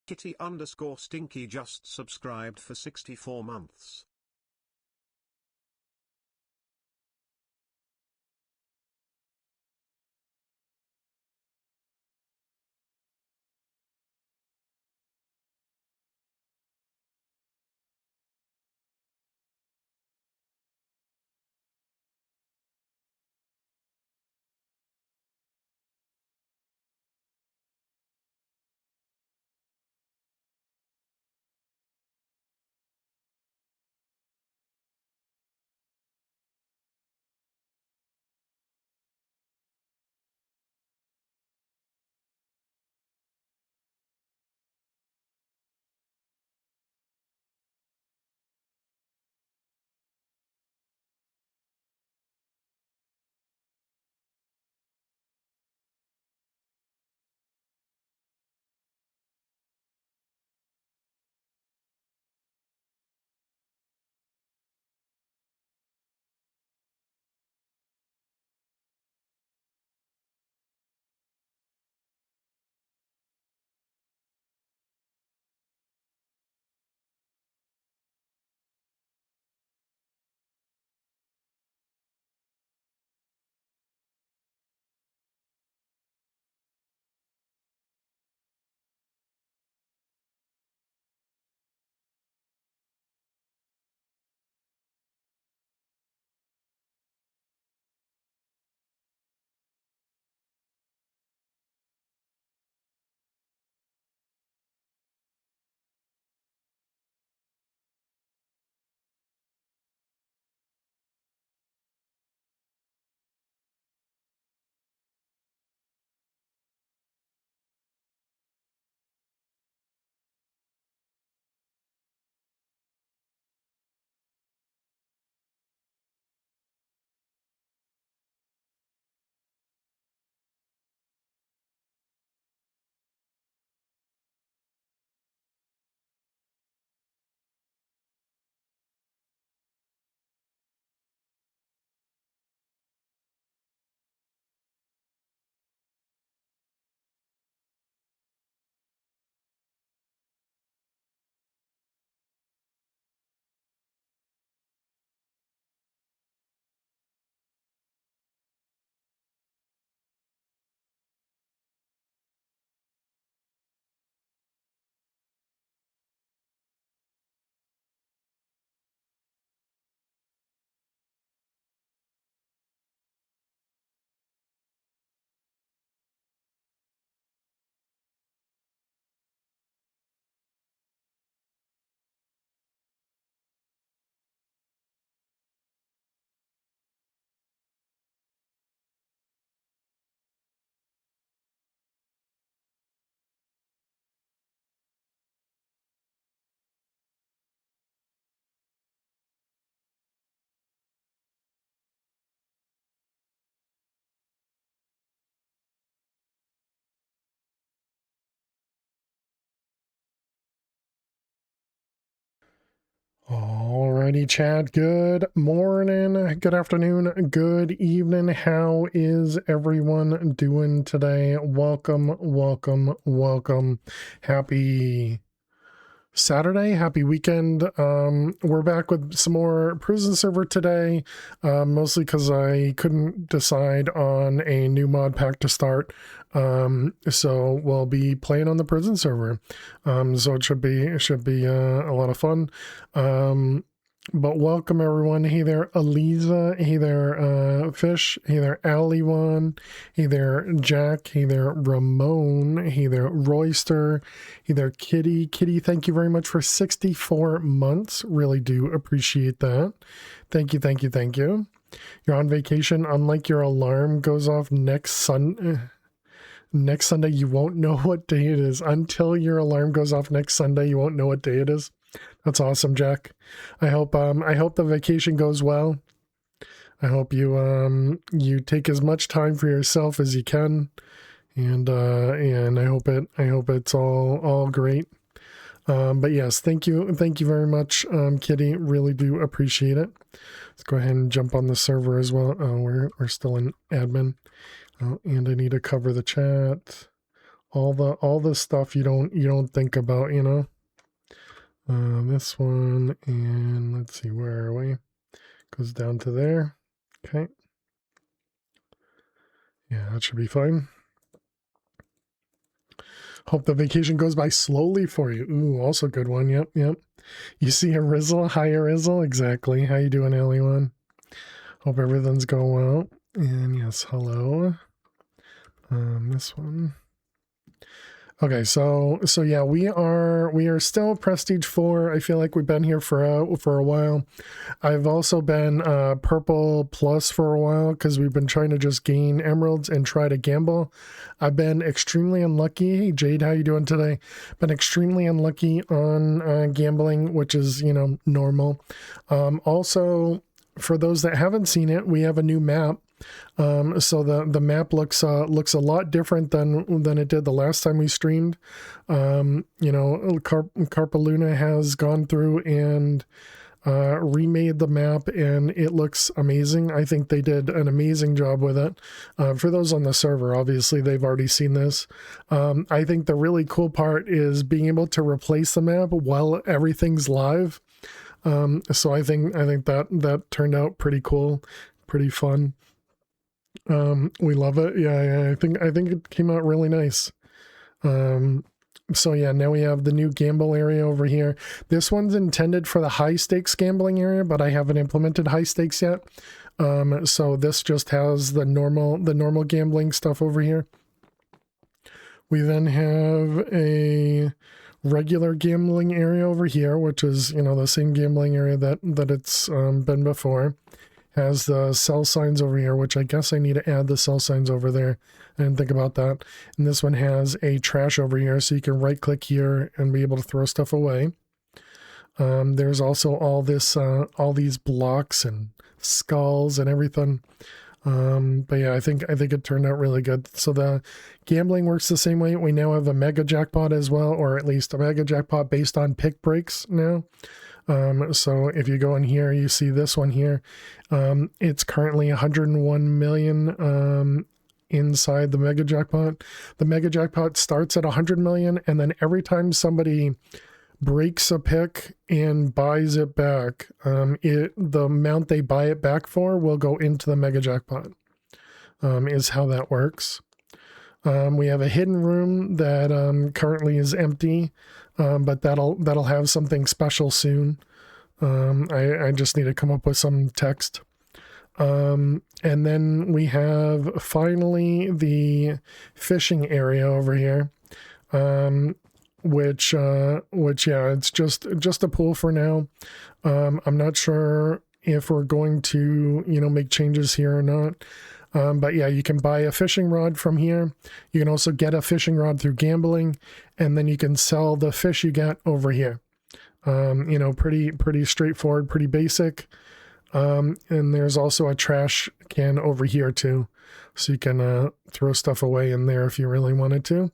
Kitty_Stinky just subscribed for 64 months. Alrighty, Chad. Good morning, good afternoon, good evening. How is everyone doing today? Welcome, welcome, welcome. Happy Saturday, happy weekend. We're back with some more prison server today, mostly because I couldn't decide on a new mod pack to start. So we'll be playing on the prison server. So it should be a lot of fun. But welcome everyone. Hey there, Aliza. Hey there, Fish. Hey there, Aliwan. Hey there, Jack. Hey there, Ramon. Hey there, Royster. Hey there, Kitty. Kitty, thank you very much for 64 months. Really do appreciate that. Thank you, thank you, thank you. You're on vacation. Unlike your alarm goes off next Sunday, you won't know what day it is. Until your alarm goes off next Sunday, you won't know what day it is. That's awesome, Jack. I hope the vacation goes well. I hope you take as much time for yourself as you can, and I hope it's all great. But yes, thank you very much, Kitty. Really do appreciate it. Let's go ahead and jump on the server as well. Oh, we're still in admin, and I need to cover the chat. all the stuff you don't think about, you know. This one, and let's see, where are we? Goes down to there. Okay. Yeah, that should be fine. Hope the vacation goes by slowly for you. Ooh, also good one. Yep, yep. You see a Rizzle? Hi, Rizzle. Exactly. How you doing, Ellie? Hope everything's going well. And yes, hello. This one. Okay, so yeah, we are still Prestige 4. I feel like we've been here for a while. I've also been Purple Plus for a while because we've been trying to just gain emeralds and try to gamble. I've been extremely unlucky. Hey Jade, how you doing today? Been extremely unlucky on gambling, which is, you know, normal. Also, for those that haven't seen it, we have a new map. So the map looks a lot different than it did the last time we streamed. You know, Carpaluna has gone through and remade the map, and it looks amazing. I think they did an amazing job with it. For those on the server, obviously they've already seen this. I think the really cool part is being able to replace the map while everything's live. So I think that turned out pretty cool, pretty fun. We love it. Yeah, I think it came out really nice. So yeah, now we have the new gamble area over here. This one's intended for the high stakes gambling area, but I haven't implemented high stakes yet. So this just has the normal gambling stuff over here. We then have a regular gambling area over here, which is, you know, the same gambling area that it's been before. Has the sell signs over here, which I guess I need to add the sell signs over there. I didn't think about that. And this one has a trash over here, so you can right click here and be able to throw stuff away. There's also all these blocks and skulls and everything. But yeah, I think it turned out really good. So the gambling works the same way. We now have a mega jackpot as well, or at least a mega jackpot based on pick breaks now. So if you go in here, you see this one here. It's currently 101 million inside the mega jackpot. The mega jackpot starts at 100 million, and then every time somebody breaks a pick and buys it back, the amount they buy it back for will go into the mega jackpot. Is how that works. We have a hidden room that currently is empty. But that'll have something special soon. I just need to come up with some text. And then we have finally the fishing area over here. Which yeah, it's just a pool for now. I'm not sure if we're going to, you know, make changes here or not. But yeah, you can buy a fishing rod from here. You can also get a fishing rod through gambling, and then you can sell the fish you get over here. You know, pretty straightforward, pretty basic. And there's also a trash can over here too, so you can throw stuff away in there if you really wanted to.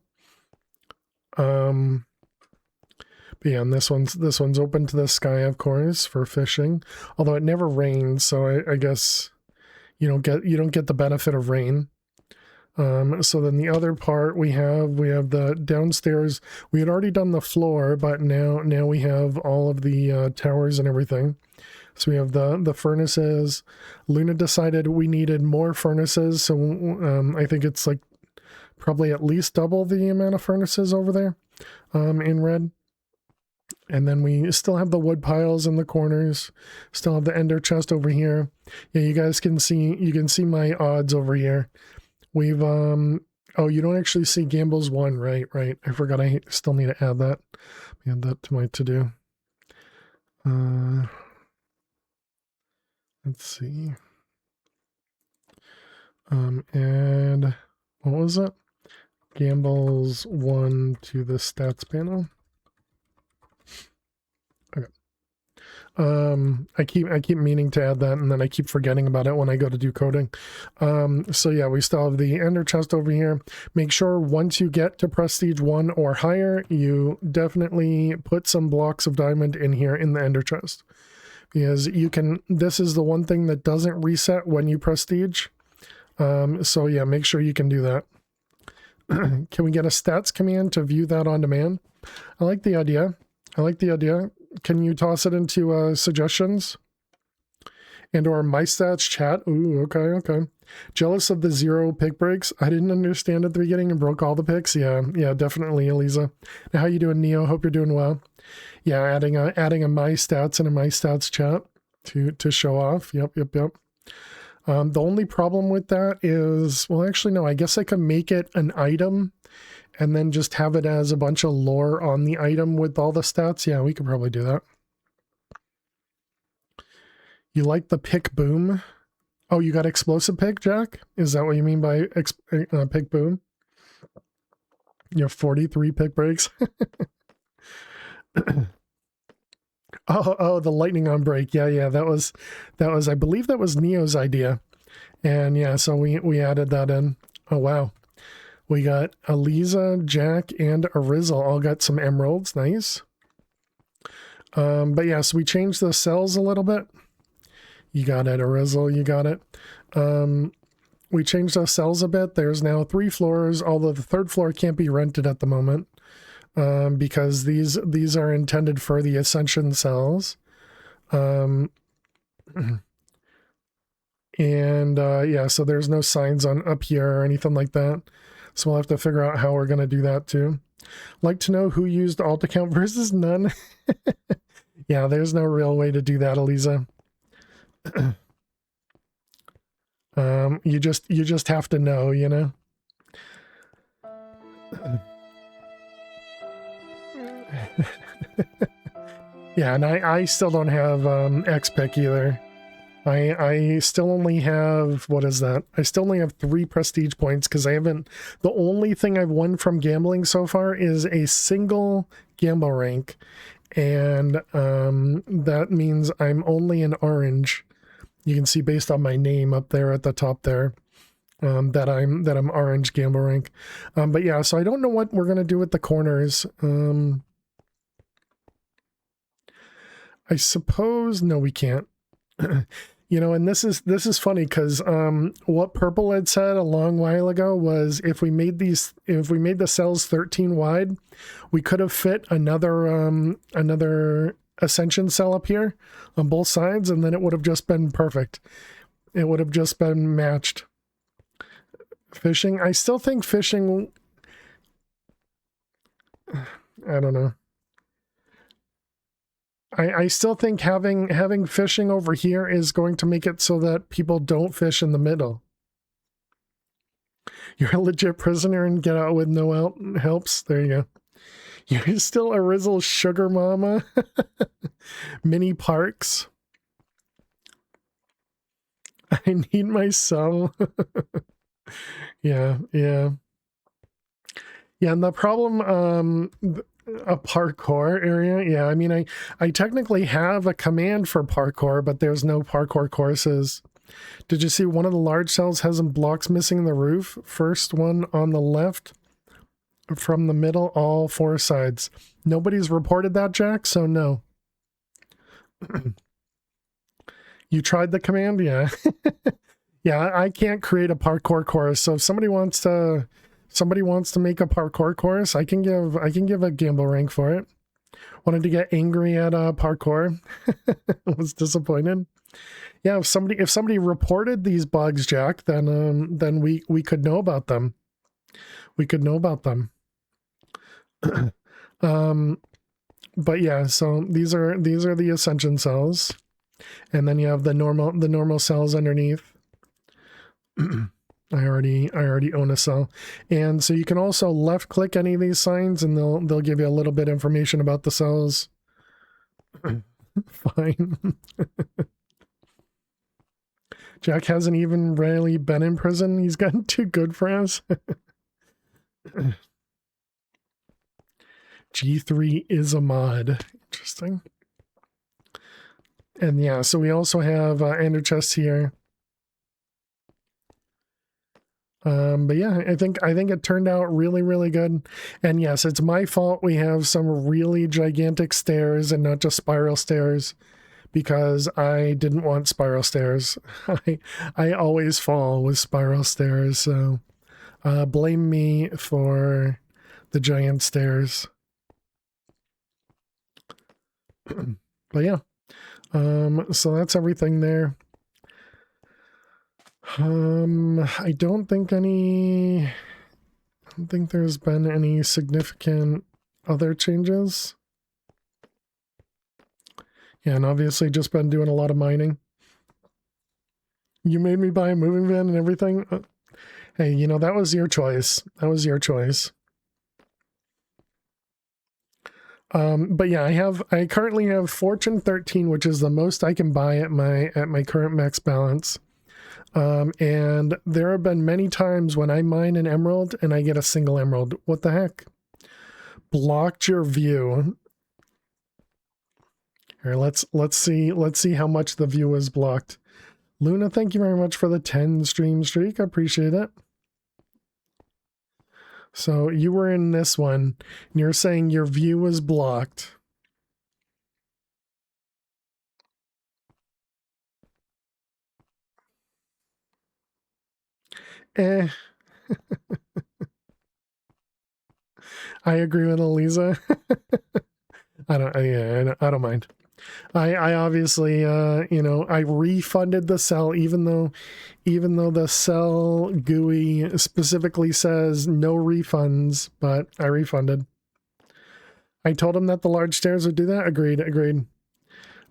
But yeah, and this one's open to the sky, of course, for fishing. Although it never rains, so I guess you don't get the benefit of rain. So then the other part we have the downstairs. We had already done the floor, but now we have all of the towers and everything. So we have the furnaces. Luna decided we needed more furnaces, so I think it's like probably at least double the amount of furnaces over there in red. And then we still have the wood piles in the corners. Still have the ender chest over here. Yeah, you guys can see my odds over here. We've oh, you don't actually see Gambles 1, right? I forgot I still need to add that. Add that to my to-do. Let's see. Add, what was it? Gambles 1 to the stats panel. Okay. I keep meaning to add that, and then I keep forgetting about it when I go to do coding. So yeah, we still have the ender chest over here. Make sure once you get to prestige 1 or higher, you definitely put some blocks of diamond in here in the ender chest, because you can, this is the one thing that doesn't reset when you prestige. So yeah, make sure you can do that. Can we get a stats command to view that on demand? I like the idea. I like the idea. Can you toss it into suggestions? And or my stats chat. Ooh, okay, okay. Jealous of the 0 pick breaks. I didn't understand at the beginning and broke all the picks. Yeah, definitely, Eliza. Now, how you doing, Neo? Hope you're doing well. Yeah, adding a my stats and a my stats chat to show off. Yep. The only problem with that is, well, actually, no, I guess I can make it an item and then just have it as a bunch of lore on the item with all the stats. Yeah, we could probably do that. You like the pick boom? Oh, you got explosive pick, Jack? Is that what you mean by pick boom? You have 43 pick breaks. Oh, the lightning on break. Yeah. That was, I believe that was Neo's idea. And yeah, so we added that in. Oh, wow. We got Eliza, Jack, and Arizel all got some emeralds. Nice. But yeah, so we changed the cells a little bit. You got it, Arizel, you got it. We changed those cells a bit. There's now 3 floors, although the 3rd floor can't be rented at the moment. Because these are intended for the Ascension cells. And yeah, so there's no signs on up here or anything like that. So we'll have to figure out how we're going to do that too. Like to know who used alt account versus none. Yeah, there's no real way to do that, Eliza. You just have to know, you know. Yeah, and I still don't have XPIC either. I still only have, what is that? I still only have 3 prestige points because I haven't, the only thing I've won from gambling so far is a single gamble rank. And that means I'm only in orange. You can see based on my name up there at the top there, that I'm orange gamble rank. But yeah, so I don't know what we're going to do with the corners. I suppose, no, we can't. You know, and this is funny because what Purple had said a long while ago was if we made the cells 13 wide, we could have fit another Ascension cell up here on both sides, and then it would have just been perfect. It would have just been matched. Fishing, I still think fishing, I don't know. I still think having fishing over here is going to make it so that people don't fish in the middle. You're a legit prisoner and get out with no help helps. There you go. You're still a Rizzle sugar mama. Mini Parks. I need my cell. Yeah. Yeah, and the problem, a parkour area. Yeah, I mean, I technically have a command for parkour, but there's no parkour courses. Did you see one of the large cells has some blocks missing in the roof? First one on the left from the middle, all 4 sides. Nobody's reported that, Jack, so no. You tried the command? Yeah. Yeah, I can't create a parkour course, so if somebody wants to make a parkour course, I can give a gamble rank for it. Wanted to get angry at parkour. Was disappointed. Yeah, if somebody reported these bugs, Jack, then we could know about them. We could know about them. But yeah, so these are the Ascension cells, and then you have the normal cells underneath. I already own a cell. And so you can also left click any of these signs and they'll give you a little bit of information about the cells. Fine. Jack hasn't even really been in prison. He's gotten too good for us. G3 is a mod. Interesting. And yeah, so we also have ender chests here. But yeah, I think it turned out really, really good. And yes, it's my fault we have some really gigantic stairs and not just spiral stairs, because I didn't want spiral stairs. I always fall with spiral stairs, so Blame me for the giant stairs. But yeah, so that's everything there. I don't think there's been any significant other changes. Yeah, and obviously just been doing a lot of mining. You made me buy a moving van and everything. Hey, you know, that was your choice. That was your choice. But yeah, I currently have Fortune 13, which is the most I can buy at my current max balance. And there have been many times when I mine an emerald and I get a single emerald. What the heck? Blocked your view. Here, let's see how much the view is blocked. Luna, thank you very much for the 10 stream streak. I appreciate it. So you were in this one, and you're saying your view was blocked. Eh. I agree with Eliza. I don't mind. I obviously, you know, I refunded the cell even though the cell GUI specifically says no refunds, but I refunded. I told him that the large stairs would do that. Agreed.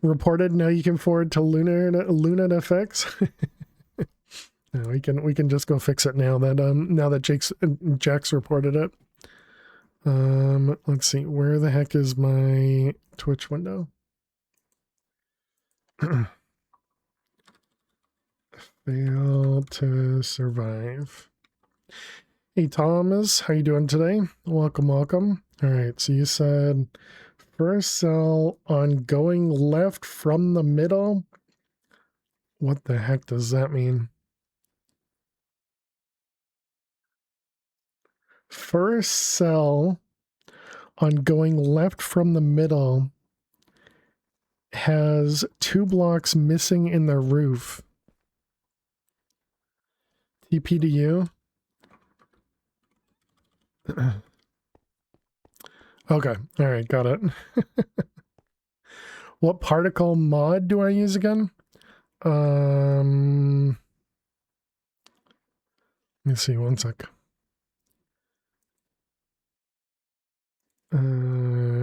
Reported. Now you can forward to Luna to fix. No, we can just go fix it now that Jack's reported it. Let's see, where the heck is my Twitch window? Fail to survive. Hey Thomas, how you doing today? Welcome. All right, so you said first cell on going left from the middle. What the heck does that mean? First cell on going left from the middle has 2 blocks missing in the roof. TP to you. Okay, all right, got it. What particle mod do I use again? Let me see, one sec.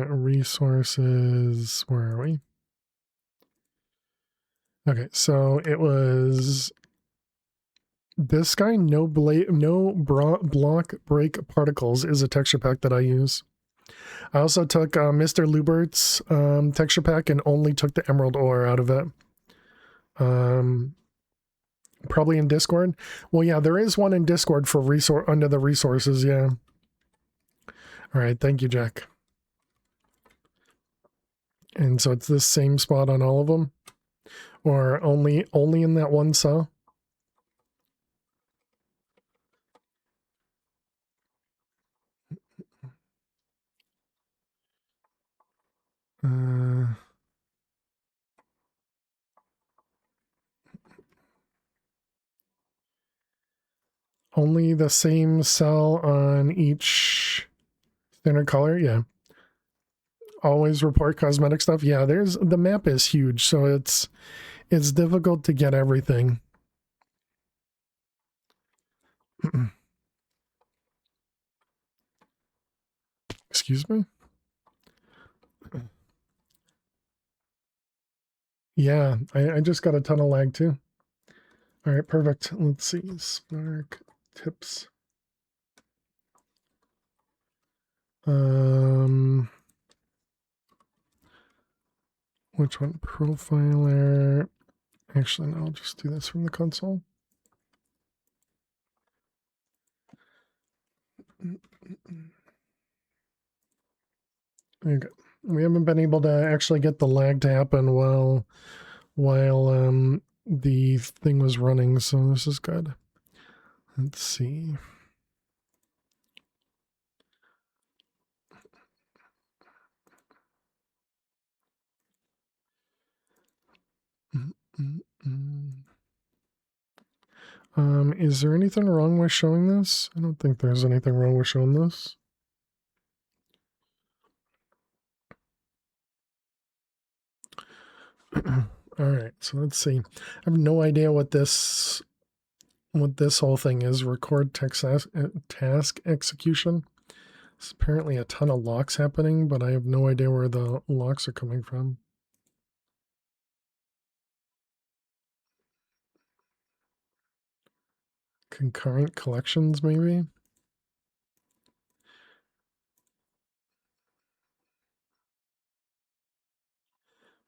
Resources, where are we? Okay, so it was this guy, no block break particles is a texture pack that I use. I also took Mr. Lubert's texture pack and only took the emerald ore out of it. Probably in Discord. Well, yeah, there is one in Discord for under the resources, yeah. All right, thank you, Jack. And so it's this same spot on all of them? Or only in that one cell? Only the same cell on each standard color? Yeah. Always report cosmetic stuff? Yeah, the map is huge, so it's difficult to get everything. Excuse me? Yeah, I just got a ton of lag too. All right, perfect. Let's see. Spark tips. Which one? Profiler. Actually, no, I'll just do this from the console. Okay. We haven't been able to actually get the lag to happen while the thing was running, so this is good. Let's see. Is there anything wrong with showing this? I don't think there's anything wrong with showing this. All right, so let's see. I have no idea what this whole thing is. Record task execution. There's apparently a ton of locks happening, but I have no idea where the locks are coming from. Concurrent collections, maybe?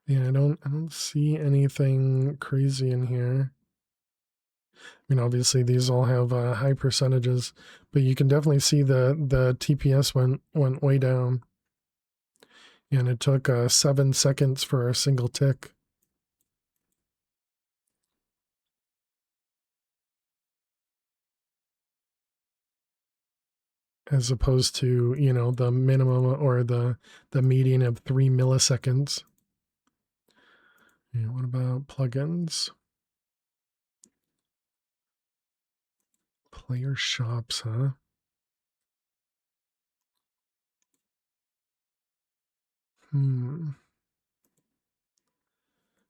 Yeah, I don't see anything crazy in here. I mean, obviously these all have high percentages, but you can definitely see the TPS went way down, and it took 7 seconds for a single tick. As opposed to, you know, the minimum or the median of 3 milliseconds. Yeah, what about plugins? Player shops, huh?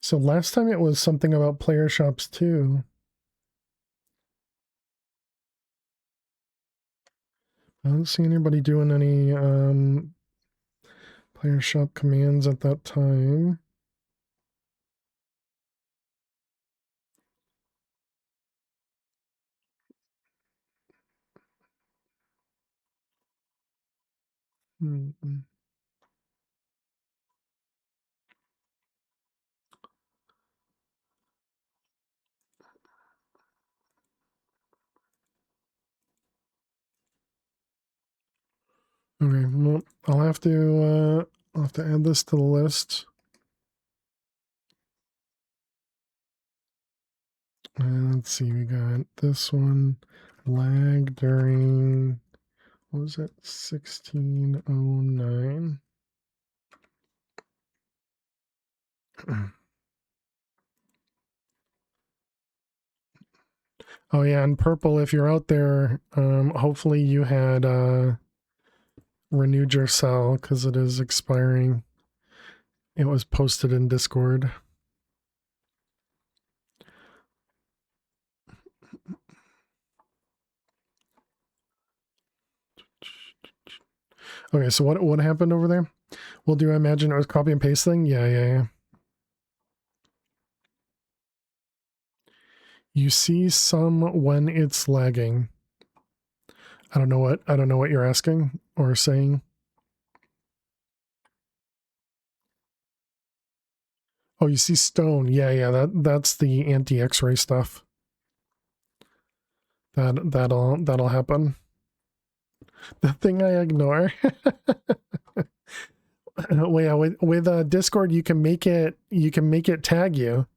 So last time it was something about player shops too. I don't see anybody doing any player shop commands at that time. Okay, well, I'll have to add this to the list. And let's see, we got this one, lag during, what was it, 1609. Oh yeah, and purple, if you're out there, hopefully you had renewed your cell because it is expiring. It was posted in Discord. Okay, so what happened over there? Well, do I imagine it was copy and paste thing? Yeah. You see some when it's lagging. I don't know what you're asking or saying. Oh, you see stone. Yeah, that's the anti-X-ray stuff. That'll happen. The thing I ignore. With Discord, you can make it tag you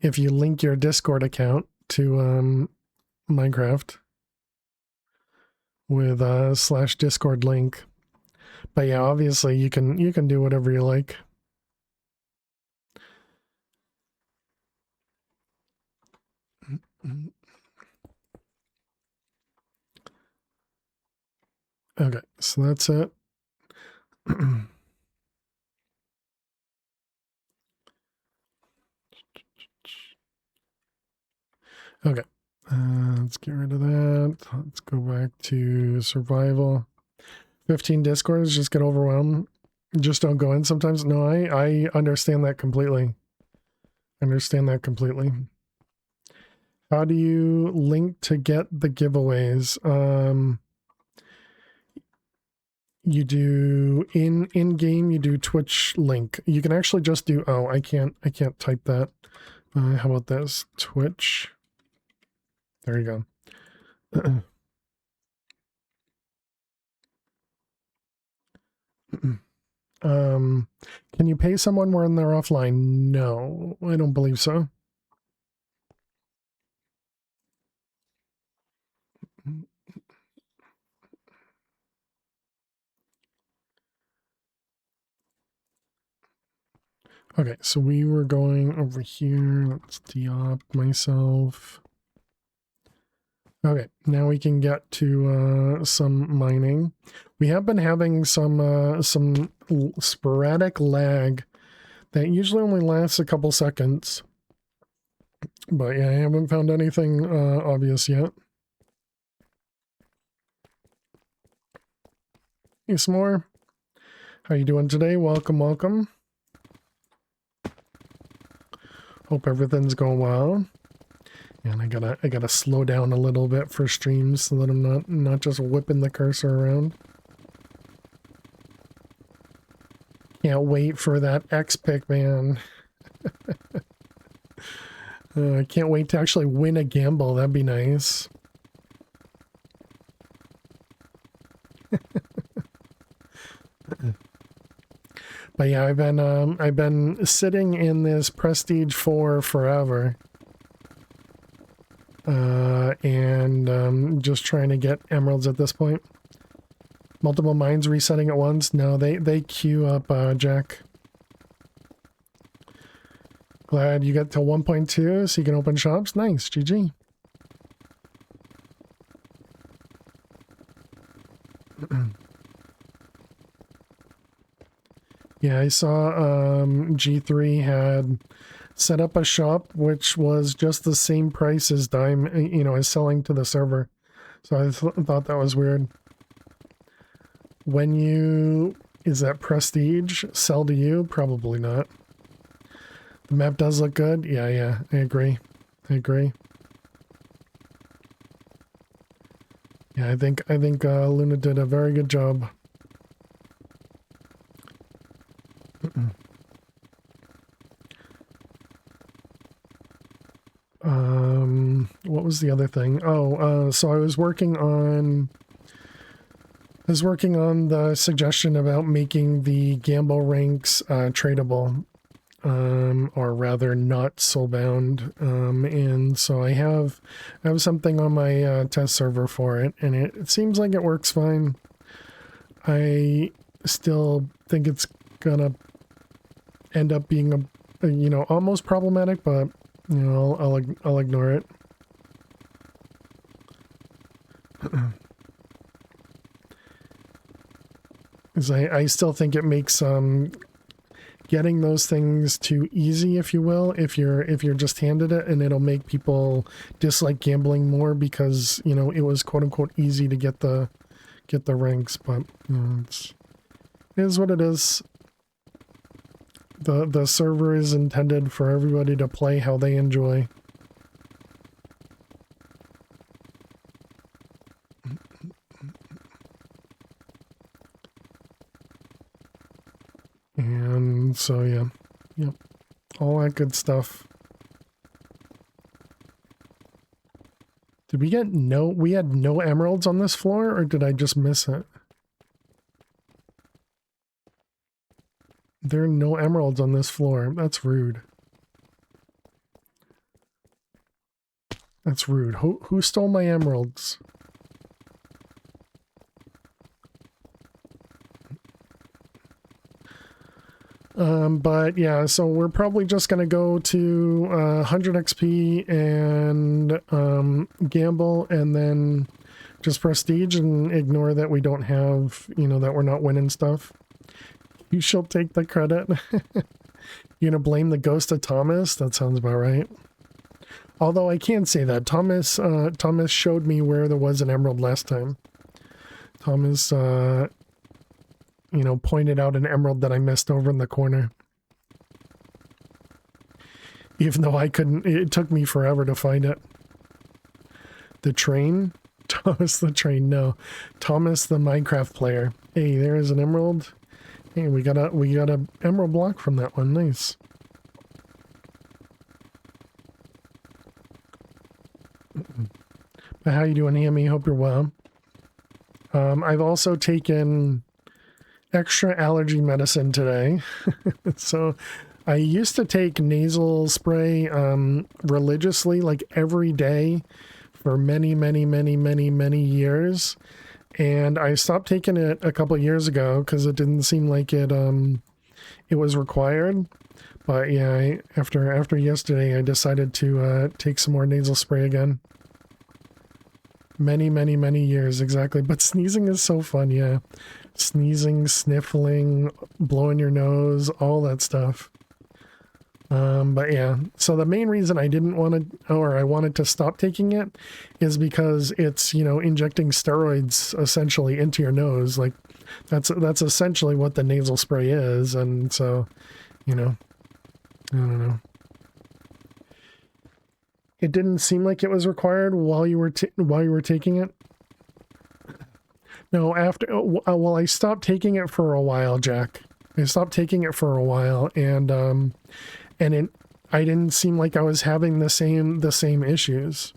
if you link your Discord account to Minecraft with /Discord link. But yeah, obviously you can do whatever you like. Okay, so that's it. Okay, let's get rid of that. Let's go back to survival. 15 discords, just get overwhelmed. Just don't go in sometimes. No, I understand that completely. How do you link to get the giveaways? You do in game, you do Twitch link. You can actually just do, oh, I can't type that. How about this? Twitch. There you go. Can you pay someone when they're offline? No, I don't believe so. Okay, so we were going over here. Let's de-op myself. Okay, now we can get to some mining. We have been having some sporadic lag that usually only lasts a couple seconds. But yeah, I haven't found anything obvious yet. Hey, S'more. How you doing today? Welcome, welcome. Hope everything's going well. And I gotta slow down a little bit for streams so that I'm not just whipping the cursor around. Can't wait for that X pick, man. I can't wait to actually win a gamble. That'd be nice. But yeah, I've been sitting in this Prestige 4 forever. And just trying to get emeralds at this point. Multiple mines resetting at once. No, they queue up, Jack. Glad you got to 1.2 so you can open shops. Nice, GG. Yeah, I saw G3 had set up a shop which was just the same price as Dime, you know, as selling to the server. So I thought that was weird. When you... Is that prestige sell to you? Probably not. The map does look good. Yeah, I agree. Yeah, I think Luna did a very good job. What was the other thing? Oh, so I was working on the suggestion about making the gamble ranks tradable, or rather not soulbound. And so I have something on my test server for it, and it seems like it works fine. I still think it's gonna end up being a you know, almost problematic, but you know, I'll ignore it. Because I still think it makes getting those things too easy, if you will, if you're just handed it, and it'll make people dislike gambling more because, you know, it was quote unquote easy to get the ranks. But you know, it is what it is. The server is intended for everybody to play how they enjoy. And so yeah, yep, all that good stuff. Did we get we had no emeralds on this floor, or did I just miss it? There are no emeralds on this floor. That's rude. That's rude. Who stole my emeralds? But yeah, so we're probably just going to go to 100 XP and gamble, and then just prestige and ignore that we don't have, you know, that we're not winning stuff. You shall take the credit. You're going to blame the ghost of Thomas? That sounds about right. Although I can't say that. Thomas showed me where there was an emerald last time. Thomas, you know, pointed out an emerald that I missed over in the corner. Even though I couldn't, it took me forever to find it. The train? Thomas the train, no. Thomas the Minecraft player. Hey, there is an emerald. Hey, we got a emerald block from that one. Nice. But how you doing, Hammy? Hope you're well. I've also taken extra allergy medicine today. So I used to take nasal spray religiously, like every day for many years. And I stopped taking it a couple of years ago because it didn't seem like it was required. But yeah, after yesterday, I decided to take some more nasal spray again. Many, many, many years, exactly. But sneezing is so fun, yeah. Sneezing, sniffling, blowing your nose, all that stuff. But yeah, so the main reason I didn't want to, or I wanted to stop taking it is because it's, you know, injecting steroids essentially into your nose. Like that's essentially what the nasal spray is. And so, you know, I don't know. It didn't seem like it was required while you were taking it. No, after, well, I stopped taking it for a while, Jack. I stopped taking it for a while, and I didn't seem like I was having the same issues.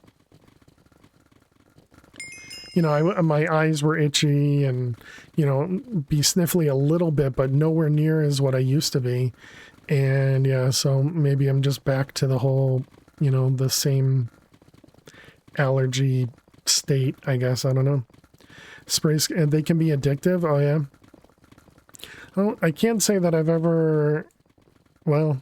You know, my eyes were itchy and, you know, be sniffly a little bit, but nowhere near as what I used to be. And yeah, so maybe I'm just back to the whole, you know, the same allergy state, I guess. I don't know. Sprays, and they can be addictive. Oh yeah. I can't say that I've ever, well,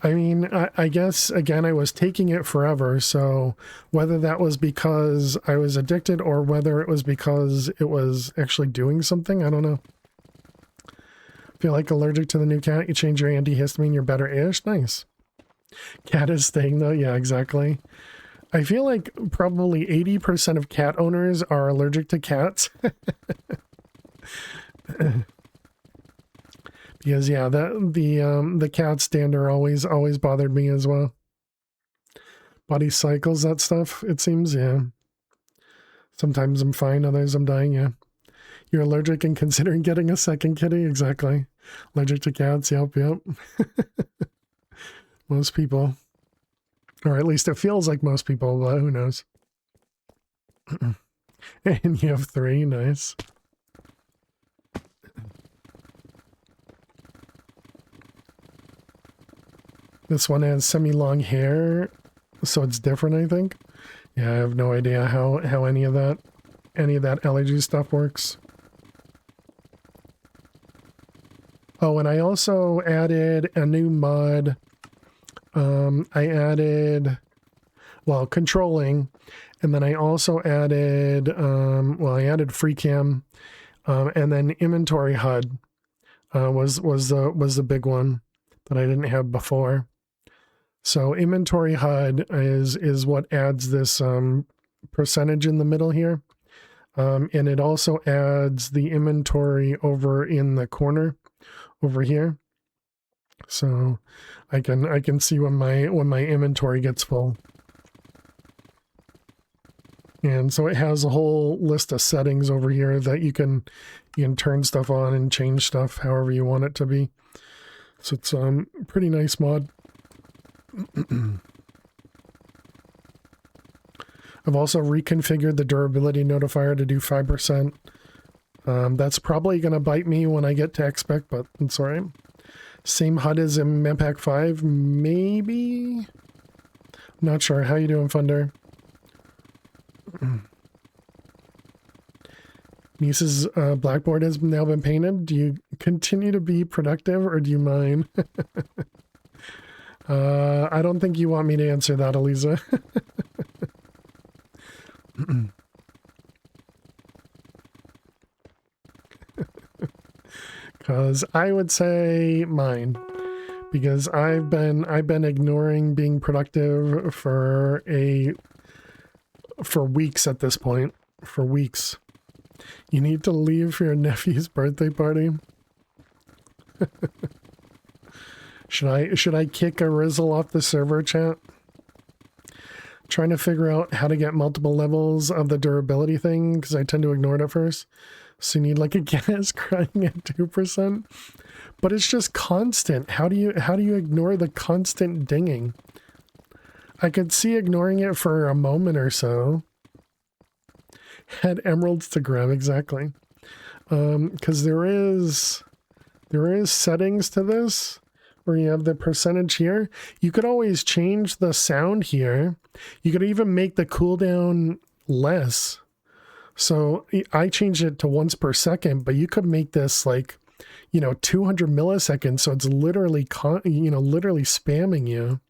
I mean, I guess, again, I was taking it forever, so whether that was because I was addicted or whether it was because it was actually doing something, I don't know. Feel like allergic to the new cat, you change your antihistamine, you're better-ish? Nice. Cat is staying, though? Yeah, exactly. I feel like probably 80% of cat owners are allergic to cats. Because yeah, the cat dander always bothered me as well. Body cycles, that stuff, it seems, yeah. Sometimes I'm fine, others I'm dying, yeah. You're allergic and considering getting a second kitty? Exactly. Allergic to cats, yep. Most people. Or at least it feels like most people, but who knows. And you have 3, nice. This one has semi-long hair, so it's different, I think. Yeah, I have no idea how any of that allergy stuff works. Oh, and I also added a new mod. I added, well, controlling, and then I also added, well, I added FreeCam, and then inventory HUD was the big one that I didn't have before. So inventory HUD is what adds this percentage in the middle here, and it also adds the inventory over in the corner over here. So I can see when my inventory gets full. And so it has a whole list of settings over here that you can turn stuff on and change stuff however you want it to be. So it's a pretty nice mod. I've also reconfigured the durability notifier to do 5%. That's probably going to bite me when I get to expect, but it's alright. Same HUD as in Mempack 5, maybe? Not sure. How you doing, Funder? Niece's blackboard has now been painted. Do you continue to be productive or do you mind? I don't think you want me to answer that, Eliza. Because I would say mine. Because I've been ignoring being productive for weeks at this point. For weeks. You need to leave for your nephew's birthday party. Should I kick a Rizzle off the server, chat? Trying to figure out how to get multiple levels of the durability thing because I tend to ignore it at first. So you need like a gas crying at 2%, but it's just constant. How do you ignore the constant dinging? I could see ignoring it for a moment or so. Had emeralds to grab, exactly. Because there is settings to this where you have the percentage here. You could always change the sound here. You could even make the cooldown less. So I changed it to once per second, but you could make this like, 200 milliseconds. So it's literally, literally spamming you.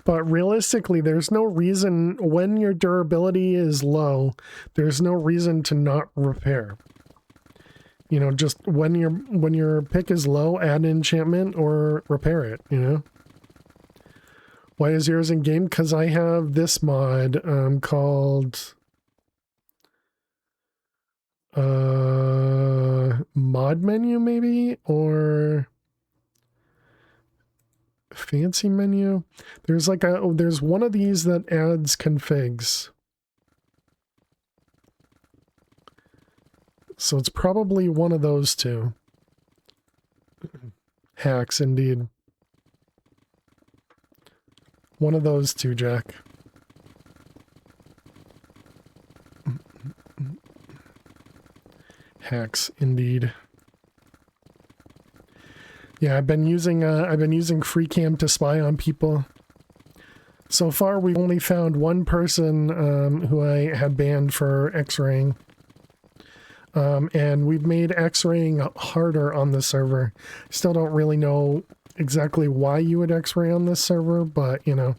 But realistically, there's no reason when your durability is low, there's no reason to not repair. You know, just when your pick is low, add an enchantment or repair it, you know? Why is yours in game? Because I have this mod called mod menu maybe, or fancy menu. There's like there's one of these that adds configs. So it's probably one of those two. Hacks, indeed. One of those two, Jack. Hacks, indeed. Yeah, I've been using FreeCam to spy on people. So far, we've only found one person who I had banned for X-raying. And we've made X-raying harder on the server. Still don't really know exactly why you would X-ray on this server, but, you know,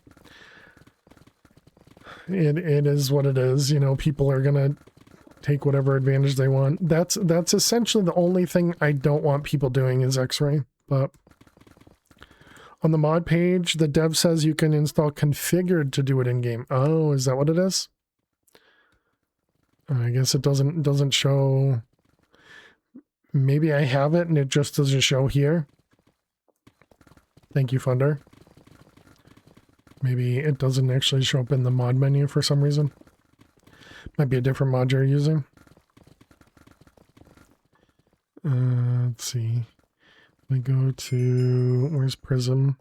it is what it is. You know, people are gonna take whatever advantage they want. That's essentially the only thing I don't want people doing is X-ray. But on the mod page, the dev says you can install configured to do it in game. Oh, is that what it is? I guess it doesn't show. Maybe I have it and it just doesn't show here. Thank you, Funder. Maybe it doesn't actually show up in the mod menu for some reason. Might be a different mod you're using. Let's see. I go to, where's Prism?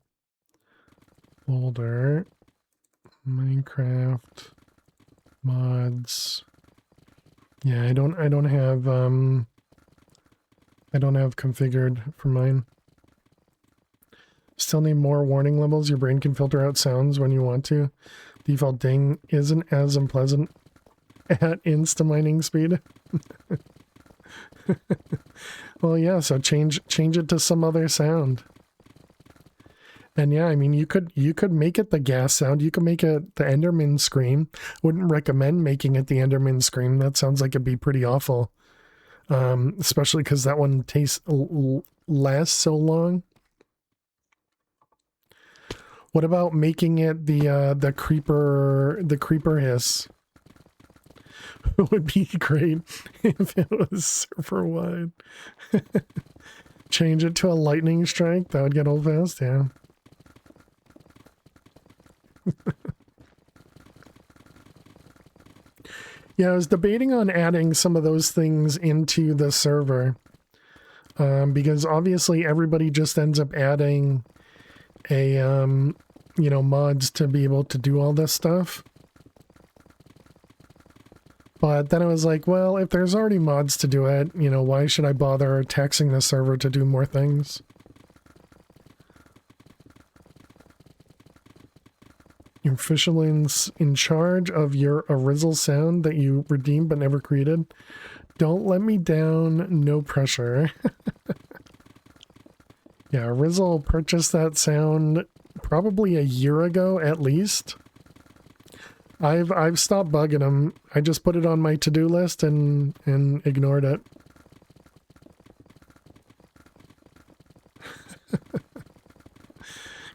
Folder. Minecraft. Mods. Yeah, I don't have configured for mine. Still need more warning levels. Your brain can filter out sounds when you want to. Default ding isn't as unpleasant at insta mining speed. Well, yeah, so change it to some other sound. And yeah, I mean, you could make it the gas sound. You could make it the Enderman scream. Wouldn't recommend making it the Enderman scream. That sounds like it'd be pretty awful. Especially because that one lasts so long. What about making it the creeper hiss? It would be great if it was server wide. Change it to a lightning strike. That would get old fast, yeah. Yeah, I was debating on adding some of those things into the server. Because obviously everybody just ends up adding a, you know, mods to be able to do all this stuff. But then I was like, well, if there's already mods to do it, you know, why should I bother taxing the server to do more things? You're officially in charge of your Arizzle sound that you redeemed but never created. Don't let me down, no pressure. Yeah, Arizzle purchased that sound probably a year ago at least. I've stopped bugging him. I just put it on my to-do list and ignored it.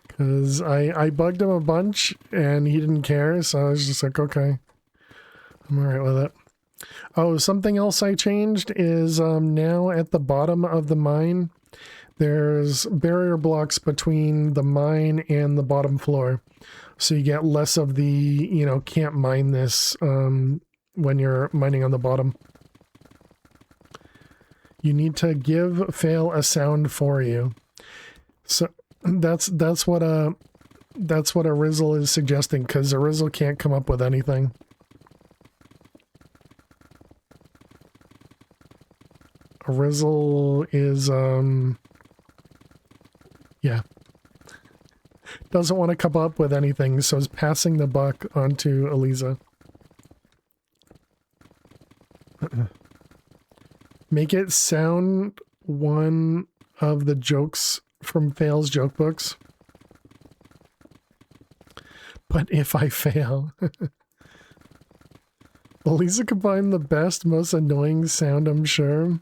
Because I bugged him a bunch and he didn't care, so I was just like, okay, I'm alright with it. Oh, something else I changed is now at the bottom of the mine, there's barrier blocks between the mine and the bottom floor. So you get less of the, you know, can't mine this when you're mining on the bottom. You need to give fail a sound for you. So that's what Arizzle is suggesting, because Arizzle can't come up with anything. Arizzle is yeah. Doesn't want to come up with anything, so is passing the buck onto Eliza. Make it sound one of the jokes from Fail's joke books. But if I fail... Elisa combined the best, most annoying sound, I'm sure.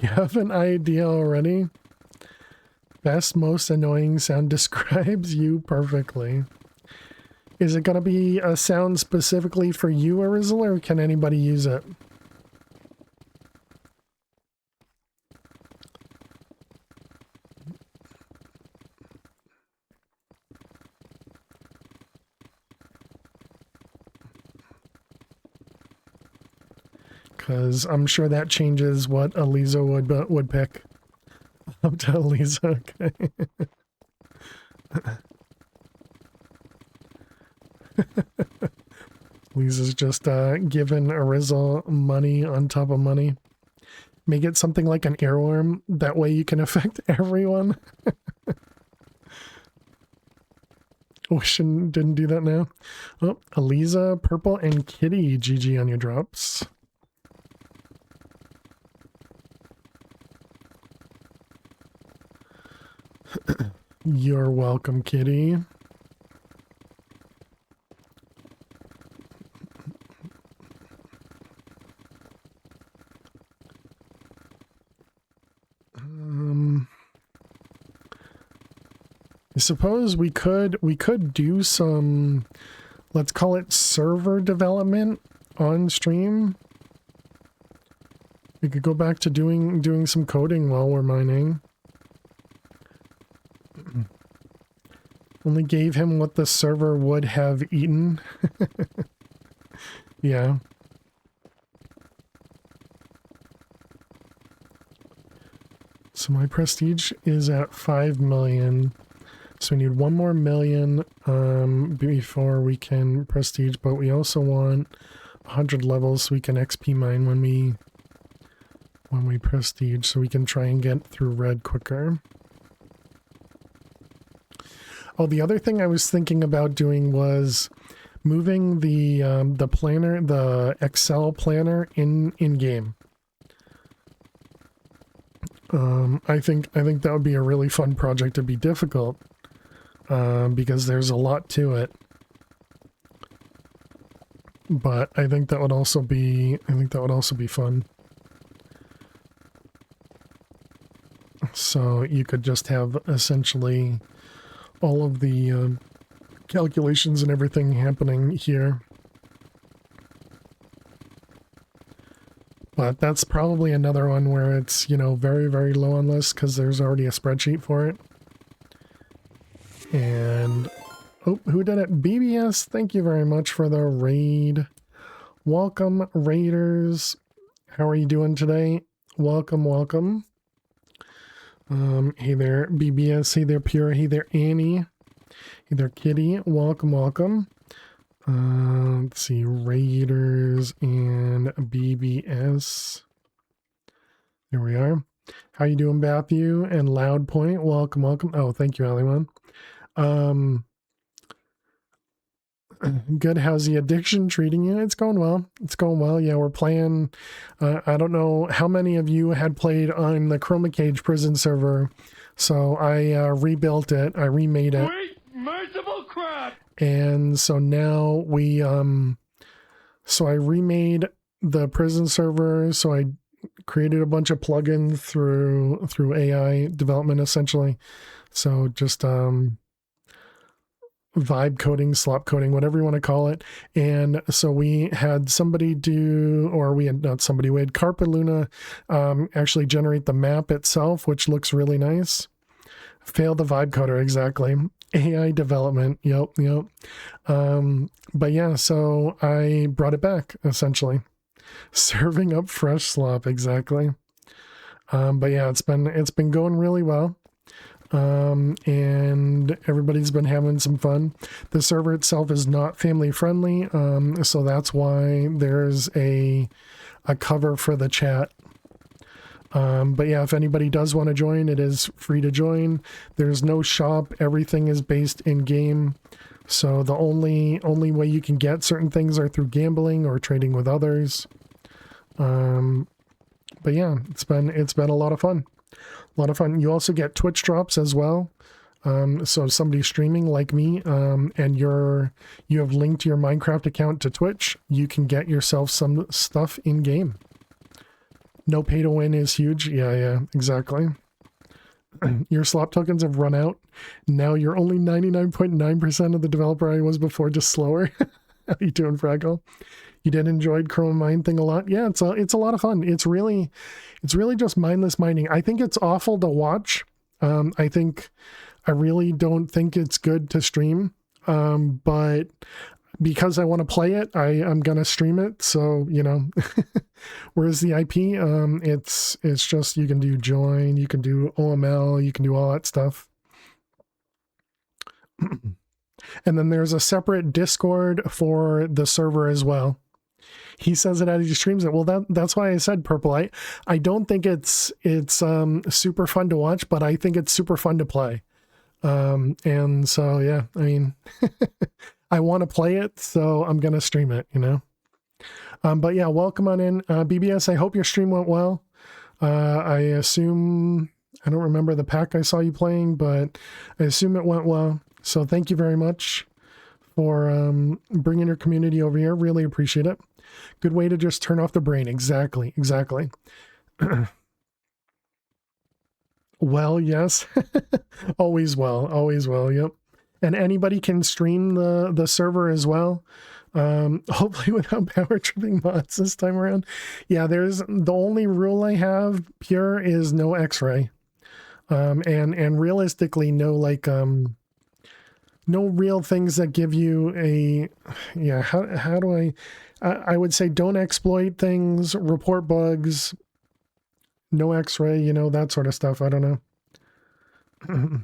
You have an idea already? Best, most annoying sound describes you perfectly. Is it going to be a sound specifically for you, Arizel, or can anybody use it? Because I'm sure that changes what Eliza would pick. Up to Eliza, okay. Lisa's just giving Arizel money on top of money. Make it something like an earworm. That way you can affect everyone. Wishing didn't do that now. Oh, Eliza, Purple, and Kitty, GG on your drops. You're welcome, Kitty. I suppose we could do some, let's call it server development on stream. We could go back to doing some coding while we're mining. Only gave him what the server would have eaten. Yeah. So my prestige is at 5 million. So we need 1 more million before we can prestige, but we also want 100 levels so we can XP mine when we prestige, so we can try and get through red quicker. Oh, the other thing I was thinking about doing was moving the planner, the Excel planner in game. I think that would be a really fun project. It'd be difficult because there's a lot to it. But I think that would also be fun. So you could just have essentially all of the calculations and everything happening here. But that's probably another one where it's, you know, very, very low on list because there's already a spreadsheet for it. And, oh, who did it? BBS, thank you very much for the raid. Welcome, raiders. How are you doing today? Welcome, welcome. Hey there, BBS. Hey there, Pure. Hey there, Annie. Hey there, Kitty. Welcome, welcome. Let's see, Raiders and BBS. There we are. How you doing, Matthew? And Loud Point, welcome, welcome. Oh, thank you, Aliwan. Good. How's the addiction treating you? It's going well. It's going well. Yeah, we're playing. I don't know how many of you had played on the Chroma Cage prison server. So I rebuilt it. I remade it. Great merciful crap! And so now we, so I remade the prison server. So I created a bunch of plugins through AI development, essentially. So just, vibe coding, slop coding, whatever you want to call it. And so we had somebody do, or we had not somebody, we had Carpa Luna actually generate the map itself, which looks really nice. Fail the vibe coder, exactly. AI development, yep. But yeah, so I brought it back, essentially. Serving up fresh slop, exactly. But yeah, it's been going really well. And everybody's been having some fun. The server itself is not family friendly, so that's why there's a cover for the chat. But yeah, if anybody does want to join, it is free to join. There's no shop. Everything is based in game. So the only way you can get certain things are through gambling or trading with others. But yeah, it's been a lot of fun. A lot of fun. You also get Twitch drops as well. So if somebody's streaming like me, and you have linked your Minecraft account to Twitch, you can get yourself some stuff in game. No pay to win is huge. Yeah, exactly. Your slot tokens have run out. Now you're only 99.9% of the developer I was before, just slower. How you doing, Fraggle? You did enjoy Chrome Mine thing a lot? Yeah, it's a lot of fun. It's really just mindless mining. I think it's awful to watch. I really don't think it's good to stream. But because I want to play it, I'm gonna stream it. So, you know, where's the IP? It's just, you can do join, you can do OML, you can do all that stuff. And then there's a separate Discord for the server as well. He says it as he streams it. Well, that's why I said, Purple. I don't think it's super fun to watch, but I think it's super fun to play. And so, yeah, I mean, I want to play it, so I'm going to stream it, you know? But yeah, welcome on in. BBS, I hope your stream went well. I assume, I don't remember the pack I saw you playing, but I assume it went well. So thank you very much for bringing your community over here. Really appreciate it. Good way to just turn off the brain. Exactly. Well, yes. Always well. Yep. And anybody can stream the server as well. Hopefully without power tripping mods this time around. Yeah, there's the only rule I have pure is no X-ray. And realistically no like no real things that give you a, yeah, how do I would say don't exploit things, report bugs, no X-ray, you know, that sort of stuff. I don't know.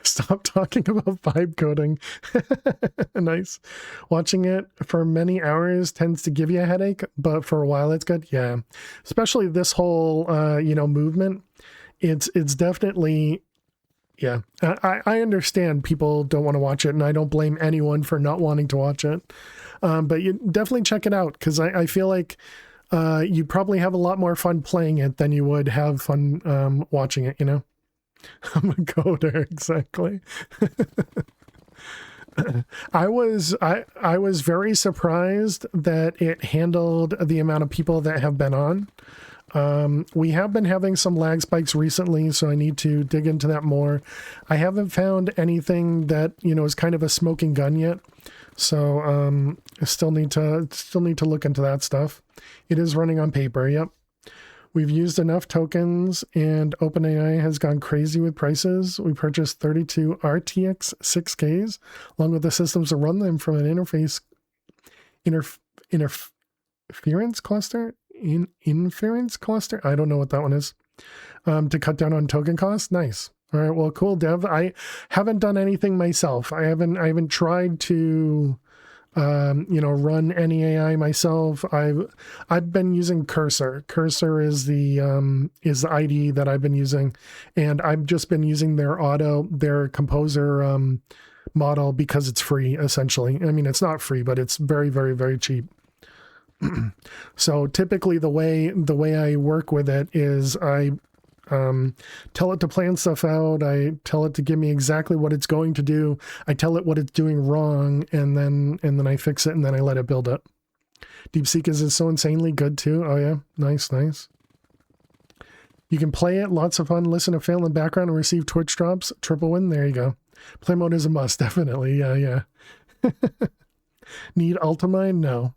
Stop talking about vibe coding. Nice. Watching it for many hours tends to give you a headache, but for a while it's good. Yeah. Especially this whole, you know, movement. It's definitely, yeah. I understand people don't want to watch it, and I don't blame anyone for not wanting to watch it. But you definitely check it out, because I feel like you probably have a lot more fun playing it than you would have fun watching it, you know? I'm a coder, exactly. I was very surprised that it handled the amount of people that have been on. We have been having some lag spikes recently, so I need to dig into that more. I haven't found anything that, you know, is kind of a smoking gun yet. So I still need to look into that stuff. It is running on paper, yep. We've used enough tokens, and OpenAI has gone crazy with prices. We purchased 32 RTX 6Ks, along with the systems to run them from an interference cluster? Inference cluster? I don't know what that one is. To cut down on token costs. Nice. All right, well, cool, Dev. I haven't done anything myself. I haven't tried to you know, run any AI myself. I've been using Cursor. Cursor is the IDE that I've been using, and I've just been using their composer model because it's free, essentially. I mean, it's not free, but it's very, very, very cheap. So typically the way I work with it is I tell it to plan stuff out. I tell it to give me exactly what it's going to do. I tell it what it's doing wrong, and then I fix it, and then I let it build it. DeepSeek is so insanely good too. Oh yeah, nice. You can play it, lots of fun. Listen to fail in the background and receive Twitch drops. Triple win. There you go. Play mode is a must, definitely. Yeah. Need Ultimine? No.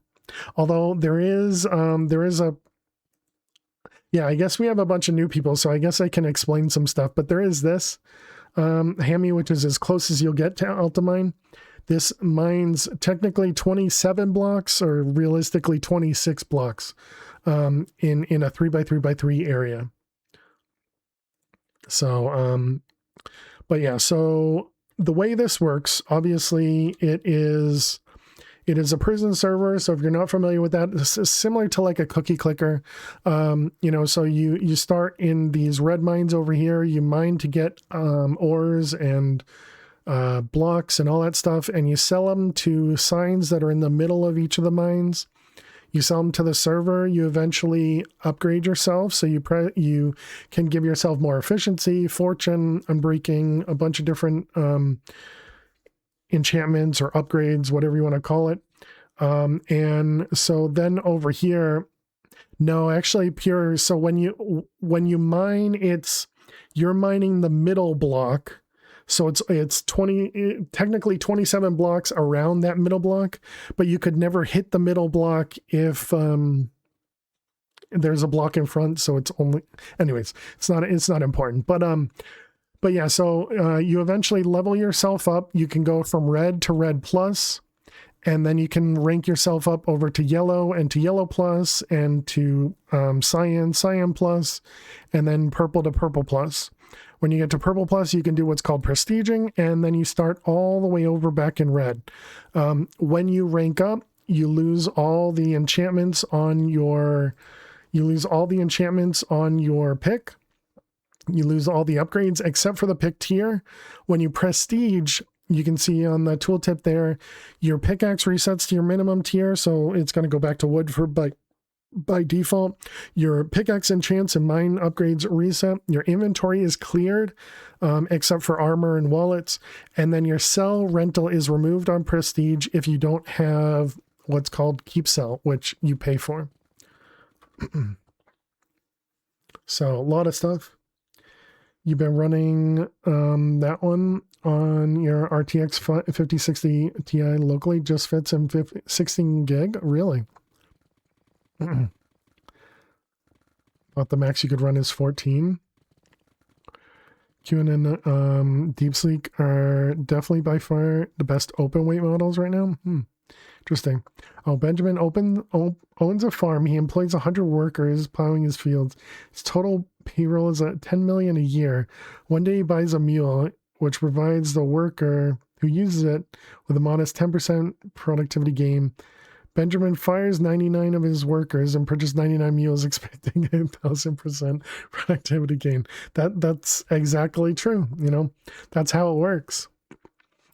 Although there is a, yeah, I guess we have a bunch of new people, so I guess I can explain some stuff, but there is this Hammy, which is as close as you'll get to Ultimine. This mines technically 27 blocks, or realistically 26 blocks in a 3x3x3 area. So, but yeah, so the way this works, obviously it's It is a prison server, so if you're not familiar with that, this is similar to like a cookie clicker. So you start in these red mines over here. You mine to get ores and blocks and all that stuff, and you sell them to signs that are in the middle of each of the mines. You sell them to the server. You eventually upgrade yourself, so you can give yourself more efficiency, fortune, unbreaking, a bunch of different enchantments or upgrades, whatever you want to call it. And so then over here, no, actually pure. So when you mine, you're mining the middle block. So it's technically 27 blocks around that middle block, but you could never hit the middle block if there's a block in front. So it's only, anyways, it's not important. But yeah, so you eventually level yourself up. You can go from red to red plus, and then you can rank yourself up over to yellow and to yellow plus, and to cyan plus, and then purple to purple plus. When you get to purple plus, you can do what's called prestiging, and then you start all the way over back in red. When you rank up, you lose all the enchantments on your pick. You lose all the upgrades except for the pick tier. When you prestige, you can see on the tooltip there, your pickaxe resets to your minimum tier, so it's going to go back to wood by default. Your pickaxe enchants and mine upgrades reset. Your inventory is cleared, except for armor and wallets. And then your cell rental is removed on prestige if you don't have what's called keep cell, which you pay for. So a lot of stuff. You've been running that one on your RTX 5060 Ti locally, just fits in 16 gig. Really? Thought the max you could run is 14. QNN DeepSeek are definitely by far the best open weight models right now. Interesting. Oh, Benjamin owns a farm. He employs 100 workers plowing his fields. His total payroll is at $10 million a year. One day he buys a mule, which provides the worker who uses it with a modest 10% productivity gain. Benjamin fires 99 of his workers and purchases 99 mules, expecting 1,000% productivity gain. That's exactly true. That's how it works.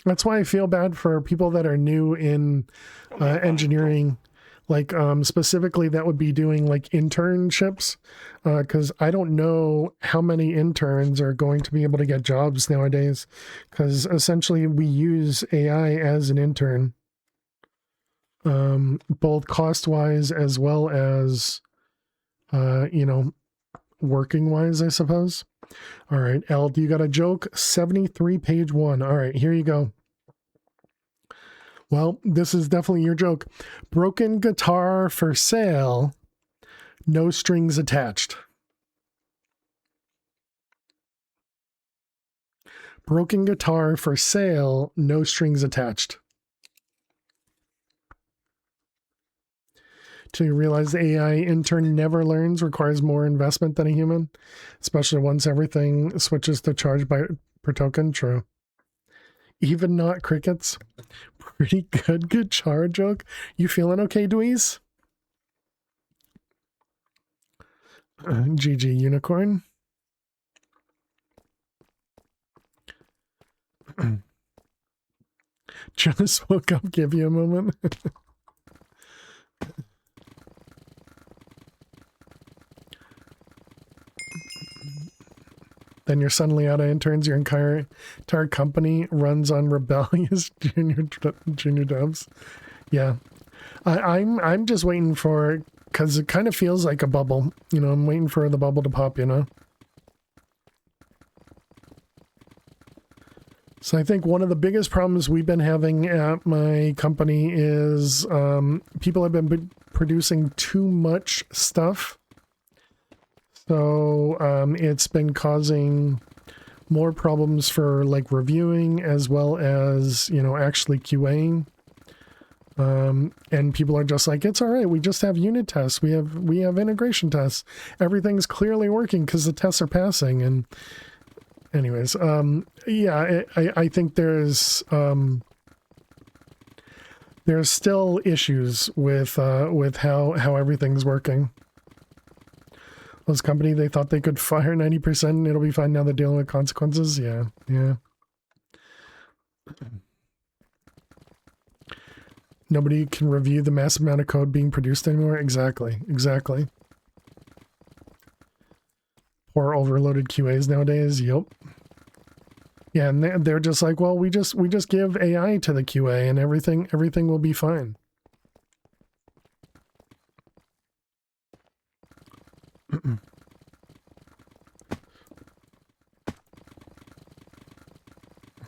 That's why I feel bad for people that are new in engineering, like specifically that would be doing like internships, because I don't know how many interns are going to be able to get jobs nowadays, because essentially we use AI as an intern. Both cost-wise as well as, working-wise, I suppose. All right, Elle, you got a joke? 73 page 1. All right, here you go. Well, this is definitely your joke. Broken guitar for sale, no strings attached. Broken guitar for sale, no strings attached. Till you realize the AI intern never learns, requires more investment than a human, especially once everything switches to charge per token. True. Even not crickets. Pretty good guitar joke. You feeling okay, Dweez? GG Unicorn. Just woke up, give you a moment. Then you're suddenly out of interns. Your entire company runs on rebellious junior devs. Yeah, I'm just waiting for, because it kind of feels like a bubble. I'm waiting for the bubble to pop. So I think one of the biggest problems we've been having at my company is people have been producing too much stuff. So it's been causing more problems for like reviewing as well as, actually QAing. And people are just like, it's all right. We just have unit tests. We have integration tests. Everything's clearly working because the tests are passing. And anyways, yeah, I think there's there's still issues with how everything's working. Those company, they thought they could fire 90% and it'll be fine. Now they're dealing with consequences. Yeah, yeah. Nobody can review the massive amount of code being produced anymore. Exactly, exactly. Poor overloaded QAs nowadays. Yep. Yeah, and they're just like, well, we just give AI to the QA and everything will be fine.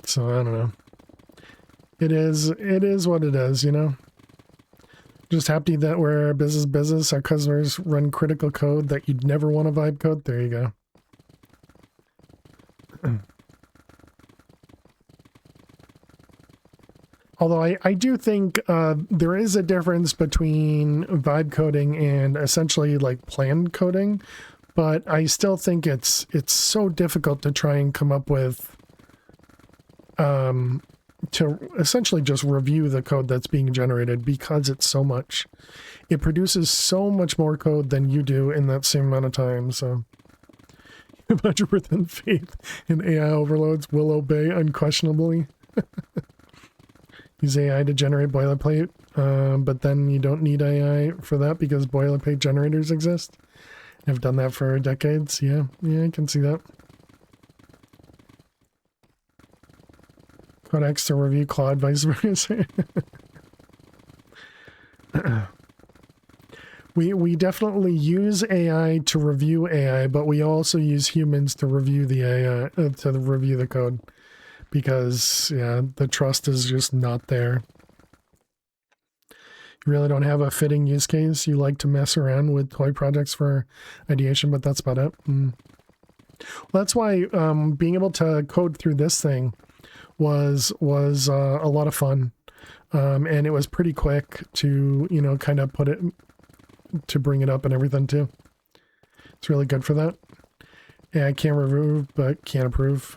So I don't know. It is what it is, you know. Just happy that we're business. Our customers run critical code that you'd never want to vibe code. There you go. Although I do think there is a difference between vibe coding and essentially like planned coding, but I still think it's so difficult to try and come up with to essentially just review the code that's being generated because it's so much. It produces so much more code than you do in that same amount of time, so 100% faith in AI overloads will obey unquestionably. Use AI to generate boilerplate, but then you don't need AI for that because boilerplate generators exist. I've done that for decades. Yeah, I can see that. Codex to review Claude, vice versa. We definitely use AI to review AI, but we also use humans to review the AI, to review the code. Because, yeah, the trust is just not there. You really don't have a fitting use case. You like to mess around with toy projects for ideation, but that's about it. Well, that's why being able to code through this thing was a lot of fun. And it was pretty quick to, you know, kind of put it, to bring it up and everything too. It's really good for that. Yeah, I can't remove, but can't approve.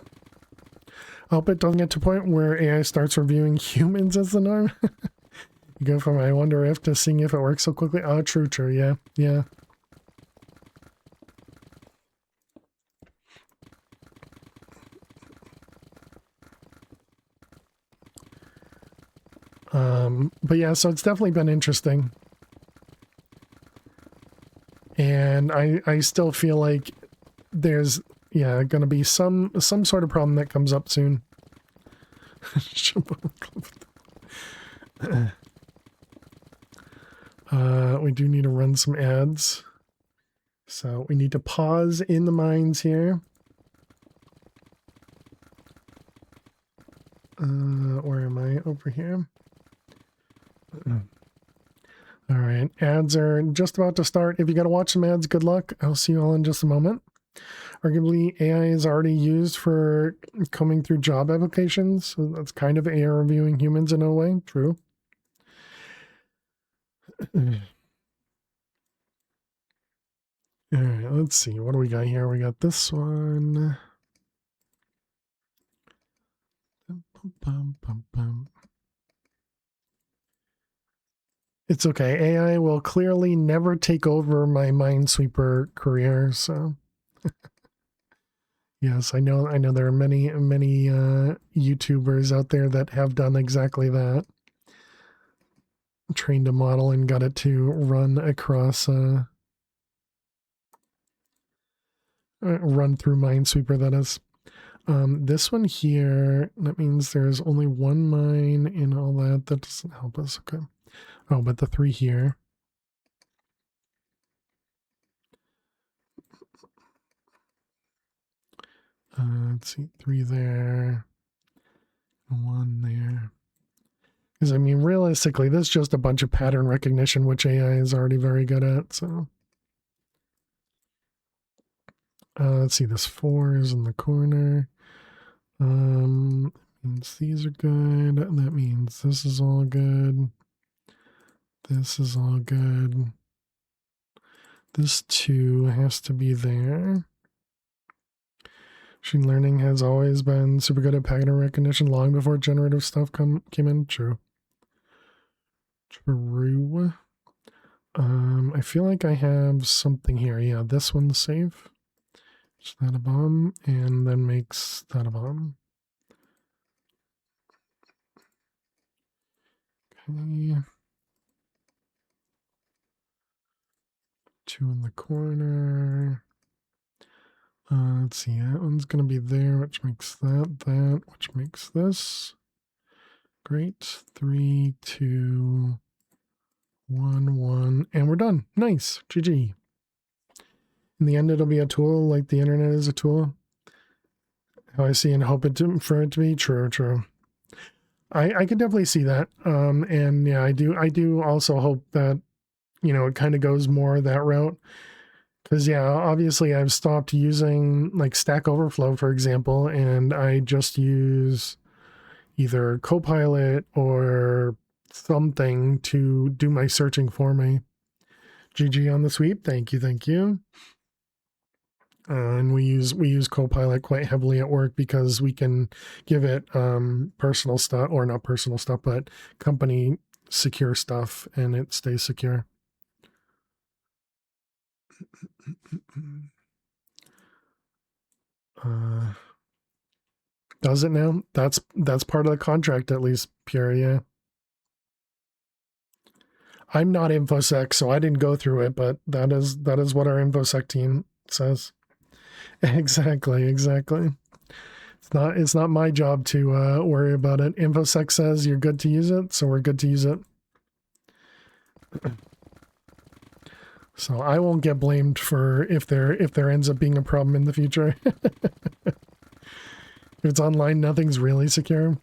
I hope it doesn't get to a point where AI starts reviewing humans as the norm. You go from I wonder if to seeing if it works so quickly. Oh, true, yeah, yeah. But yeah, so it's definitely been interesting. And I still feel like there's, yeah, going to be some sort of problem that comes up soon. We do need to run some ads. So we need to pause in the mines here. Where am I? Over here. All right, ads are just about to start. If you got to watch some ads, good luck. I'll see you all in just a moment. Arguably, AI is already used for combing through job applications, so that's kind of AI reviewing humans in a way. True. All right, let's see. What do we got here? We got this one. It's okay. AI will clearly never take over my Minesweeper career, so... Yes, I know there are many YouTubers out there that have done exactly that. Trained a model and got it to run across run through Minesweeper, that is. This one here, that means there's only one mine in all that. That doesn't help us. Okay. Oh, but the 3 here. Let's see, 3 there, 1 there. Because, I mean, realistically, this is just a bunch of pattern recognition, which AI is already very good at, so. Let's see, this 4 is in the corner. Means these are good. That means this is all good. This is all good. This 2 has to be there. Machine learning has always been super good at pattern recognition long before generative stuff came in. True. True. I feel like I have something here. Yeah, this one's safe. Is that a bomb? And then makes that a bomb. Okay. 2 in the corner. Let's see, that one's going to be there, which makes that, which makes this. Great. 3, 2, 1, 1, and we're done. Nice. GG. In the end, it'll be a tool like the internet is a tool. How I see and hope for it to be. True, true. I can definitely see that. And yeah, I do also hope that, you know, it kind of goes more that route. Because yeah, obviously I've stopped using like Stack Overflow, for example, and I just use either Copilot or something to do my searching for me. GG on the sweep. Thank you, thank you. And we use Copilot quite heavily at work because we can give it personal stuff, or not personal stuff, but company secure stuff, and it stays secure. Does it now? That's part of the contract, at least, Pierre. Yeah. I'm not InfoSec, so I didn't go through it, but that is what our InfoSec team says. Exactly. It's not my job to worry about it. InfoSec says you're good to use it, so we're good to use it. So I won't get blamed for if there ends up being a problem in the future. If it's online, nothing's really secure.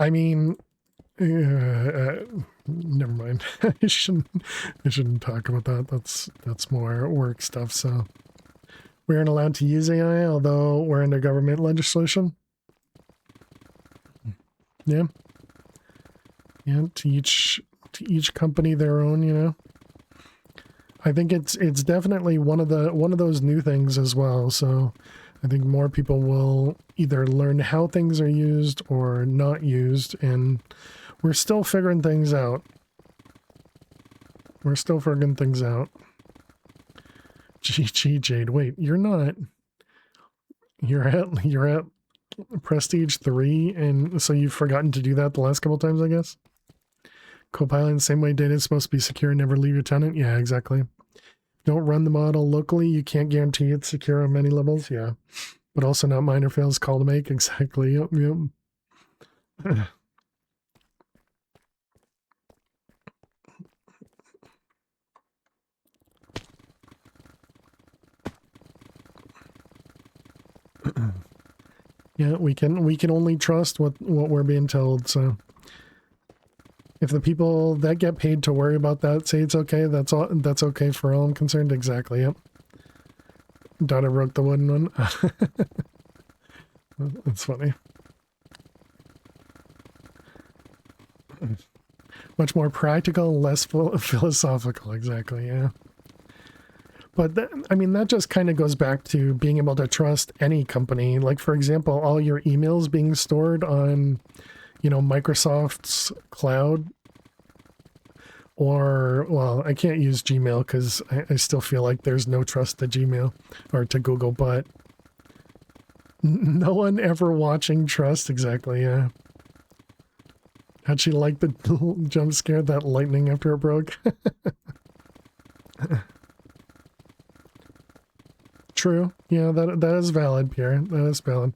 I mean, never mind. I shouldn't talk about that. That's more work stuff. So we aren't allowed to use AI, although we're under government legislation. Yeah. Yeah. To each company their own. You know. I think it's definitely one of those new things as well. So I think more people will either learn how things are used or not used, and we're still figuring things out. GG Jade, wait, you're not. You're at Prestige 3, and so you've forgotten to do that the last couple times, I guess. Copilot, in the same way data is supposed to be secure and never leave your tenant. Yeah, exactly. Don't run the model locally. You can't guarantee it's secure on many levels. Yeah. But also not minor fails call to make. Exactly. Yep. Yeah, we can only trust what we're being told, so if the people that get paid to worry about that say it's okay, that's okay for all I'm concerned. Exactly. Yep. Daughter broke the wooden one. That's funny. Much more practical, less philosophical. Exactly. Yeah. But I mean, that just kind of goes back to being able to trust any company. Like, for example, all your emails being stored on, you know, Microsoft's cloud. Or, well, I can't use Gmail because I still feel like there's no trust to Gmail or to Google, but no one ever watching trust. Exactly, yeah. How'd she like the jump scare, that lightning after it broke? True. Yeah, that is valid, Pierre. That is valid.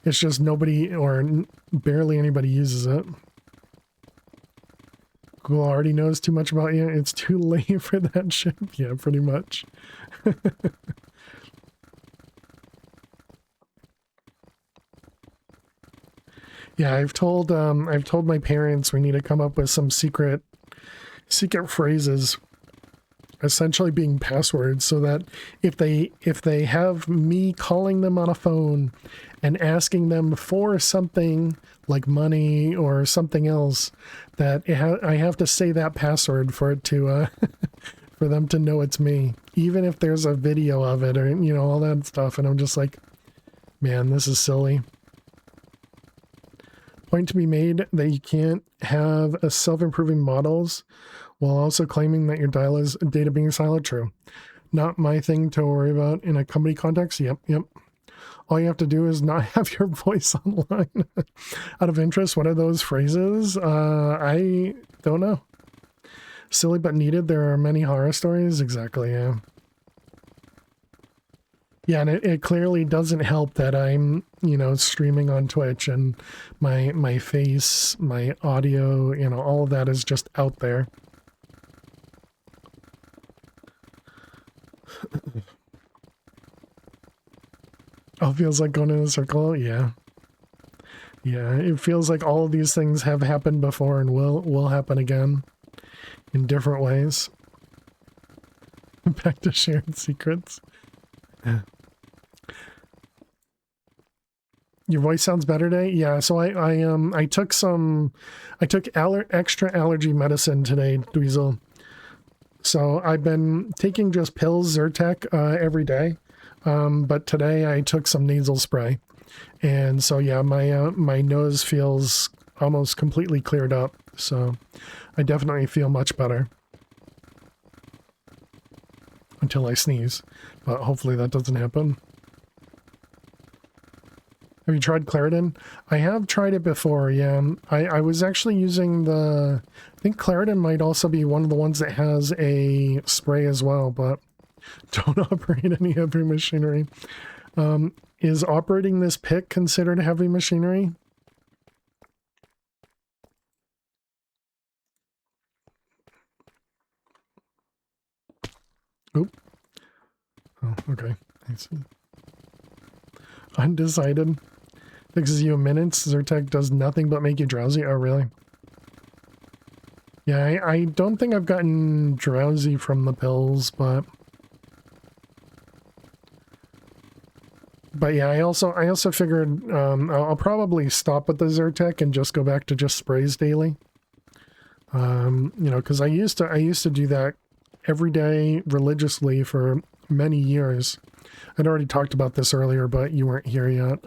It's just nobody or barely anybody uses it. Google already knows too much about you. It's too late for that shit. Yeah, pretty much. Yeah, I've told my parents we need to come up with some secret phrases, essentially being passwords, so that if they have me calling them on a phone and asking them for something like money or something else, that I have to say that password for it to for them to know it's me, even if there's a video of it or, you know, all that stuff. And I'm just like, man, this is silly. Point to be made that you can't have a self-improving models while also claiming that your data being siloed. True. Not my thing to worry about in a company context. Yep. All you have to do is not have your voice online. Out of interest, what are those phrases? I don't know. Silly but needed. There are many horror stories. Exactly, yeah. Yeah, and it clearly doesn't help that I'm, streaming on Twitch and my face, my audio, all of that is just out there. Oh, feels like going in a circle. Yeah. Yeah, it feels like all of these things have happened before and will happen again in different ways. Back to shared secrets. Your voice sounds better today. Yeah, so I took extra allergy medicine today, Dweezil. So I've been taking just pills, Zyrtec, every day. But today I took some nasal spray. And so, yeah, my nose feels almost completely cleared up. So I definitely feel much better. Until I sneeze. But hopefully that doesn't happen. Have you tried Claritin? I have tried it before, yeah. I was actually using I think Claritin might also be one of the ones that has a spray as well, but don't operate any heavy machinery. Is operating this pick considered heavy machinery? Oop. Oh, okay. I see. Undecided. Fixes you in minutes. Zyrtec does nothing but make you drowsy. Oh, really? Yeah, I don't think I've gotten drowsy from the pills, but yeah, I also figured I'll probably stop at the Zyrtec and just go back to just sprays daily. Because I used to do that every day religiously for many years. I'd already talked about this earlier, but you weren't here yet.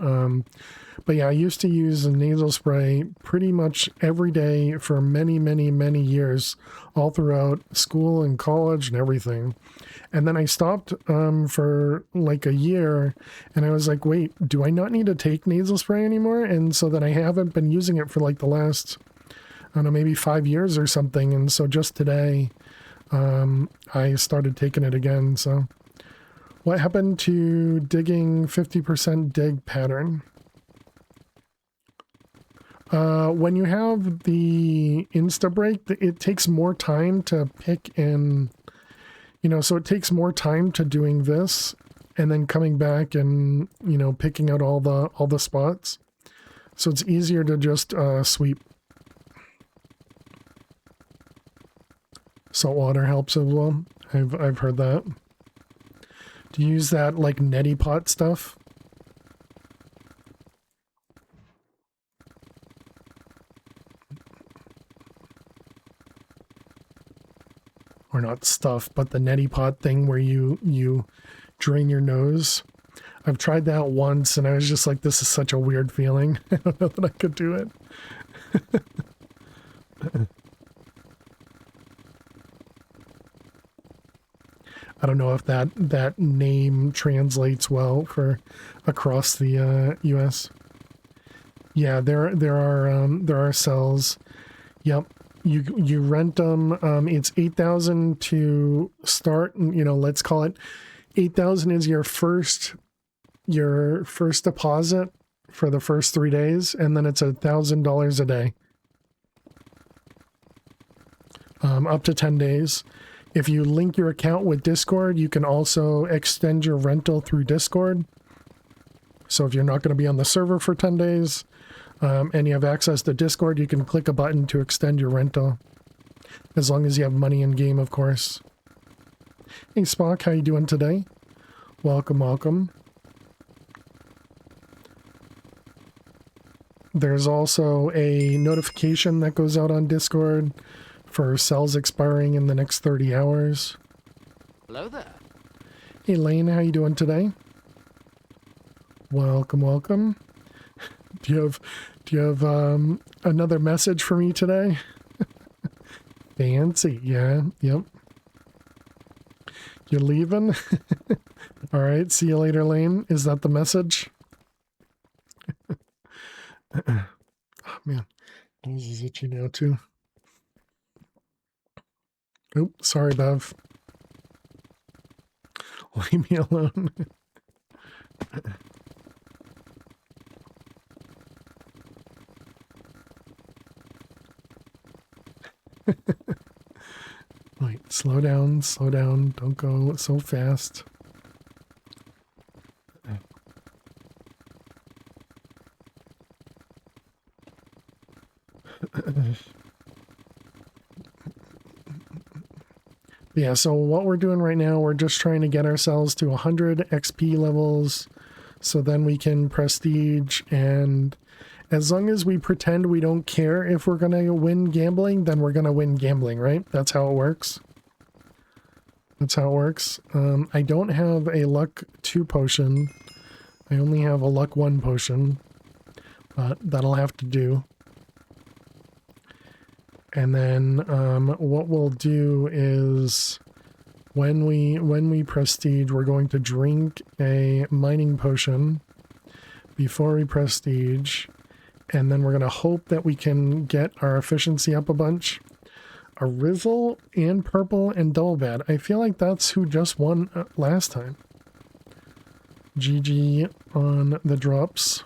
But yeah, I used to use a nasal spray pretty much every day for many, many, many years, all throughout school and college and everything. And then I stopped for like a year, and I was like, wait, do I not need to take nasal spray anymore? And so then I haven't been using it for like the last, I don't know, maybe 5 years or something. And so just today, I started taking it again. So what happened to digging 50% dig pattern? When you have the insta break, it takes more time to pick and, so it takes more time to doing this and then coming back and, picking out all the spots. So it's easier to just sweep. Salt water helps as well. I've heard that. Do you use that like neti pot stuff? Or not stuff, but the neti pot thing where you drain your nose. I've tried that once and I was just like, this is such a weird feeling. I don't know that I could do it. I don't know if that name translates well for across the US. Yeah, there are cells. Yep. You rent them. It's 8,000 to start. Let's call it 8,000 is your first deposit for the first 3 days, and then it's $1,000 a day, up to 10 days. If you link your account with Discord, you can also extend your rental through Discord. So if you're not going to be on the server for 10 days, and you have access to Discord, you can click a button to extend your rental. As long as you have money in game, of course. Hey Spock, how you doing today? Welcome, welcome. There's also a notification that goes out on Discord for cells expiring in the next 30 hours. Hello there. Hey Lane, how you doing today? Welcome, welcome. Do you have another message for me today? Fancy, yeah, yep. You're leaving? All right, see you later, Lane. Is that the message? Oh, man. Nose is itchy now, too. Oh, sorry, Bev. Leave me alone. Wait, slow down, slow down. Don't go so fast. Yeah, so what we're doing right now, we're just trying to get ourselves to 100 XP levels so then we can prestige, and as long as we pretend we don't care if we're going to win gambling, then we're going to win gambling, right? That's how it works. That's how it works. I don't have a luck 2 potion. I only have a luck 1 potion, but that'll have to do. And then what we'll do is when we prestige, we're going to drink a mining potion before we prestige, and then we're going to hope that we can get our efficiency up a bunch. A Rizzle and purple and double bad. I feel like that's who just won last time. GG on the drops.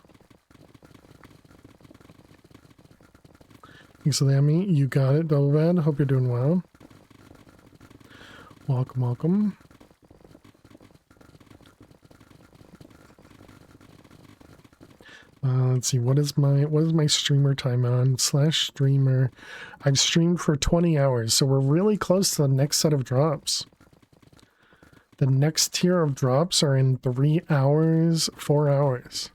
Thanks, Lammy. You got it, double bad. Hope you're doing well. Welcome, welcome. Let's see, what is my streamer time on? /streamer. I've streamed for 20 hours, so we're really close to the next set of drops. The next tier of drops are in 3 hours, 4 hours.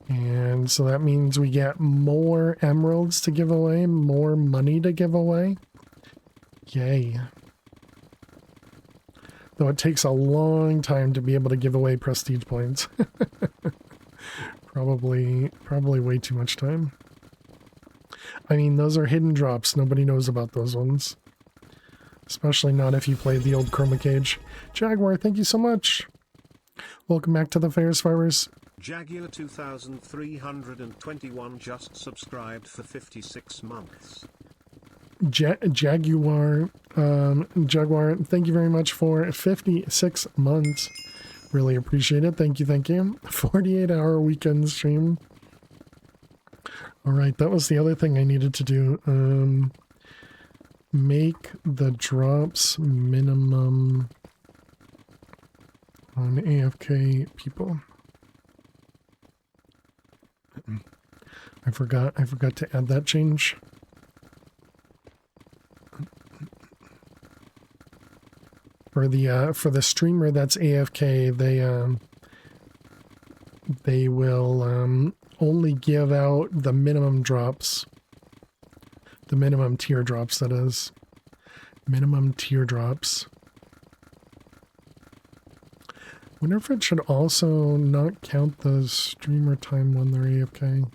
And so that means we get more emeralds to give away, more money to give away. Yay. Though it takes a long time to be able to give away prestige points. Probably way too much time. I mean, those are hidden drops. Nobody knows about those ones. Especially not if you played the old Chroma Cage. Jaguar, thank you so much. Welcome back to the Ferris Fibers. Jaguar 2321 just subscribed for 56 months. Jaguar, thank you very much for 56 months. Really appreciate it. Thank you, thank you. 48-hour weekend stream. All right, that was the other thing I needed to do. Make the drops minimum on AFK people. I forgot to add that change. For the streamer that's AFK, they will only give out the minimum drops. The minimum tier drops, that is. Minimum tier drops. Wonder if it should also not count the streamer time when they're AFK.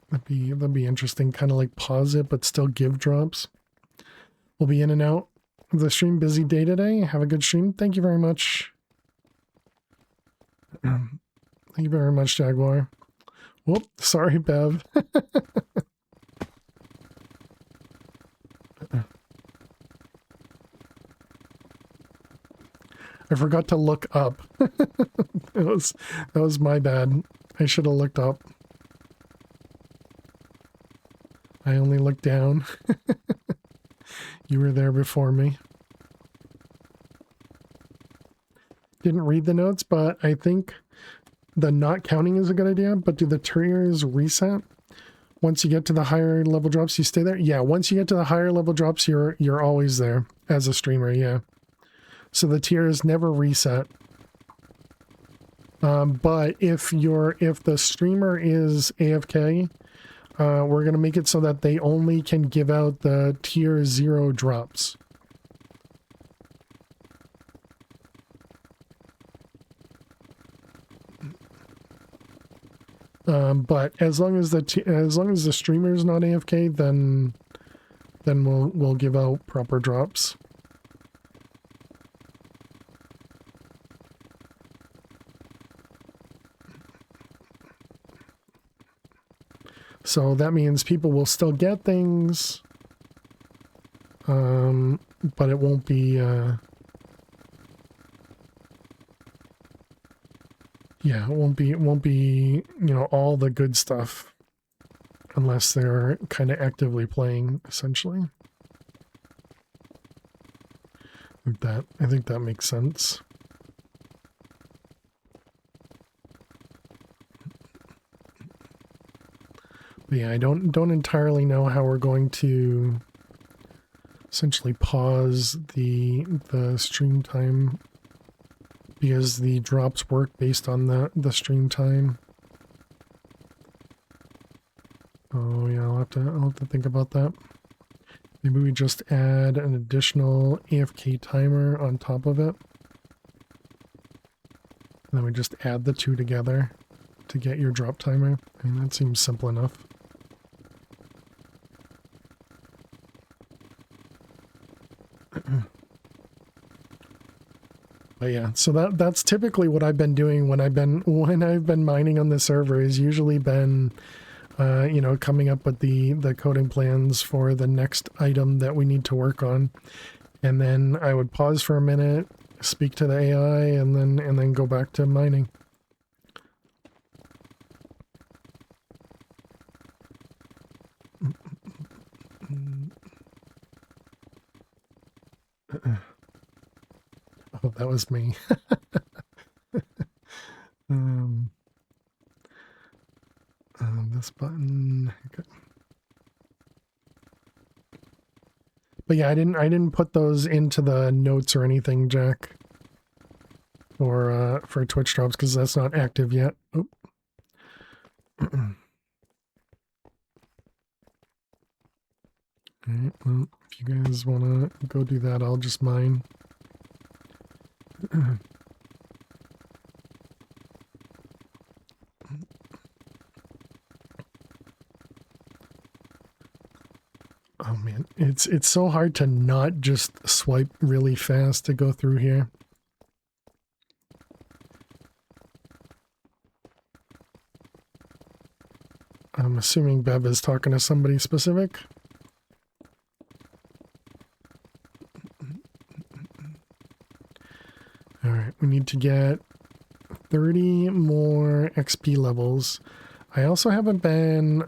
That'd be interesting. Kind of like pause it, but still give drops. We'll be in and out of the stream. Busy day today. Have a good stream. Thank you very much. Thank you very much, Jaguar. Whoop, sorry, Bev. I forgot to look up. that was my bad. I should have looked up. I only looked down. You were there before me. Didn't read the notes, but I think the not counting is a good idea. But do the tiers reset? Once you get to the higher level drops, you stay there? Yeah, once you get to the higher level drops, you're always there as a streamer, yeah. So the tiers never reset. But if the streamer is AFK, we're going to make it so that they only can give out the tier 0 drops. But as long as the streamer is not AFK, then we'll give out proper drops. So that means people will still get things, but it won't be, yeah, it won't be, you know, all the good stuff unless they're kind of actively playing, essentially. I think that makes sense. But yeah, I don't entirely know how we're going to essentially pause the stream time, because the drops work based on the stream time. Oh yeah, I'll have to think about that. Maybe we just add an additional AFK timer on top of it. And then we just add the two together to get your drop timer. I mean, that seems simple enough. But yeah, so that's typically what I've been doing when I've been mining on the server, is usually been you know, coming up with the coding plans for the next item that we need to work on. And then I would pause for a minute, speak to the AI, and then go back to mining. Oh, that was me. This button. Okay. But yeah, I didn't put those into the notes or anything, Jack, or for Twitch drops, because that's not active yet. Oh. Alright, well, if you guys want to go do that, I'll just mine. Oh man, it's so hard to not just swipe really fast to go through here. I'm assuming Bev is talking to somebody specific. Alright, we need to get 30 more XP levels. I also haven't been,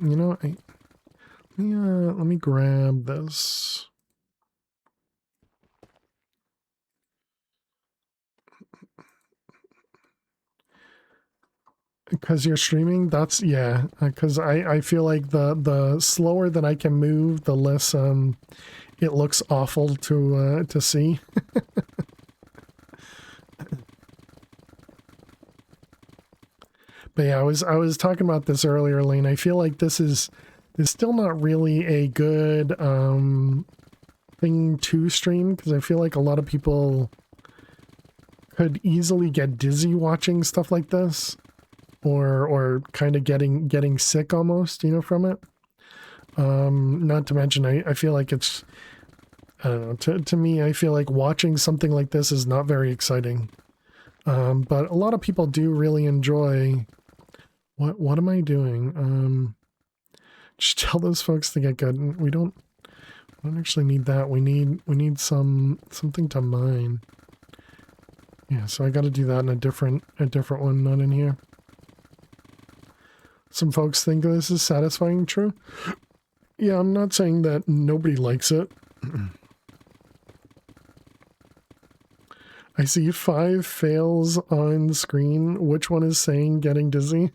you know, let me grab this. Because you're streaming, that's, yeah, because I feel like the slower that I can move, the less it looks awful to see. But yeah, I was talking about this earlier, Lane. I feel like this is still not really a good thing to stream, because I feel like a lot of people could easily get dizzy watching stuff like this, or kind of getting sick almost, you know, from it. Not to mention, I feel like it's, I don't know, to me, I feel like watching something like this is not very exciting. But a lot of people do really enjoy. What am I doing? Just tell those folks to get good. We don't actually need that. We need something to mine. Yeah, so I got to do that in a different one, not in here. Some folks think this is satisfying. True. Yeah, I'm not saying that nobody likes it. I see 5 fails on screen. Which one is saying getting dizzy?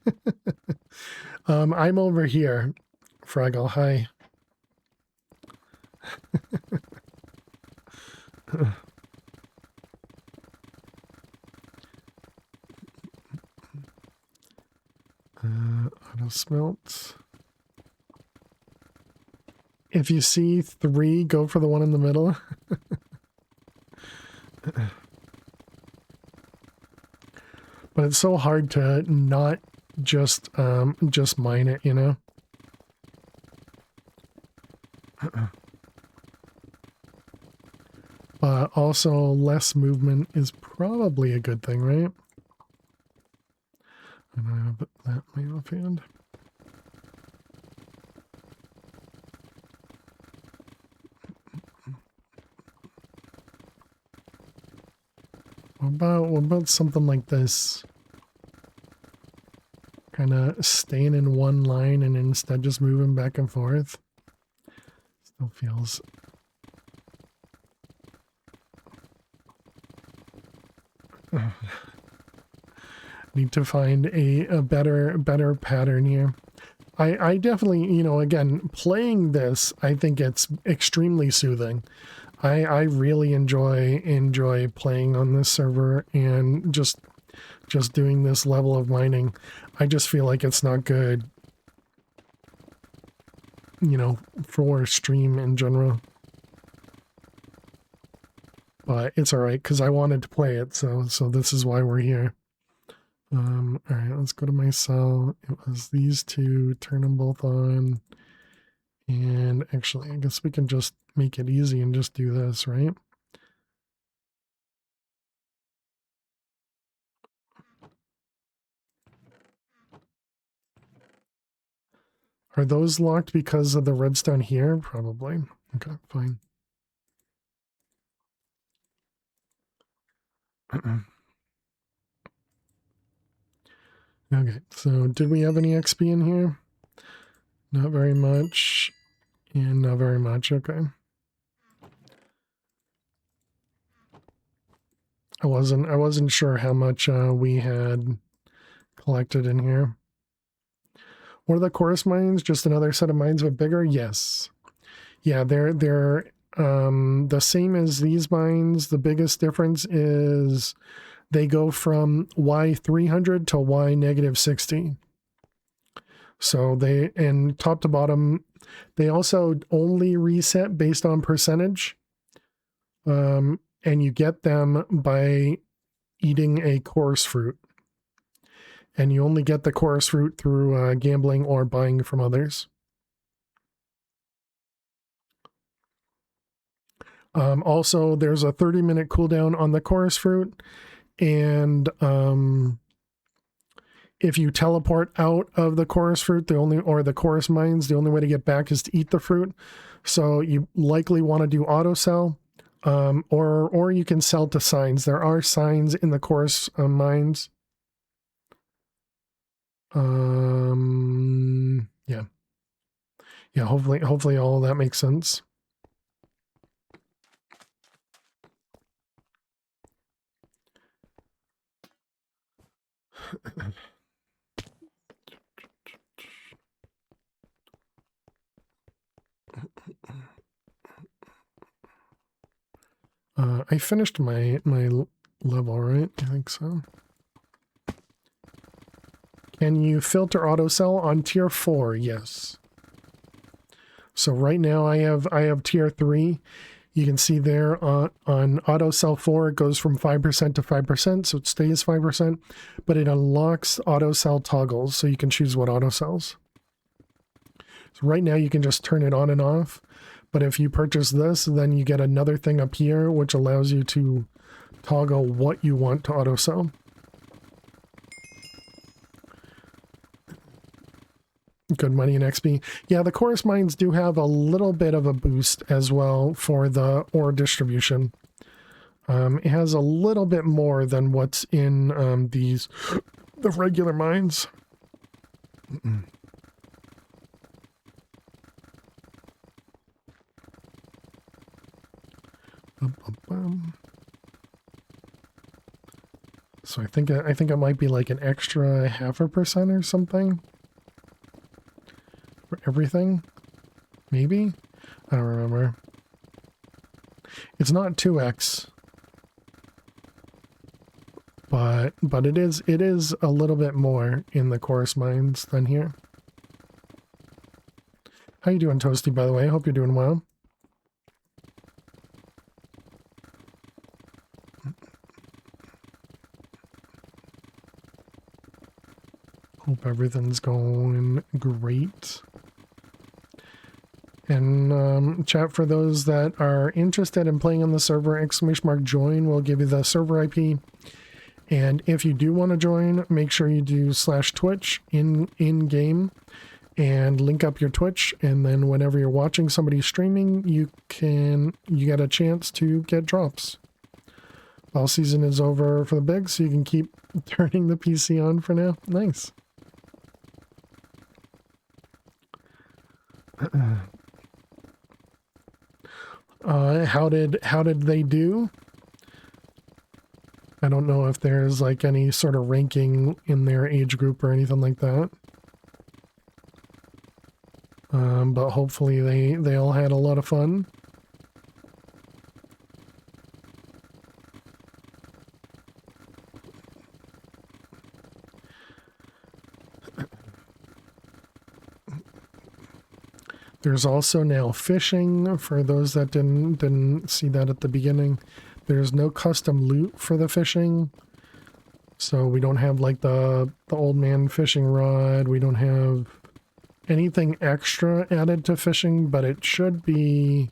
I'm over here. Fraggle, hi. Auto smelt. If you see 3, go for the one in the middle. But it's so hard to not just mine it, you know. But also less movement is probably a good thing, right? And I have that in my offhand. What about something like this? Kind of staying in one line and instead just moving back and forth. Still feels... Need to find a better pattern here. I definitely, you know, again, playing this, I think it's extremely soothing. I really enjoy playing on this server and just doing this level of mining. I just feel like it's not good, you know, for stream in general. But it's all right because I wanted to play it, so this is why we're here. All right, let's go to my cell. It was these two, turn them both on. And actually, I guess we can just make it easy and just do this, right? Are those locked because of the redstone here? Probably. Okay, fine. Okay, so did we have any XP in here? Not very much. And not very much, okay. I wasn't sure how much we had collected in here. What are the chorus mines? Just another set of mines but bigger? Yes. Yeah, they're the same as these mines. The biggest difference is they go from Y300 to Y-60. So they, and top to bottom, they also only reset based on percentage. And you get them by eating a chorus fruit. And you only get the chorus fruit through gambling or buying from others. Also, there's a 30-minute cooldown on the chorus fruit. And if you teleport out of the chorus fruit, the chorus mines, the only way to get back is to eat the fruit. So you likely want to do auto sell, or you can sell to signs. There are signs in the chorus mines. Yeah. Yeah, hopefully all of that makes sense. I finished my level, right? I think so. Can you filter auto sell on tier 4? Yes. So right now I have tier 3. You can see there on auto sell 4 it goes from 5% to 5%, so it stays 5%, but it unlocks auto sell toggles, so you can choose what auto sells. So right now you can just turn it on and off, but if you purchase this, then you get another thing up here which allows you to toggle what you want to auto sell. Good money and XP. Yeah, the chorus mines do have a little bit of a boost as well for the ore distribution. It has a little bit more than what's in the regular mines. So I think it might be like an extra 0.5% or something for everything. Maybe? I don't remember. It's not 2x. But it is a little bit more in the chorus mines than here. How you doing, Toasty, by the way? I hope you're doing well. Hope everything's going great. And chat, for those that are interested in playing on the server, !join will give you the server IP. And if you do want to join, make sure you do /Twitch in game and link up your Twitch. And then whenever you're watching somebody streaming, you get a chance to get drops. Fall season is over for the big, so you can keep turning the PC on for now. Nice. How did they do? I don't know if there's like any sort of ranking in their age group or anything like that. But hopefully they all had a lot of fun. There's also now fishing for those that didn't see that at the beginning. There's no custom loot for the fishing. So we don't have like the old man fishing rod. We don't have anything extra added to fishing, but it should be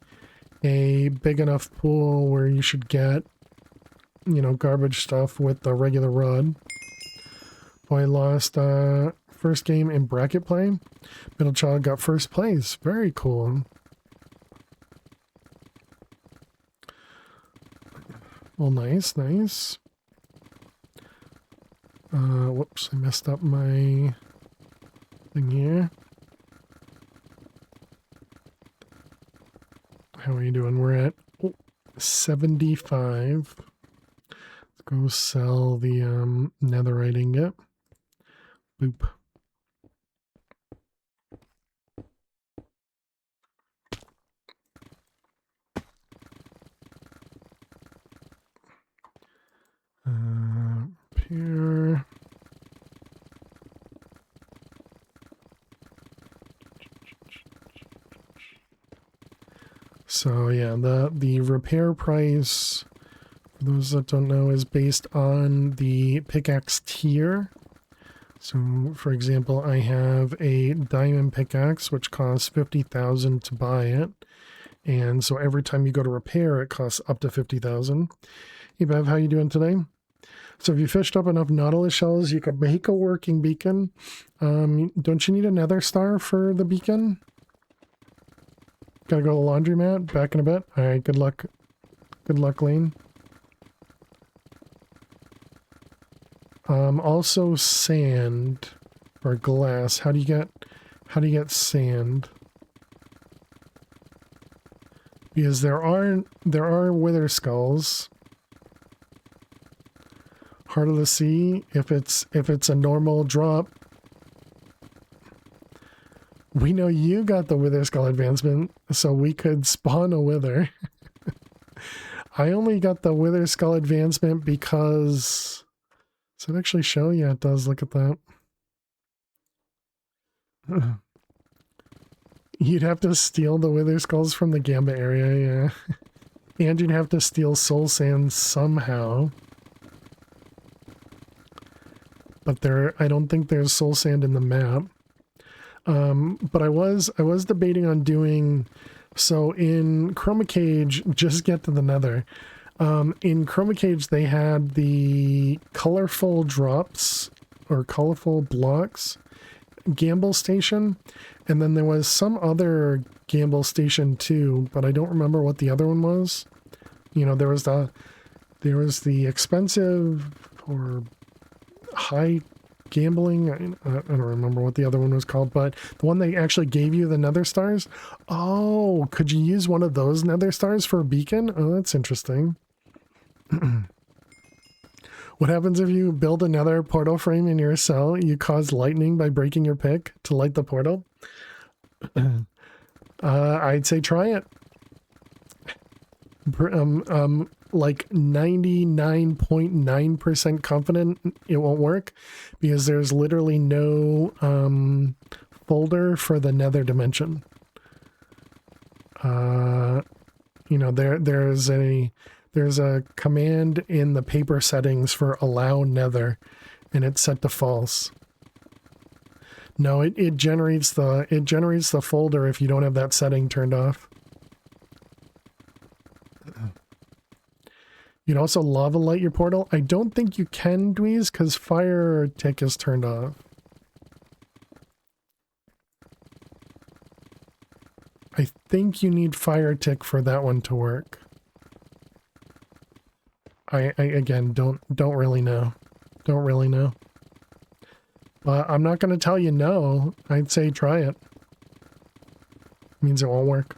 a big enough pool where you should get, you know, garbage stuff with the regular rod. Boy lost first game in bracket play. Middle child got first place. Very cool. Well, nice, nice. Whoops, I messed up my thing here. How are you doing? We're at 75. Let's go sell the netherite ingot. Boop. Repair. So yeah, the repair price, for those that don't know, is based on the pickaxe tier. So for example, I have a diamond pickaxe which costs 50,000 to buy it. And so every time you go to repair, it costs up to 50,000. Hey Bev, how you doing today? So if you fished up enough Nautilus shells, you could make a working beacon. Don't you need a nether star for the beacon? Gotta go to the laundromat, back in a bit. Alright, good luck. Good luck, Lane. Also sand or glass. How do you get sand? Because there are wither skulls. Heart of the Sea, if it's a normal drop. We know you got the wither skull advancement, so we could spawn a wither. I only got the wither skull advancement because... Does it actually show? Yeah, it does. Look at that. You'd have to steal the wither skulls from the Gamba area, yeah. And you'd have to steal soul sand somehow. But I don't think there's soul sand in the map. But I was debating on doing, so in Chroma Cage, just get to the nether. In Chroma Cage, they had the colorful drops or colorful blocks gamble station, and then there was some other gamble station too, but I don't remember what the other one was. You know, there was the expensive or high gambling. I don't remember what the other one was called, but the one they actually gave you the nether stars. Oh, could you use one of those nether stars for a beacon? Oh, that's interesting. What happens if you build another portal frame in your cell? You cause lightning by breaking your pick to light the portal? I'd say try it. Like 99.9% confident it won't work because there's literally no folder for the nether dimension. You know, there's a command in the paper settings for allow nether, and it's set to false. No, it generates the folder if you don't have that setting turned off. You'd also lava light your portal. I don't think you can, Dweez, because fire tick is turned off. I think you need fire tick for that one to work. I again don't really know. Don't really know. But I'm not going to tell you no. I'd say try it. Means it won't work.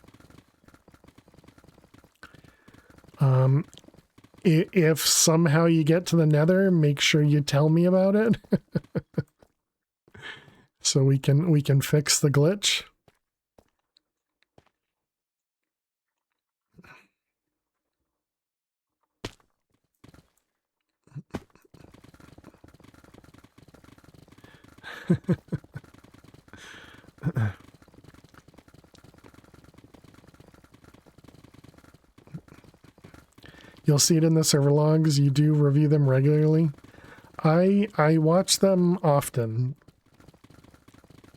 If somehow you get to the nether, make sure you tell me about it. So we can fix the glitch. You'll see it in the server logs. You do review them regularly. I watch them often.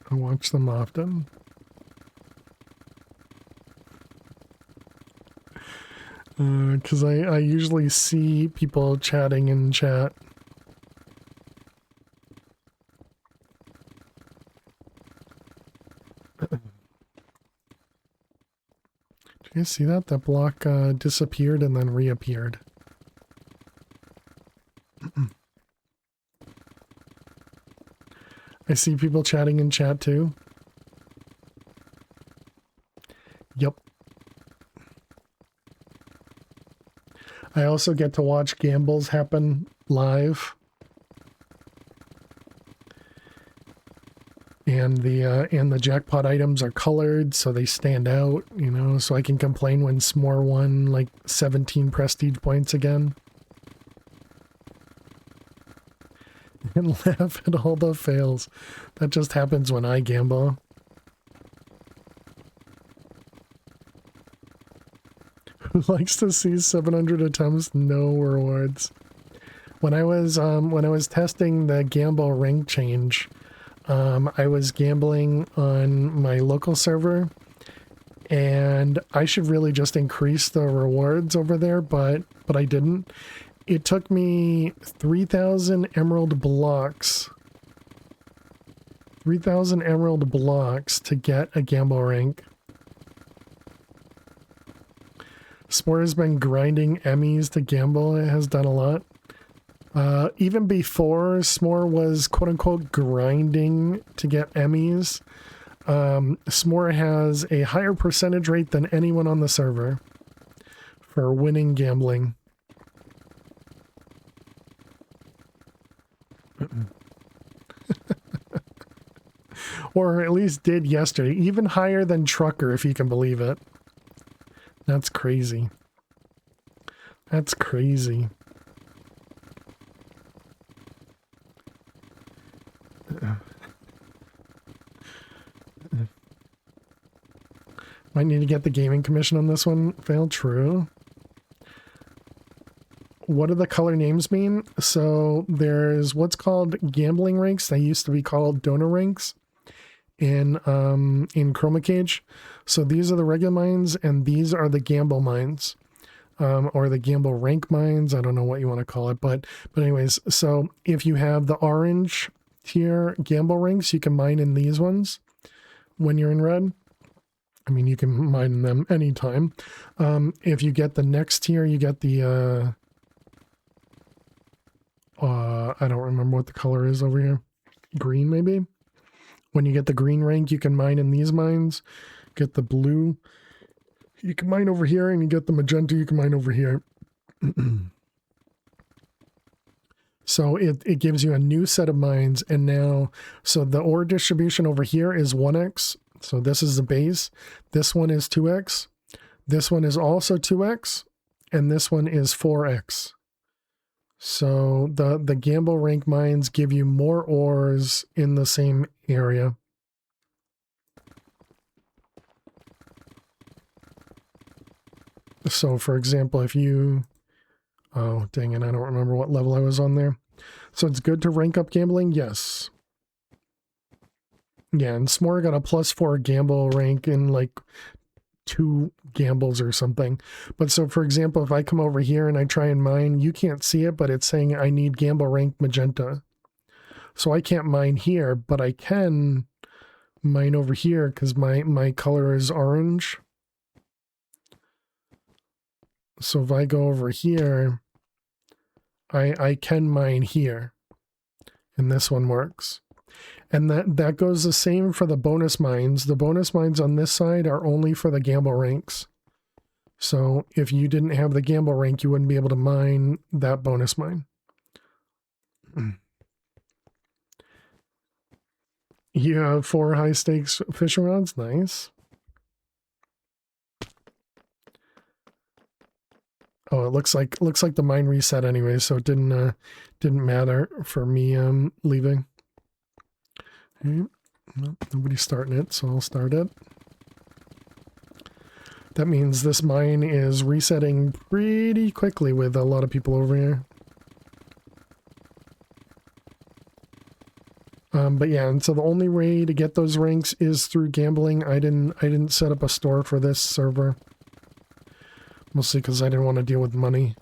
I watch them often. Because I usually see people chatting in chat. You see that? That block disappeared and then reappeared. I see people chatting in chat too. Yep. I also get to watch gambles happen live. And the jackpot items are colored so they stand out, you know, so I can complain when S'more won like 17 prestige points again. And laugh at all the fails. That just happens when I gamble. Who likes to see 700 attempts, no rewards? When I was testing the gamble rank change, I was gambling on my local server, and I should really just increase the rewards over there, but I didn't. It took me 3,000 emerald blocks. 3,000 emerald blocks to get a gamble rank. S'more has been grinding Emmys to gamble. It has done a lot. Even before S'more was quote-unquote grinding to get Emmys, S'more has a higher percentage rate than anyone on the server for winning gambling. Or at least did yesterday. Even higher than Trucker, if you can believe it. That's crazy. That's crazy. Might need to get the gaming commission on this one. Fail, true. What do the color names mean? So there's what's called gambling ranks. They used to be called donor ranks in Chroma Cage. So these are the regular mines, and these are the gamble mines, or the gamble rank mines. I don't know what you want to call it, but anyways. So if you have the orange tier gamble ranks, you can mine in these ones when you're in red. I mean, you can mine them anytime. If you get the next tier, you get the I don't remember what the color is over here. Green, maybe? When you get the green rank, you can mine in these mines. Get the blue. You can mine over here, and you get the magenta, you can mine over here. So it gives you a new set of mines, and now, so the ore distribution over here is 1x. So this is the base. This one is 2x. This one is also 2x. And this one is 4x. So the gamble rank mines give you more ores in the same area. So for example, if you, oh dang it, I don't remember what level I was on there. So it's good to rank up gambling? Yes. Yeah, and S'more got a +4 gamble rank in like 2 gambles or something. But so for example, if I come over here and I try and mine, you can't see it, but it's saying I need gamble rank magenta. So I can't mine here, but I can mine over here because my color is orange. So if I go over here, I can mine here. And this one works. And that goes the same for the bonus mines. The bonus mines on this side are only for the gamble ranks. So if you didn't have the gamble rank, you wouldn't be able to mine that bonus mine. You have 4 high stakes fishing rods. Nice. Oh, it looks like the mine reset anyway, so it didn't matter for me leaving. Okay. Well, nobody's starting it, so I'll start it. That means this mine is resetting pretty quickly with a lot of people over here. But yeah, and so the only way to get those ranks is through gambling. I didn't set up a store for this server. Mostly because I didn't want to deal with money.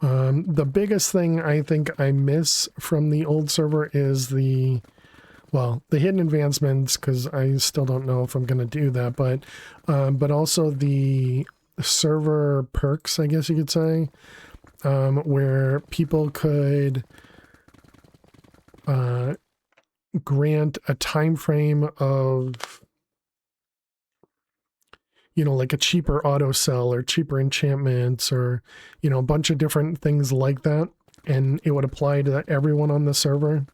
The biggest thing I think I miss from the old server is the hidden advancements, because I still don't know if I'm going to do that, but also the server perks, I guess you could say, where people could grant a time frame of, you know, like a cheaper auto sell or cheaper enchantments or, you know, a bunch of different things like that. And it would apply to everyone on the server.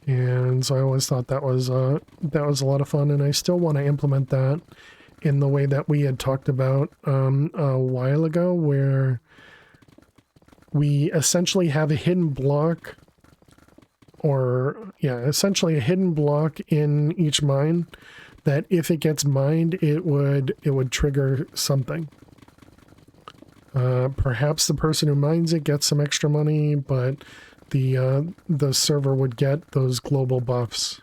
And so I always thought that was a lot of fun. And I still want to implement that in the way that we had talked about a while ago, where we essentially have a hidden block, or yeah, essentially a hidden block in each mine that if it gets mined, it would trigger something. Perhaps the person who mines it gets some extra money, but the server would get those global buffs.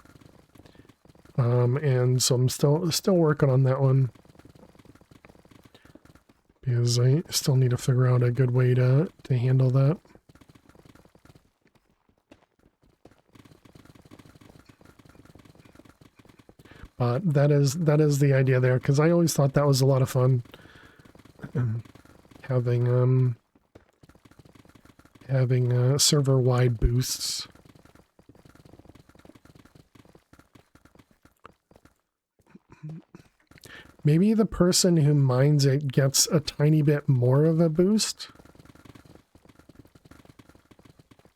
And so I'm still working on that one, because I still need to figure out a good way to handle that. But that is the idea there, because I always thought that was a lot of fun. Having server-wide boosts. Maybe the person who mines it gets a tiny bit more of a boost.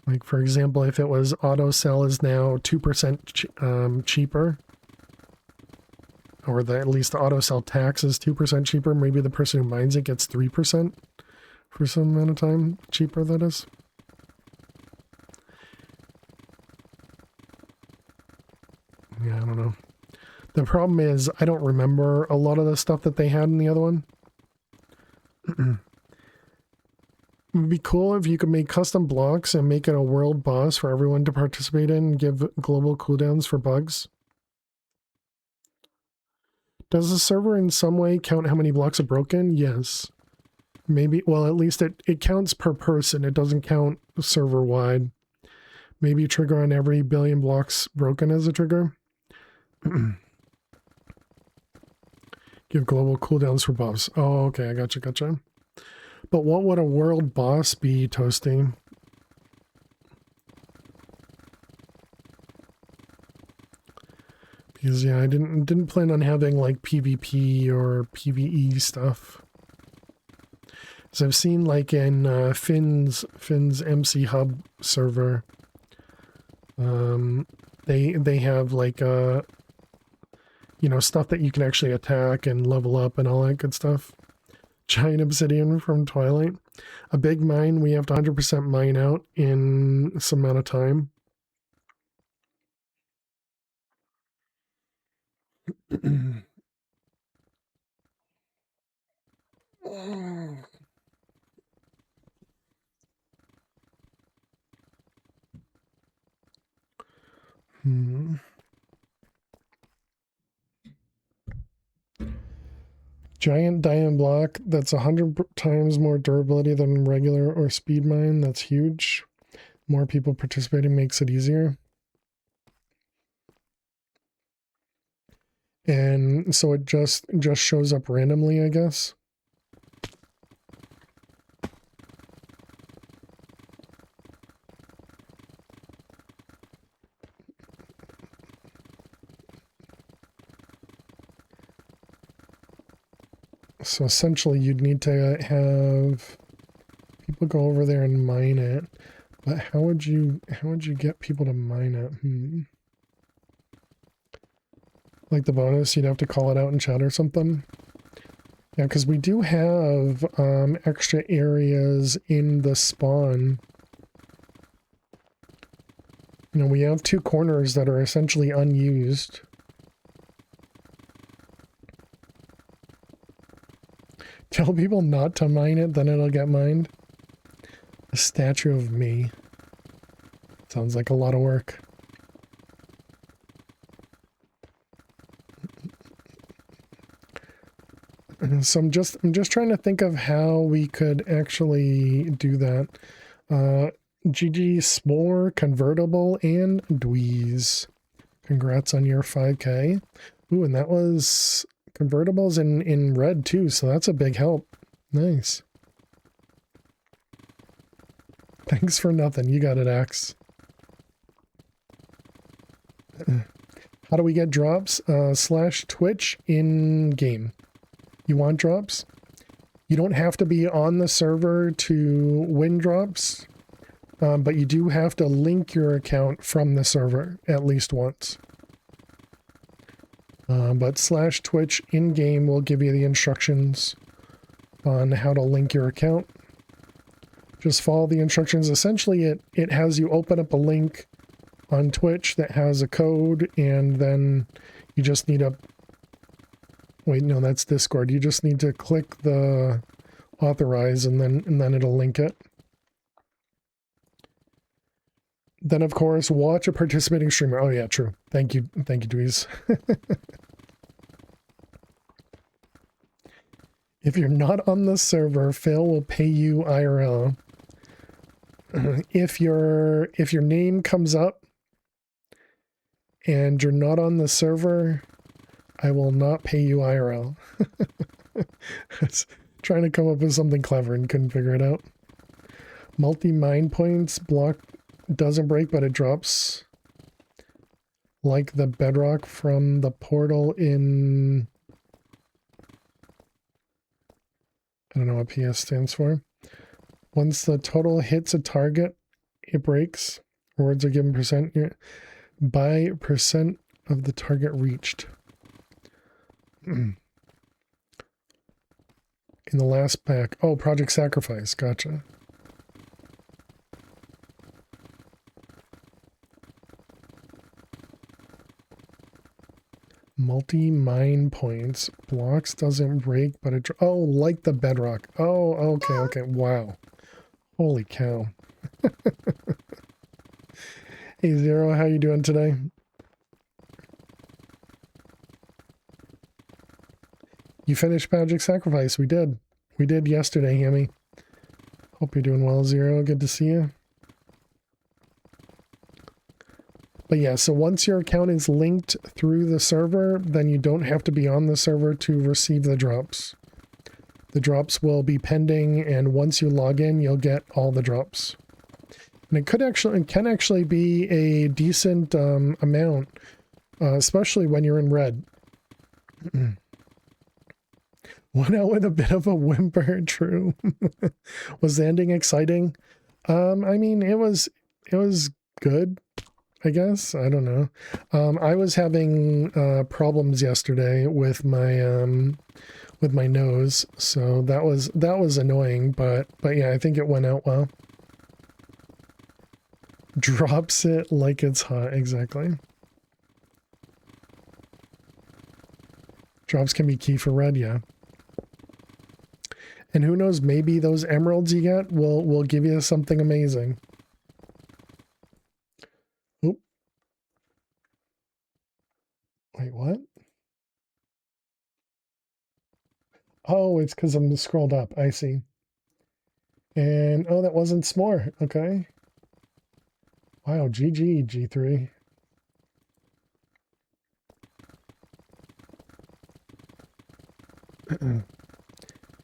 Like, for example, if it was auto sell is now 2% cheaper, or at least the auto sell tax is 2% cheaper, maybe the person who mines it gets 3% for some amount of time cheaper, that is. Yeah, I don't know. The problem is I don't remember a lot of the stuff that they had in the other one. It would be cool if you could make custom blocks and make it a world boss for everyone to participate in and give global cooldowns for bugs. Does the server in some way count how many blocks are broken? Yes. Maybe, well, at least it counts per person. It doesn't count server-wide. Maybe trigger on every billion blocks broken as a trigger. Give global cooldowns for buffs. Oh, okay, I gotcha. But what would a world boss be, Toasty? Because yeah, I didn't plan on having like PvP or PvE stuff. So I've seen like in Finn's MC Hub server, they have like you know, stuff that you can actually attack and level up and all that good stuff. Giant obsidian from Twilight. A big mine we have to 100% mine out in some amount of time. Giant diamond block that's 100 times more durability than regular or speed mine. That's huge. More people participating makes it easier. And so it just shows up randomly, I guess. So essentially you'd need to have people go over there and mine it. But how would you get people to mine it? Like the bonus, you'd have to call it out in chat or something. Yeah, because we do have extra areas in the spawn. You know, we have 2 corners that are essentially unused. Tell people not to mine it, then it'll get mined. A statue of me. Sounds like a lot of work. So I'm just trying to think of how we could actually do that. GG S'more, Convertible, and Dweez. Congrats on your 5K. Ooh, and that was convertibles in red too, so that's a big help. Nice. Thanks for nothing. You got it, Axe. How do we get drops? /Twitch in game. You want drops? You don't have to be on the server to win drops, but you do have to link your account from the server at least once. But /Twitch in game will give you the instructions on how to link your account. Just follow the instructions. Essentially, it has you open up a link on Twitch that has a code, and then you just need to... Wait, no, that's Discord. You just need to click the authorize, and then it'll link it. Then, of course, watch a participating streamer. Oh, yeah, true. Thank you, Dweez. If you're not on the server, Phil will pay you IRL. If your name comes up and you're not on the server, I will not pay you IRL. Trying to come up with something clever and couldn't figure it out. Multi-mine points block doesn't break, but it drops like the bedrock from the portal in... I don't know what PS stands for. Once the total hits a target, it breaks. Rewards are given by percent of the target reached. In the last pack. Oh, Project Sacrifice. Gotcha. Multi-mine points. Blocks doesn't break, but it... Oh, like the bedrock. Oh, okay. Wow. Holy cow. Hey, Zero, how you doing today? You finished Project Sacrifice. We did. We did yesterday, Hammy. Hope you're doing well, Zero. Good to see you. But yeah, so once your account is linked through the server, then you don't have to be on the server to receive the drops. The drops will be pending, and once you log in, you'll get all the drops. And it can actually be a decent amount, especially when you're in red. Went out with a bit of a whimper, true. Was the ending exciting? I mean, it was good, I guess. I don't know. I was having problems yesterday with my nose, so that was annoying, but yeah, I think it went out well. Drops it like it's hot, exactly. Drops can be key for red, yeah. And who knows, maybe those emeralds you get will give you something amazing. Oop. Wait, what? Oh, it's because I'm scrolled up. I see. And, oh, that wasn't s'more. Okay. Wow, GG, G3.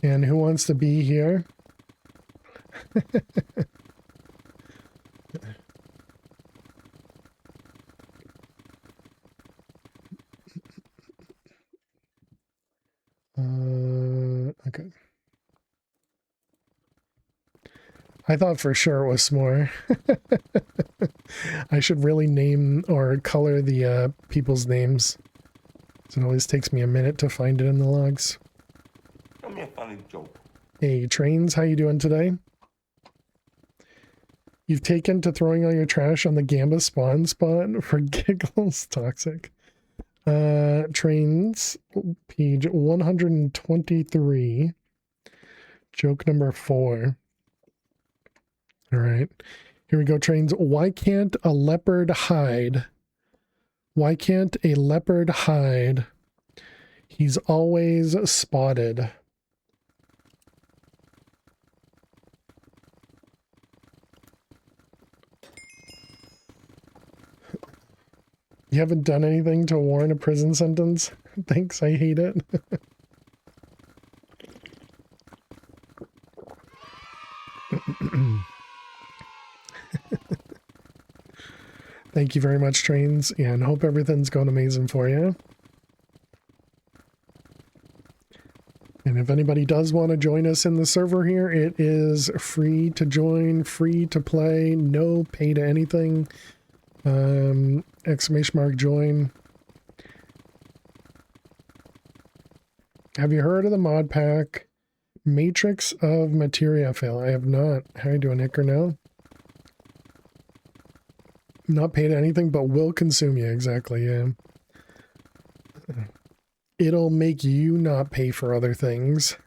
And who wants to be here? Okay. I thought for sure it was s'more. I should really name or color the people's names. So it always takes me a minute to find it in the logs. Tell me a funny joke. Hey, Trains, how you doing today? You've taken to throwing all your trash on the Gamba spawn spot for giggles. Toxic. Trains, page 123. Joke number 4. All right. Here we go, Trains. Why can't a leopard hide? Why can't a leopard hide? He's always spotted. You haven't done anything to warrant a prison sentence? Thanks, I hate it. Thank you very much, Trains, and hope everything's going amazing for you. And if anybody does want to join us in the server here, it is free to join, free to play, no pay to anything. Exclamation mark join. Have you heard of the mod pack Matrix of Materia Fail? I have not. How are you doing, Hicker, now? Not paid anything, but will consume you. Exactly, yeah. It'll make you not pay for other things.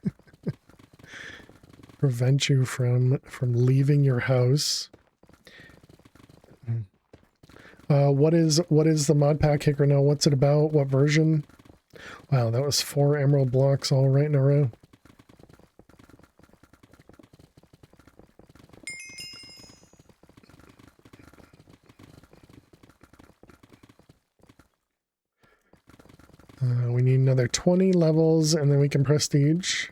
Prevent you from leaving your house. What is the mod pack, Hicker, now? What's it about? What version? Wow, that was 4 emerald blocks all right in a row. We need another 20 levels and then we can prestige.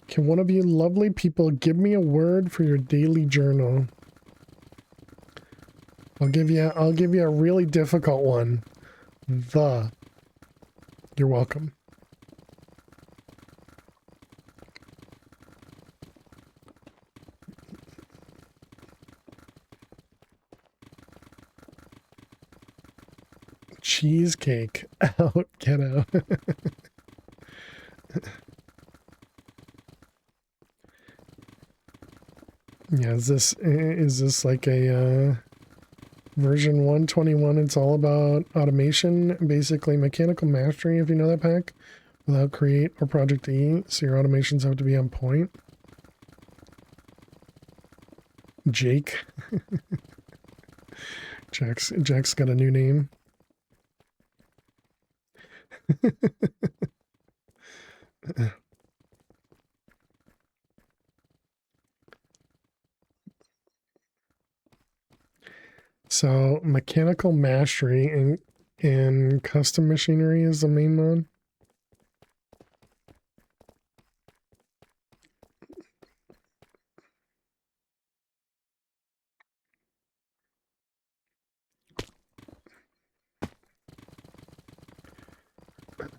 Can one of you lovely people give me a word for your daily journal? I'll give you a really difficult one. The. You're welcome. Cheesecake. Out. Get out. Yeah, is this like a version 121? It's all about automation, basically mechanical mastery, if you know that pack, without create or project E, so your automations have to be on point. Jake. Jack's got a new name. So mechanical mastery and custom machinery is the main mod.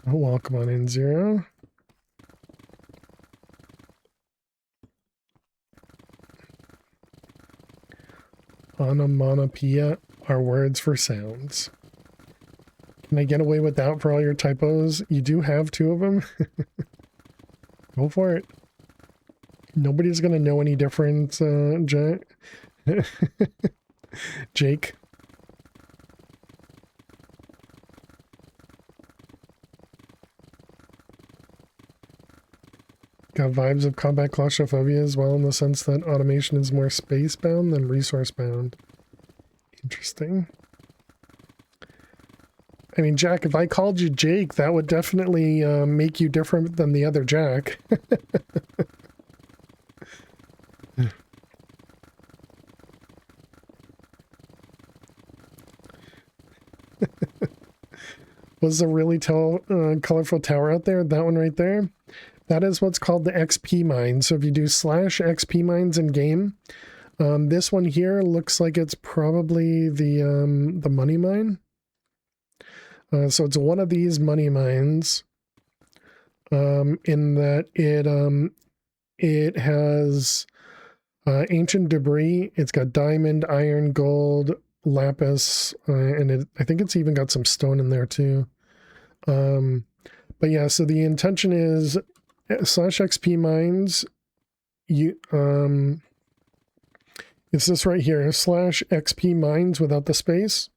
Welcome on in, Zero. Onomatopoeia are words for sounds. Can I get away with that for all your typos? You do have 2 of them? Go for it. Nobody's gonna know any difference, Jake. Got vibes of combat claustrophobia as well, in the sense that automation is more space-bound than resource-bound. Interesting. I mean, Jack, if I called you Jake, that would definitely make you different than the other Jack. Was a really tall, colorful tower out there? That one right there? That is what's called the XP mine. So if you do /XP mines in game, this one here looks like it's probably the money mine. So it's one of these money mines, in that it has ancient debris. It's got diamond, iron, gold, lapis, and I think it's even got some stone in there too. But yeah, so the intention is /XP mines. It's this right here, /XP mines without the space.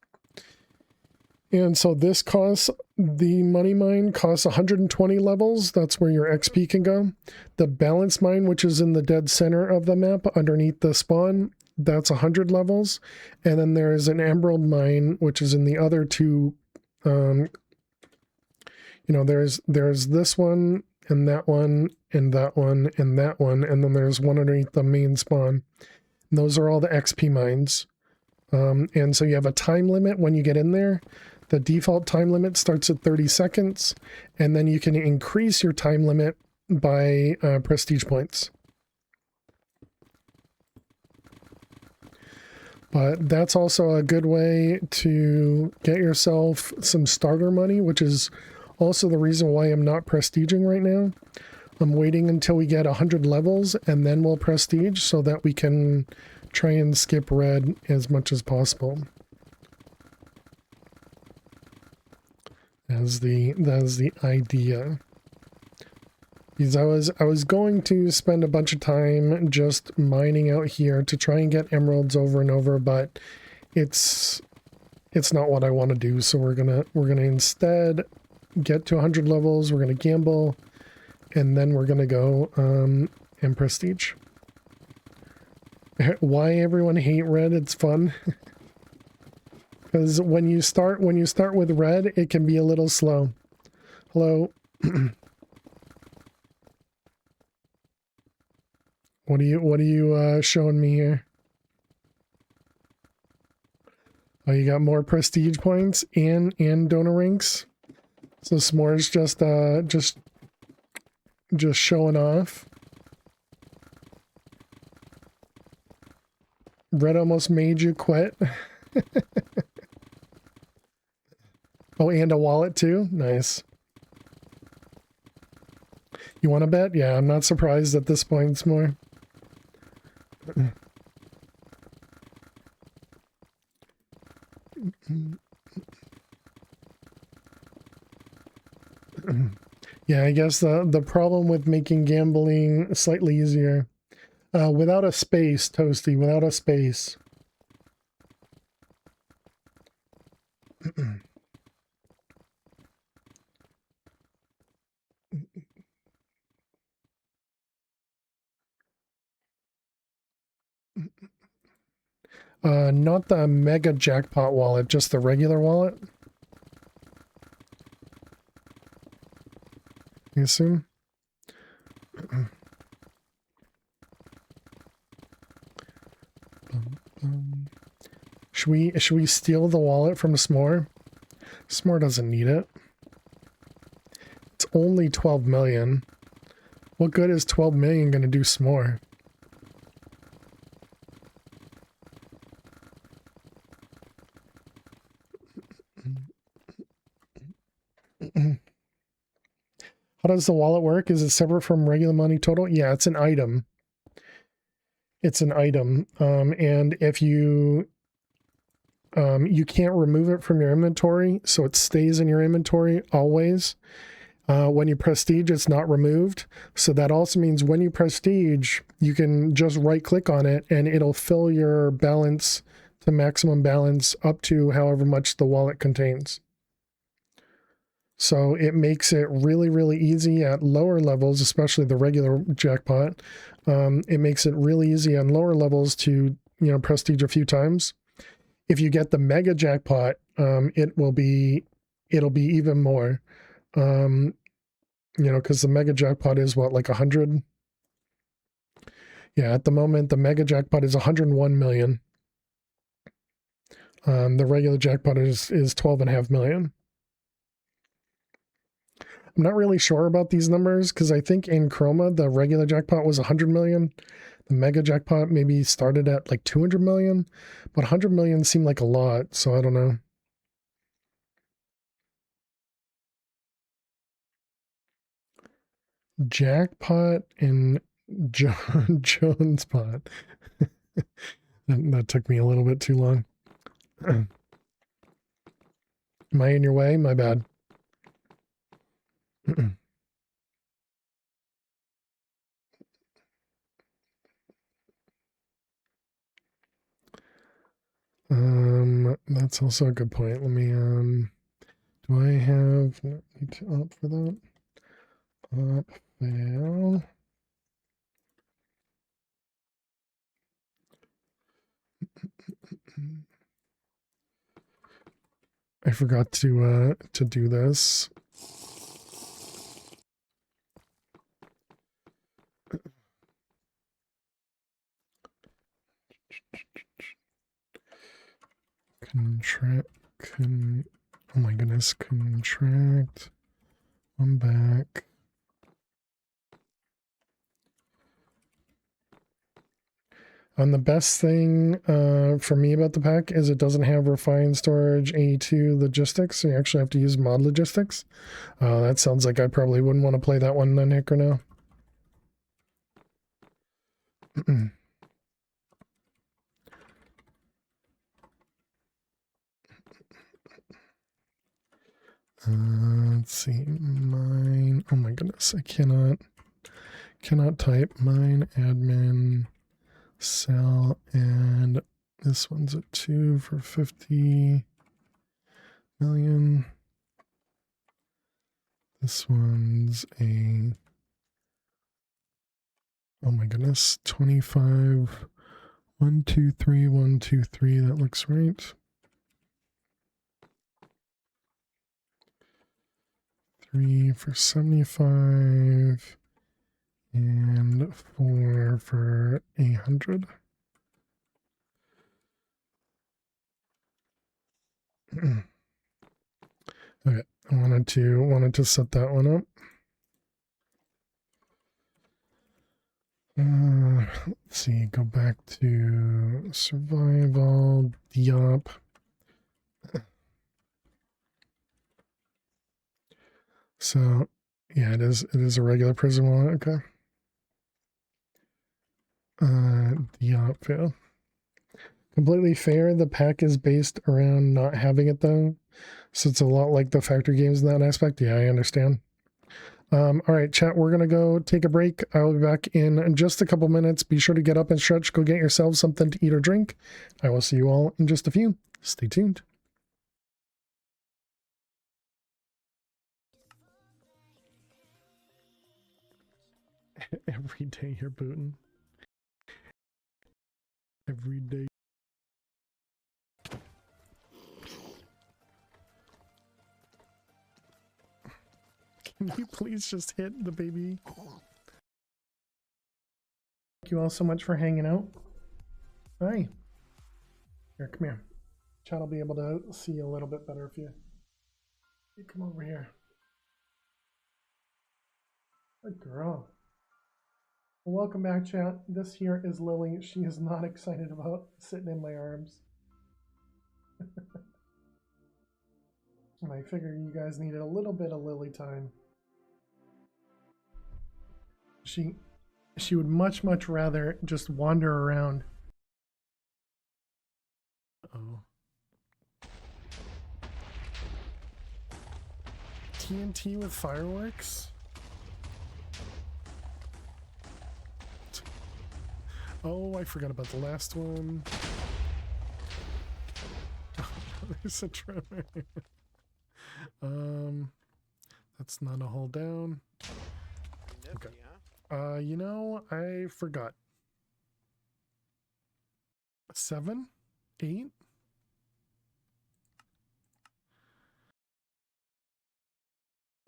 And so this costs, the money mine costs 120 levels. That's where your XP can go. The balance mine, which is in the dead center of the map underneath the spawn, that's 100 levels. And then there's an emerald mine, which is in the other two. You know, there's this one and that one and that one and that one. And then there's one underneath the main spawn. And those are all the XP mines. And so you have a time limit when you get in there. The default time limit starts at 30 seconds, and then you can increase your time limit by prestige points. But that's also a good way to get yourself some starter money, which is also the reason why I'm not prestiging right now. I'm waiting until we get 100 levels, and then we'll prestige so that we can try and skip red as much as possible. That's the idea. Because I was going to spend a bunch of time just mining out here to try and get emeralds over and over, but it's not what I want to do. So we're gonna instead get to 100 levels. We're gonna gamble, and then we're gonna go and prestige. Why everyone hate red? It's fun. Because when you start with red, it can be a little slow. Hello. What are you showing me here? Oh, you got more prestige points and donor ranks. So S'more's just showing off. Red almost made you quit. Oh, and a wallet too? Nice. You want to bet? Yeah, I'm not surprised at this point, S'more. Yeah, I guess the problem with making gambling slightly easier. Without a space, Toasty, without a space. Not the mega jackpot wallet, just the regular wallet. You assume? Should we steal the wallet from S'more? S'more doesn't need it. It's only 12 million. What good is 12 million gonna do S'more? How does the wallet work? Is it separate from regular money total? Yeah, it's an item. It's an item. And if you can't remove it from your inventory, so it stays in your inventory always. When you prestige, it's not removed. So that also means when you prestige, you can just right click on it and it'll fill your balance to maximum balance up to however much the wallet contains. So it makes it really, really easy at lower levels, especially the regular jackpot. It makes it really easy on lower levels to, prestige a few times. if you get the mega jackpot, it'll be even more. You know, because the mega jackpot is what, like 100? Yeah, at the moment the mega jackpot is 101 million. The regular jackpot is 12.5 million. I'm not really sure about these numbers because I think in Chroma the regular jackpot was 100 million. The mega jackpot maybe started at like 200 million, but 100 million seemed like a lot, so I don't know. Jackpot and Jones pot. That took me a little bit too long. Am I in your way? My bad. That's also a good point. Let me do I have no, need to opt for that? Fail. I forgot to do this. Oh my goodness, contract. I'm back. And the best thing for me about the pack is it doesn't have refined storage A2 logistics, so you actually have to use mod logistics. That sounds like I probably wouldn't want to play that one then, Hicker, now. Let's see, mine. Oh my goodness, I cannot type mine admin sell, and this one's at 2 for 50 million. This one's a, oh my goodness, 25, 1, 2, 3, 1, 2, 3. That looks right. 3 for 75 and 4 for 100. Okay, I wanted to set that one up. Let's see, go back to survival, Diop. So yeah, it is a regular prison wallet. Okay. Diop fail. Completely fair. The pack is based around not having it though. So it's a lot like the factory games in that aspect. Yeah, I understand. All right, chat, we're going to go take a break. I'll be back in just a couple minutes. Be sure to get up and stretch. Go get yourselves something to eat or drink. I will see you all in just a few. Stay tuned. Every day you're booting. Every day. Can you please just hit the baby? Thank you all so much for hanging out. Hi. Here, come here. Chat will be able to see you a little bit better if you come over here. Good girl. Well, welcome back, chat. This here is Lily. She is not excited about sitting in my arms. And I figured you guys needed a little bit of Lily time. She would much rather just wander around. Oh. TNT with fireworks? Oh, I forgot about the last one. There's a tremor. That's not a hold down. Okay. You know, I forgot. 7? 8?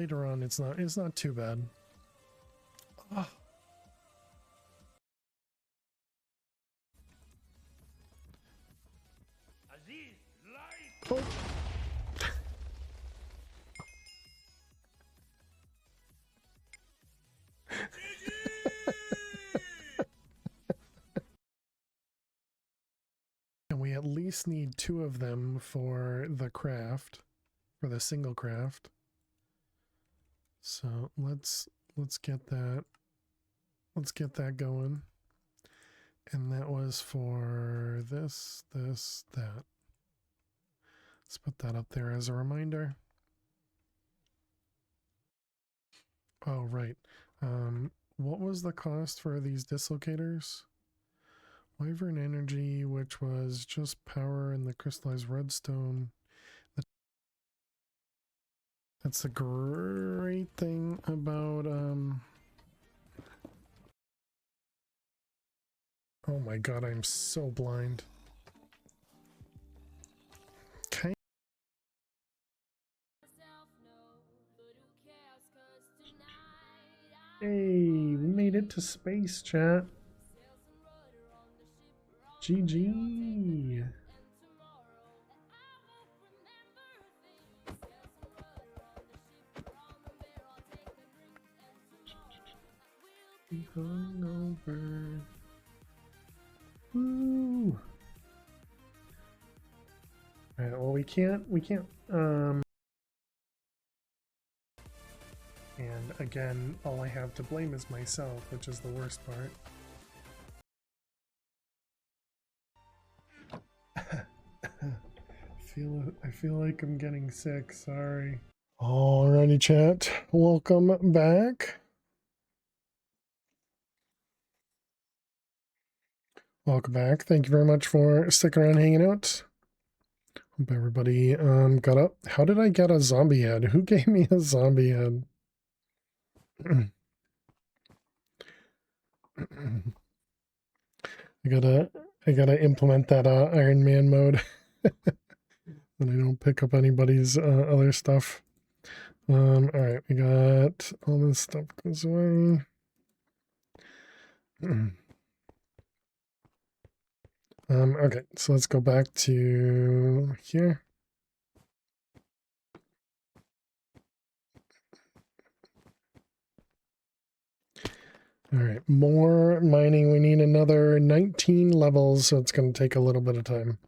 Later on, it's not too bad. Oh. Oh. And we at least need 2 of them for the craft, for the single craft. So let's get that. Let's get that going. And that was for this, that. Let's put that up there as a reminder. Oh, right. What was the cost for these dislocators? Wyvern energy, which was just power and the crystallized redstone. That's the great thing about, oh my god, I'm so blind. Okay. Hey, we made it to space, chat. GG. Hungover. Woo. Alright, well we can't, and again, all I have to blame is myself, which is the worst part. I feel like I'm getting sick, sorry. Alrighty, chat. Welcome back. Welcome back. Thank you very much for sticking around hanging out. Hope everybody got up. How did I get a zombie head? Who gave me a zombie head? I gotta implement that Iron Man mode. And I don't pick up anybody's other stuff. Alright, we got all this stuff goes away. Okay, so let's go back to here. Alright, more mining. We need another 19 levels, so it's going to take a little bit of time.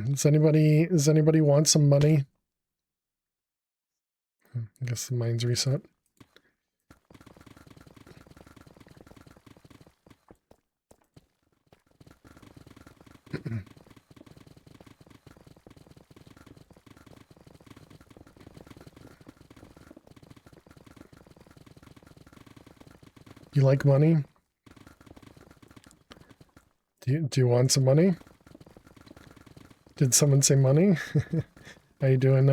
Does anybody want some money? I guess the mine's reset. You like money? Do you want some money? Did someone say money? How you doing,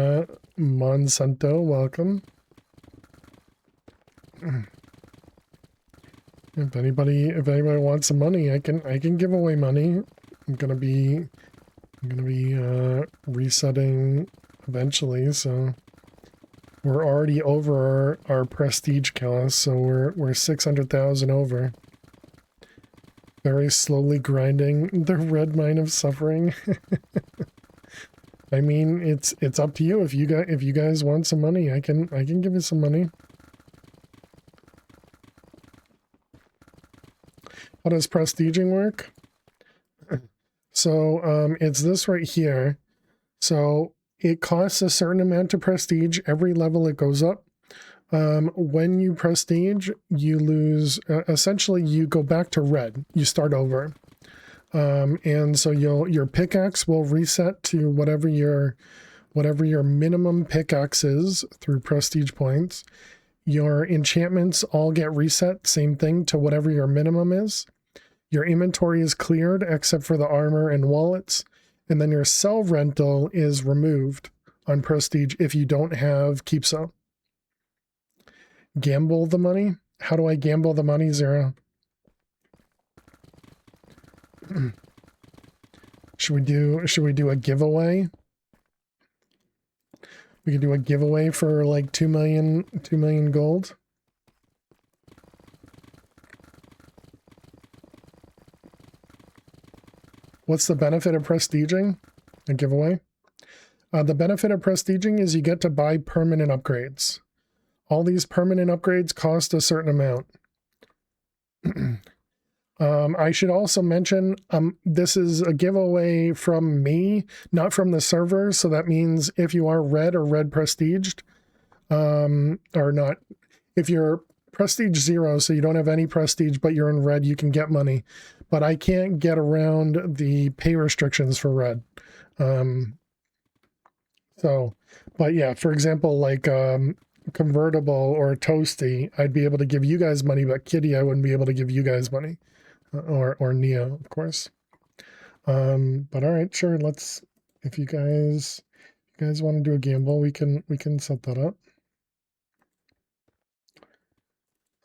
Monsanto? Welcome. If anybody wants some money, I can give away money. I'm gonna be resetting eventually, so we're already over our prestige cost, so we're 600,000 over. Very slowly grinding the red mine of suffering. I mean, it's up to you. If you guys want some money, I can give you some money. How does prestiging work? So it's this right here. So it costs a certain amount to prestige every level it goes up. When you prestige, you lose, essentially you go back to red, you start over. And so your pickaxe will reset to whatever your minimum pickaxe is through prestige points. Your enchantments all get reset, same thing, to whatever your minimum is. Your inventory is cleared except for the armor and wallets. And then your cell rental is removed on prestige if you don't have keep cell. Gamble the money? How do I gamble the money, Zero? Should we do a giveaway? We could do a giveaway for like 2 million gold. What's the benefit of prestiging a giveaway? The benefit of prestiging is you get to buy permanent upgrades. All these permanent upgrades cost a certain amount. I should also mention, this is a giveaway from me, not from the server. So that means if you are red or red prestiged, or not, if you're prestige 0, so you don't have any prestige, but you're in red, you can get money. But I can't get around the pay restrictions for red. But yeah, for example, like convertible or toasty, I'd be able to give you guys money, but Kitty, I wouldn't be able to give you guys money, or Neo, of course. But all right, sure. Let's, if you guys want to do a gamble, we can set that up.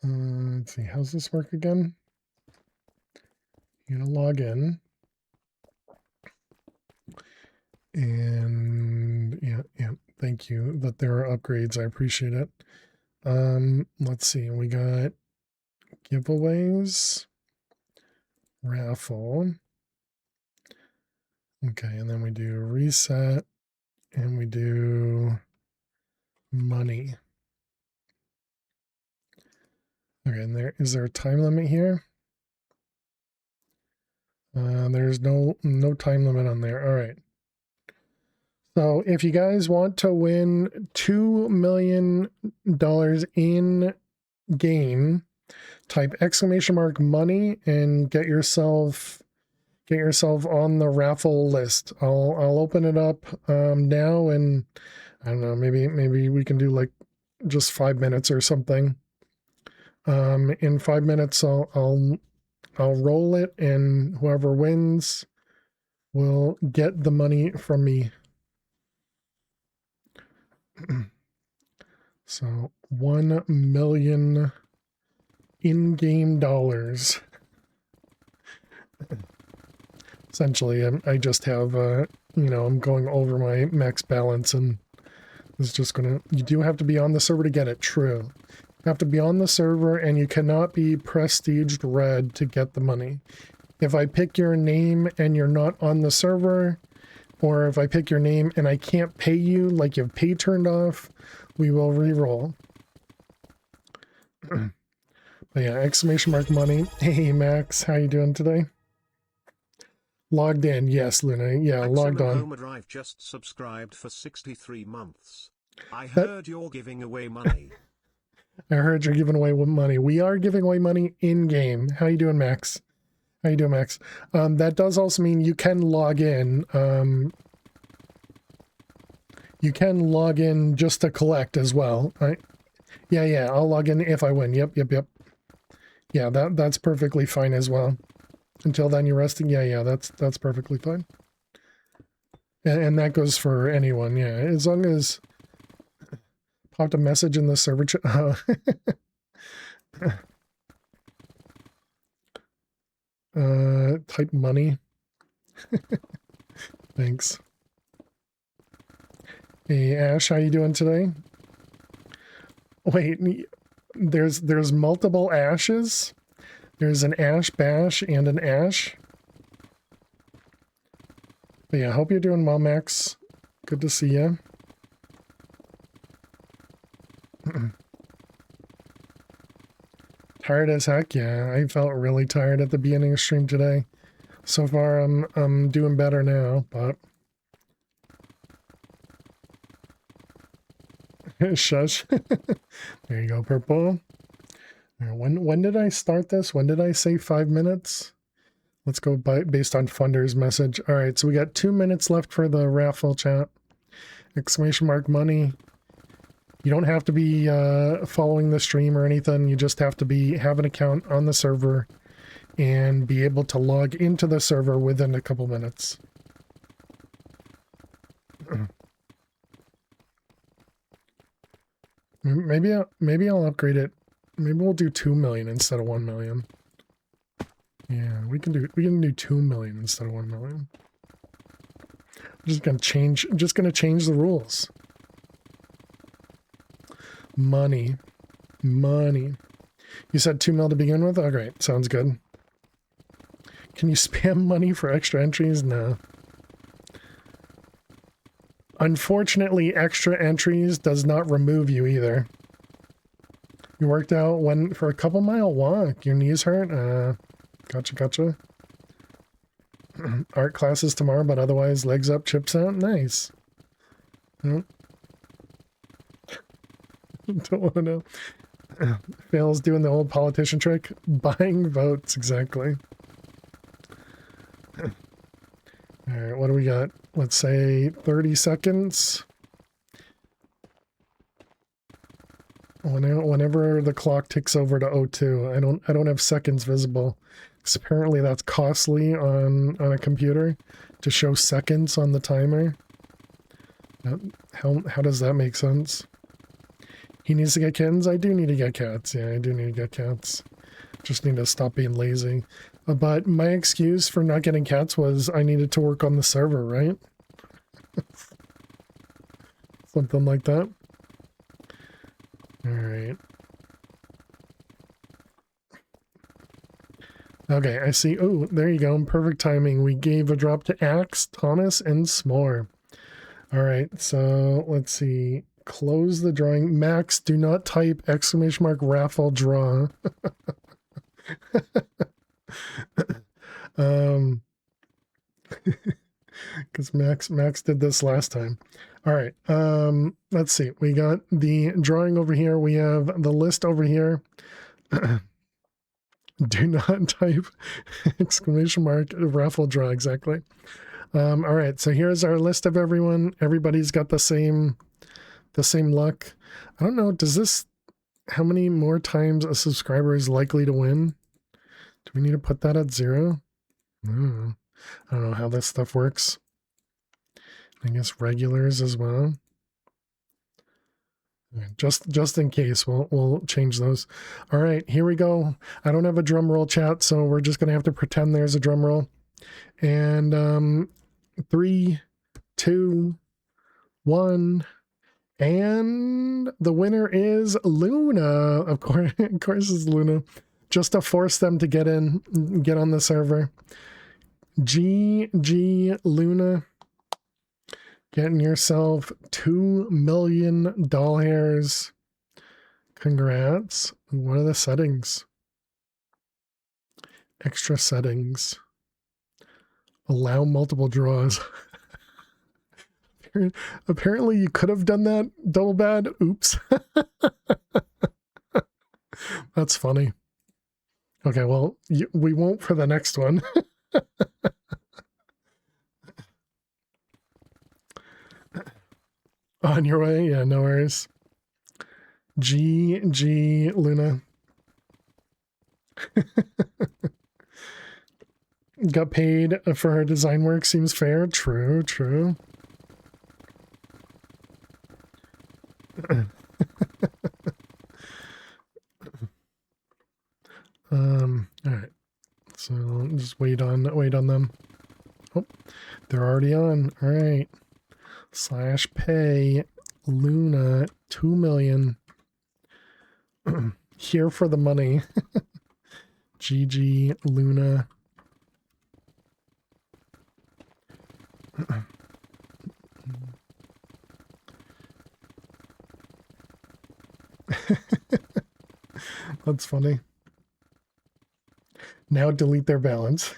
Let's see, how's this work again? You're gonna log in. And yeah, thank you that there are upgrades. I appreciate it. Let's see, we got giveaways, raffle. Okay, and then we do reset and we do money. Okay, and is there a time limit here? There's no time limit on there. All right. So if you guys want to win $2 million in game, type !money and get yourself on the raffle list. I'll open it up now, and I don't know, maybe we can do like just 5 minutes or something. In 5 minutes I'll roll it, and whoever wins will get the money from me. So 1 million in-game dollars. Essentially, I just have, I'm going over my max balance, and it's just gonna, you do have to be on the server to get it, true. You have to be on the server, and you cannot be prestiged red to get the money. If I pick your name and you're not on the server, or if I pick your name and I can't pay you, like you have pay turned off, we will re-roll. But yeah, !money. Hey Max, how you doing today? Logged in, yes, Luna. Yeah, logged on. Homer Drive just subscribed for 63 months. I heard you're giving away money. I heard you're giving away money. We are giving away money in game. How you doing, Max? How you doing, Max? That does also mean you can log in. You can log in just to collect as well. Right? Yeah. I'll log in if I win. Yep. Yeah, that's perfectly fine as well. Until then, you're resting. Yeah. That's perfectly fine. And that goes for anyone. Yeah, as long as popped a message in the server chat. Type money. Thanks. Hey Ash, how you doing today? Wait, there's multiple Ashes? There's an Ash Bash and an Ash. But yeah, hope you're doing well, Max. Good to see you. Tired as heck, yeah. I felt really tired at the beginning of stream today. So far, I'm doing better now, but shush. There you go, Purple. When did I start this? When did I say 5 minutes? Let's go based on Funder's message. All right, so we got 2 minutes left for the raffle chat. !money. You don't have to be following the stream or anything. You just have to have an account on the server and be able to log into the server within a couple minutes. Maybe I'll upgrade it. Maybe we'll do 2 million instead of 1 million. Yeah, we can do 2 million instead of 1 million. I'm just gonna change the rules. Money. Money. You said 2 mil to begin with? Oh, great. Sounds good. Can you spam money for extra entries? No. Unfortunately, extra entries does not remove you either. You worked out when for a couple mile walk. Your knees hurt? Gotcha. Art classes tomorrow, but otherwise legs up, chips out. Nice. Don't want to know. Fails doing the old politician trick. Buying votes, exactly. Alright, what do we got? Let's say 30 seconds. Whenever the clock ticks over to 02, I don't have seconds visible. Because apparently that's costly on a computer to show seconds on the timer. How does that make sense? He needs to get kittens? I do need to get cats. Yeah, I do need to get cats. Just need to stop being lazy. But my excuse for not getting cats was I needed to work on the server, right? Something like that. Alright. Okay, I see. Oh, there you go. Perfect timing. We gave a drop to Axe, Thomas, and S'more. Alright, so let's see. Close the drawing. Max, do not type ! Raffle draw. Because Max did this last time. All right. Let's see. We got the drawing over here. We have the list over here. Do not type ! Raffle draw. Exactly. All right. So here's our list of everyone. Everybody's got the same luck. I don't know. Does this? How many more times a subscriber is likely to win? Do we need to put that at 0? I don't know how this stuff works. I guess regulars as well. Just in case, we'll change those. All right, here we go. I don't have a drum roll, chat, so we're just gonna have to pretend there's a drum roll. And 3, 2, 1, and the winner is Luna. Of course it's Luna. Just to force them to get on the server. GG Luna. Getting yourself 2 million doll hairs. Congrats. What are the settings? Extra settings. Allow multiple draws. Apparently you could have done that, double bad. Oops. That's funny. Okay, well, we won't for the next one. On your way? Yeah, no worries. GG Luna. Got paid for her design work, seems fair. True. All right. So just wait on them. Oh, they're already on. All right. /pay Luna 2 million. Here for the money. GG Luna. That's funny. Now delete their balance.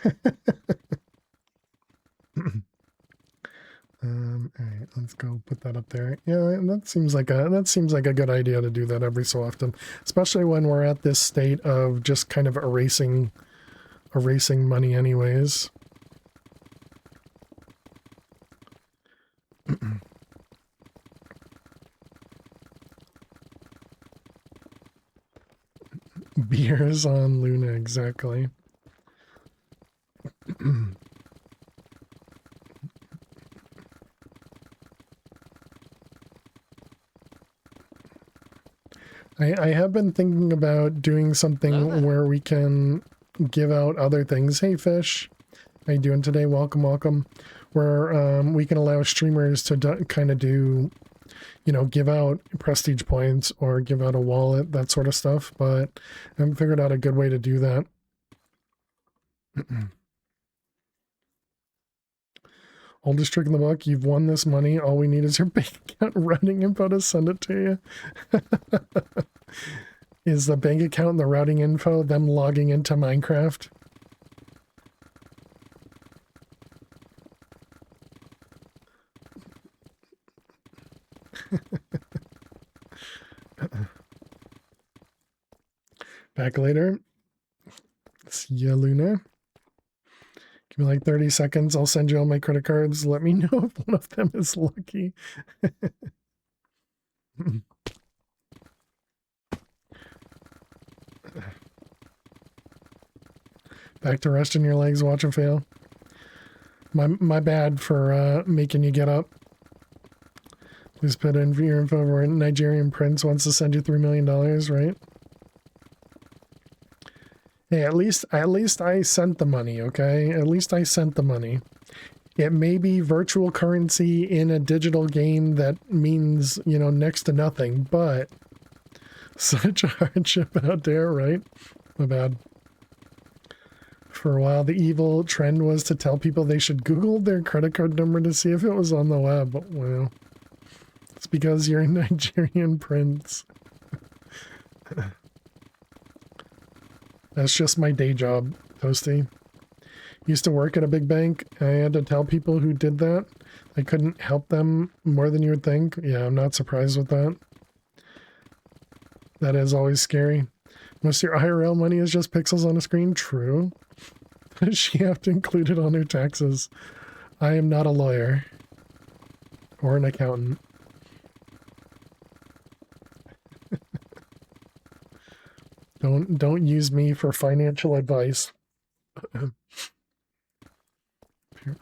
All right, let's go put that up there. Yeah, that seems like a good idea to do that every so often, especially when we're at this state of just kind of erasing money anyways. Beers on Luna, exactly. I have been thinking about doing something where we can give out other things. Hey, Fish. How you doing today? Welcome. Where we can allow streamers to kind of do you know, give out prestige points or give out a wallet, that sort of stuff. But I haven't figured out a good way to do that. Oldest trick in the book, you've won this money. All we need is your bank account routing info to send it to you. Is the bank account and the routing info them logging into Minecraft? Back later. See ya, Luna. Give me like 30 seconds. I'll send you all my credit cards. Let me know if one of them is lucky. Back to resting your legs, watch them fail. My bad for making you get up. Please put in your info where a Nigerian prince wants to send you $3 million, right? Hey, at least I sent the money, okay? At least I sent the money. It may be virtual currency in a digital game that means, you know, next to nothing, but such a hardship out there, right? My bad. For a while, the evil trend was to tell people they should Google their credit card number to see if it was on the web. Well, it's because you're a Nigerian prince. That's just my day job, Toasty. Used to work at a big bank. I had to tell people who did that. I couldn't help them more than you would think. Yeah, I'm not surprised with that. That is always scary. Most of your IRL money is just pixels on a screen. True. Does she have to include it on her taxes? I am not a lawyer. Or an accountant. Don't use me for financial advice.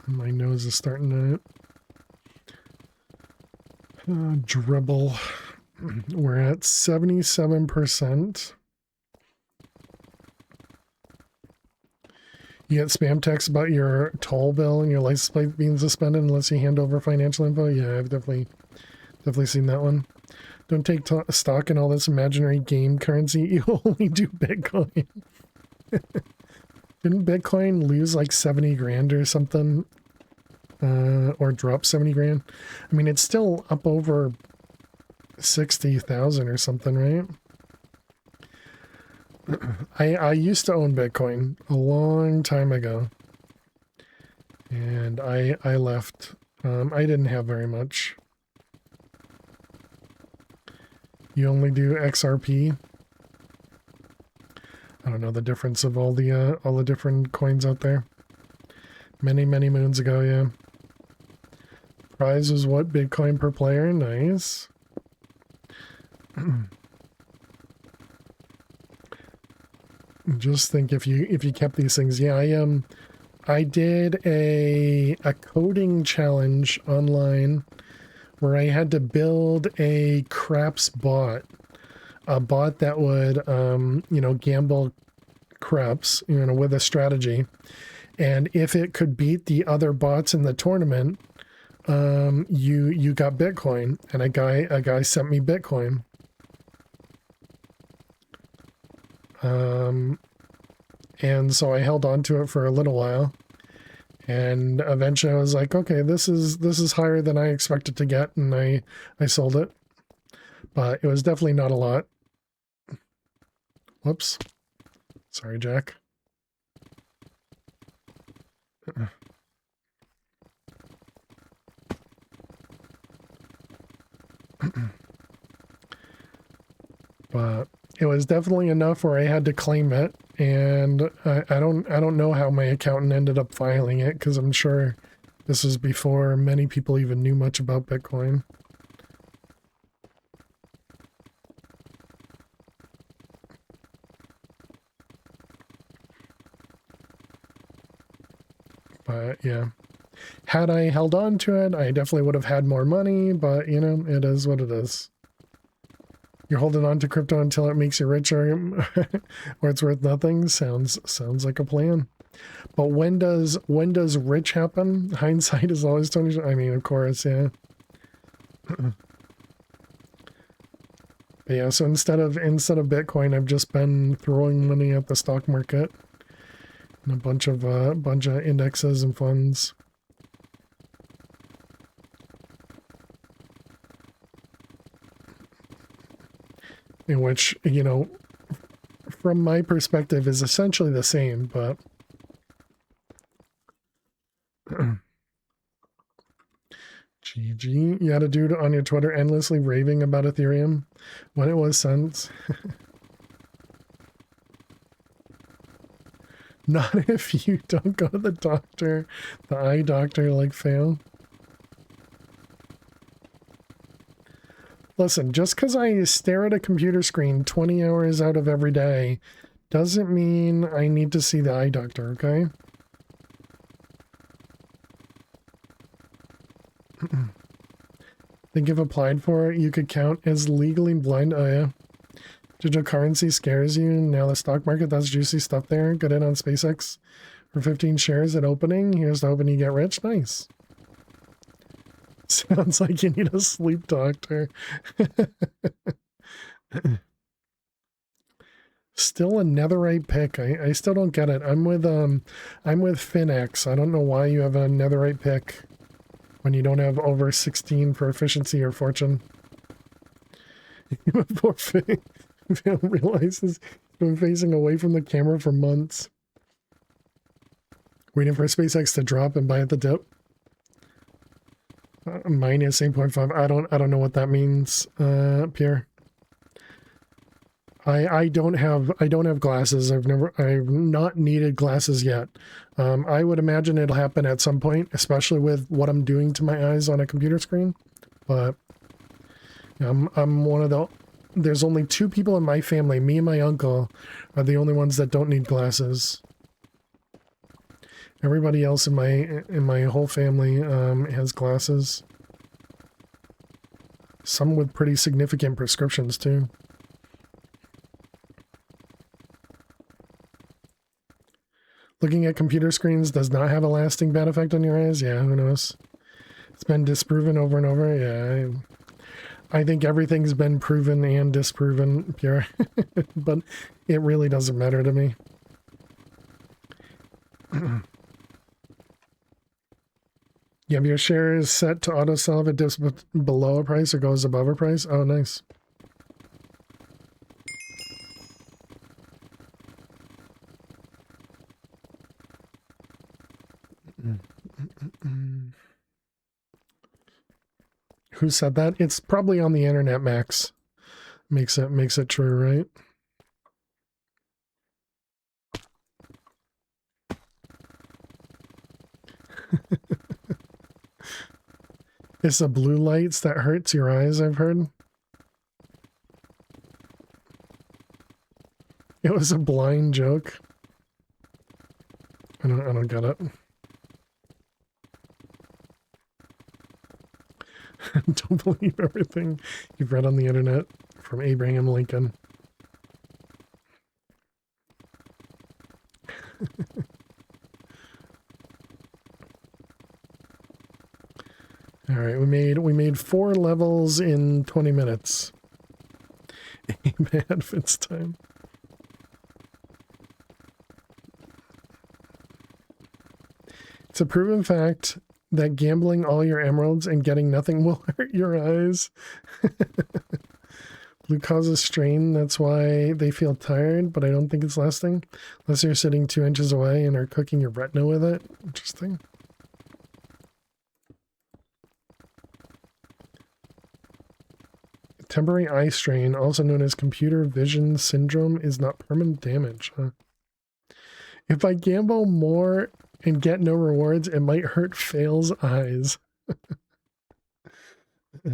My nose is starting to dribble. We're at 77%. You get spam texts about your toll bill and your license plate being suspended unless you hand over financial info. Yeah, I've definitely seen that one. Don't take stock in all this imaginary game currency. You only do Bitcoin. Didn't Bitcoin lose like 70 grand or something? Or drop 70 grand? I mean, it's still up over 60,000 or something, right? I used to own Bitcoin a long time ago. And I left. I didn't have very much. You only do XRP. I don't know the difference of all the different coins out there. Many moons ago, yeah. Prize was what? Bitcoin per player? Nice. Just think if you kept these things. Yeah, I did a coding challenge online where I had to build a craps bot. A bot that would you know, gamble craps, you know, with a strategy. And if it could beat the other bots in the tournament, you got Bitcoin. And a guy sent me Bitcoin. And so I held on to it for a little while, and eventually I was like, okay, this is higher than I expected to get, and I sold it, but it was definitely not a lot. Whoops. Sorry, Jack. But it was definitely enough where I had to claim it, and I don't know how my accountant ended up filing it, because I'm sure this was before many people even knew much about Bitcoin. But yeah, had I held on to it, I definitely would have had more money, but you know, it is what it is. You're holding on to crypto until it makes you rich, or it's worth nothing. Sounds like a plan. But when does rich happen? Hindsight is always 20. I mean, of course, yeah. But yeah, so instead of Bitcoin, I've just been throwing money at the stock market and a bunch of indexes and funds. In which, you know, from my perspective is essentially the same, but GG. You had a dude on your Twitter endlessly raving about Ethereum when it was since. Not if you don't go to the doctor, the eye doctor, like fail. Listen, just because I stare at a computer screen 20 hours out of every day doesn't mean I need to see the eye doctor, okay? Think if applied for it, you could count as legally blind. Oh yeah. Digital currency scares you. Now the stock market, that's juicy stuff there. Get in on SpaceX for 15 shares at opening. Here's to hoping you get rich. Nice. Sounds like you need a sleep doctor. Still a netherite pick. I still don't get it. I'm with Finex. I don't know why you have a netherite pick when you don't have over 16 for efficiency or fortune. Poor Finn realizes he's been facing away from the camera for months. Waiting for SpaceX to drop and buy at the dip. Minus 8.5. I don't know what that means, Pierre. I don't have glasses. I've not needed glasses yet. I would imagine it'll happen at some point, especially with what I'm doing to my eyes on a computer screen. But I'm one of the, there's only 2 people in my family, me and my uncle are the only ones that don't need glasses. Everybody else in my whole family has glasses. Some with pretty significant prescriptions too. Looking at computer screens does not have a lasting bad effect on your eyes? Yeah, who knows? It's been disproven over and over. Yeah, I think everything's been proven and disproven, Pierre. But it really doesn't matter to me. Yeah, your share is set to auto sell if it dips below a price or goes above a price. Oh, nice. Who said that? It's probably on the internet, Max. Makes it true, right? It's the blue lights that hurts your eyes, I've heard. It was a blind joke. I don't get it. Don't believe everything you've read on the internet from Abraham Lincoln. All right, we made 4 levels in 20 minutes. Amen, it's time. It's a proven fact that gambling all your emeralds and getting nothing will hurt your eyes. Blue causes strain, that's why they feel tired, but I don't think it's lasting. Unless you're sitting 2 inches away and are cooking your retina with it. Interesting. Temporary eye strain, also known as computer vision syndrome, is not permanent damage. Huh? If I gamble more and get no rewards, it might hurt Fail's eyes. We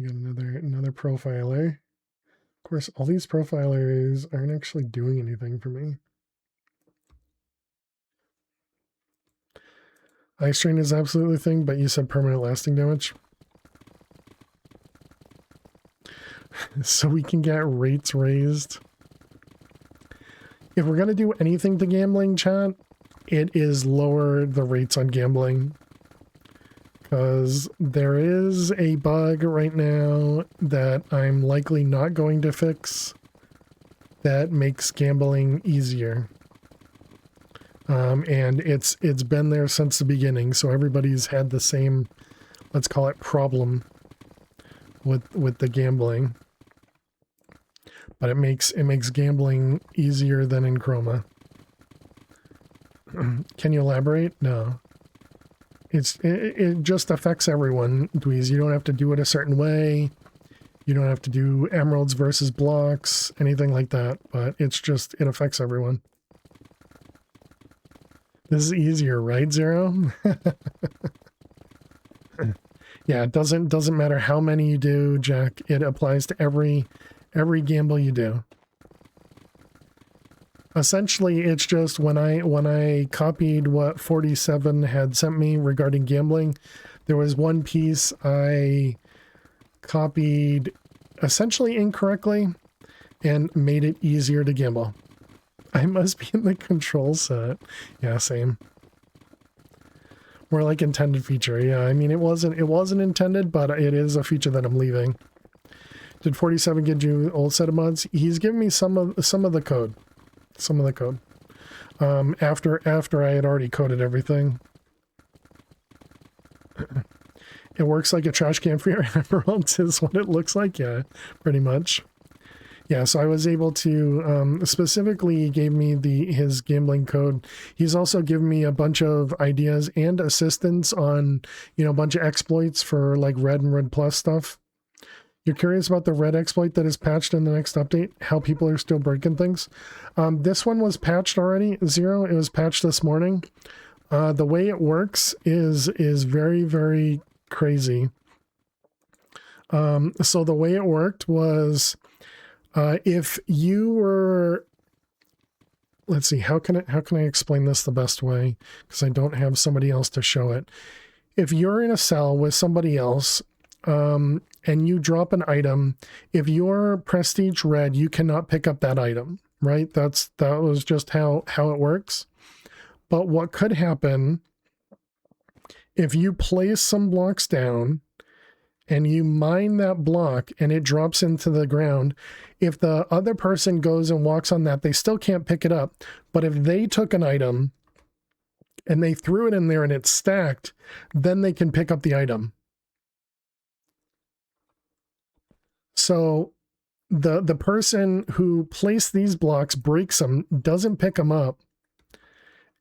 got another profiler. Of course, all these profilers aren't actually doing anything for me. Eye strain is absolutely a thing, but you said permanent lasting damage. So we can get rates raised. If we're going to do anything to gambling, chat, it is lower the rates on gambling. because there is a bug right now that I'm likely not going to fix that makes gambling easier. And it's been there since the beginning, so everybody's had the same, let's call it, problem with the gambling. But it makes gambling easier than in Chroma. Can you elaborate? No. It just affects everyone, Dweez. You don't have to do it a certain way. You don't have to do emeralds versus blocks, anything like that. But it's just, it affects everyone. This is easier, right, Zero? Yeah, it doesn't matter how many you do, Jack. It applies to every gamble you do. Essentially, it's just when I copied what 47 had sent me regarding gambling, there was one piece I copied essentially incorrectly and made it easier to gamble. I must be in the control set. Yeah, same. More like intended feature. Yeah, I mean it wasn't intended, but it is a feature that I'm leaving. Did 47 give you old set of mods? He's given me some of the code. Some of the code. After I had already coded everything. It works like a trash can for your emeralds is what it looks like. Yeah, pretty much. Yeah, so I was able to, specifically he gave me his gambling code. He's also given me a bunch of ideas and assistance on, a bunch of exploits for like Red and Red Plus stuff. You're curious about the Red exploit that is patched in the next update? How people are still breaking things? This one was patched already, Zero. It was patched this morning. The way it works is very, very crazy. So the way it worked was... if you were, let's see, how can I explain this the best way? Because I don't have somebody else to show it. If you're in a cell with somebody else, and you drop an item, if you're prestige red, you cannot pick up that item, right? That was just how it works. But what could happen if you place some blocks down and you mine that block and it drops into the ground, if the other person goes and walks on that, they still can't pick it up. But if they took an item and they threw it in there and it's stacked, then they can pick up the item. So the person who placed these blocks breaks them, doesn't pick them up.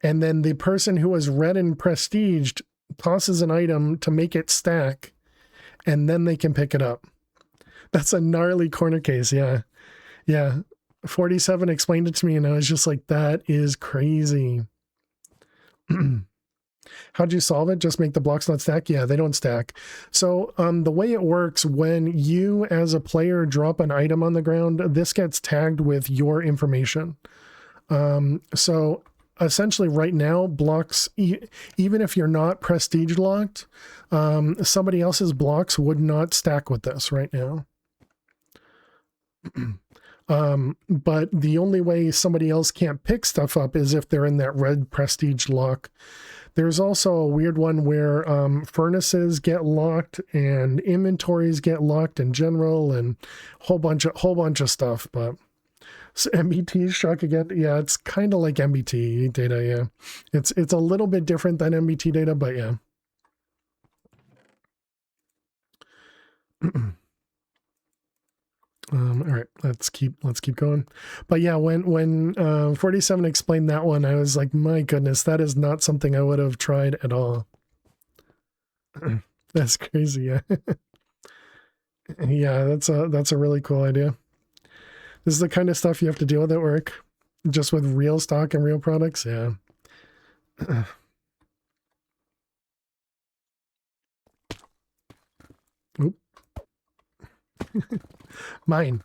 And then the person who was red and prestiged tosses an item to make it stack, and then they can pick it up. That's a gnarly corner case. Yeah. Yeah. 47 explained it to me and I was just like, that is crazy. How'd you solve it? Just make the blocks not stack? Yeah, they don't stack. So the way it works, when you as a player drop an item on the ground, this gets tagged with your information. So essentially right now, blocks, even if you're not prestige locked, somebody else's blocks would not stack with this right now. But the only way somebody else can't pick stuff up is if they're in that red prestige lock. There's also a weird one where furnaces get locked and inventories get locked in general and whole bunch of stuff. But so MBT struck again. Yeah, it's kind of like MBT data. Yeah, it's a little bit different than MBT data, but yeah. All right, let's keep going. But yeah, when 47 explained that one, I was like, my goodness, that is not something I would have tried at all. That's crazy. Yeah. Yeah, that's a really cool idea. This is the kind of stuff you have to deal with at work, just with real stock and real products. Yeah. Oop. Mine.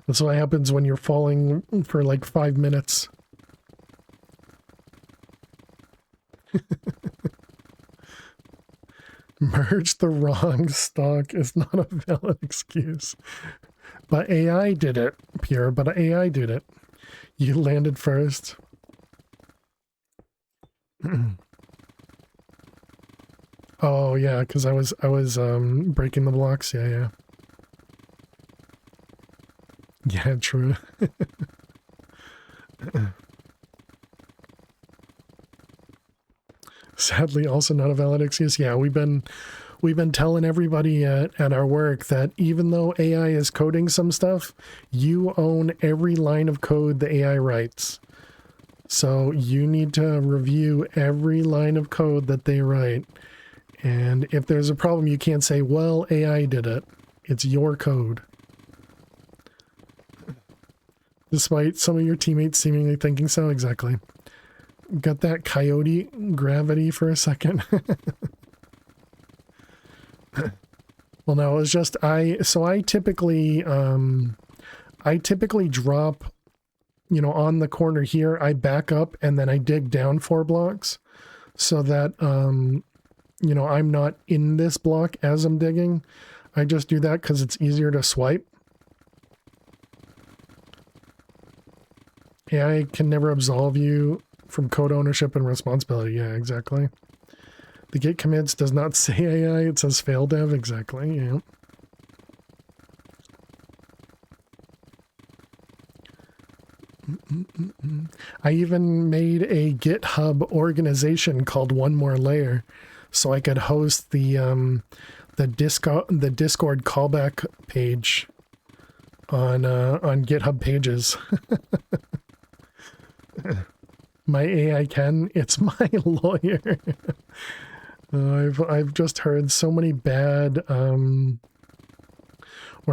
That's what happens when you're falling for like 5 minutes. Merge the wrong stock is not a valid excuse. But AI did it, Pierre, but AI did it. You landed first. Oh yeah, because I was breaking the blocks. Yeah, yeah. Yeah, true. Sadly, also not a valid excuse. Yeah, we've been telling everybody at our work that even though AI is coding some stuff, you own every line of code the AI writes. So you need to review every line of code that they write. And if there's a problem, you can't say, well, AI did it. It's your code. Despite some of your teammates seemingly thinking so. Exactly. Got that coyote gravity for a second. Well, no, it was just I typically drop, on the corner here, I back up and then I dig down 4 blocks so that I'm not in this block as I'm digging. I just do that because it's easier to swipe. AI can never absolve you from code ownership and responsibility. Yeah, exactly. The git commits does not say AI, it says fail dev. Exactly, yeah. I even made a GitHub organization called One More Layer, so I could host the Discord callback page on GitHub pages. My AI Ken, it's my lawyer. I've just heard so many bad or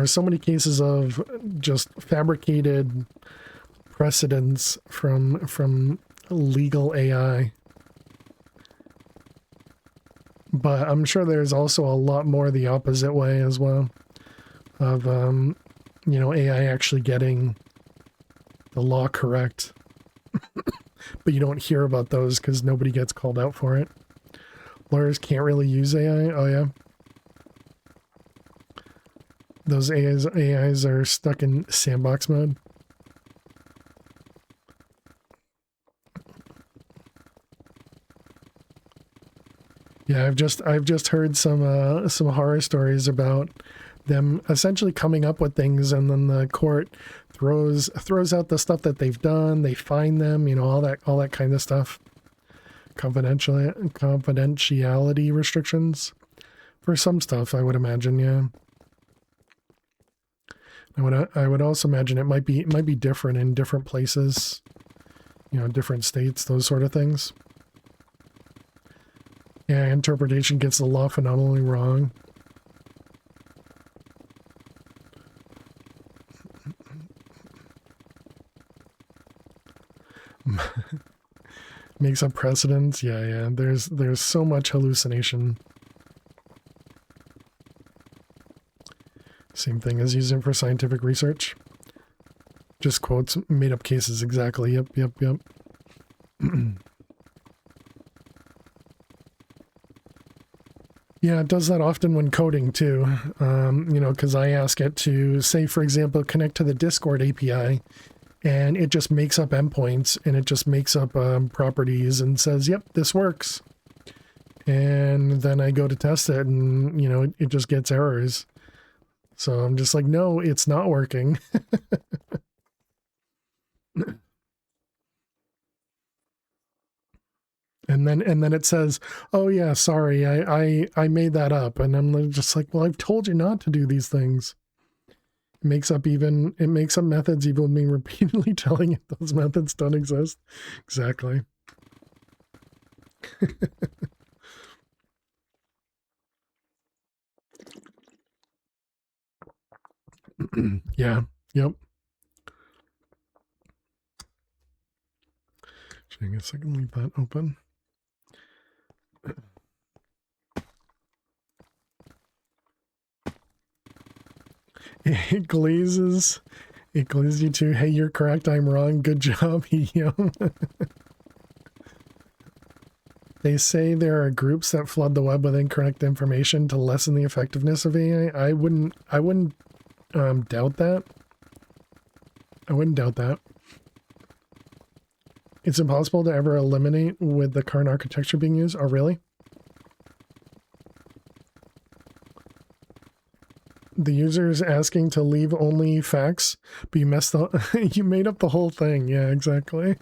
so many cases of just fabricated precedents from legal AI. But I'm sure there's also a lot more the opposite way as well of AI actually getting the law correct. But you don't hear about those because nobody gets called out for it. Lawyers can't really use AI. Oh yeah. Those AIs are stuck in sandbox mode. Yeah, I've just heard some horror stories about them essentially coming up with things, and then the court throws out the stuff that they've done. They fine them, all that kind of stuff. Confidentiality restrictions for some stuff, I would imagine. Yeah, I would also imagine it might be different in different places, different states, those sort of things. Yeah, interpretation gets the law phenomenally wrong. Makes up precedents. Yeah. There's so much hallucination. Same thing as using for scientific research. Just quotes, made up cases. Exactly. Yep. Yeah, it does that often when coding too. Because I ask it to, say, for example, connect to the Discord API, and it just makes up endpoints, and it just makes up properties and says, yep, this works. And then I go to test it, and, it just gets errors. So I'm just like, no, it's not working. And then it says, oh yeah, sorry, I made that up. And I'm just like, well, I've told you not to do these things. It makes up methods even with me repeatedly telling it those methods don't exist. Exactly. Yeah. Yep. I guess I can leave that open. It glazes you too. Hey, you're correct. I'm wrong. Good job. They say there are groups that flood the web with incorrect information to lessen the effectiveness of AI. I wouldn't doubt that. I wouldn't doubt that. It's impossible to ever eliminate with the current architecture being used. Oh, really? The user is asking to leave only facts, but you messed up. You made up the whole thing. Yeah, exactly.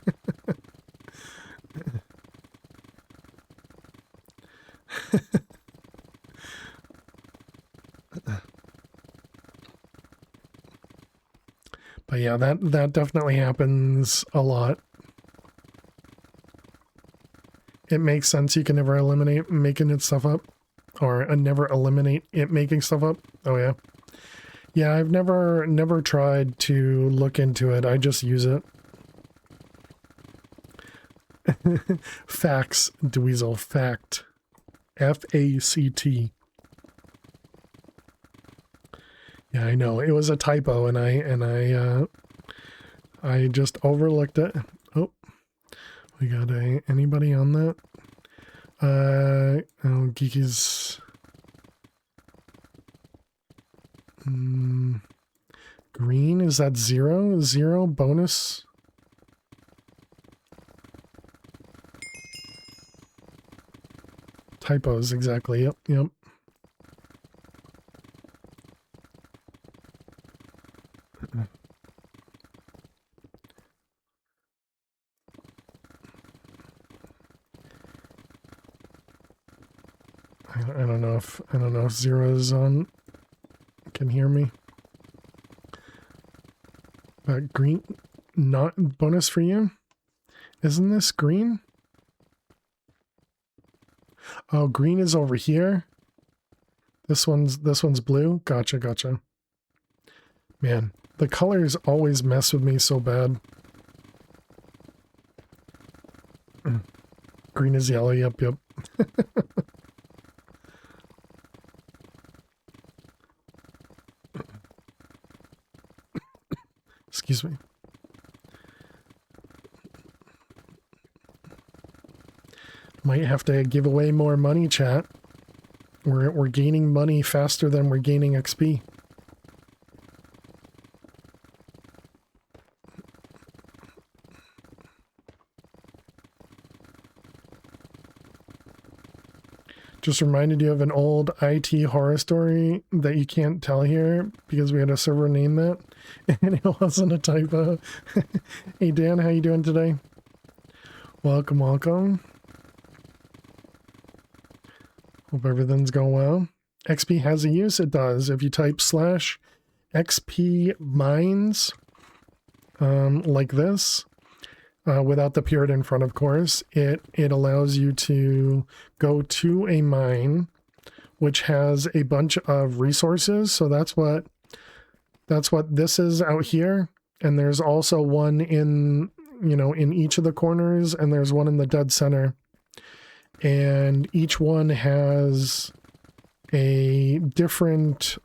But yeah, that definitely happens a lot. It makes sense you can never eliminate making it stuff up, or never eliminate it making stuff up. Oh yeah. Yeah, I've never tried to look into it. I just use it. Facts, Dweezil, fact. F-A-C-T. Yeah, I know. It was a typo and I just overlooked it. Oh. We got anybody on that? Oh, Geeky's green, is that 0? 0 bonus? Typos, exactly. Yep, yep. I don't know if 0 is on. Can hear me. Green, not bonus for you. Isn't this green? Oh, green is over here. This one's blue. Gotcha. Man, the colors always mess with me so bad. Green is yellow. Yep. Excuse me. Might have to give away more money, chat. We're gaining money faster than we're gaining XP. Just reminded you of an old IT horror story that you can't tell here because we had a server name that, and it wasn't a typo. Hey Dan, how you doing today? Welcome. Hope everything's going well. XP has a use, it does. If you type /XP mines, like this, without the period in front, of course, it allows you to go to a mine which has a bunch of resources. So that's what this is out here, and there's also one in each of the corners, and there's one in the dead center, and each one has a different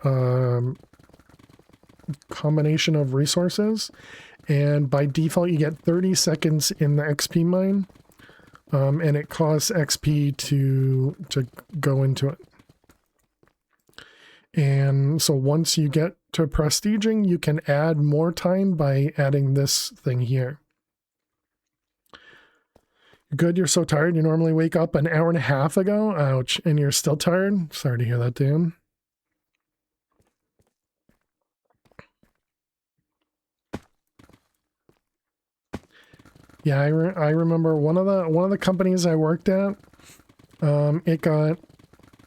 combination of resources. And by default, you get 30 seconds in the XP mine, and it costs XP to go into it. And so once you get to prestiging, you can add more time by adding this thing here. Good, you're so tired. You normally wake up an hour and a half ago. Ouch. And you're still tired? Sorry to hear that, Dan. Yeah, I remember one of the companies I worked at.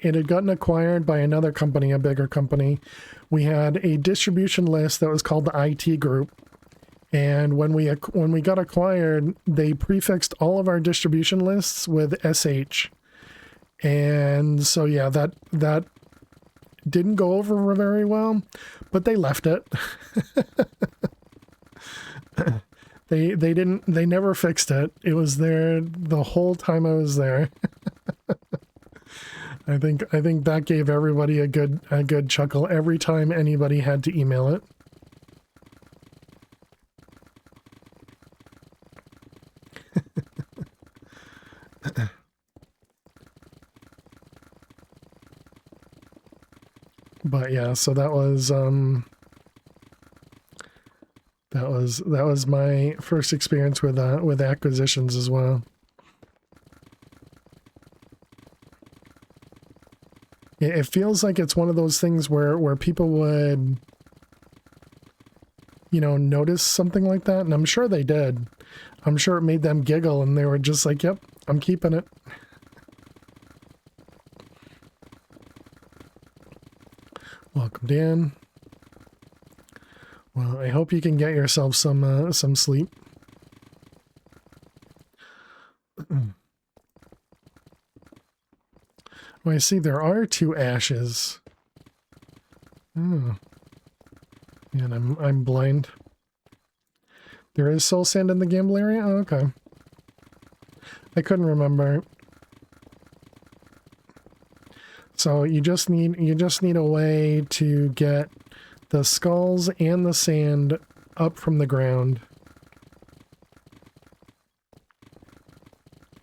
It had gotten acquired by another company, a bigger company. We had a distribution list that was called the IT group, and when we got acquired, they prefixed all of our distribution lists with SH, and so yeah, that didn't go over very well, but they left it. They never fixed it. It was there the whole time I was there. I think that gave everybody a good chuckle every time anybody had to email it. But yeah, so that was That was my first experience with acquisitions as well. It feels like it's one of those things where people would, you know, notice something like that, and I'm sure they did. I'm sure it made them giggle, and they were just like, "Yep, I'm keeping it." Welcome, Dan. Well, I hope you can get yourself some sleep. Well, I see there are 2 ashes. Oh. And I'm blind. There is soul sand in the gamble area? Oh, okay. I couldn't remember. So you just need a way to get the skulls and the sand up from the ground.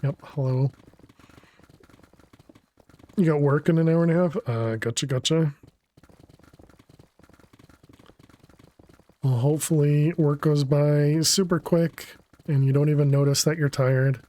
Yep, hello. You got work in an hour and a half? Gotcha. Well, hopefully work goes by super quick and you don't even notice that you're tired.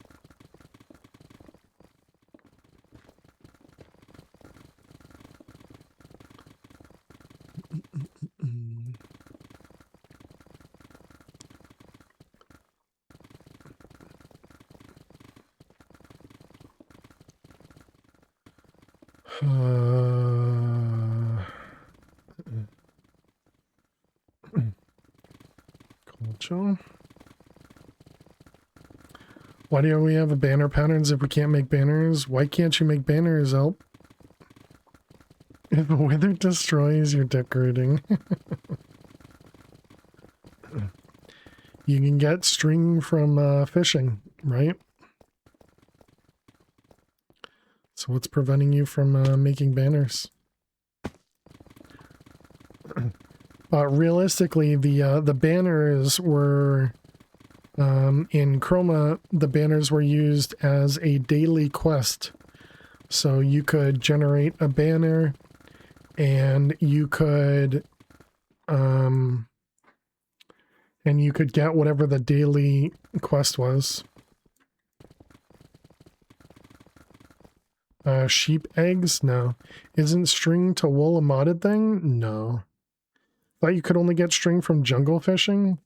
Culture. Why do we have a banner patterns if we can't make banners? Why can't you make banners, Elp? If the weather destroys your decorating. You can get string from fishing, right? So what's preventing you from making banners? Realistically, the banners were in Chroma. The banners were used as a daily quest, so you could generate a banner, and you could get whatever the daily quest was. Sheep eggs? No. Isn't string to wool a modded thing? No. Thought you could only get string from jungle fishing?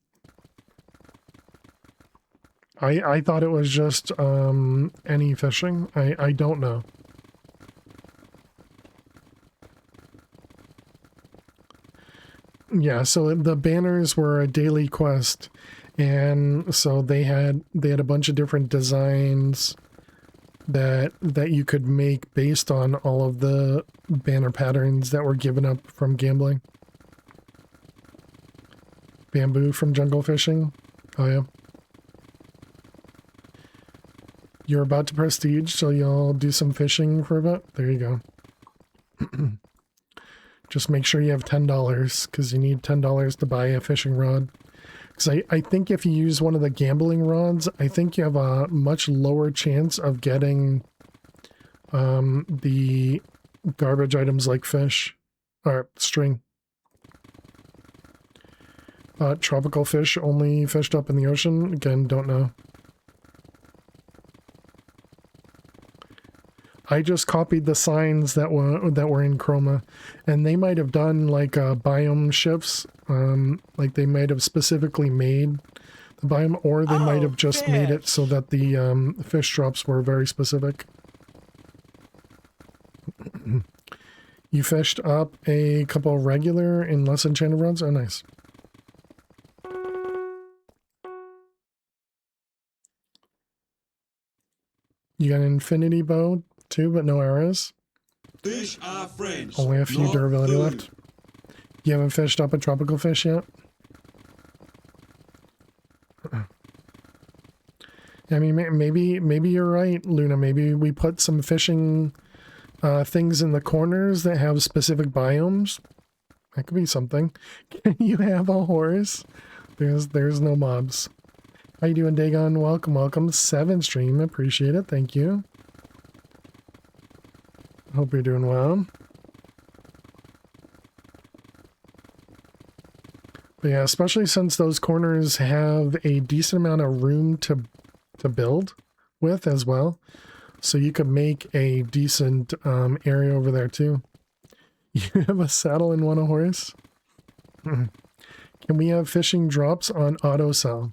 I thought it was just any fishing. I don't know. Yeah, so the banners were a daily quest, and so they had a bunch of different designs that you could make based on all of the banner patterns that were given up from gambling. Bamboo from jungle fishing. Oh yeah. You're about to prestige, so you'll do some fishing for a bit. There you go. Just make sure you have $10, because you need $10 to buy a fishing rod. Because I think if you use one of the gambling rods, I think you have a much lower chance of getting the garbage items like fish or string. Tropical fish only fished up in the ocean? Again, don't know. I just copied the signs that were in Chroma, and they might have done like biome shifts, like they might have specifically made the biome, or they might have just made it so that the fish drops were very specific. You fished up a couple regular and less enchanted rods? Oh, nice. You got an infinity bow too, but no arrows? Fish are friends. Only a few durability left. You haven't fished up a tropical fish yet? I mean, maybe you're right, Luna. Maybe we put some fishing things in the corners that have specific biomes. That could be something. Can you have a horse? There's no mobs. How you doing, Dagon? Welcome. 7 stream. Appreciate it. Thank you. Hope you're doing well. But yeah, especially since those corners have a decent amount of room to build with as well. So you could make a decent area over there too. You have a saddle and want a horse? Can we have fishing drops on auto sell?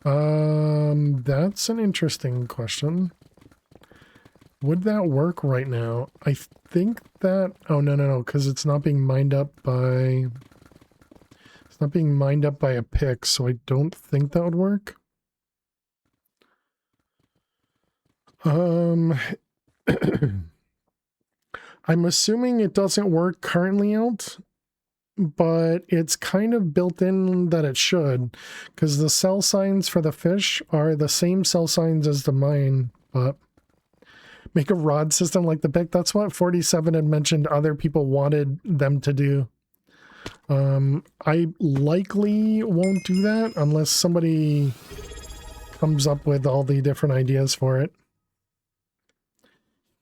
That's an interesting question. Would that work right now? I think that... Oh, no, because it's not being mined up by... It's not being mined up by a pick, so I don't think that would work. I'm assuming it doesn't work currently out, but it's kind of built in that it should, because the sell signs for the fish are the same sell signs as the mine, but make a rod system like the pick. That's what 47 had mentioned other people wanted them to do. I likely won't do that unless somebody comes up with all the different ideas for it.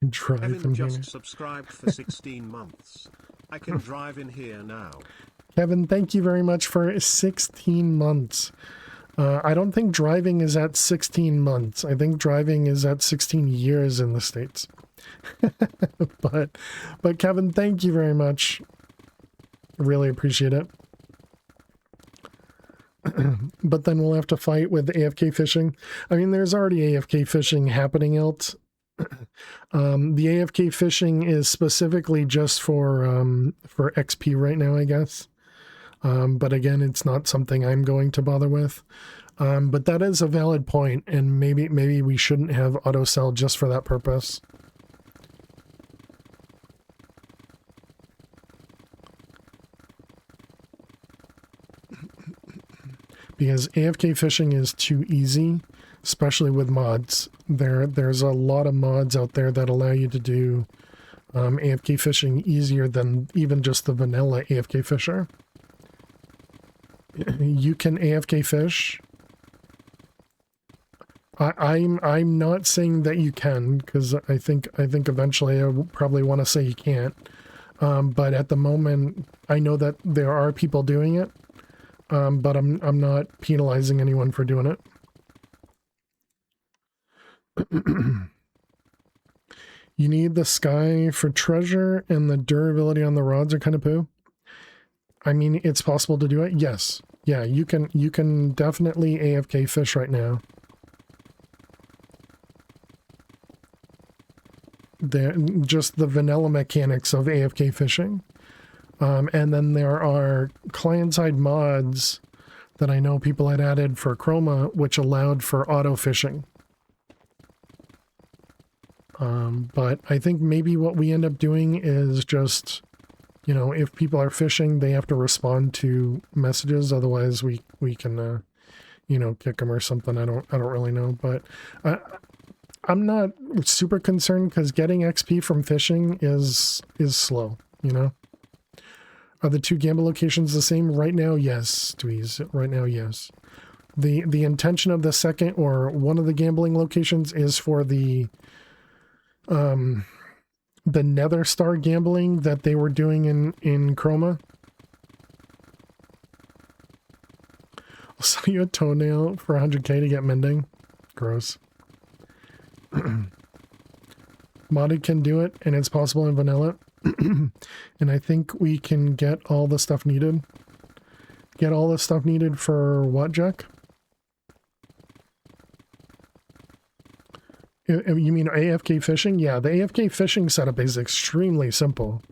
Drive Kevin in just here. subscribed for 16 months. I can drive in here now. Kevin, thank you very much for 16 months. I don't think driving is at 16 months. I think driving is at 16 years in the States. but Kevin, thank you very much. Really appreciate it. But then we'll have to fight with AFK fishing. I mean, there's already AFK fishing happening out. The AFK fishing is specifically just for XP right now, I guess. But again, it's not something I'm going to bother with. But that is a valid point, and maybe we shouldn't have auto sell just for that purpose. Because AFK fishing is too easy, especially with mods. There's a lot of mods out there that allow you to do AFK fishing easier than even just the vanilla AFK fisher. You can AFK fish. I'm not saying that you can, because I think eventually I will probably want to say you can't. But at the moment, I know that there are people doing it. But I'm not penalizing anyone for doing it. You need the sky for treasure, and the durability on the rods are kind of poo. I mean, it's possible to do it. Yes. Yeah, you can definitely AFK fish right now. Just the vanilla mechanics of AFK fishing. And then there are client-side mods that I know people had added for Chroma, which allowed for auto fishing. But I think maybe what we end up doing is just, you know, if people are fishing, they have to respond to messages. Otherwise, we can, you know, kick them or something. I don't really know. But I'm not super concerned because getting XP from fishing is slow. You know. Are the two gamble locations the same right now? Yes, Dweez. Right now, yes. The intention of the second or one of the gambling locations is for the Nether Star gambling that they were doing in Chroma. I'll sell you a toenail for 100k to get mending. Gross. Modded can do it, and it's possible in vanilla. And I think we can get all the stuff needed. Get all the stuff needed for what, Jack? You mean AFK fishing? Yeah, the AFK fishing setup is extremely simple.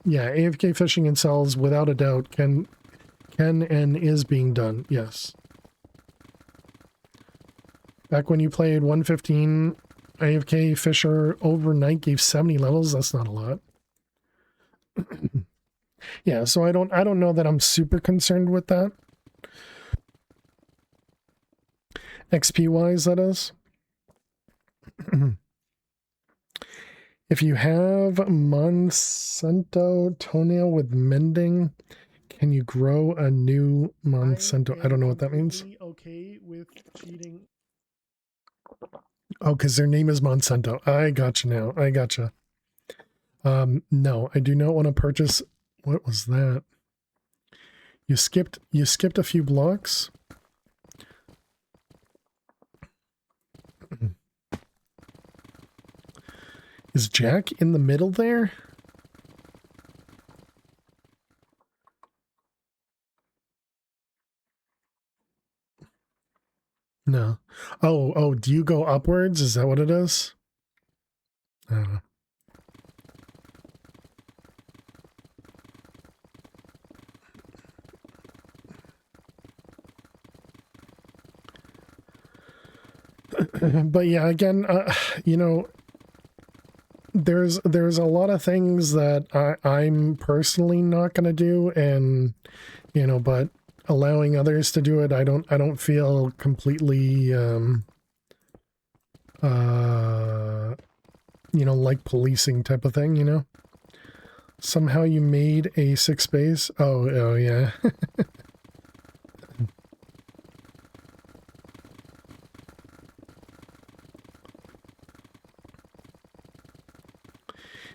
Yeah, AFK fishing in cells, without a doubt, can and is being done, yes. Back when you played 115, AFK Fisher overnight gave 70 levels. That's not a lot. Yeah, so I don't know that I'm super concerned with that. XP wise, that is. If you have Monsanto toenail with mending, can you grow a new Monsanto? I don't know what that means. Okay with cheating. Oh, because their name is Monsanto. I gotcha now. I gotcha. No, I do not want to purchase. What was that? You skipped a few blocks. Is Jack in the middle there? No. Oh, do you go upwards? Is that what it is? I don't know. But yeah, again, you know, there's a lot of things that I'm personally not going to do, and you know, but allowing others to do it, I don't feel completely you know, like policing type of thing, you know. Somehow you made a 6 base. Oh yeah.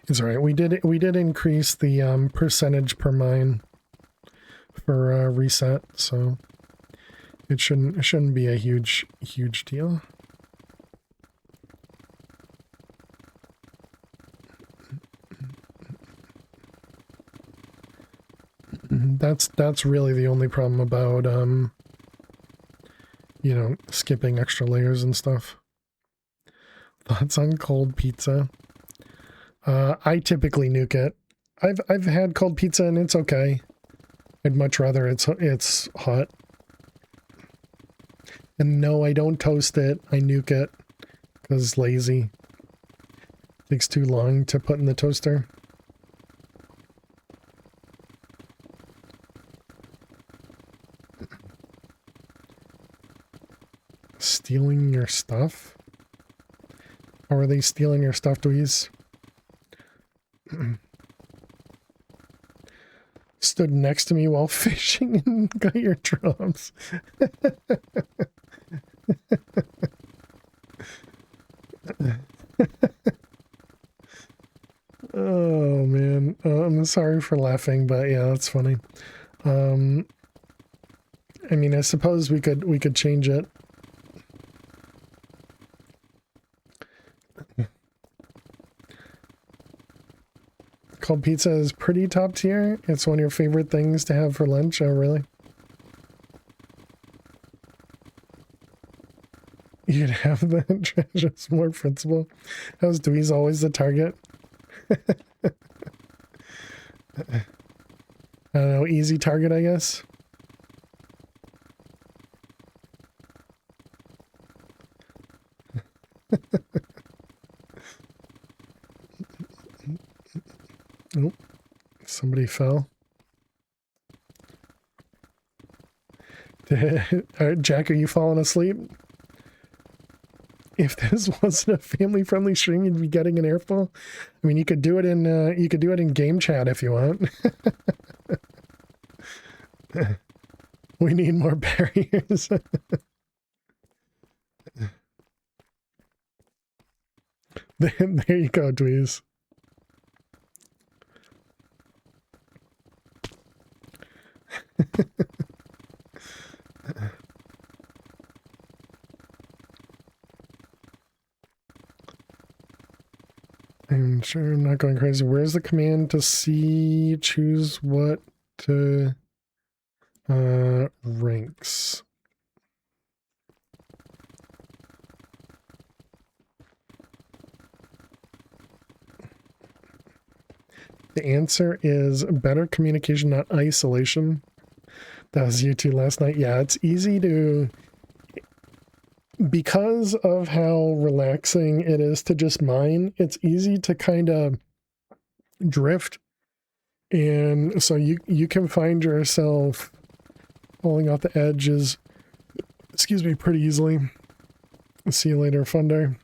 It's all right. We did increase the percentage per mine for reset, so it shouldn't be a huge deal. That's really the only problem about you know, skipping extra layers and stuff. Thoughts on cold pizza? I typically nuke it. I've had cold pizza and it's okay. I'd much rather it's hot. And no, I don't toast it. I nuke it because lazy. Takes too long to put in the toaster. Stealing your stuff? How are they stealing your stuff, Dweez? Stood next to me while fishing and got your drums. Oh man, I'm sorry for laughing, but yeah, that's funny. I mean, I suppose we could change it. Cold pizza is pretty top tier. It's one of your favorite things to have for lunch. Oh, really? You'd have the treasures more principle. How's Dweez always the target? I don't know, easy target, I guess. Oh, somebody fell. Jack, are you falling asleep? If this wasn't a family-friendly stream, you'd be getting an airful. I mean, you could do it in game chat if you want. We need more barriers. There you go, Dweez. I'm sure I'm not going crazy. Where's the command to see, choose what to ranks? The answer is better communication, not isolation. That was you two last night. Yeah, it's easy to, because of how relaxing it is to just mine, it's easy to kind of drift. And so you can find yourself falling off the edges, excuse me, pretty easily. See you later, Funder.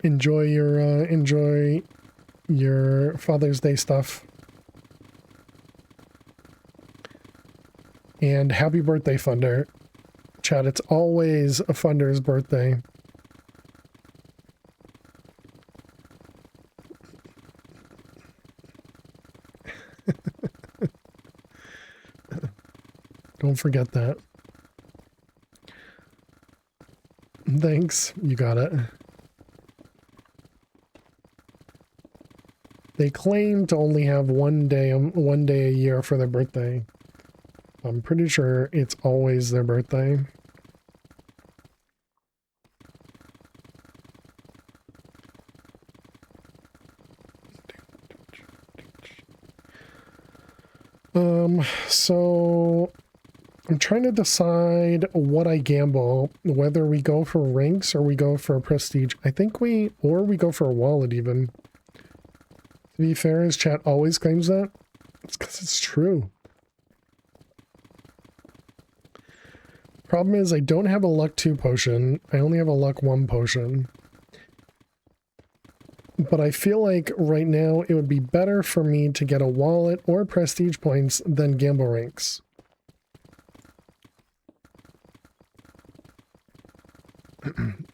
Enjoy your Father's Day stuff. And happy birthday, Funder. Chat, it's always a Funder's birthday. Don't forget that. Thanks. You got it. They claim to only have one day a year for their birthday. I'm pretty sure it's always their birthday. So I'm trying to decide what I gamble, whether we go for ranks or we go for prestige. I think we go for a wallet even. To be fair, his chat always claims that. It's because it's true. Problem is I don't have a luck 2 potion. I only have a luck 1 potion. But I feel like right now it would be better for me to get a wallet or prestige points than gamble ranks.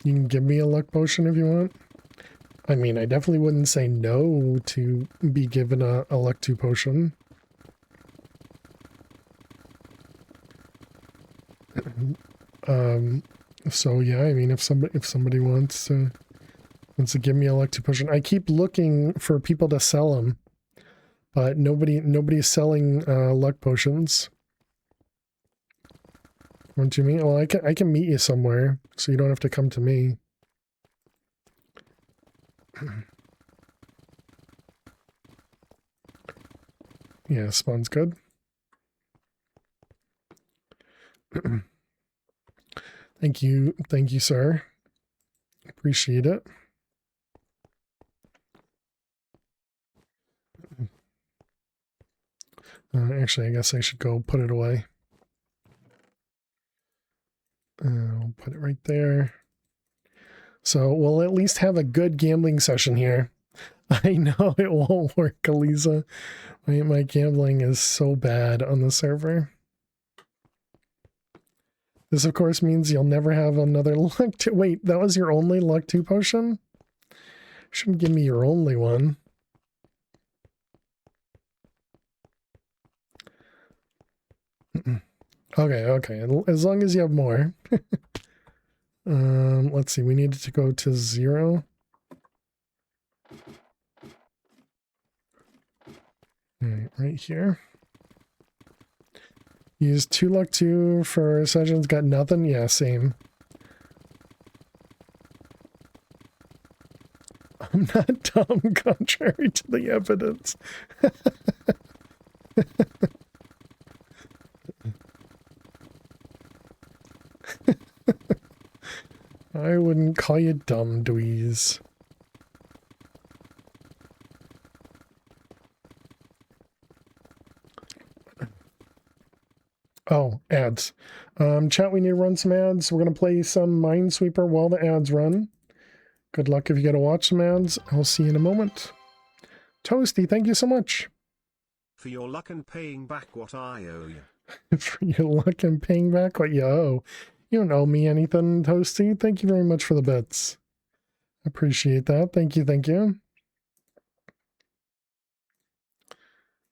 You can give me a luck potion if you want. I mean, I definitely wouldn't say no to be given a luck 2 potion. So yeah, I mean, if somebody wants to give me a luck 2 potion, I keep looking for people to sell them, but nobody's selling luck potions. What do you mean? Well, I can meet you somewhere, so you don't have to come to me. Yeah, spawn's good. Thank you, sir. Appreciate it. Actually, I guess I should go put it away. I'll put it right there. So we'll at least have a good gambling session here. I know it won't work, Elisa. My gambling is so bad on the server. This, of course, means you'll never have another luck 2. Wait, that was your only luck 2 potion? Shouldn't give me your only one. Okay. As long as you have more. Let's see. We needed to go to 0. Right here. Use 2 luck 2 for sessions. Got nothing? Yeah, same. I'm not dumb, contrary to the evidence. I wouldn't call you dumb, Dweez. Oh, ads. Chat, we need to run some ads. We're going to play some Minesweeper while the ads run. Good luck if you got to watch some ads. I'll see you in a moment. Toasty, thank you so much. For your luck and paying back what I owe you. For your luck and paying back what you owe. You don't owe me anything, Toasty. Thank you very much for the bits. Appreciate that. Thank you.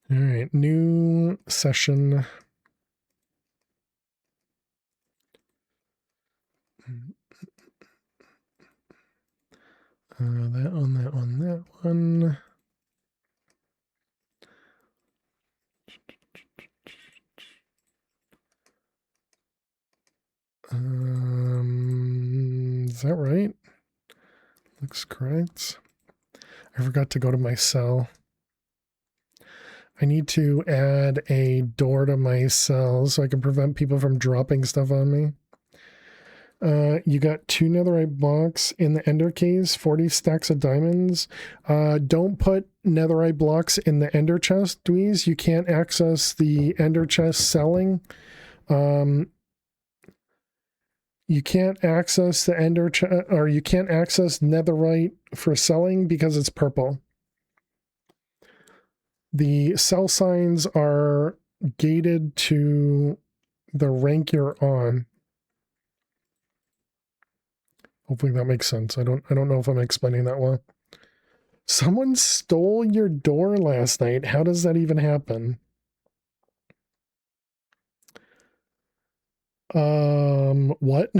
All right, new session. That one. Is that right? Looks correct. I forgot to go to my cell. I need to add a door to my cell so I can prevent people from dropping stuff on me. You got 2 netherite blocks in the ender case, 40 stacks of diamonds. Don't put netherite blocks in the ender chest, Dweez. You can't access the ender chest selling. You can't access the ender chest, or you can't access netherite for selling because it's purple. The sell signs are gated to the rank you're on. Hopefully that makes sense. I don't know if I'm explaining that well. Someone stole your door last night. How does that even happen? What?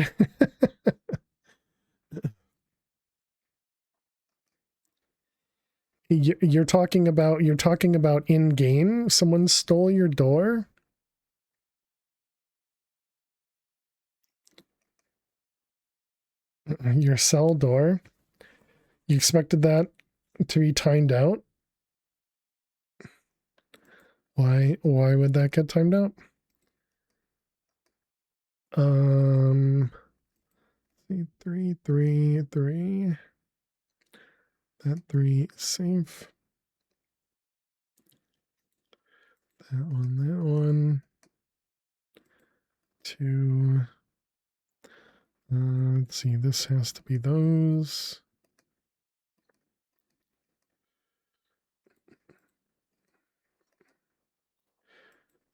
You're talking about in game? Someone stole your door? Your cell door? You expected that to be timed out? Why would that get timed out? Three, three, three. That 3 is safe. That one. 2. Let's see, this has to be those.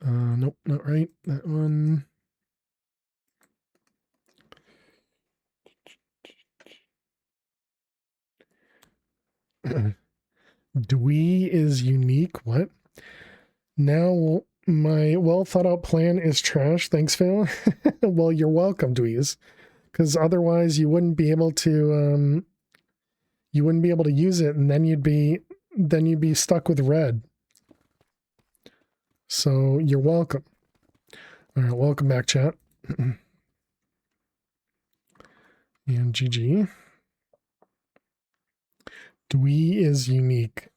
Nope, not right. That one. Dwee is unique. What? Now my well thought out plan is trash. Thanks, Phil. Well, you're welcome, Dweez. Because otherwise you wouldn't be able to use it, and then you'd be stuck with red. So you're welcome. All right, welcome back, chat. And GG. Dwee is unique.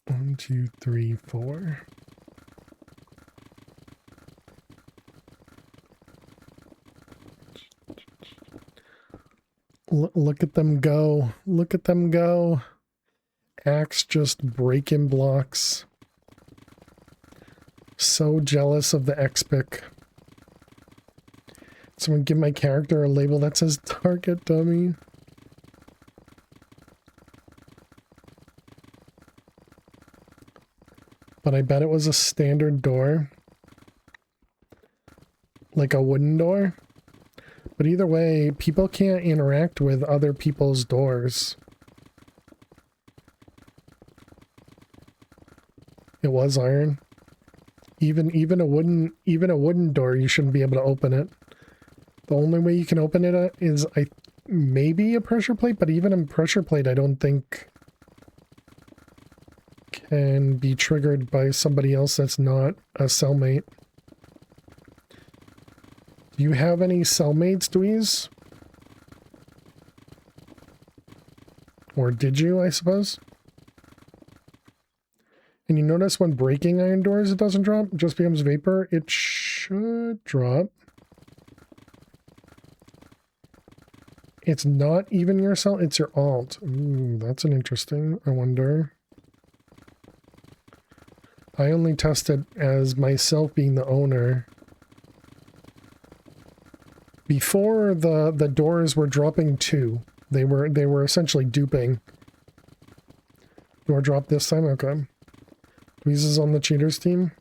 One, two, three, four. Look at them go. Look at them go. Axe just breaking blocks. So jealous of the X-Pick. Someone give my character a label that says target dummy. But I bet it was a standard door. Like a wooden door. But either way, people can't interact with other people's doors. It was iron. Even a wooden door, you shouldn't be able to open it. The only way you can open it is maybe a pressure plate, but even a pressure plate I don't think can be triggered by somebody else that's not a cellmate. Do you have any cellmates, Dweez? Or did you, I suppose? And you notice when breaking iron doors, it doesn't drop, it just becomes vapor. It should drop. It's not even your cell, it's your alt. Ooh, that's an interesting, I wonder. I only tested as myself being the owner. Before the doors were dropping 2. They were essentially duping. Door drop this time? Okay. Dweez is on the cheaters team.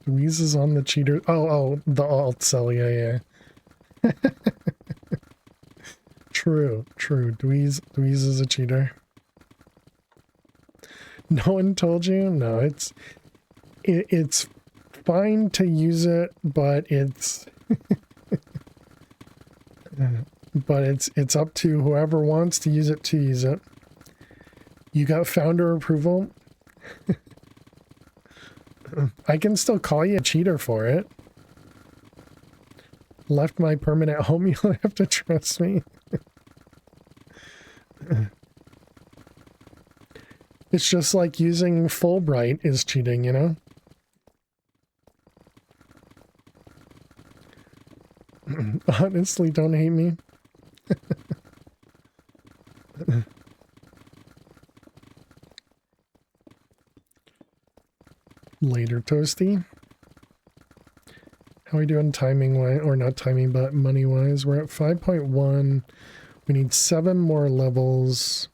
Dweez is on the cheater. Oh, the alt cell. Yeah. True. Dweez is a cheater. No one told you? No, it's fine to use it, but it's it's up to whoever wants to use it to use it. You got founder approval. I can still call you a cheater for it. Left my permanent home, you'll have to trust me. It's just like using Fulbright is cheating, you know? Honestly, don't hate me. Later, Toasty. How are we doing timing wise, or not timing, but money wise? We're at 5.1. We need 7 more levels.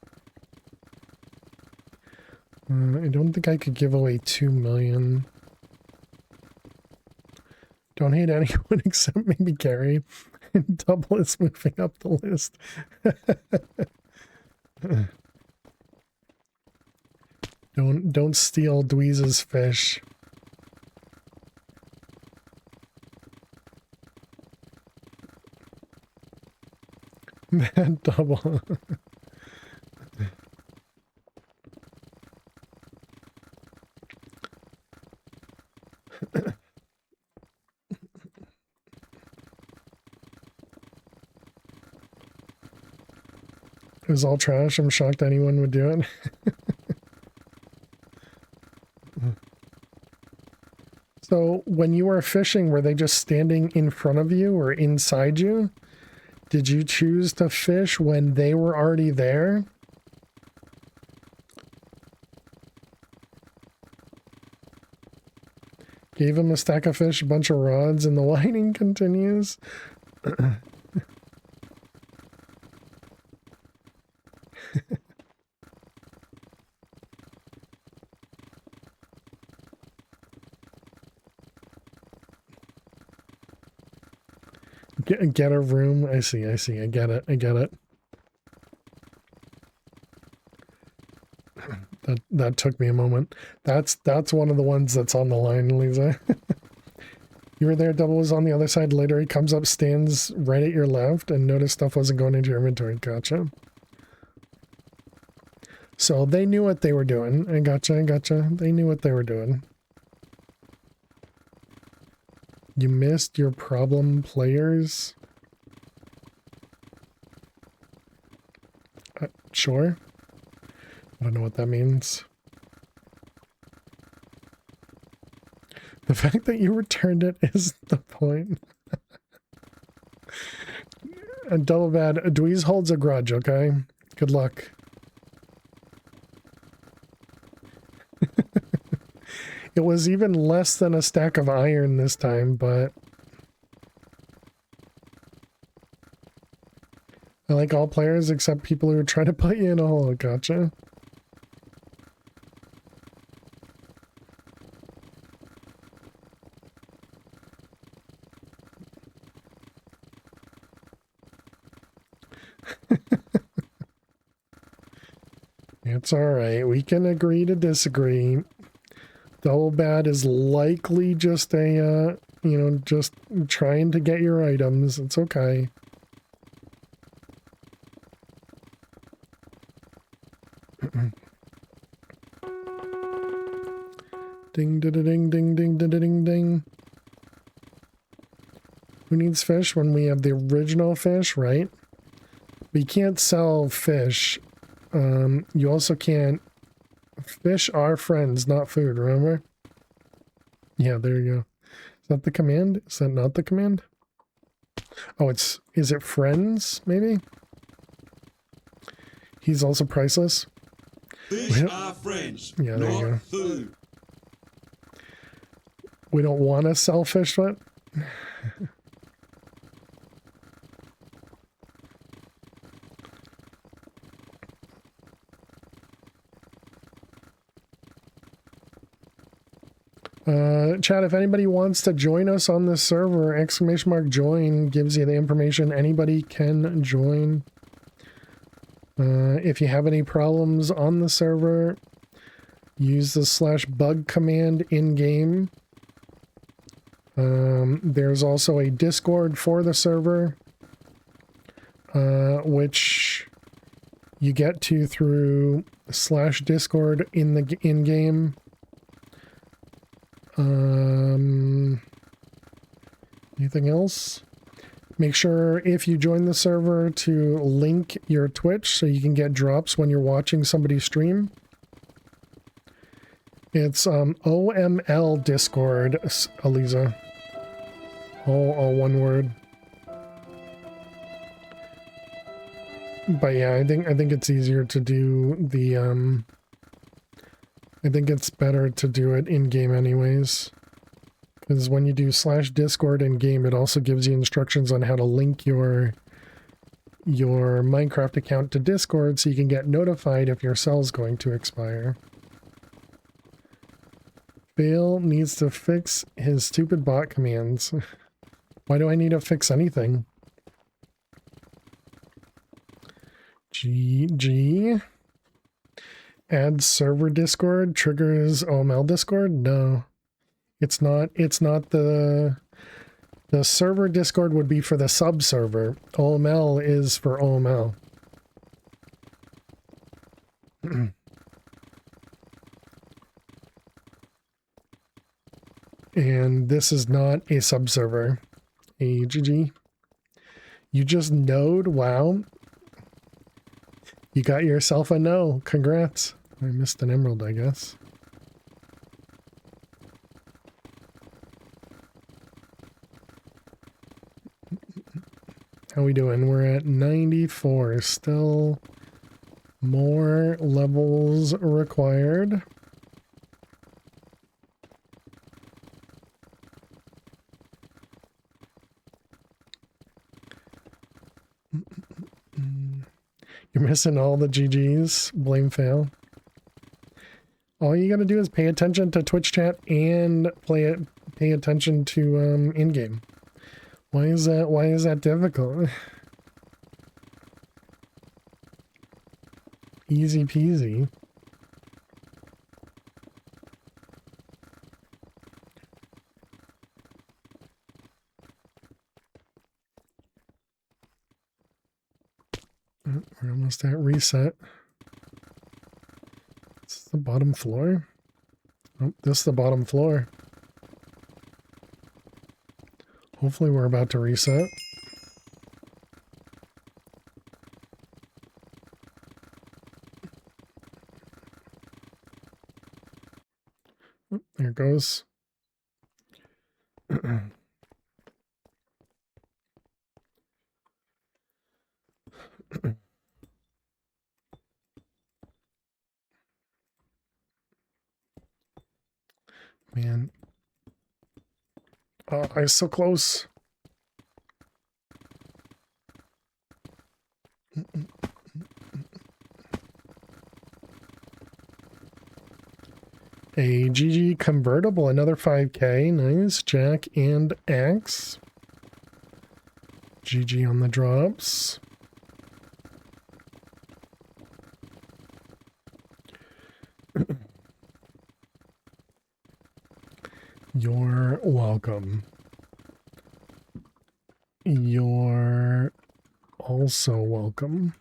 I don't think I could give away 2 million. Don't hate anyone except maybe Gary. Double is moving up the list. Don't steal Dweez's fish. Mad Double. It was all trash. I'm shocked anyone would do it. So when you were fishing, were they just standing in front of you or inside you? Did you choose to fish when they were already there? Gave him a stack of fish, a bunch of rods, and the whining continues. Get a room. I see. I get it. That took me a moment. That's one of the ones that's on the line, Lisa. You were there, Double was on the other side. Later he comes up, stands right at your left, and noticed stuff wasn't going into your inventory. Gotcha. So they knew what they were doing. I gotcha. They knew what they were doing. You missed your problem players? Sure. I don't know what that means. The fact that you returned it is the point. And Double Bad, Dweez holds a grudge, okay? Good luck. It was even less than a stack of iron this time, but I like all players except people who are trying to put you in a hole. Gotcha. It's alright. We can agree to disagree. Double Bad is likely just a, just trying to get your items. It's okay. Ding, da, da, ding, ding, ding, da, da, ding, ding. Who needs fish when we have the original fish, right? We can't sell fish. You also can't. Fish are friends, not food, remember? Yeah, there you go. Is that the command? Is that not the command? Oh, is it friends, maybe? He's also priceless. Fish are friends, yeah, there you go. not food. We don't want to sell fish, what? Chat, if anybody wants to join us on this server, !join gives you the information. Anybody can join. If you have any problems on the server, use the /bug command in-game. There's also a Discord for the server, which you get to through /Discord in the in-game. Anything else? Make sure if you join the server to link your Twitch so you can get drops when you're watching somebody stream. It's OML Discord, Aliza. All one word. But yeah, I think it's easier to do the I think it's better to do it in-game anyways. Because when you do /Discord in-game, it also gives you instructions on how to link your Minecraft account to Discord so you can get notified if your cell's going to expire. Fail needs to fix his stupid bot commands. Why do I need to fix anything? GG. Add server Discord triggers OML Discord? No. It's not the server Discord would be for the sub server. OML is for OML. And this is not a sub server. GG. You just node? Wow. You got yourself a no. Congrats. I missed an emerald, I guess. How we doing? We're at 94. Still more levels required. You're missing all the GGs. Blame fail. All you gotta do is pay attention to Twitch chat and pay attention to in-game. Why is that difficult? Easy peasy. We're almost at reset. This is the bottom floor. Oh, this is the bottom floor. Hopefully we're about to reset. Oh, there it goes. Man. Oh, I was so close. A GG convertible, another 5k. Nice. Jack and Axe. GG on the drops. You're welcome. You're also welcome.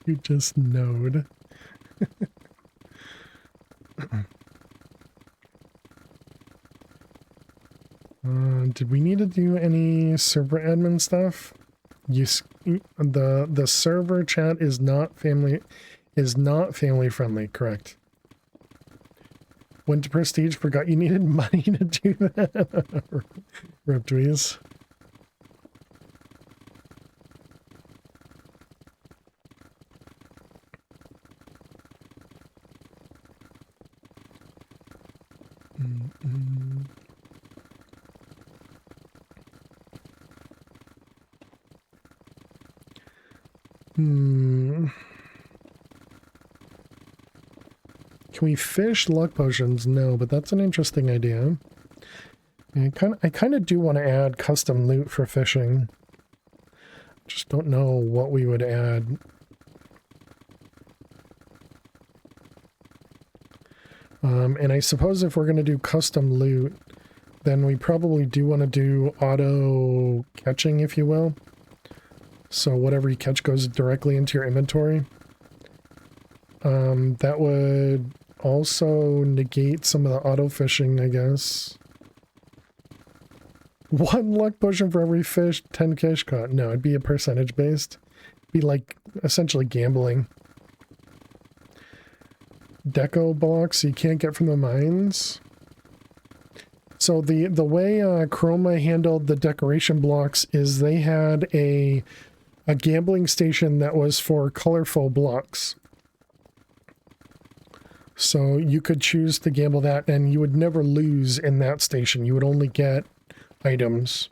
You just node. Did we need to do any server admin stuff? The server chat is not family friendly, correct? Went to Prestige, forgot you needed money to do that. Riptweez. Can we fish luck potions? No, but that's an interesting idea. I kind of do want to add custom loot for fishing. Just don't know what we would add. And I suppose if we're going to do custom loot, then we probably do want to do auto catching, if you will. So whatever you catch goes directly into your inventory. That would also negate some of the auto fishing, I guess. 1 luck potion for every fish, 10 fish caught. No, it'd be a percentage based. It'd be like essentially gambling. Deco blocks you can't get from the mines. So the way Chroma handled the decoration blocks is they had a gambling station that was for colorful blocks. So you could choose to gamble that and you would never lose in that station. You would only get items.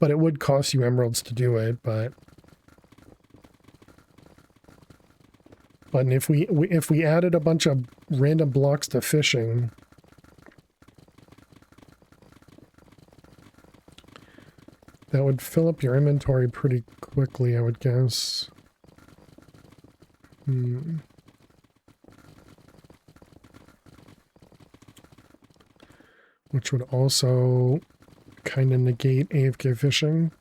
But it would cost you emeralds to do it, but But if we added a bunch of random blocks to fishing, that would fill up your inventory pretty quickly, I would guess. Which would also kind of negate AFK fishing.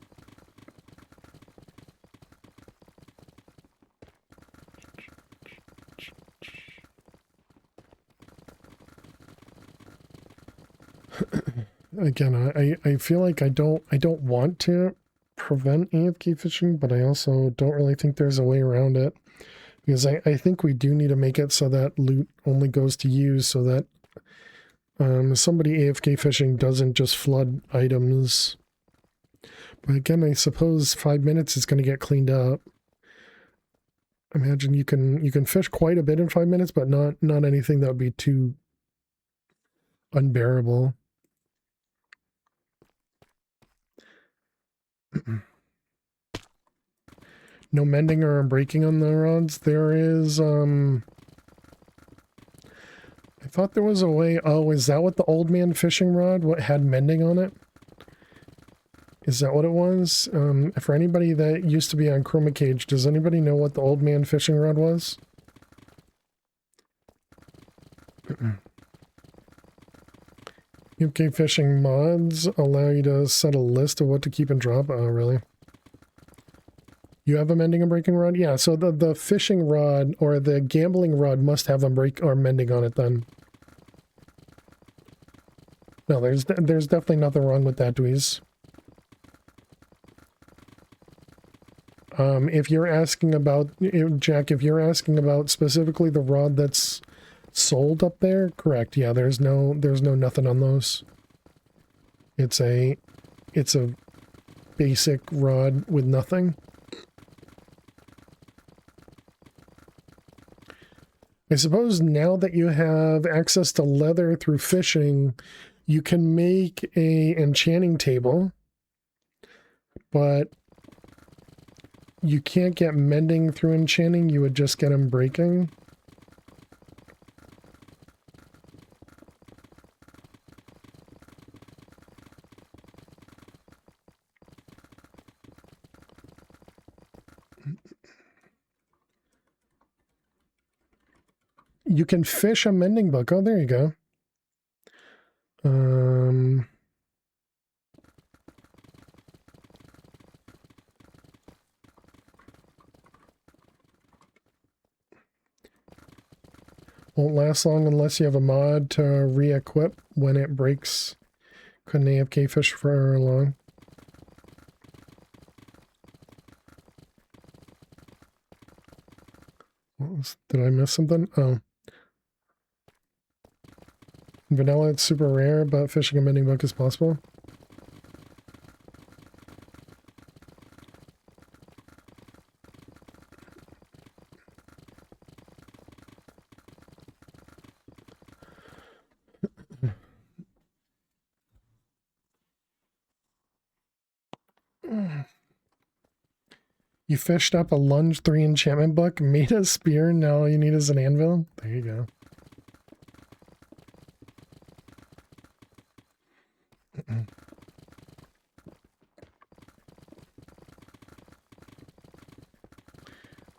Again, I feel like I don't want to prevent AFK fishing, but I also don't really think there's a way around it. Because I think we do need to make it so that loot only goes to use, so that somebody AFK fishing doesn't just flood items. But again, I suppose 5 minutes is going to get cleaned up. Imagine you can fish quite a bit in 5 minutes, but not anything that would be too unbearable. No mending or breaking on the rods. There is I thought there was a way. Oh, is that what the old man fishing rod what had mending on it? Is that what it was? For anybody that used to be on Chroma Cage, does anybody know what the old man fishing rod was? UK fishing mods allow you to set a list of what to keep and drop. Oh, really? You have a mending and breaking rod? Yeah, so the fishing rod or the gambling rod must have a break or mending on it then. No, there's definitely nothing wrong with that, Dweez. If you're asking about, Jack, if you're asking about specifically the rod that's sold up there, correct. Yeah, there's no nothing on those. It's a basic rod with nothing. I suppose now that you have access to leather through fishing, you can make a enchanting table, but you can't get mending through enchanting. You would just get them breaking. You can fish a mending book. Oh, there you go. Won't last long unless you have a mod to re-equip when it breaks. Couldn't AFK fish for long. Did I miss something? Oh. In vanilla, it's super rare, but fishing a mending book is possible. You fished up a lunge 3 enchantment book, made a spear, now all you need is an anvil. There you go.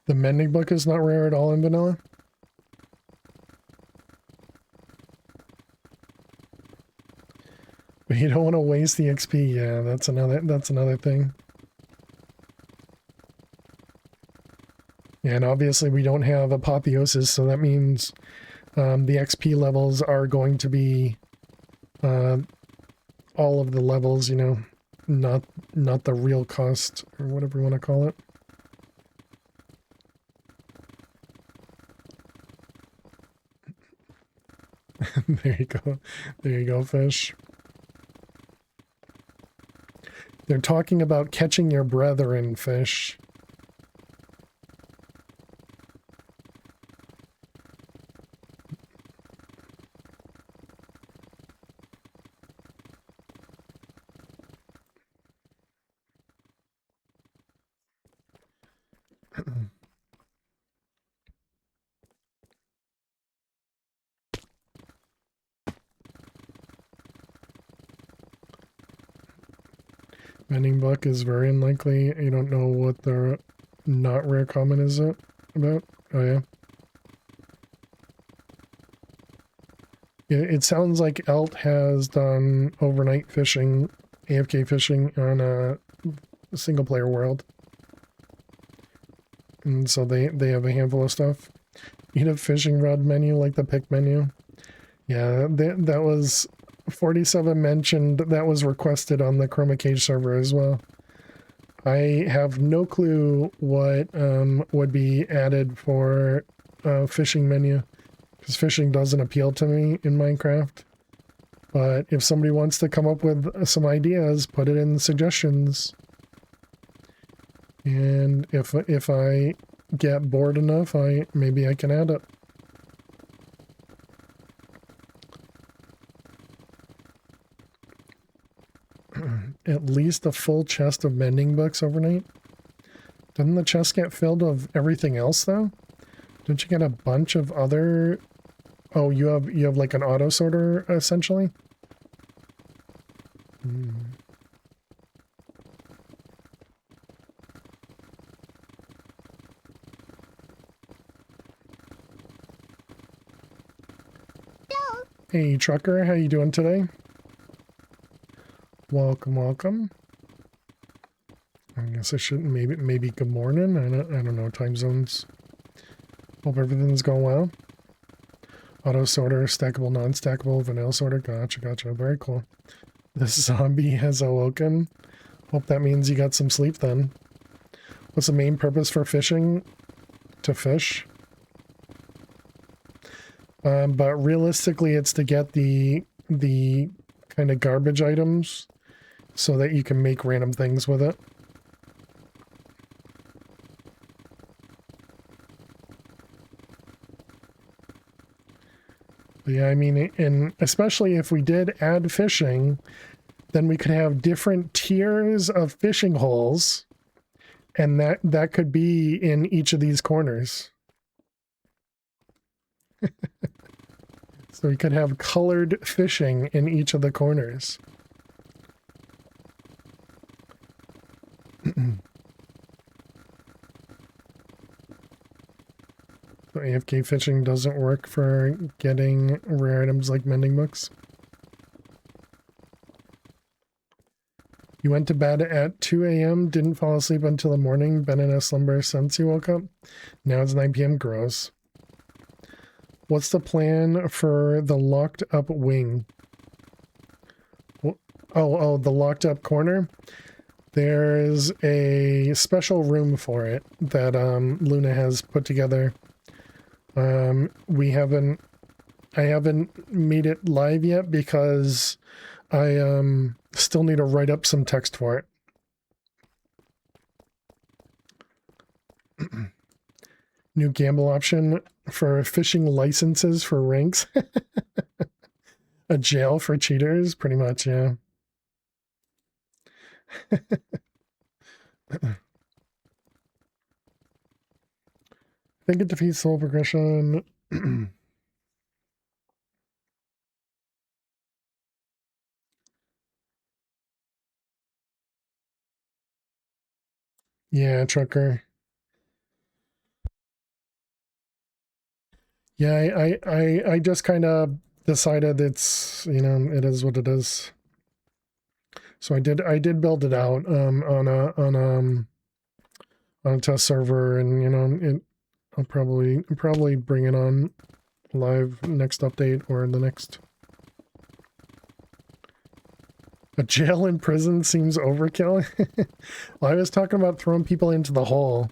The mending book is not rare at all in vanilla. But you don't want to waste the XP. Yeah, that's another thing. And obviously we don't have apotheosis, so that means the XP levels are going to be all of the levels, you know, not the real cost or whatever you want to call it. There you go. There you go, fish. They're talking about catching your brethren, fish. Mending book is very unlikely. You don't know what the not rare comment is it about? Oh yeah. It sounds like Elt has done overnight fishing, AFK fishing on a single player world. And so they have a handful of stuff. Eat a fishing rod menu like the pick menu. Yeah, that was 47 mentioned. That was requested on the Chroma Cage server as well. I have no clue what would be added for fishing menu, because fishing doesn't appeal to me in Minecraft. But if somebody wants to come up with some ideas, put it in the suggestions. And if I get bored enough, maybe I can add it. At least a full chest of mending books overnight. Doesn't the chest get filled with everything else though? Don't you get a bunch of other? Oh, you have like an auto sorter essentially. Hey trucker, how you doing today? Welcome, welcome. I guess I shouldn't. Maybe good morning. I don't know time zones. Hope everything's going well. Auto sorter, stackable, non-stackable, vanilla sorter. Gotcha. Very cool. The zombie has awoken. Hope that means you got some sleep then. What's the main purpose for fishing? To fish. But realistically, it's to get the kind of garbage items so that you can make random things with it. But yeah, I mean, and especially if we did add fishing, then we could have different tiers of fishing holes, and that could be in each of these corners. So we could have colored fishing in each of the corners. So AFK fishing doesn't work for getting rare items like mending books. You went to bed at 2 a.m., didn't fall asleep until the morning, been in a slumber since you woke up. Now it's 9 p.m. Gross. What's the plan for the locked up wing? Oh, the locked up corner? There's a special room for it that Luna has put together. I haven't made it live yet because I still need to write up some text for it. New gamble option for fishing licenses for ranks. A jail for cheaters, pretty much, yeah. I think it defeats soul progression. Yeah, trucker. Yeah, I just kind of decided it's, you know, it is what it is. So I did build it out on a test server, and you know I'll probably bring it on live next update or the next. A jail in prison seems overkill. Well, I was talking about throwing people into the hole.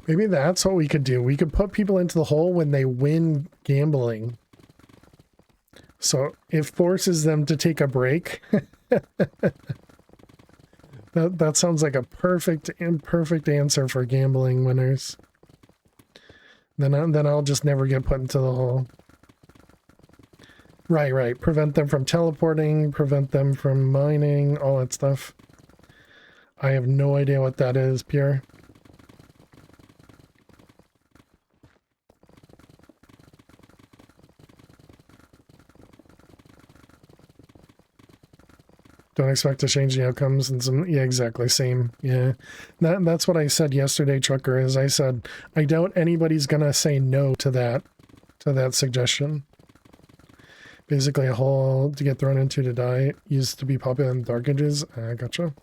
Maybe that's what we could do. We could put people into the hole when they win gambling. So it forces them to take a break. That sounds like a perfect answer for gambling winners. Then I'll just never get put into the hole. Right. Prevent them from teleporting, prevent them from mining, all that stuff. I have no idea what that is, Pierre. Don't expect to change the outcomes and some, yeah, exactly, same, yeah. That's what I said yesterday, Trucker, is I said, I doubt anybody's gonna say no to that suggestion. Basically a hole to get thrown into to die used to be popular in Dark Ages. Gotcha.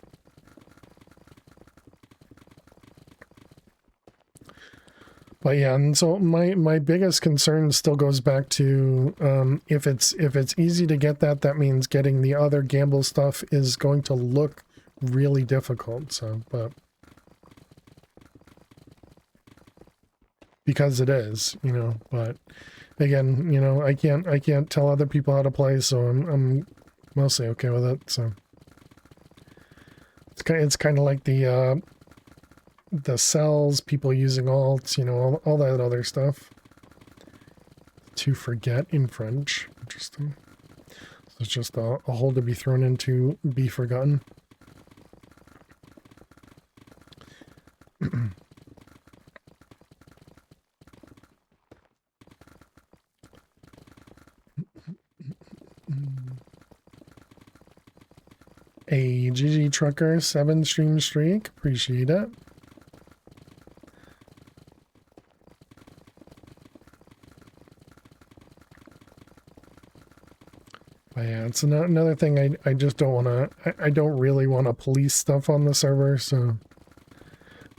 But yeah, and so my biggest concern still goes back to if it's easy to get that, that means getting the other gamble stuff is going to look really difficult. So, but because it is, you know, but again, you know, I can't tell other people how to play, so I'm mostly okay with it. So it's kind of like the cells, people using alts, you know, all that other stuff. To forget in French. Interesting. So it's just a hole to be thrown into, be forgotten. A GG Trucker 7 stream streak. Appreciate it. But yeah, it's another thing I just don't want to... I don't really want to police stuff on the server, so...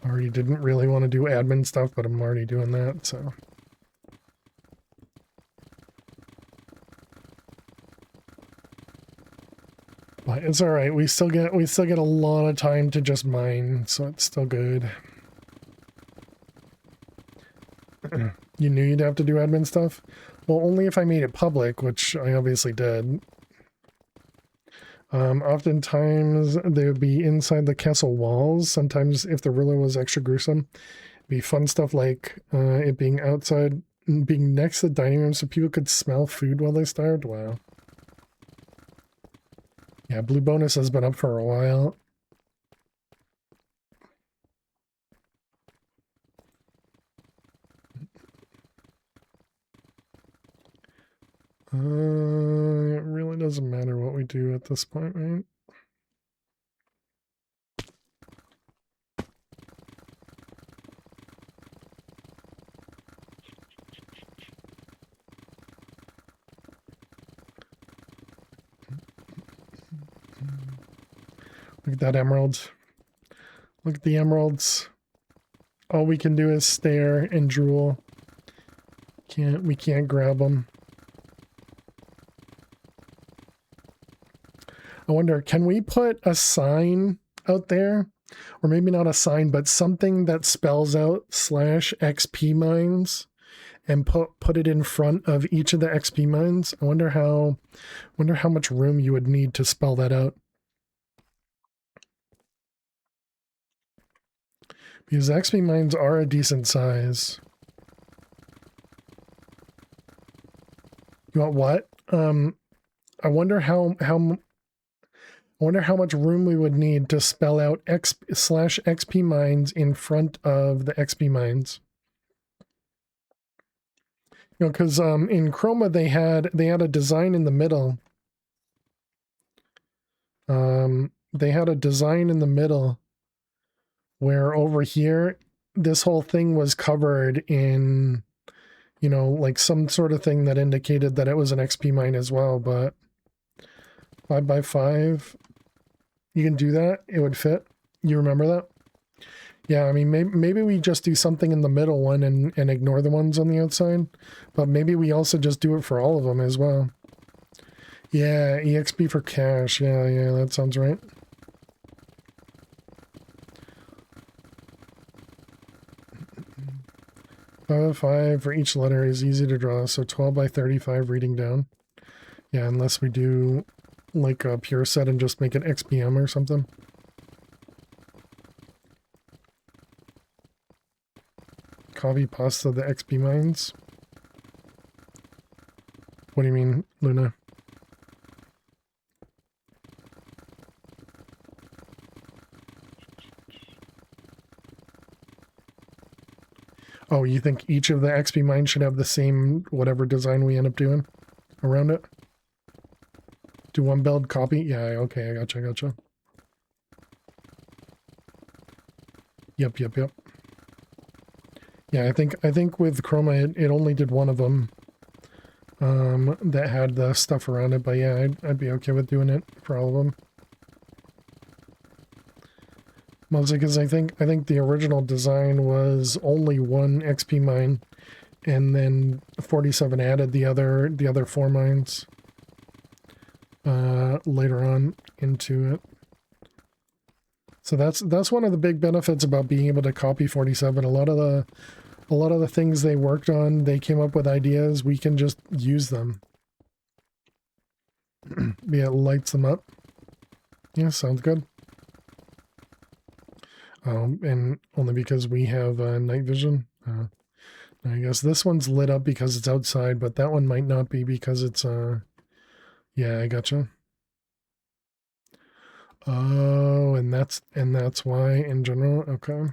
I already didn't really want to do admin stuff, but I'm already doing that, so... But it's alright, we still get a lot of time to just mine, so it's still good. You knew you'd have to do admin stuff? Well, only if I made it public, which I obviously did. Oftentimes they would be inside the castle walls. Sometimes if the ruler was extra gruesome, it'd be fun stuff like it being outside, being next to the dining room so people could smell food while they starved. Wow. Yeah, Blue Bonus has been up for a while. It really doesn't matter what we do at this point, right? Look at that emerald. Look at the emeralds. All we can do is stare and drool. We can't grab them. I wonder, can we put a sign out there? Or maybe not a sign, but something that spells out /XP mines and put it in front of each of the XP mines. I wonder how much room you would need to spell that out. Because XP mines are a decent size. You want what? I wonder how much room we would need to spell out /XP mines in front of the XP mines. You know, because in Chroma they had a design in the middle. They had a design in the middle where over here this whole thing was covered in, you know, like some sort of thing that indicated that it was an XP mine as well, but 5x5, you can do that, it would fit. You remember that? Yeah, I mean, maybe we just do something in the middle one and ignore the ones on the outside, but maybe we also just do it for all of them as well. Yeah, EXP for cash, yeah, that sounds right. Five for each letter is easy to draw, so 12x35 reading down. Yeah, unless we do like a pure set and just make it XPM or something. Copy pasta the XP mines. What do you mean, Luna? Oh, you think each of the XP mines should have the same whatever design we end up doing around it? Do one build, copy? Yeah, okay, I gotcha. Yep. Yeah, I think with Chroma it only did one of them. That had the stuff around it, but yeah, I'd be okay with doing it for all of them. Mostly because I think the original design was only one XP mine, and then 47 added the other 4 mines later on into it. So that's one of the big benefits about being able to copy 47. A lot of the things they worked on, they came up with ideas, we can just use them. Yeah, it lights them up. Yeah, sounds good. And only because we have night vision. I guess this one's lit up because it's outside, but that one might not be because it's yeah, I gotcha. Oh, and that's why in general. Okay.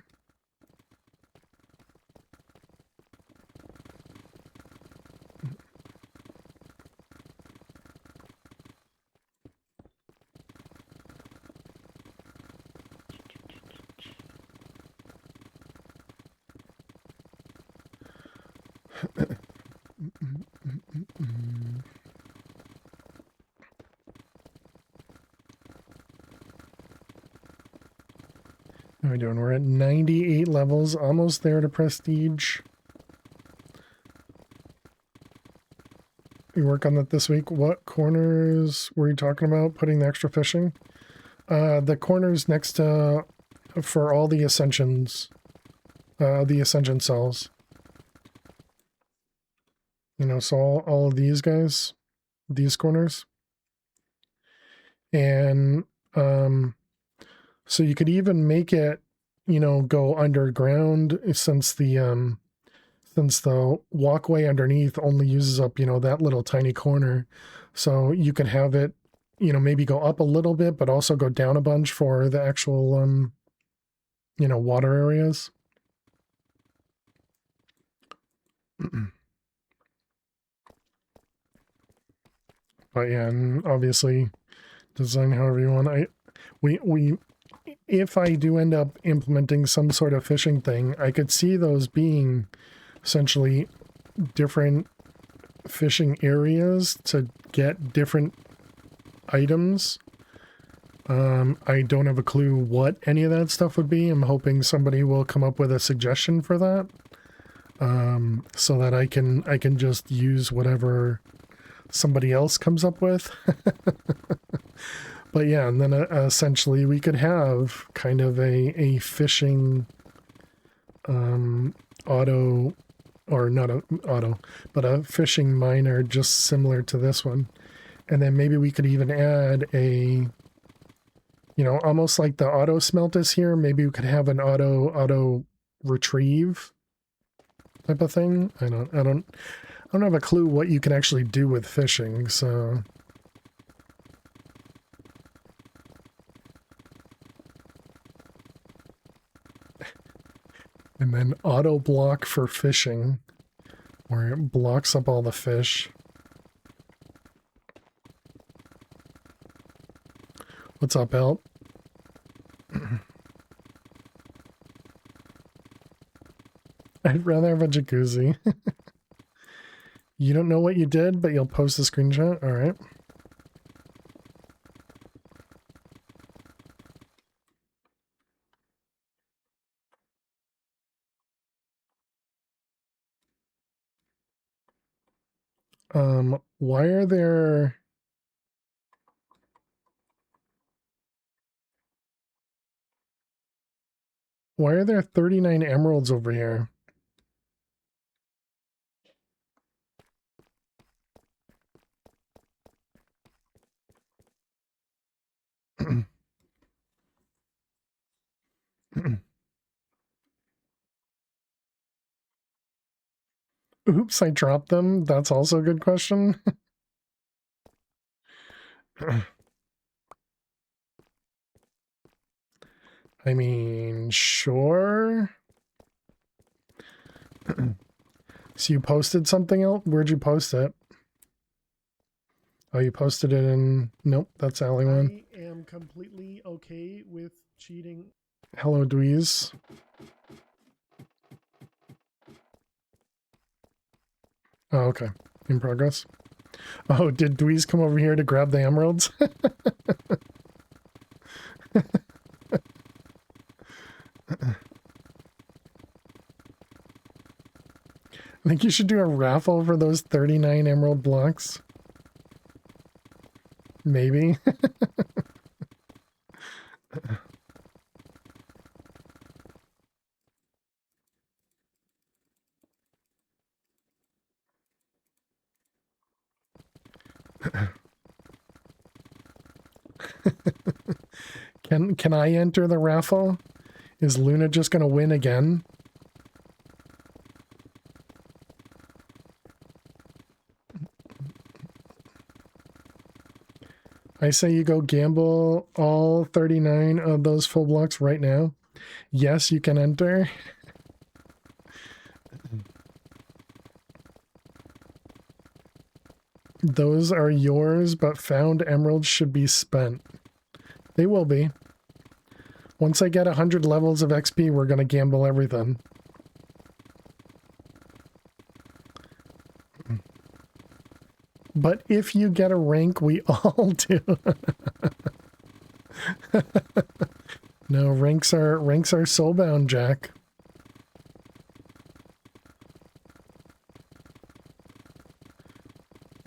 How are we doing? We're at 98 levels, almost there to prestige. You work on that this week. What corners were you talking about putting the extra fishing? The corners next to, for all the ascensions, the ascension cells. You know, so all of these guys, these corners. And so you could even make it, you know, go underground since the walkway underneath only uses up, you know, that little tiny corner. So you could have it, you know, maybe go up a little bit, but also go down a bunch for the actual, you know, water areas. But yeah, and obviously design however you want. We if I do end up implementing some sort of fishing thing, I could see those being essentially different fishing areas to get different items. I don't have a clue what any of that stuff would be. I'm hoping somebody will come up with a suggestion for that, so that I can just use whatever somebody else comes up with. But yeah, and then essentially we could have kind of a fishing auto, or not a auto, but a fishing miner just similar to this one. And then maybe we could even add a, you know, almost like the auto smelt is here. Maybe we could have an auto retrieve type of thing. I don't have a clue what you can actually do with fishing, so. And then auto block for fishing, where it blocks up all the fish. What's up, Alt? I'd rather have a jacuzzi. You don't know what you did, but you'll post a screenshot? All right. Why are there... Why are there 39 emeralds over here? Oops, I dropped them. That's also a good question. I mean, sure. So you posted something else? Where'd you post it? Oh, you posted it in... Nope, that's Alley one. I am completely okay with cheating. Hello, Dweez. Oh, okay. In progress. Oh, did Dweez come over here to grab the emeralds? I think you should do a raffle for those 39 emerald blocks. Maybe. Can I enter the raffle? Is Luna just going to win again? I say you go gamble all 39 of those full blocks right now. Yes, you can enter. Those are yours, but found emeralds should be spent. They will be. Once I get 100 levels of XP, we're going to gamble everything. But if you get a rank, we all do. No, ranks are soulbound, Jack.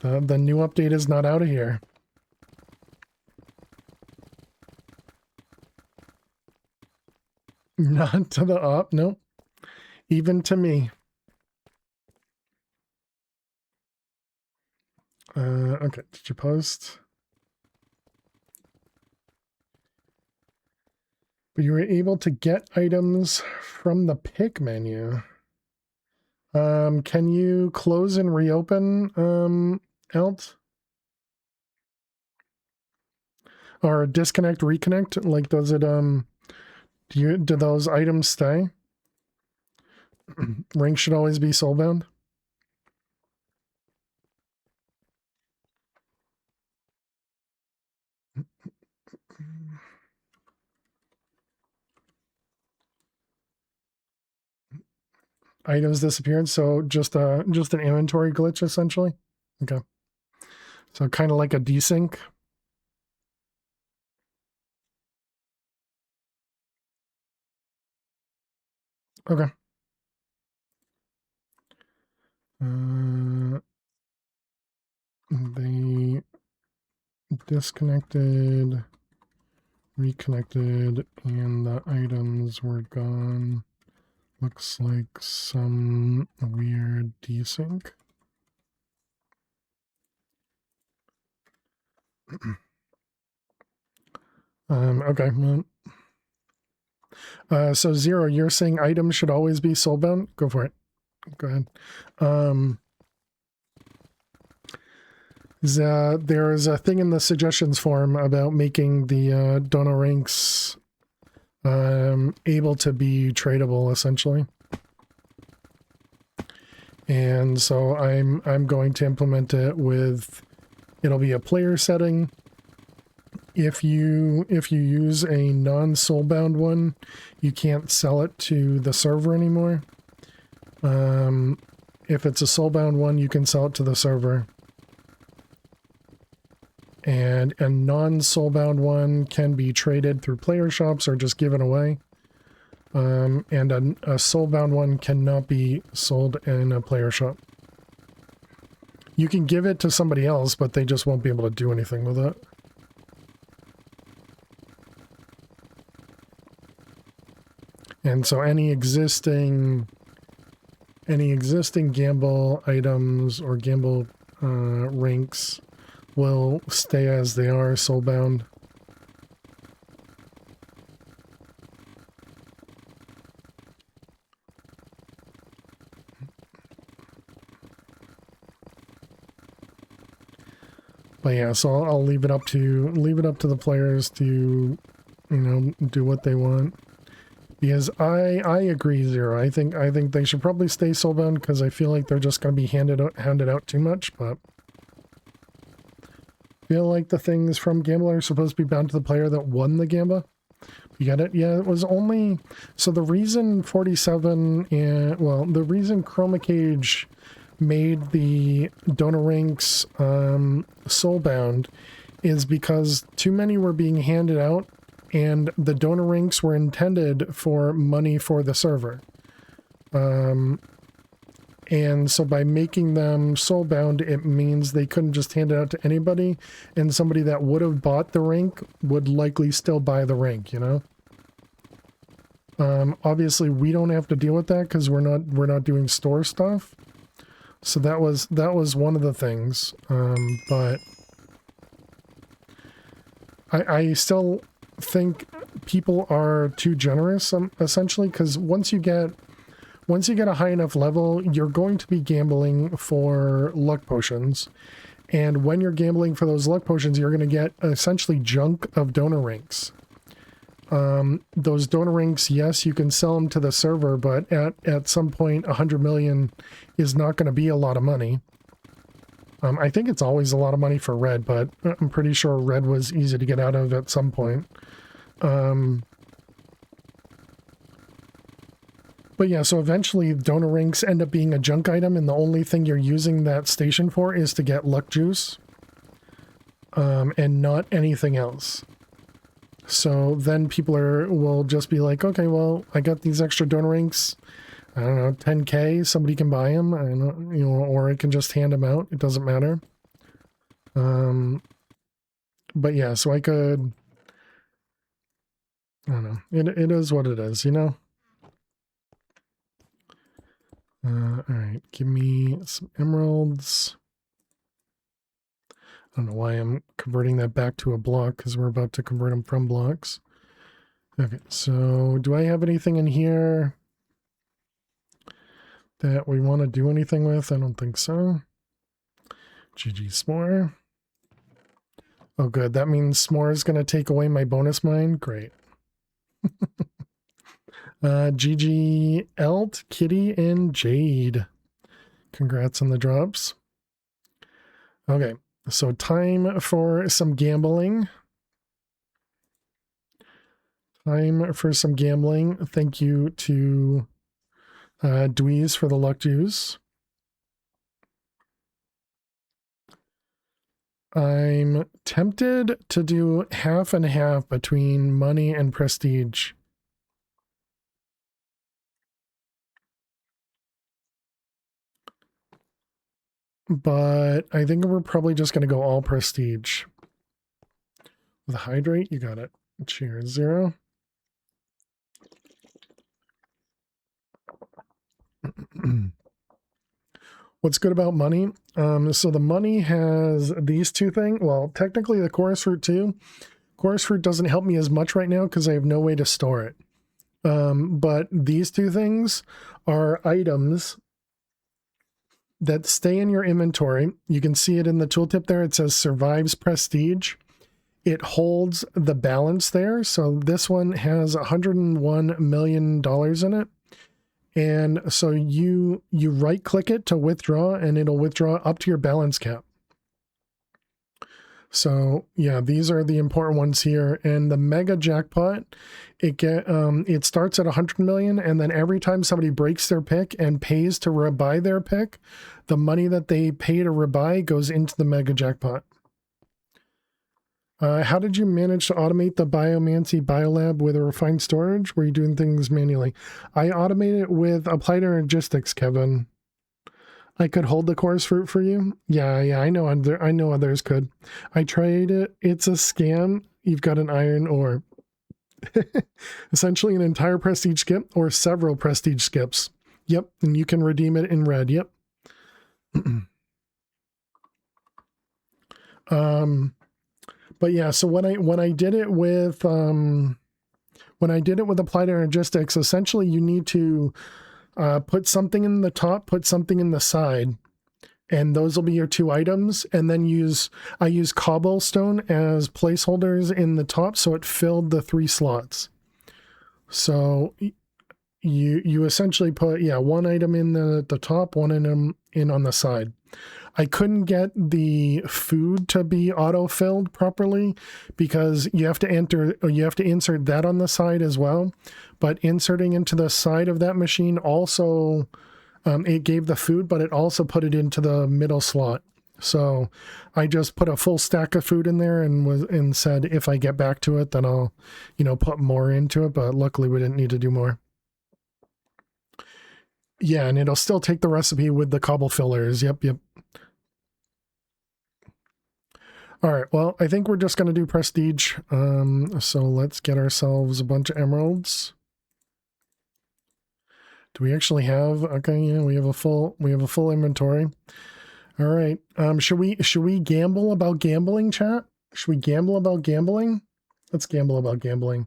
The new update is not out of here. Not to the up, nope. Even to me. Okay, did you post? But you were able to get items from the pick menu. Can you close and reopen, Elt? Or disconnect, reconnect? Like, does it, do those items stay? Rank should always be soulbound. Items disappeared, so just an inventory glitch essentially. Okay. So kind of like a desync. Okay. They disconnected, reconnected, and the items were gone. Looks like some weird desync. Okay. So Zero, you're saying items should always be soulbound? Go for it. Go ahead. There is a thing in the suggestions form about making the dono ranks able to be tradable, essentially. And so I'm going to implement it with, it'll be a player setting. If you use a non-soulbound one, you can't sell it to the server anymore. If it's a soulbound one, you can sell it to the server. And a non-soulbound one can be traded through player shops or just given away. And a soulbound one cannot be sold in a player shop. You can give it to somebody else, but they just won't be able to do anything with it. And so any existing gamble items or gamble ranks will stay as they are, soulbound. But yeah, so I'll leave it up to the players to, you know, do what they want. Because I agree, Zero. I think they should probably stay soulbound because I feel like they're just going to be handed out too much. But Feel like the things from Gambler are supposed to be bound to the player that won the Gamba. You got it? Yeah, it was only... So the reason 47 and... Well, the reason Chroma Cage made the donor ranks soulbound is because too many were being handed out, and the donor ranks were intended for money for the server. And so by making them soulbound, it means they couldn't just hand it out to anybody, and somebody that would have bought the rank would likely still buy the rank, you know? Obviously we don't have to deal with that because we're not doing store stuff. So that was one of the things. But I still think people are too generous, essentially, because once you get a high enough level, you're going to be gambling for luck potions. And when you're gambling for those luck potions, you're going to get essentially junk of donor ranks. Those donor ranks, yes, you can sell them to the server, but at some point, 100 million is not going to be a lot of money. I think it's always a lot of money for red, but I'm pretty sure red was easy to get out of at some point. But yeah, so eventually donor ranks end up being a junk item, and the only thing you're using that station for is to get luck juice, and not anything else. So then people will just be like, okay, well, I got these extra donor ranks, I don't know, 10k, somebody can buy them, or I can just hand them out, it doesn't matter. But yeah, so I don't know, it is what it is, you know? Alright, give me some emeralds. I don't know why I'm converting that back to a block, because we're about to convert them from blocks. Okay, so do I have anything in here that we want to do anything with? I don't think so. GG S'more. Oh good, that means S'more is going to take away my bonus mine? Great. GG Elt, Kitty, and Jade. Congrats on the drops. Okay, so time for some gambling. Thank you to Dweez for the luck juice. I'm tempted to do half and half between money and prestige. But I think we're probably just going to go all prestige. With hydrate, you got it. Cheers, 0. What's good about money? So the money has these two things. Well, technically the chorus fruit too. Chorus fruit doesn't help me as much right now because I have no way to store it. But these two things are items that stay in your inventory. You can see it in the tooltip there. It says survives prestige. It holds the balance there. So this one has $101 million in it. And so you right click it to withdraw, and it'll withdraw up to your balance cap. So yeah, these are the important ones here. And the mega jackpot, it starts at 100 million, and then every time somebody breaks their pick and pays to rebuy their pick, the money that they pay to rebuy goes into the mega jackpot. How did you manage to automate the Biomancy Biolab with a refined storage? Were you doing things manually? I automated it with applied energistics, Kevin. I could hold the chorus fruit for you. Yeah, I know others could. I tried it. It's a scam. You've got an iron ore. Essentially an entire prestige skip or several prestige skips. Yep, and you can redeem it in red. Yep. But yeah, so when I did it with applied energistics, essentially you need to put something in the top, put something in the side, and those will be your two items. And then I use cobblestone as placeholders in the top, so it filled the 3 slots. So you essentially put one item in the top, one item in on the side. I couldn't get the food to be auto-filled properly because you have to insert that on the side as well. But inserting into the side of that machine also, it gave the food, but it also put it into the middle slot. So I just put a full stack of food in there and said, if I get back to it, then I'll, put more into it. But luckily we didn't need to do more. Yeah, and it'll still take the recipe with the cobble fillers. Yep. All right, well, I think we're just going to do prestige. So let's get ourselves a bunch of emeralds. Do we actually have? Okay, yeah, we have a full inventory. All right. Should we gamble about gambling, chat? Should we gamble about gambling? Let's gamble about gambling.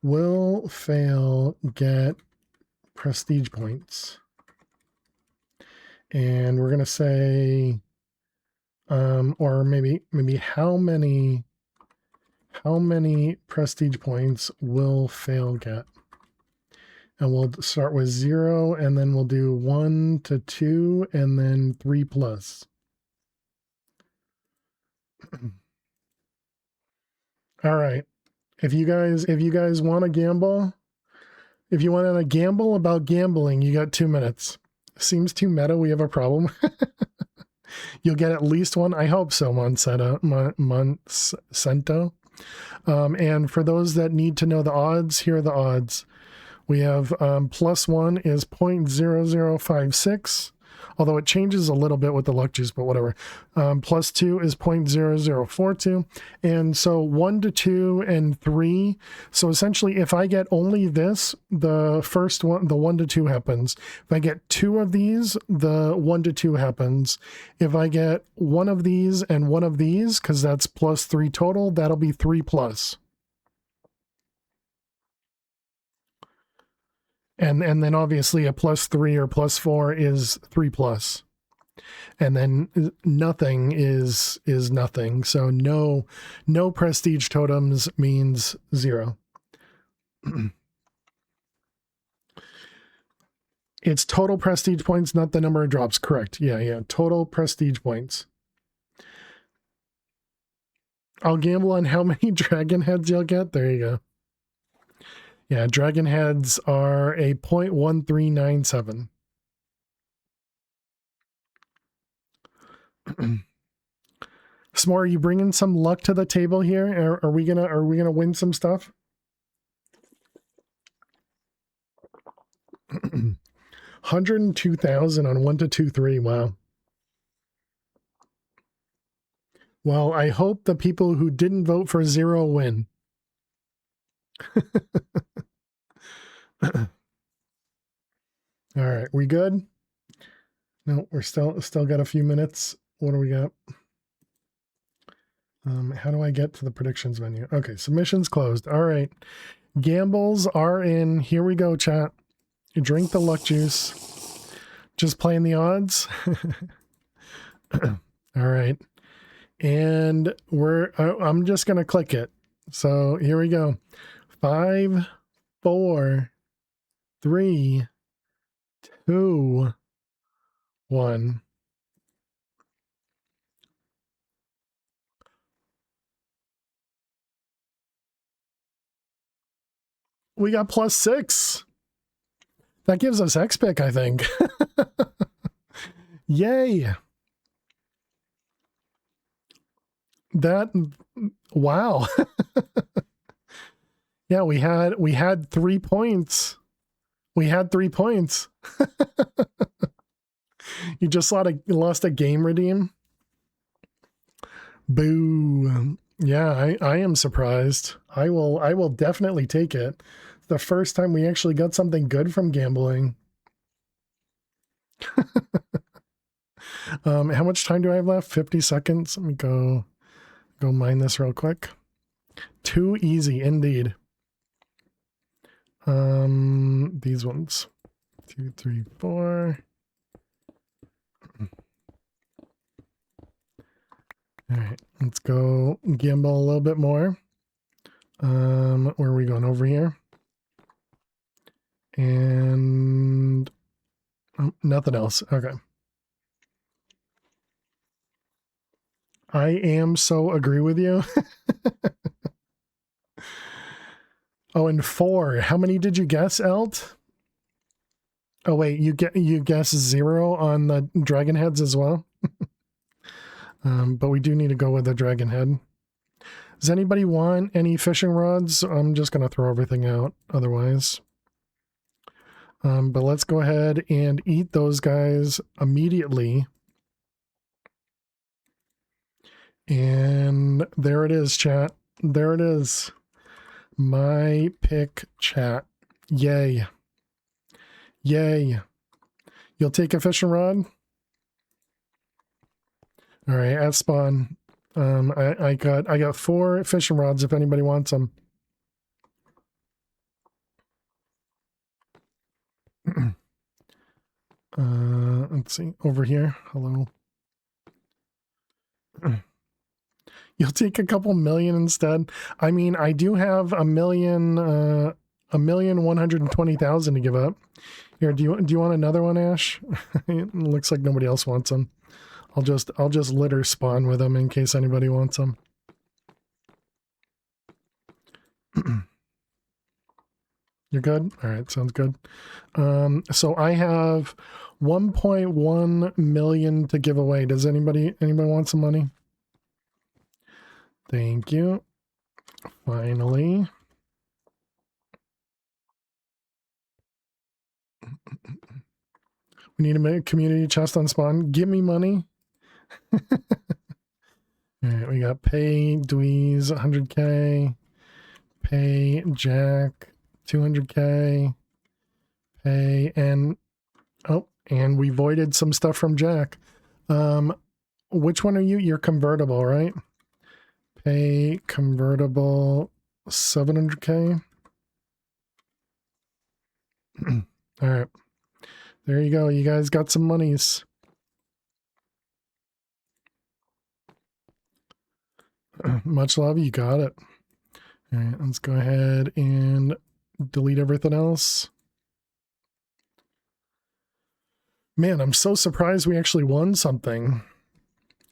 Will fail get prestige points. And we're gonna say, or maybe how many prestige points will fail get? And we'll start with 0, and then we'll do 1 to 2, and then 3 plus. All right. If you guys want to gamble, if you want to gamble about gambling, you got 2 minutes. Seems too meta. We have a problem. You'll get at least one. I hope so, Monsanto. And for those that need to know the odds, here are the odds. We have +1 is 0.0056, although it changes a little bit with the luck juice, but whatever. +2 is 0.0042. And so 1 to 2 and 3. So essentially, if I get only this, the first one, the 1 to 2 happens. If I get 2 of these, the 1 to 2 happens. If I get 1 of these and 1 of these, because that's +3 total, that'll be 3 plus. And then obviously a +3 or +4 is 3 plus. And then nothing is nothing. So no prestige totems means 0. It's total prestige points, not the number of drops. Correct. Yeah. Total prestige points. I'll gamble on how many dragon heads you'll get. There you go. Yeah, dragon heads are a 0.1397. S'more, are you bringing some luck to the table here? Are we gonna win some stuff? 102,000 on 1 to 2 3. Wow. Well, I hope the people who didn't vote for 0 win. All right, we good? No, we're still got a few minutes. What do we got? How do I get to the predictions menu? Okay, submissions closed. All right, gambles are in. Here we go, chat. You drink the luck juice. Just playing the odds. All right, and I'm just gonna click it. So here we go. 5, 4, 3, 2, 1. We got +6. That gives us X-Pick, I think. Yay. Wow. Yeah, we had 3 points. We had 3 points. You just lost a game redeem. Boo. Yeah, I am surprised. I will definitely take it. The first time we actually got something good from gambling. How much time do I have left? 50 seconds. Let me go mine this real quick. Too easy indeed. These ones. 2, 3, 4. All right, let's go gamble a little bit more. Where are we going? Over here? And nothing else. Okay. I am so agree with you. Oh, and 4. How many did you guess, Elt? Oh wait, you guess 0 on the dragon heads as well. But we do need to go with the dragon head. Does anybody want any fishing rods? I'm just gonna throw everything out otherwise. But let's go ahead and eat those guys immediately. And there it is, chat. There it is. My pick, chat. Yay. Yay. You'll take a fishing rod? All right, at spawn. I got 4 fishing rods if anybody wants them. Let's see, over here. Hello. You'll take a couple million instead. I mean, I do have 1,120,000 to give up. Here, do you want another one, Ash? It looks like nobody else wants them. I'll just litter spawn with them in case anybody wants them. You're good? All right, sounds good. So I have 1.1 million to give away. Does anybody want some money? Thank you. Finally. We need to make a community chest on spawn. Give me money. All right, we got pay Dweez 100k, pay Jack 200k, pay and we voided some stuff from Jack. Which one are you? You're convertible, right? Pay convertible 700k. All right. There you go. You guys got some monies. Much love. You got it. All right. Let's go ahead and delete everything else. Man, I'm so surprised we actually won something.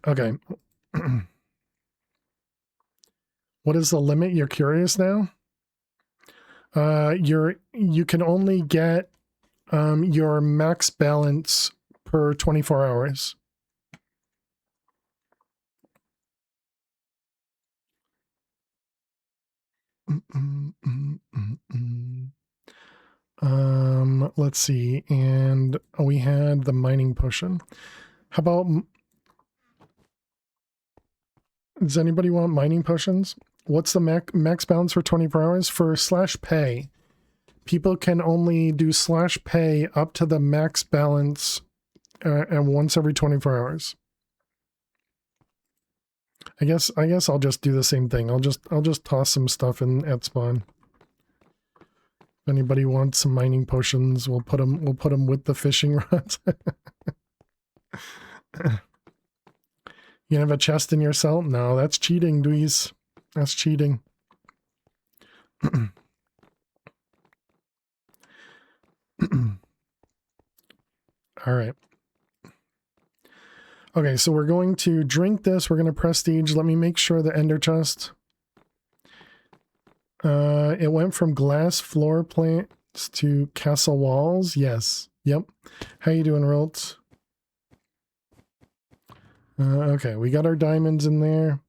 Okay. What is the limit? You're curious now? You can only get your max balance per 24 hours. Let's see. And we had the mining potion. How about, does anybody want mining potions? What's the max balance for 24 hours? For /pay, people can only do /pay up to the max balance and once every 24 hours. I guess I'll just do the same thing. I'll just toss some stuff in at spawn. If anybody wants some mining potions, we'll put them with the fishing rods. You have a chest in your cell? No, that's cheating, Dweez. That's cheating. All right. Okay, so we're going to drink this. We're going to prestige. Let me make sure the ender chest. It went from glass floor plants to castle walls. Yes. Yep. How you doing, Roltz? Okay, we got our diamonds in there.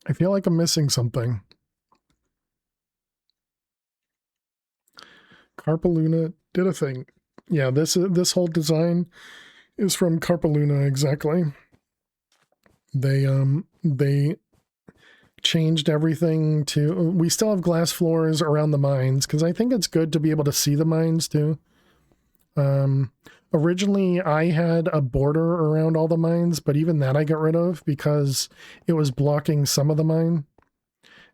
I feel like I'm missing something. Carpaluna did a thing. Yeah, this whole design is from Carpaluna, exactly. They changed everything to, we still have glass floors around the mines because I think it's good to be able to see the mines too. Originally I had a border around all the mines, but even that I got rid of because it was blocking some of the mine.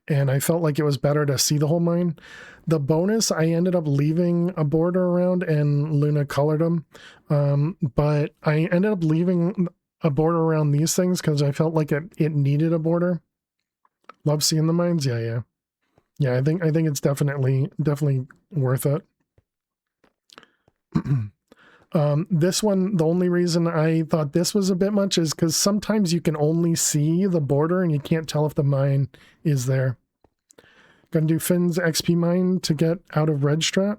And I felt like it was better to see the whole mine. The bonus, I ended up leaving a border around and Luna colored them. But I ended up leaving a border around these things because I felt like it needed a border. Love seeing the mines. Yeah. I think it's definitely worth it. This one, the only reason I thought this was a bit much is because sometimes you can only see the border and you can't tell if the mine is there. Gonna do Finn's XP mine to get out of Red Strat.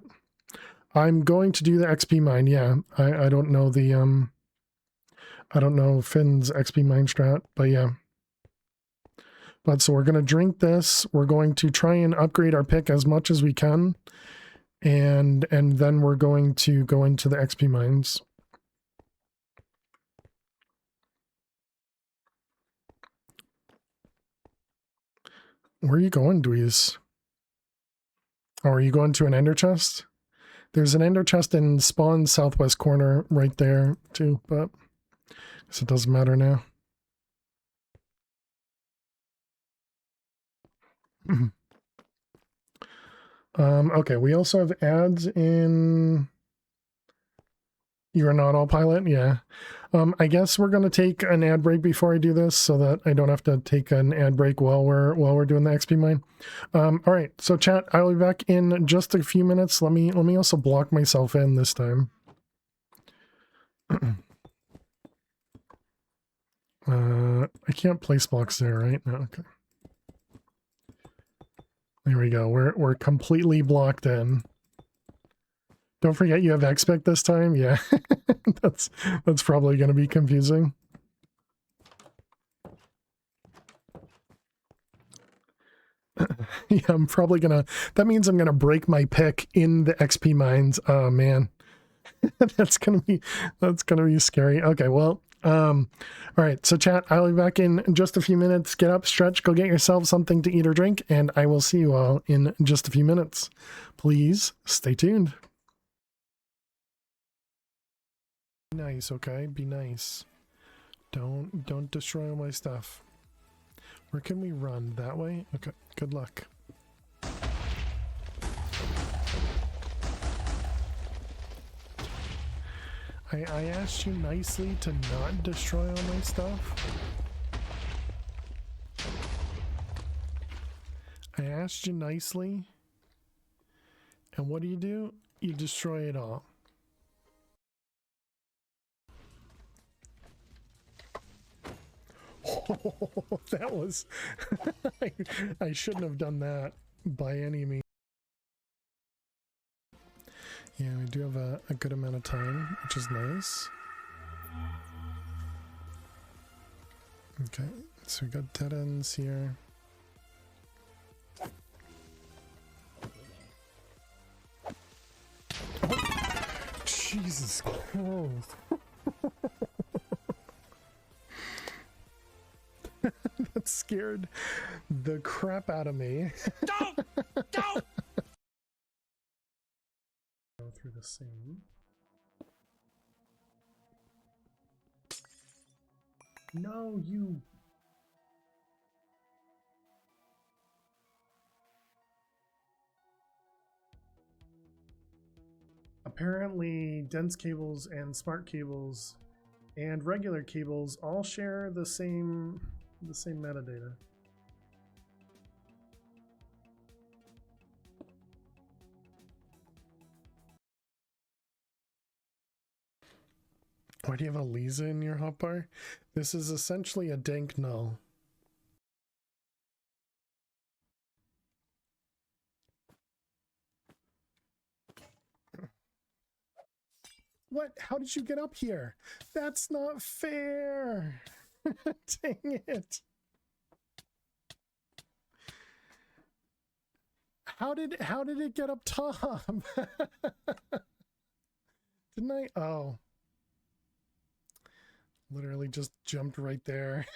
I'm going to do the XP mine, yeah. I don't know the I don't know Finn's XP mine strat, but yeah. But so we're gonna drink this. We're going to try and upgrade our pick as much as we can. And then we're going to go into the XP mines. Where are you going, Dweez? Oh, are you going to an ender chest? There's an ender chest in spawn southwest corner right there too, but I guess it doesn't matter now. Okay, we also have ads in You're Not All Pilot, yeah. I guess we're gonna take an ad break before I do this so that I don't have to take an ad break while we're doing the XP mine. All right, so chat, I'll be back in just a few minutes. Let me also block myself in this time. I can't place blocks there, right? No, okay. There we go. We're completely blocked in. Don't forget you have expect this time. Yeah, that's probably going to be confusing. Yeah, I'm probably gonna. That means I'm gonna break my pick in the XP mines. Oh man, that's gonna be scary. Okay, well, all right. So chat, I'll be back in just a few minutes. Get up, stretch, go get yourself something to eat or drink, and I will see you all in just a few minutes. Please stay tuned. Be nice, okay? Be nice. Don't destroy all my stuff. Where can we run? That way? Okay, good luck. I asked you nicely to not destroy all my stuff. I asked you nicely. And what do? You destroy it all. Oh, that was... I shouldn't have done that by any means. Yeah, we do have a good amount of time, which is nice. Okay, so we got dead ends here. Oh, Jesus Christ. That scared the crap out of me. Don't! Don't! Go through the same. No, you. Apparently, dense cables and smart cables and regular cables all share the same metadata. Why do you have a Lisa in your hotbar? This is essentially a dank null. What? How did you get up here? That's not fair. Dang it. How did it get up top? Didn't I? Oh. Literally just jumped right there.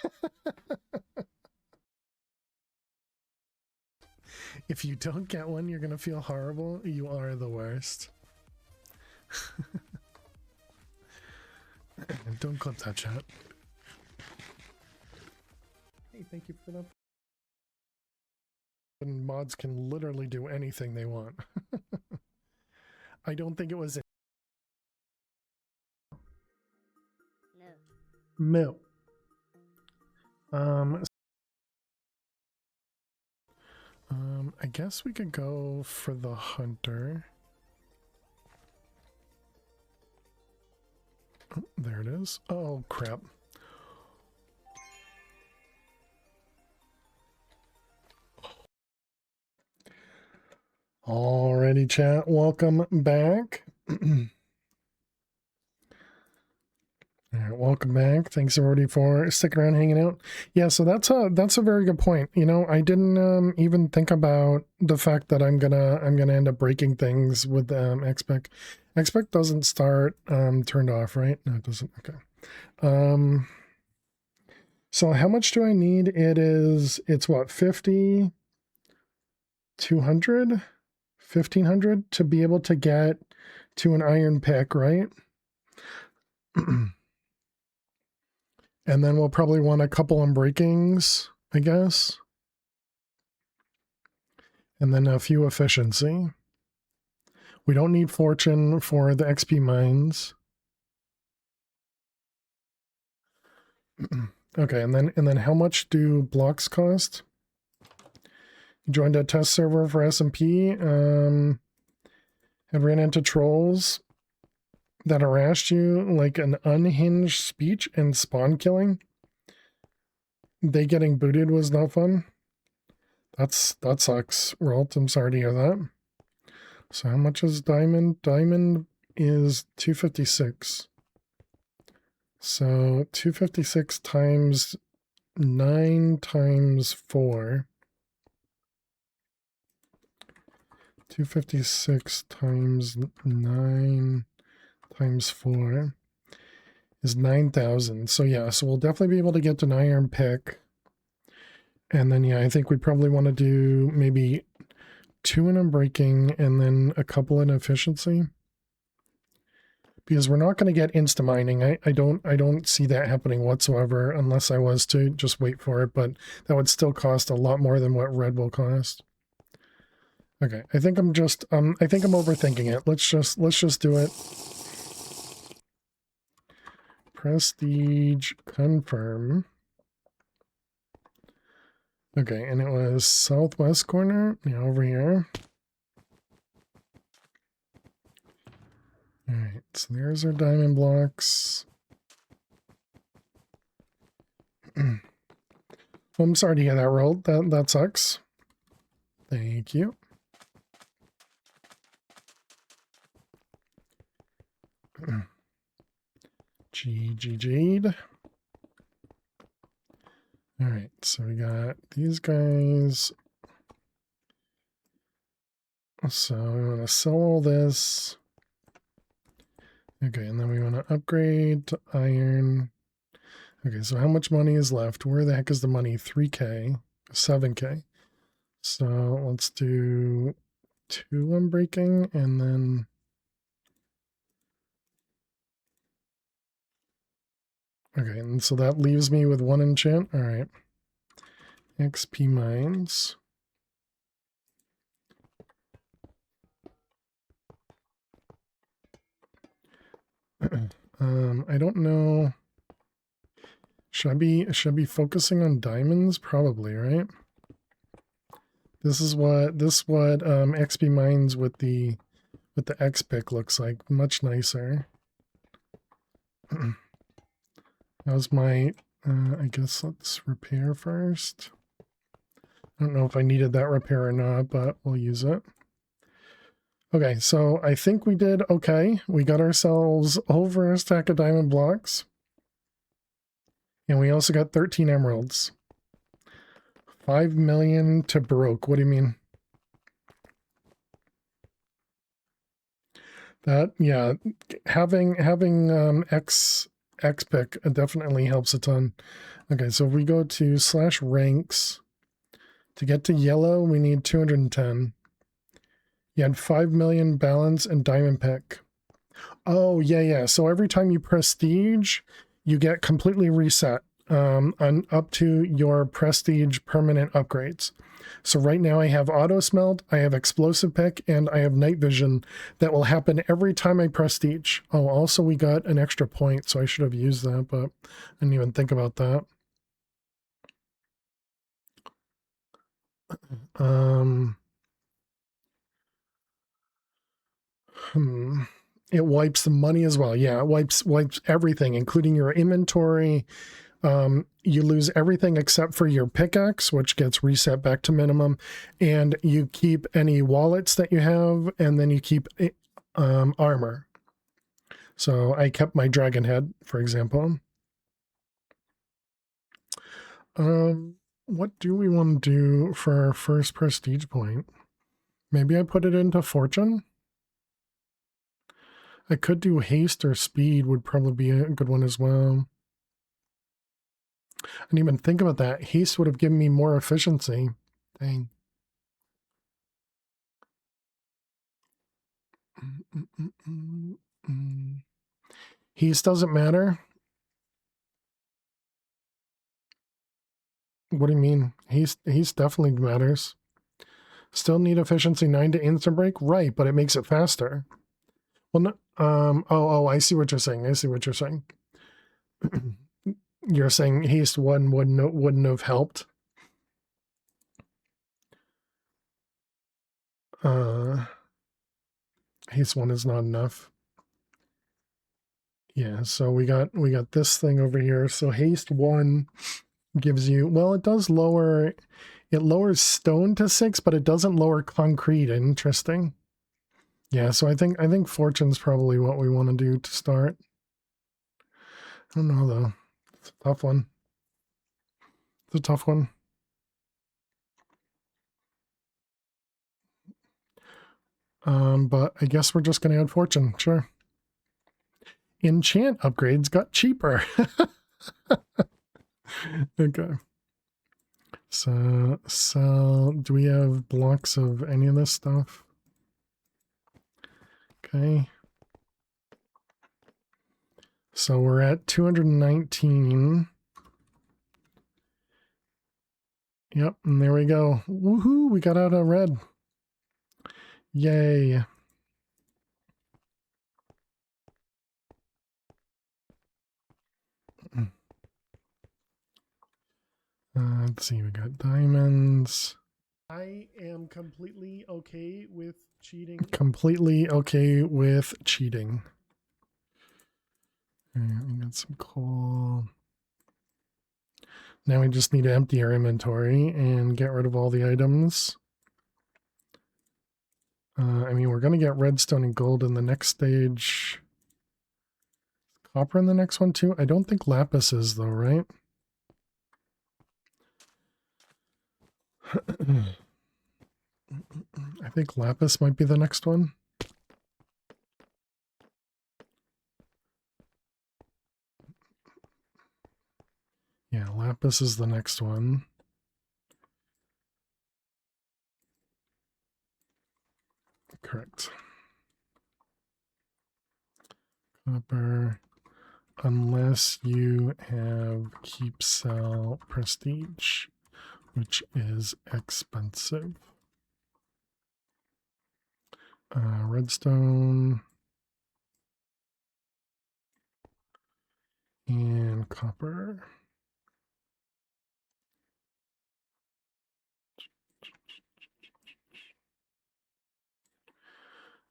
If you don't get one, you're gonna feel horrible. You are the worst. Don't clip that, chat. Hey, thank you for that. And mods can literally do anything they want. I don't think it was no. I guess we could go for the hunter. There it is. Oh, crap. Alrighty, chat. Welcome back. All right, welcome back. Thanks everybody for sticking around, hanging out. Yeah, so that's a very good point. You know, I didn't even think about the fact that I'm gonna end up breaking things with XPEC. XPEC doesn't start turned off, right? No, it doesn't. Okay. So how much do I need? It's what, 50, 200, 1500 to be able to get to an iron pick, right? And then we'll probably want a couple unbreakings, I guess. And then a few efficiency. We don't need fortune for the XP mines. Okay, and then how much do blocks cost? You joined a test server for SMP. And ran into trolls that harassed you like an unhinged speech and spawn killing. They getting booted was not fun. That sucks, Rolt. I'm sorry to hear that. So how much is diamond? Diamond is 256. So 256 times 9 times 4. 256 times 9 times 4 is 9,000. So yeah, so we'll definitely be able to get an iron pick. And then yeah, I think we probably want to do maybe 2 in unbreaking and then a couple in efficiency. Because we're not going to get insta mining. I don't see that happening whatsoever unless I was to just wait for it, but that would still cost a lot more than what red will cost. Okay, I think I'm just I think I'm overthinking it. Let's just do it. Prestige confirm. Okay, and it was southwest corner, yeah, over here. All right, so there's our diamond blocks. I'm sorry to hear that, rolled. That sucks. Thank you. Jade. All right, so we got these guys. So we want to sell all this. Okay, and then we want to upgrade to iron. Okay, so how much money is left? Where the heck is the money? 3K, 7K. So let's do 2 unbreaking and then... Okay, and so that leaves me with 1 enchant. All right. XP mines. I don't know. Should I be focusing on diamonds? Probably, right? This is what XP mines with the X pick looks like. Much nicer. That was my I guess let's repair first. I don't know if I needed that repair or not, but we'll use it. Okay, so I think we did okay. We got ourselves over a stack of diamond blocks. And we also got 13 emeralds. 5 million to Baroque. What do you mean? That, yeah, having X pick definitely helps a ton. Okay, so if we go to /ranks, to get to yellow, we need 210. You had 5 million balance and diamond pick. Oh, yeah. So every time you prestige, you get completely reset on up to your prestige permanent upgrades. So right now I have auto smelt, I have explosive pick, and I have night vision that will happen every time I prestige. Oh, also we got an extra point, so I should have used that, but I didn't even think about that. It wipes the money as well. Yeah, it wipes everything, including your inventory. You lose everything except for your pickaxe, which gets reset back to minimum, and you keep any wallets that you have, and then you keep armor. So I kept my dragon head, for example. What do we want to do for our first prestige point? Maybe I put it into fortune. I could do haste or speed would probably be a good one as well. I didn't even think about that. Haste would have given me more efficiency. Dang. Haste doesn't matter. What do you mean? Haste definitely matters. Still need efficiency 9 to instant break? Right, but it makes it faster. Well, no, oh, I see what you're saying. I see what you're saying. You're saying haste 1 wouldn't have helped. Haste 1 is not enough. Yeah, so we got this thing over here. So haste 1 gives you, well, it does lower, it lowers stone to 6, but it doesn't lower concrete. Interesting. Yeah, so I think fortune's probably what we want to do to start. I don't know though. It's a tough one. It's a tough one. But I guess we're just gonna add fortune, sure. Enchant upgrades got cheaper. Okay. So do we have blocks of any of this stuff? Okay. So we're at 219. Yep, and there we go. Woohoo, we got out of red. Yay. Let's see, we got diamonds. I am completely okay with cheating. Completely okay with cheating. Alright, we got some coal. Now we just need to empty our inventory and get rid of all the items. I mean, we're going to get redstone and gold in the next stage. Copper in the next one too? I don't think lapis is though, right? I think lapis might be the next one. Yeah, lapis is the next one. Correct. Copper, unless you have keep sell prestige, which is expensive. Redstone and copper.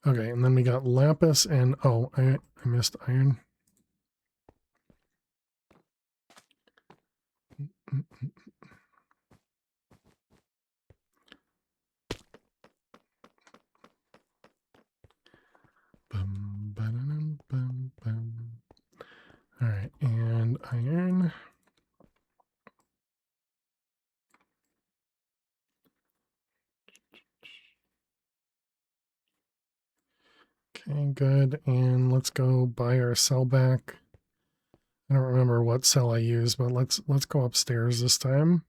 Okay, and then we got lapis and, oh, I missed iron. All right, and iron. Okay, good. And let's go buy our cell back. I don't remember what cell I used, but let's go upstairs this time.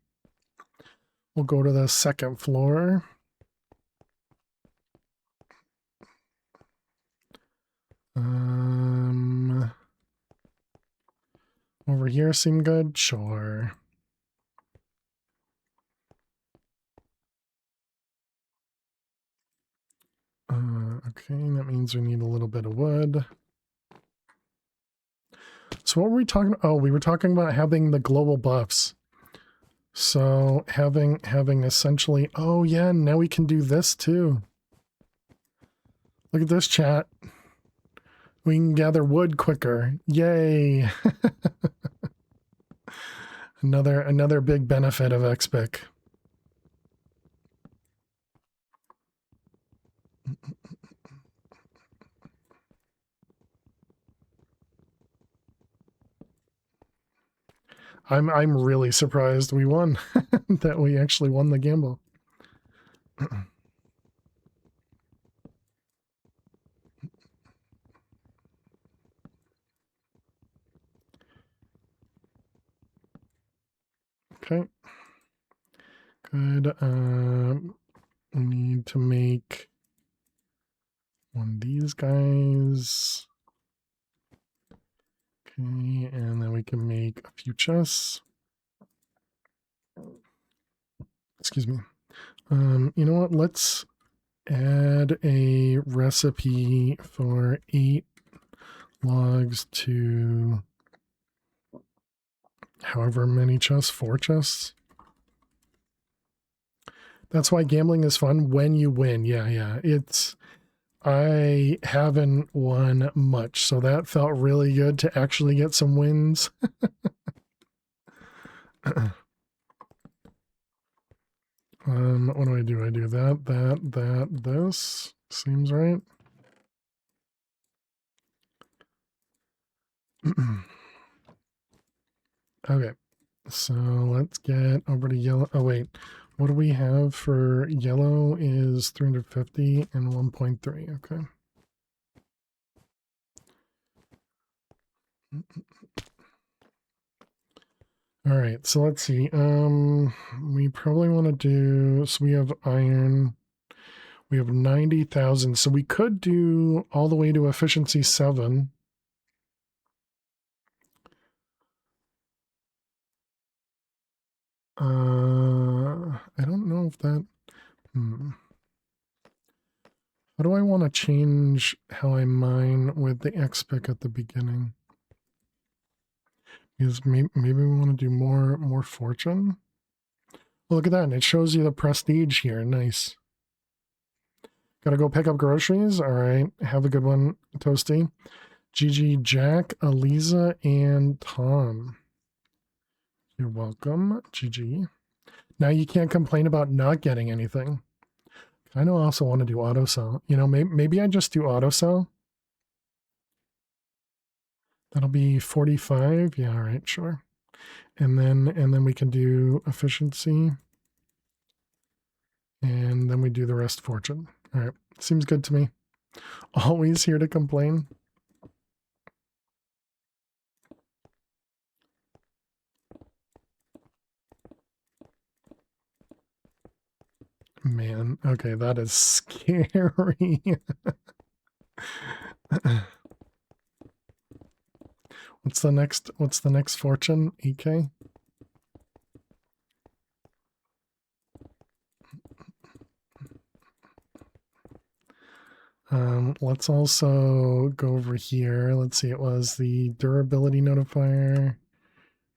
We'll go to the second floor. Over here seem good? Sure. Okay, that means we need a little bit of wood. So what were we talking about? Oh, we were talking about having the global buffs. So having essentially, oh yeah, now we can do this too. Look at this, chat. We can gather wood quicker. Yay. Another big benefit of XPIC. I'm really surprised we won. That we actually won the gamble. Okay. Good. We need to make one of these guys. Okay, and then we can make a few chests. Excuse me. You know what? Let's add a recipe for 8 logs to however many chests, 4 chests. That's why gambling is fun when you win. Yeah. I haven't won much, so that felt really good to actually get some wins. What do? I do that, this. Seems right. Okay, so let's get over to yellow. Oh, wait. What do we have for yellow is 350 and 1.3. Okay. All right, so let's see. We probably want to do, so we have iron. We have 90,000. So we could do all the way to efficiency 7. I don't know if that, How do I want to change how I mine with the XPIC at the beginning? Because maybe we want to do more fortune. Well, look at that. And it shows you the prestige here. Nice. Gotta go pick up groceries. All right. Have a good one, Toasty. Gigi, Jack, Aliza, and Tom. You're welcome, Gigi. Now you can't complain about not getting anything. I know I also want to do auto sell. You know, maybe I just do auto sell. That'll be 45. Yeah, all right, sure. And then we can do efficiency. And then we do the rest fortune. All right. Seems good to me. Always here to complain. Man, okay, that is scary. What's the next fortune? EK? Let's also go over here. Let's see, it was the durability notifier.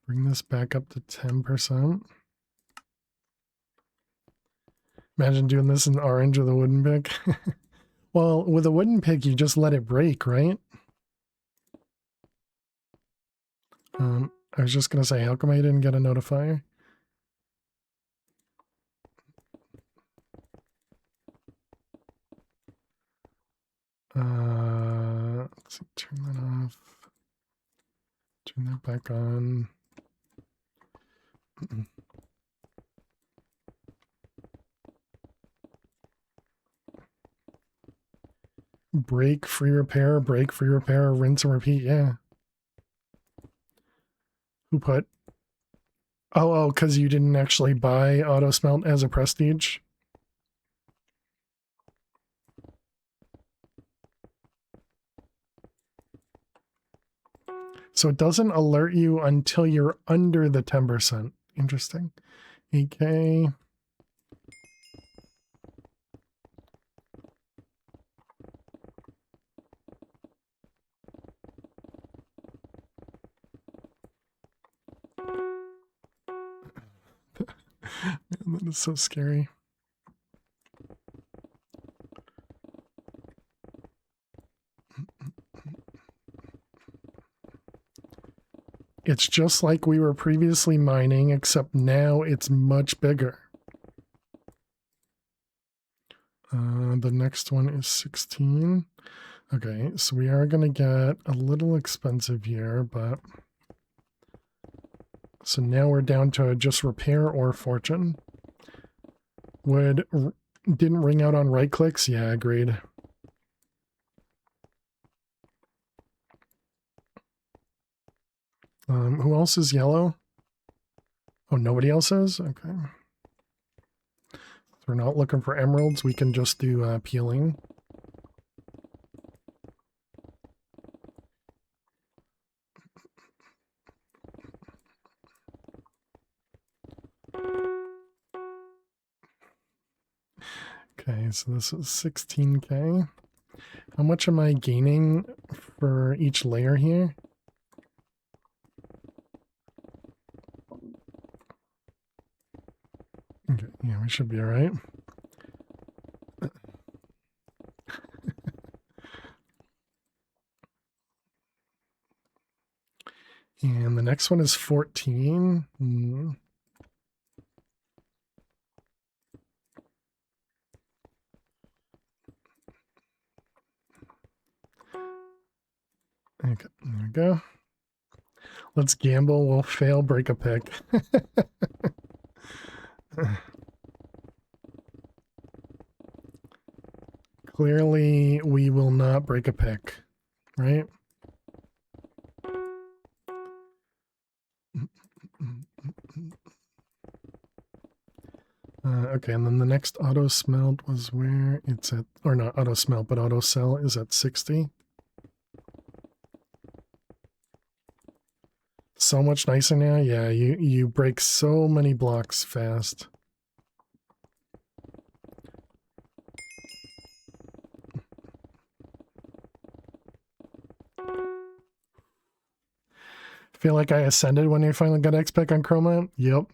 Bring this back up to 10%. Imagine doing this in orange with a wooden pick. Well, with a wooden pick, you just let it break, right? I was just going to say, how come I didn't get a notifier? Let's see, turn that off. Turn that back on. Break, free repair, rinse and repeat. Yeah. Who put? Oh, because you didn't actually buy auto smelt as a prestige. So it doesn't alert you until you're under the 10%. Interesting. AK. Man, that is so scary. It's just like we were previously mining, except now it's much bigger. The next one is 16. Okay, so we are going to get a little expensive here, but... So now we're down to just repair or fortune. Didn't ring out on right clicks? Yeah, agreed. Who else is yellow? Oh, nobody else is? Okay. If we're not looking for emeralds, we can just do peeling. Okay, so this is 16k. How much am I gaining for each layer here? Okay, yeah, we should be all right. And the next one is 14. Okay, there we go. Let's gamble. We'll fail, break a pick. Clearly, we will not break a pick, right? Okay, and then the next auto smelt was where it's at, or not auto smelt, but auto sell is at 60. So much nicer now. Yeah, you break so many blocks fast. Feel like I ascended when you finally got X-Pick on Chroma? Yep.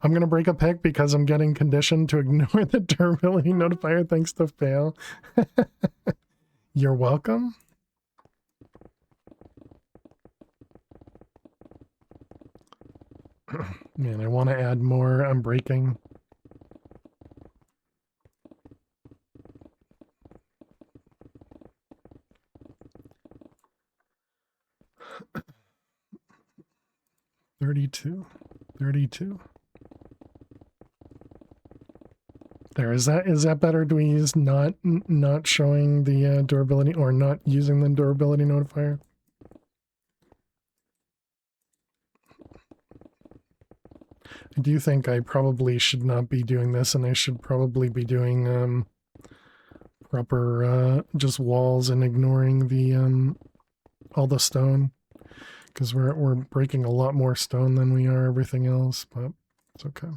I'm going to break a pick because I'm getting conditioned to ignore the durability notifier thanks to fail. You're welcome. Man, I want to add more. I'm breaking. $32. There, is that better? Do we use not showing the durability or not using the durability notifier? I do think I probably should not be doing this, and I should probably be doing proper just walls and ignoring the all the stone, because we're breaking a lot more stone than we are everything else, but it's okay.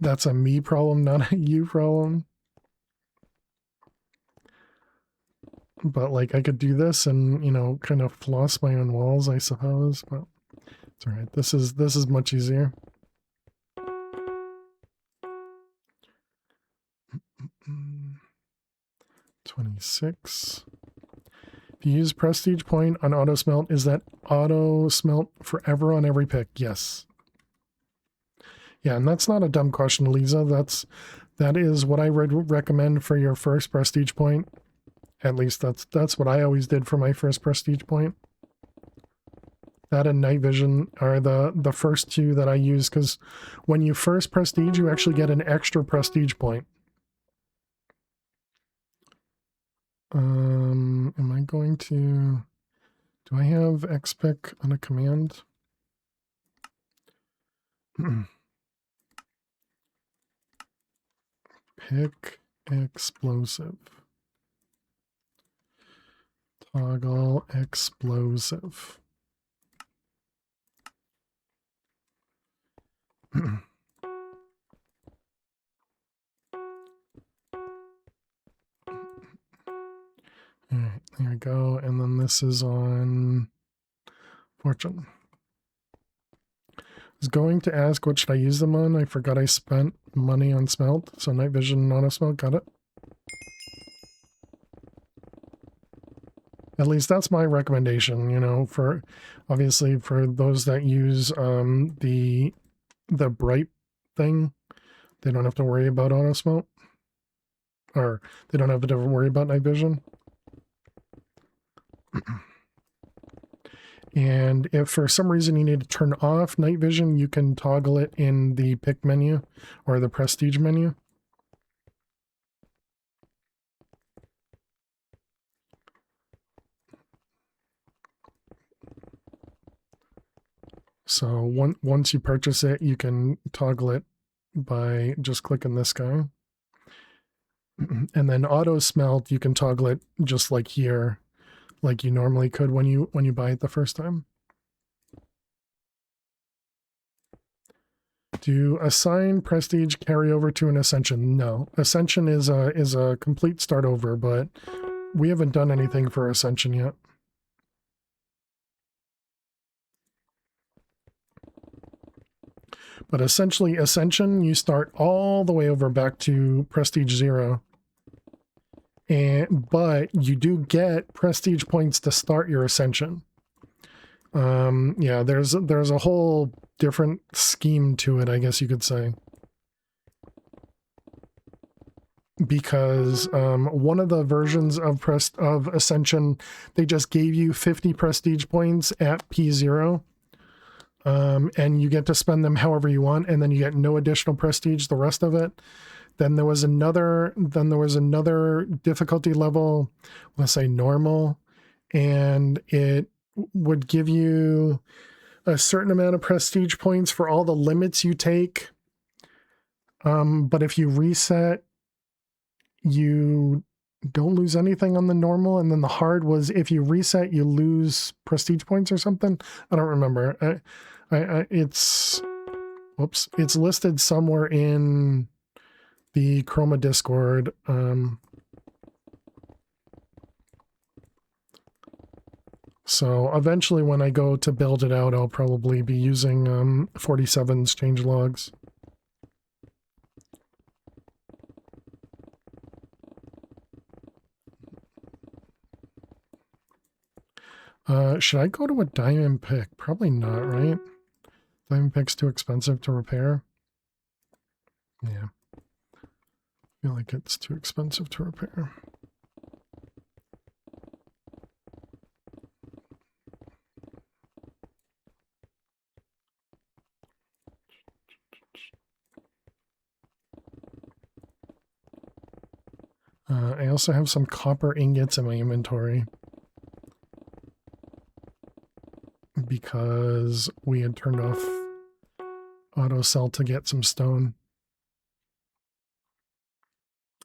That's a me problem, not a you problem. But like I could do this and, you know, kind of floss my own walls, I suppose, but it's all right. This is much easier. $26. If you use prestige point on auto smelt, is that auto smelt forever on every pick? Yes. Yeah, and that's not a dumb question, Lisa. That is what I would recommend for your first prestige point. At least that's what I always did for my first prestige point. That and night vision are the first two that I use, because when you first prestige, you actually get an extra prestige point. Am I going to... Do I have XPick on a command? Pick explosive. Toggle explosive. All right, there we go. And then this is on fortune. I was going to ask what should I use them on. I forgot I spent money on smelt. So night vision and auto smelt, got it. At least that's my recommendation, you know, for obviously for those that use the bright thing, they don't have to worry about auto smoke, or they don't have to worry about night vision. And if for some reason you need to turn off night vision, you can toggle it in the pick menu or the prestige menu. So once you purchase it, you can toggle it by just clicking this guy. And then auto smelt, you can toggle it just like here, like you normally could when you buy it the first time. Do assign prestige carry over to an ascension? No. Ascension is a complete start over, but we haven't done anything for ascension yet. But essentially, ascension, you start all the way over back to prestige 0. But you do get prestige points to start your ascension. Yeah, there's a whole different scheme to it, I guess you could say. Because one of the versions of Ascension, they just gave you 50 prestige points at P0. And you get to spend them however you want, and then you get no additional prestige the rest of it. Then there was another difficulty level, let's say normal, and it would give you a certain amount of prestige points for all the limits you take. But if you reset, you don't lose anything on the normal. And then the hard was if you reset, you lose prestige points or something. I don't remember. It's listed somewhere in the Chroma Discord. So eventually when I go to build it out, I'll probably be using 47's changelogs. Should I go to a diamond pick? Probably not, right? Diamond pick's too expensive to repair. Yeah. I feel like it's too expensive to repair. I also have some copper ingots in my inventory because we had turned off auto sell to get some stone.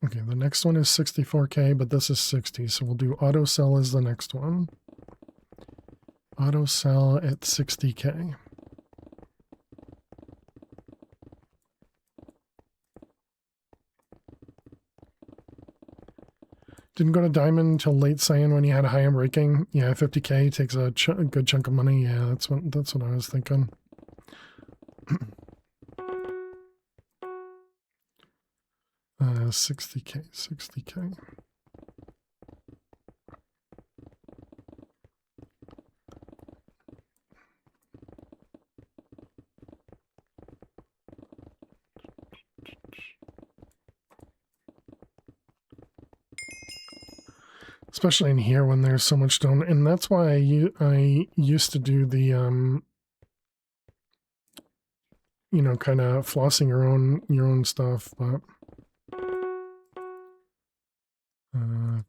Okay, the next one is 64k, but this is 60, so we'll do auto sell as the next one. Auto sell at 60k. Didn't go to diamond until late cyan when you had a high-end raking. Yeah, 50k takes a good chunk of money. Yeah, that's what I was thinking. 60k. Especially in here when there's so much stone, and that's why I used to do the you know, kind of flossing your own stuff, but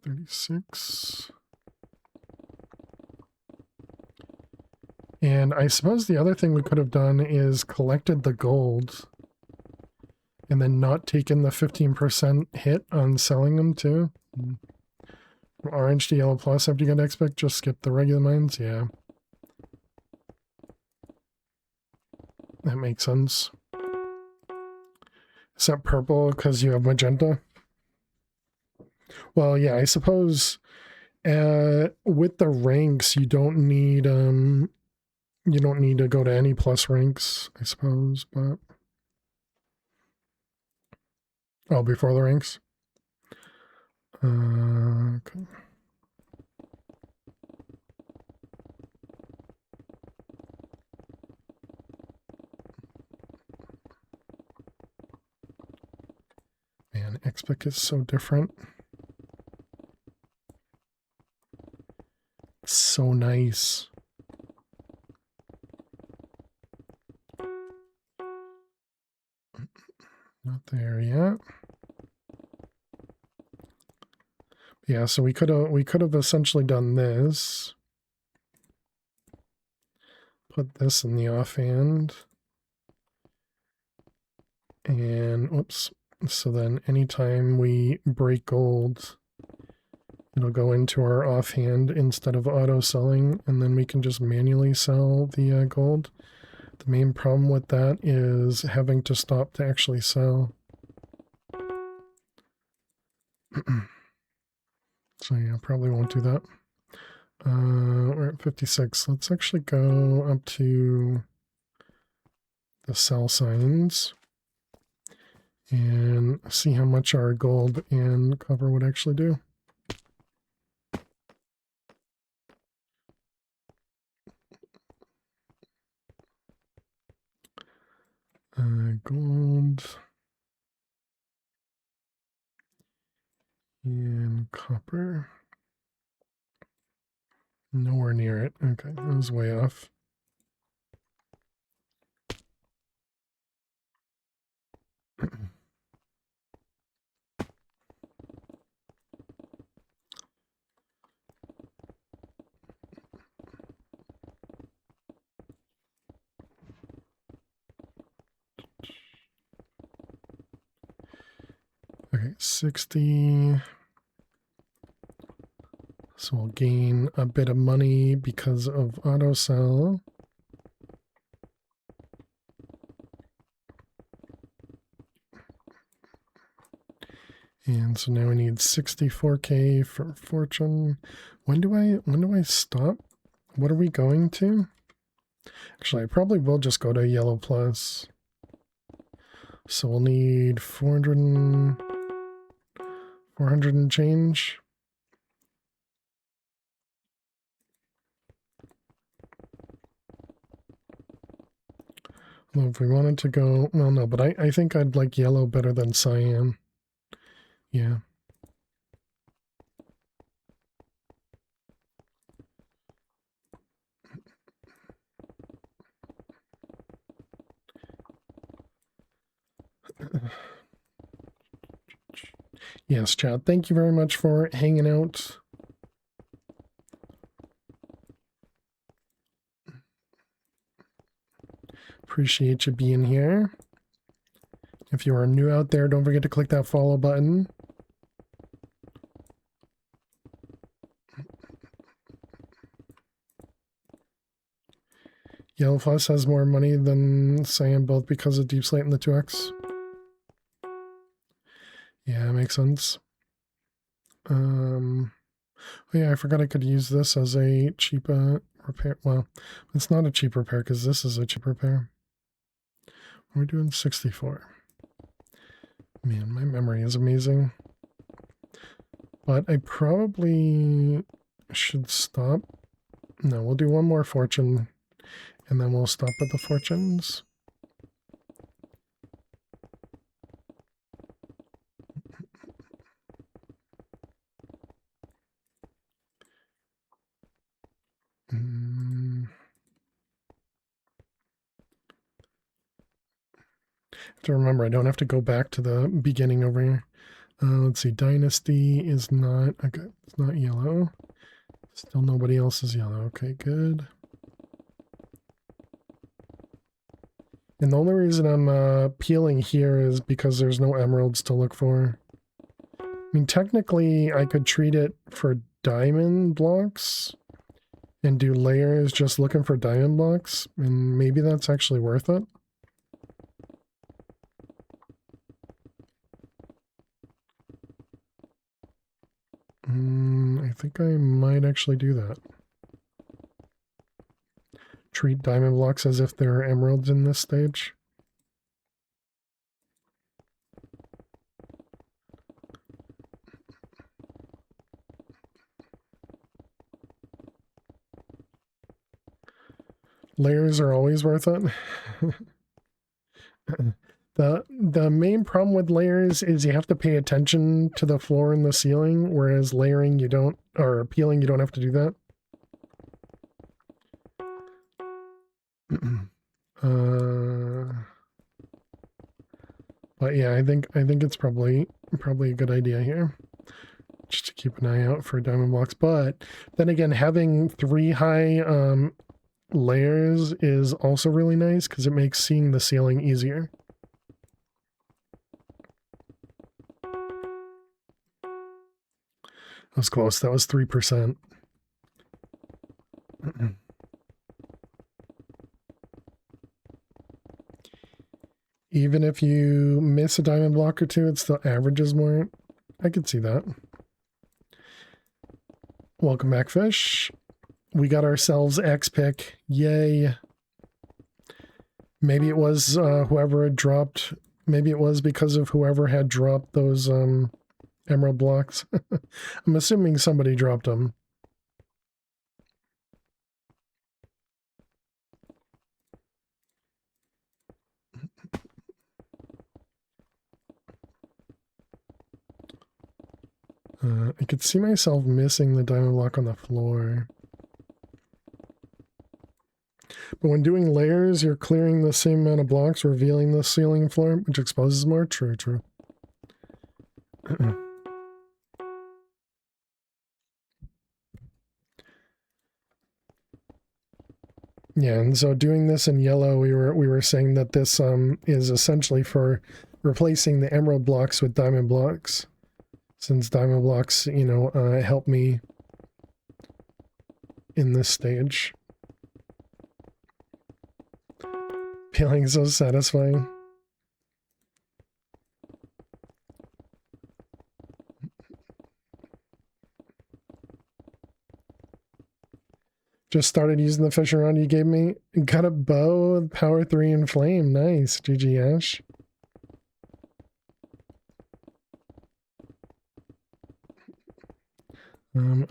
36. And I suppose the other thing we could have done is collected the gold and then not taken the 15% hit on selling them too. From orange to yellow plus after you get expect, just skip the regular mines. Yeah. That makes sense. Is that purple because you have magenta? Well, yeah, I suppose with the ranks, you don't need to go to any plus ranks, I suppose, but oh, before the ranks. Okay. XPIC is so different. So nice. Not there yet. Yeah, so we could have essentially done this. Put this in the offhand. And whoops. So then anytime we break gold, it'll go into our offhand instead of auto selling, and then we can just manually sell the gold. The main problem with that is having to stop to actually sell. So yeah, probably won't do that. We're at 56. Let's actually go up to the sell signs and see how much our gold and copper would actually do. Gold and copper. Nowhere near it. Okay, that was way off. Okay, 60. So we'll gain a bit of money because of auto sell. And so now we need 64K for fortune. When do I stop? What are we going to? Actually, I probably will just go to yellow plus. So we'll need 400 and change. Well, if we wanted to go, well, no, but I think I'd like yellow better than cyan. Yeah. Yes, Chad, thank you very much for hanging out. Appreciate you being here. If you are new out there, don't forget to click that follow button. Yellow Plus has more money than cyan, both because of Deep Slate and the 2X. Yeah, makes sense. Oh yeah, I forgot I could use this as a cheap repair. Well, it's not a cheap repair because this is a cheap repair. We're doing 64. Man, my memory is amazing. But I probably should stop. No, we'll do one more fortune and then we'll stop at the fortunes. Have to remember, I don't have to go back to the beginning over here. Let's see, Dynasty is not, okay, it's not yellow. Still nobody else is yellow. Okay, good. And the only reason I'm peeling here is because there's no emeralds to look for. I mean, technically, I could treat it for diamond blocks and do layers just looking for diamond blocks, and maybe that's actually worth it. I think I might actually do that. Treat diamond blocks as if there are emeralds in this stage. Layers are always worth it. The main problem with layers is you have to pay attention to the floor and the ceiling, whereas layering you don't, or peeling you don't have to do that. But yeah, I think it's probably a good idea here, just to keep an eye out for diamond blocks. But then again, having 3 high layers is also really nice because it makes seeing the ceiling easier. That was close. That was 3%. Even if you miss a diamond block or two, it still averages more. I could see that. Welcome back, fish. We got ourselves X pick. Yay. Maybe it was whoever had dropped. Maybe it was because of whoever had dropped those emerald blocks. I'm assuming somebody dropped them. I could see myself missing the diamond block on the floor. But when doing layers, you're clearing the same amount of blocks, revealing the ceiling floor, which exposes more. True, true. Yeah, and so doing this in yellow, we were saying that this is essentially for replacing the emerald blocks with diamond blocks, since diamond blocks, you know, help me in this stage. Feeling so satisfying. Just started using the fishing rod you gave me. Got a bow, power 3 and flame. Nice. GG Ash.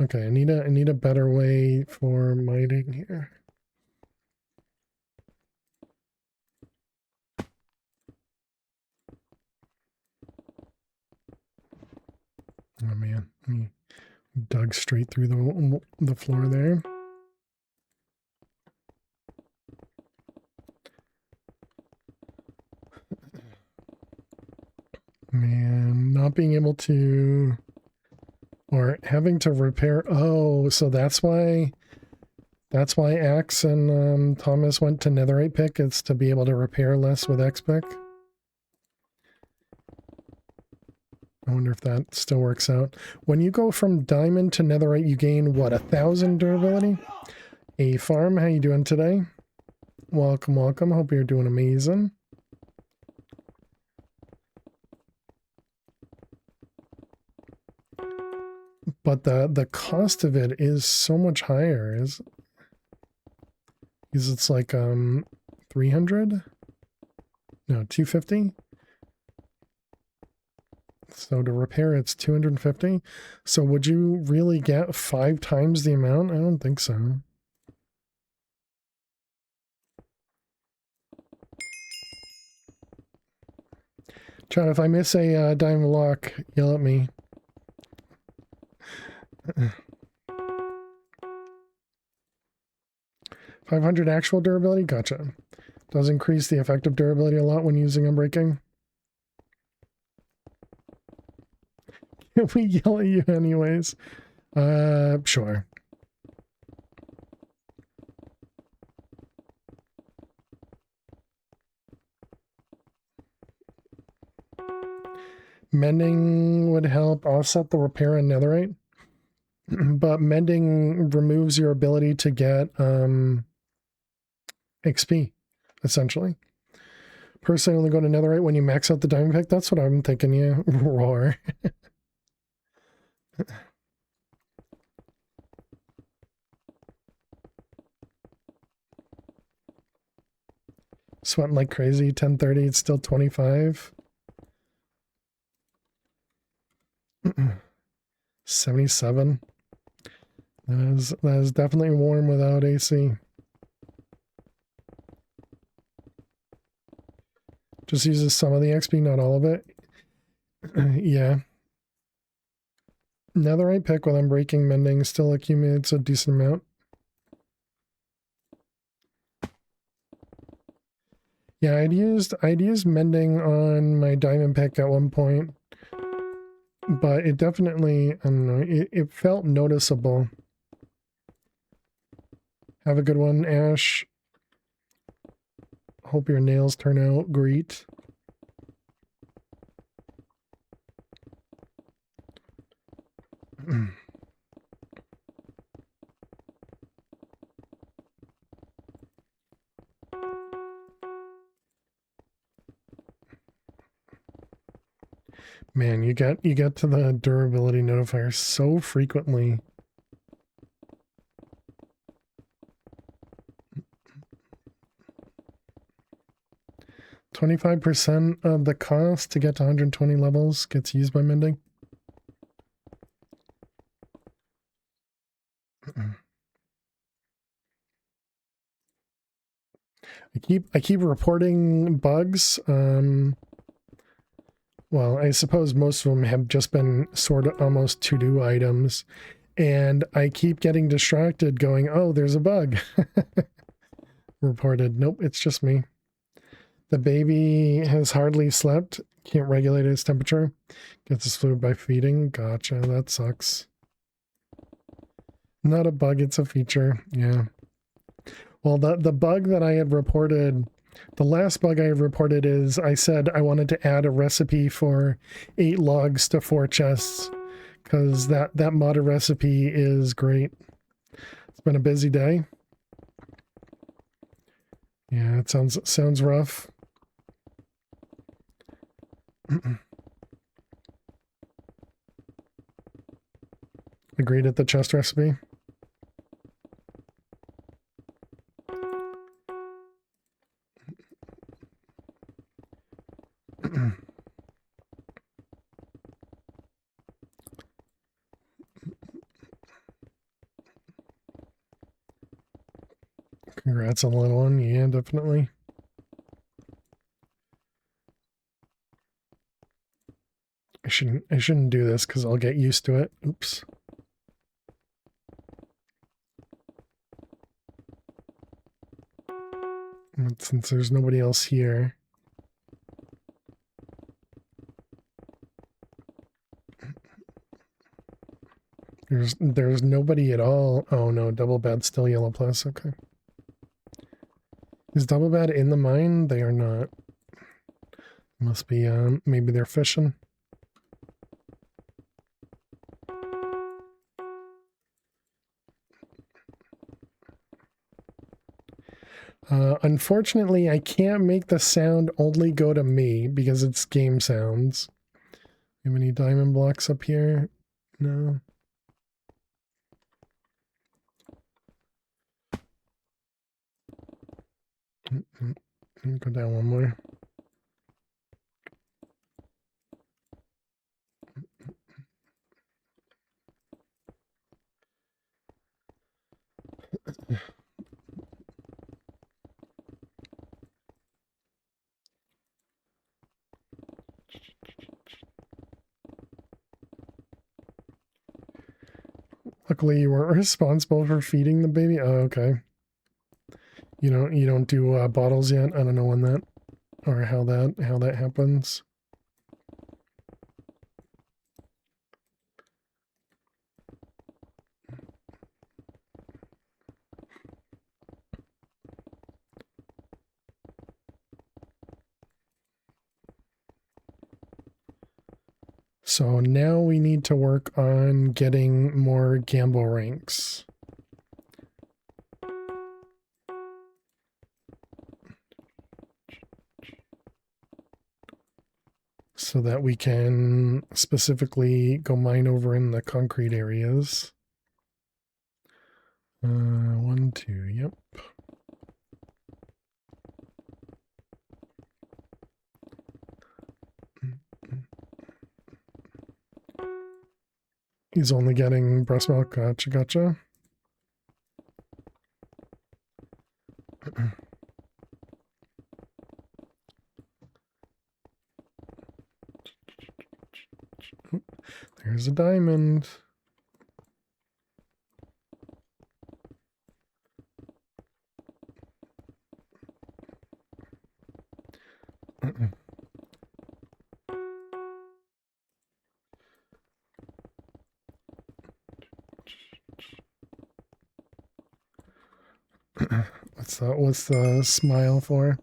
Okay, I need a better way for mining here. Oh man, he dug straight through the floor there. Man, not being able to, or having to repair. Oh, so that's why Axe and Thomas went to netherite pick. It's to be able to repair less with X pick. I wonder if that still works out. When you go from diamond to netherite, you gain what, 1,000 durability? A farm, how you doing today? Welcome, welcome. Hope you're doing amazing. But the cost of it is so much higher, because it's like 300? No, 250? So to repair it's 250. So would you really get 5 times the amount? I don't think so. Chad, if I miss a diamond lock, yell at me. 500 actual durability? Gotcha. Does increase the effective durability a lot when using unbreaking. We yell at you anyways. Sure. Mending would help offset the repair and netherite. But mending removes your ability to get XP, essentially. Personally, only go to netherite when you max out the diamond pick. That's what I'm thinking, yeah. Roar. Sweating like crazy. 10:30, it's still 25. 77. That is definitely warm without AC. Just uses some of the XP, not all of it. Yeah. Netherite pick with unbreaking mending still accumulates a decent amount. Yeah, I'd used mending on my diamond pick at one point, but it definitely, I don't know, it felt noticeable. Have a good one, Ash. Hope your nails turn out great. Man, you get to the durability notifier so frequently. $25% of the cost to get to 120 levels gets used by mending. I keep reporting bugs. Well, I suppose most of them have just been sort of almost to-do items, and I keep getting distracted going, oh, there's a bug. Reported. Nope, it's just me. The baby has hardly slept. Can't regulate its temperature. Gets its fluid by feeding. Gotcha, that sucks. Not a bug, it's a feature. Yeah. Well, the bug that I had reported, the last bug I had reported is I said I wanted to add a recipe for 8 logs to 4 chests, because that modded recipe is great. It's been a busy day. Yeah, it sounds rough. Agreed at the chest recipe. Congrats on the little one. Yeah, definitely. I shouldn't do this because I'll get used to it. Oops. But since there's nobody else here. There's nobody at all. Oh no, double bed still yellow plus. Okay. Is double bed in the mine? They are not. Must be maybe they're fishing. Unfortunately, I can't make the sound only go to me because it's game sounds. Have any diamond blocks up here? No. Go down one more. Luckily, you weren't responsible for feeding the baby. Oh, okay. You don't do bottles yet. I don't know when that or how that happens. So now we need to work on getting more gamble ranks. So that we can specifically go mine over in the concrete areas. 1, 2, yep. He's only getting breast milk. Gotcha. There's a diamond. What's the smile for?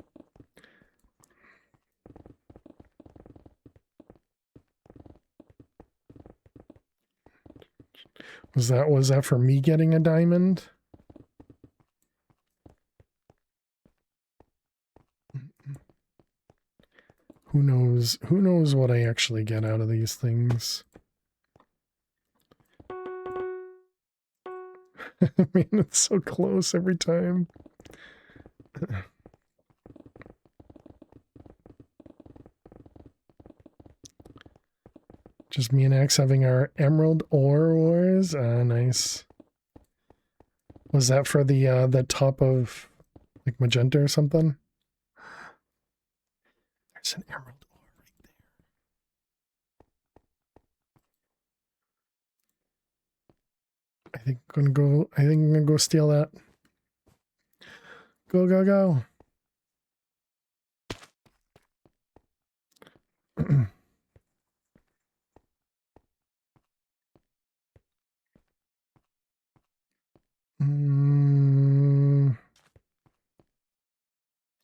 Was that for me getting a diamond? Who knows what I actually get out of these things? I mean, it's so close every time. Just me and Axe having our Emerald Ore Wars. Ah, nice. Was that for the top of like magenta or something? There's an Emerald Ore right there. I think I'm gonna go steal that. Go, go, go.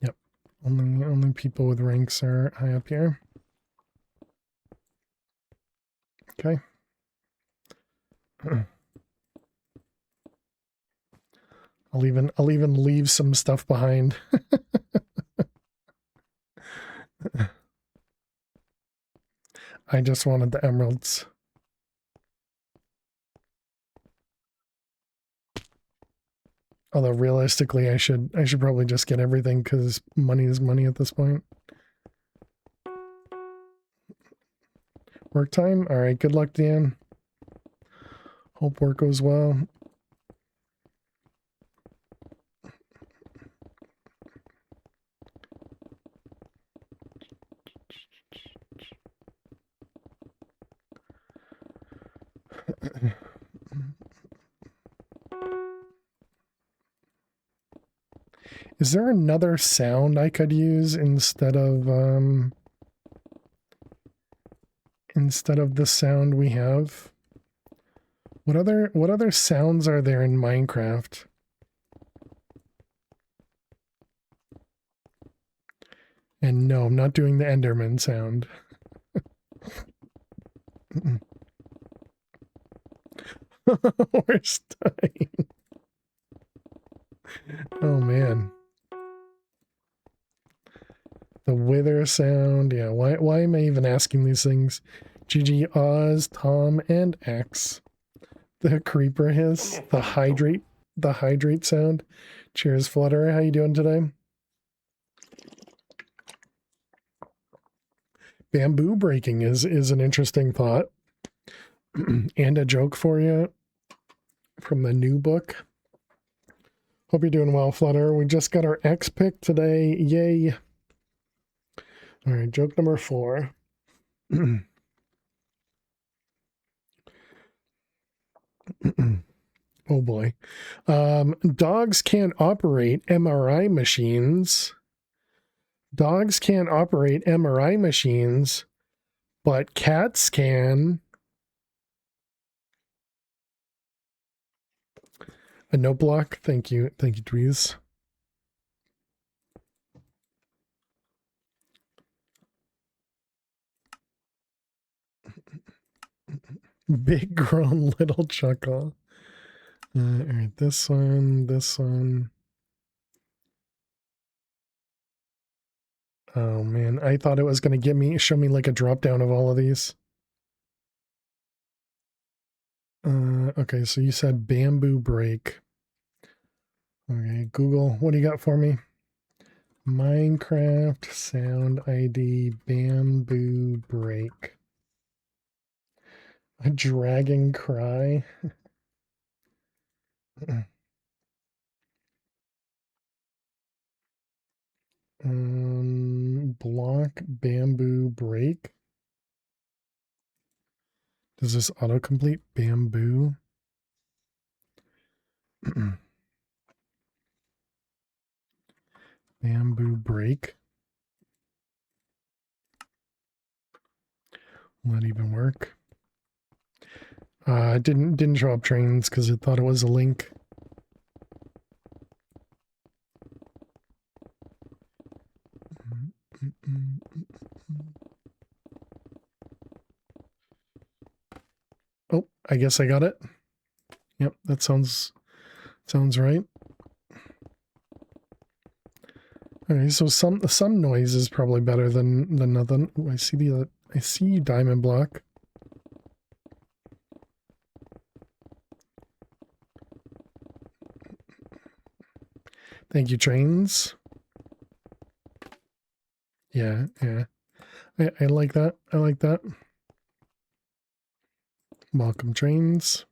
Yep. Only people with ranks are high up here. Okay. I'll even leave some stuff behind. I just wanted the emeralds. Although realistically, I should probably just get everything because money is money at this point. Work time? All right. Good luck, Dan. Hope work goes well. Is there another sound I could use instead of the sound we have? What other sounds are there in Minecraft? And no, I'm not doing the Enderman sound. We're dying. Oh man. The wither sound. Yeah, why am I even asking these things? GG Oz, Tom, and X. The creeper hiss, the hydrate sound. Cheers, Flutter. How you doing today? Bamboo breaking is an interesting thought. And a joke for you from the new book. Hope you're doing well, Flutter. We just got our X pick today. Yay. All right, joke number 4. Oh boy. Dogs can't operate MRI machines. Dogs can't operate MRI machines, but cats can. A note block. Thank you. Thank you, Dweez. Big grown little chuckle. All right, this one. Oh man, I thought it was going to show me like a drop down of all of these. Okay, so you said bamboo break. Okay, Google, what do you got for me? Minecraft sound ID bamboo break. A dragon cry. Block bamboo break. Does this autocomplete bamboo? Bamboo break? Will that even work? It didn't show up trains because it thought it was a link. Oh, I guess I got it. Yep, that sounds right. Okay, so some noise is probably better than nothing. Ooh, I see diamond block. Thank you, trains. Yeah. I like that. I like that. Welcome, trains.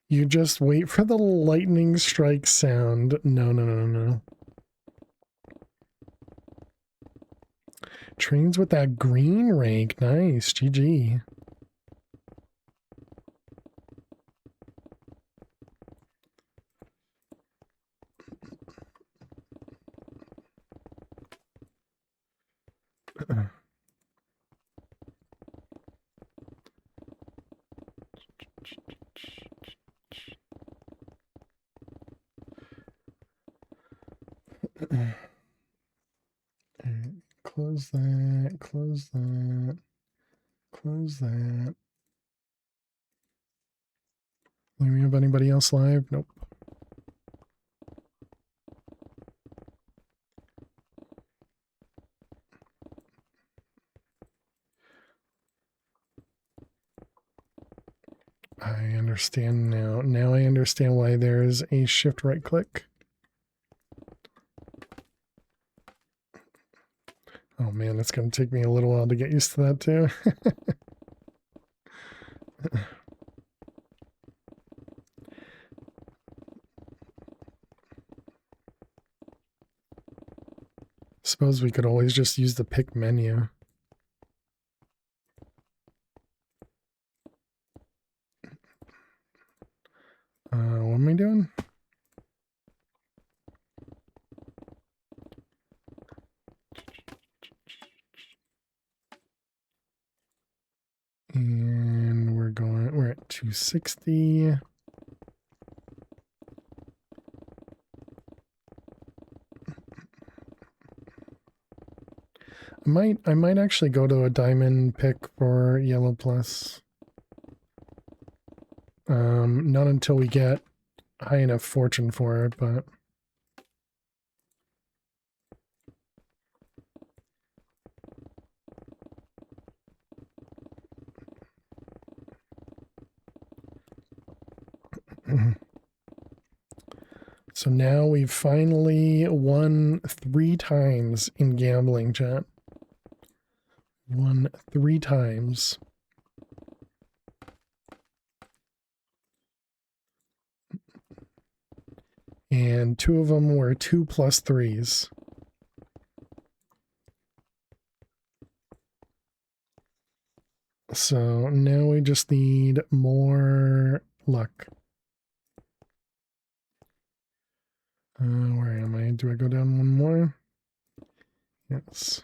You just wait for the lightning strike sound. No. Trains with that green rank. Nice. GG. Close that. Close that. Close that. Do we have anybody else live? Nope. I understand now. Now I understand why there's a shift right click. Oh man, it's going to take me a little while to get used to that too. Suppose we could always just use the pick menu. What am I doing? And we're at 260. I might actually go to a diamond pick for yellow plus. Not until we get high enough fortune for it, but so now we've finally won 3 times in gambling, chat. Won 3 times. And 2 of them were 2 plus 3s. So now we just need more luck. Where am I? Do I go down one more? Yes.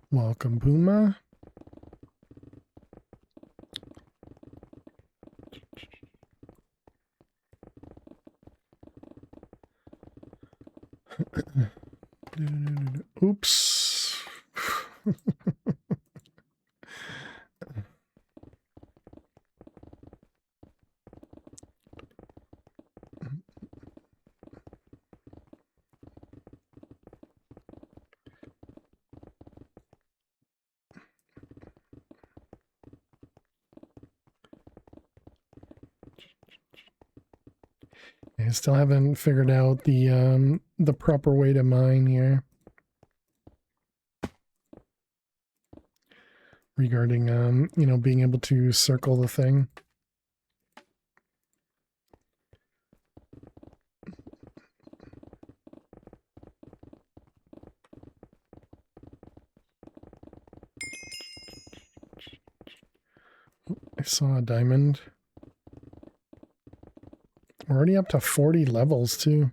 Welcome, Puma. Oops. I still haven't figured out the proper way to mine here. regarding, you know, being able to circle the thing. I saw a diamond. We're already up to 40 levels too.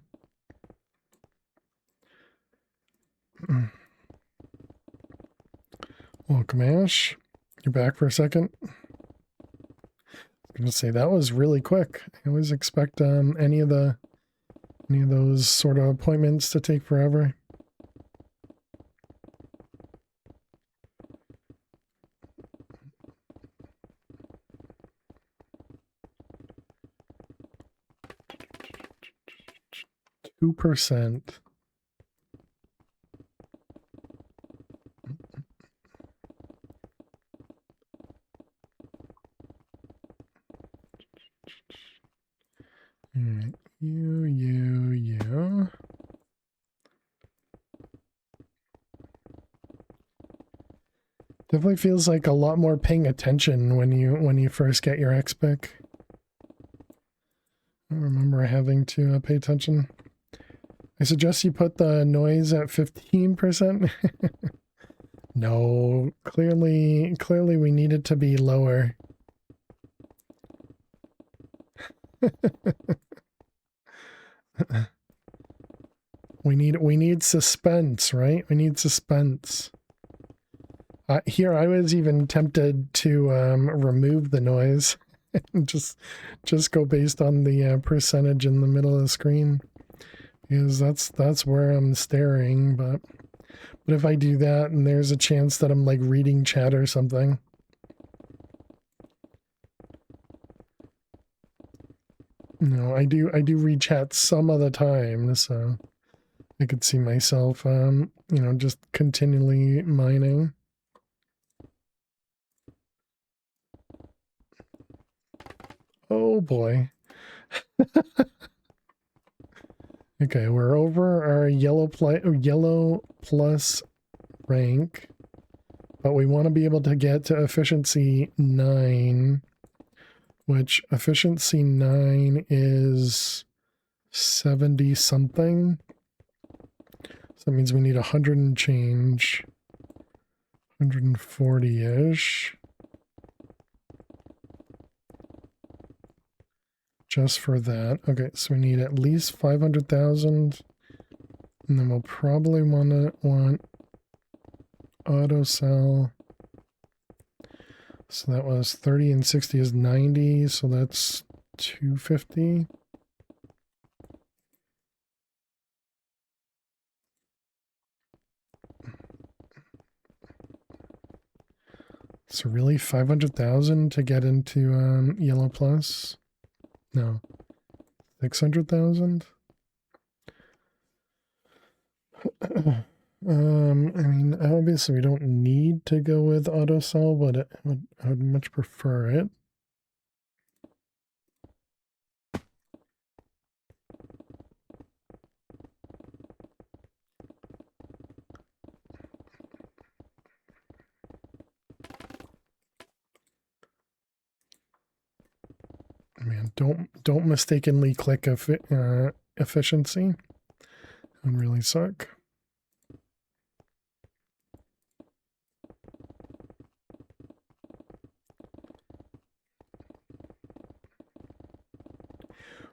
Welcome, Ash. You're back for a second. I was gonna say that was really quick. I always expect any of those sort of appointments to take forever. %. All right, you. Definitely feels like a lot more paying attention when you first get your XPIC. I remember having to pay attention. I suggest you put the noise at 15%. No, clearly we need it to be lower. We need suspense, right? We need suspense. Here, I was even tempted to remove the noise and just go based on the percentage in the middle of the screen, because that's where I'm staring. But if I do that, and there's a chance that I'm like reading chat or something. No, I do read chat some of the time, so I could see myself, you know, just continually mining. Oh boy. Okay, we're over our yellow plus rank, but we want to be able to get to efficiency 9, which efficiency 9 is 70 something. So that means we need 100 and change, 140-ish. Just for that. Okay, so we need at least 500,000. And then we'll probably want auto sell. So that was 30 and 60 is 90, so that's 250. So really 500,000 to get into yellow plus? No. 600,000? I mean, obviously we don't need to go with auto sell, but I would much prefer it. Man, don't mistakenly click efficiency. It would really suck.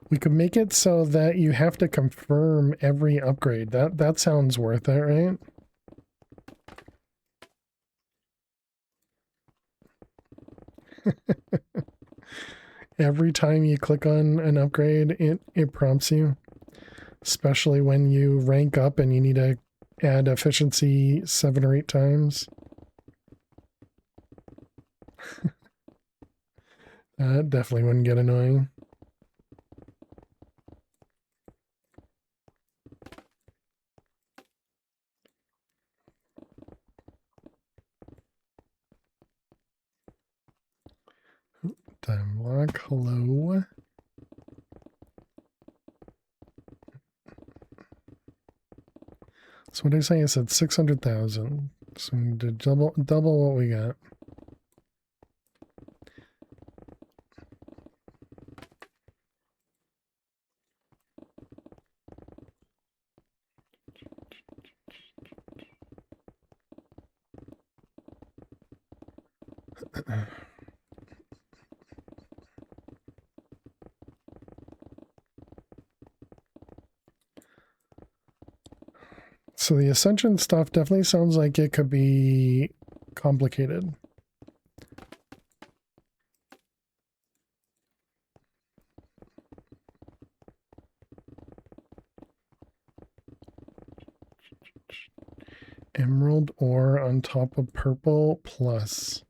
We could make it so that you have to confirm every upgrade. That sounds worth it, right? Every time you click on an upgrade, it prompts you, especially when you rank up and you need to add efficiency 7 or 8 times. That definitely wouldn't get annoying. Time lock, hello. So what did I say? I said 600,000. So we need to double what we got. So the Ascension stuff definitely sounds like it could be complicated. Emerald ore on top of purple plus.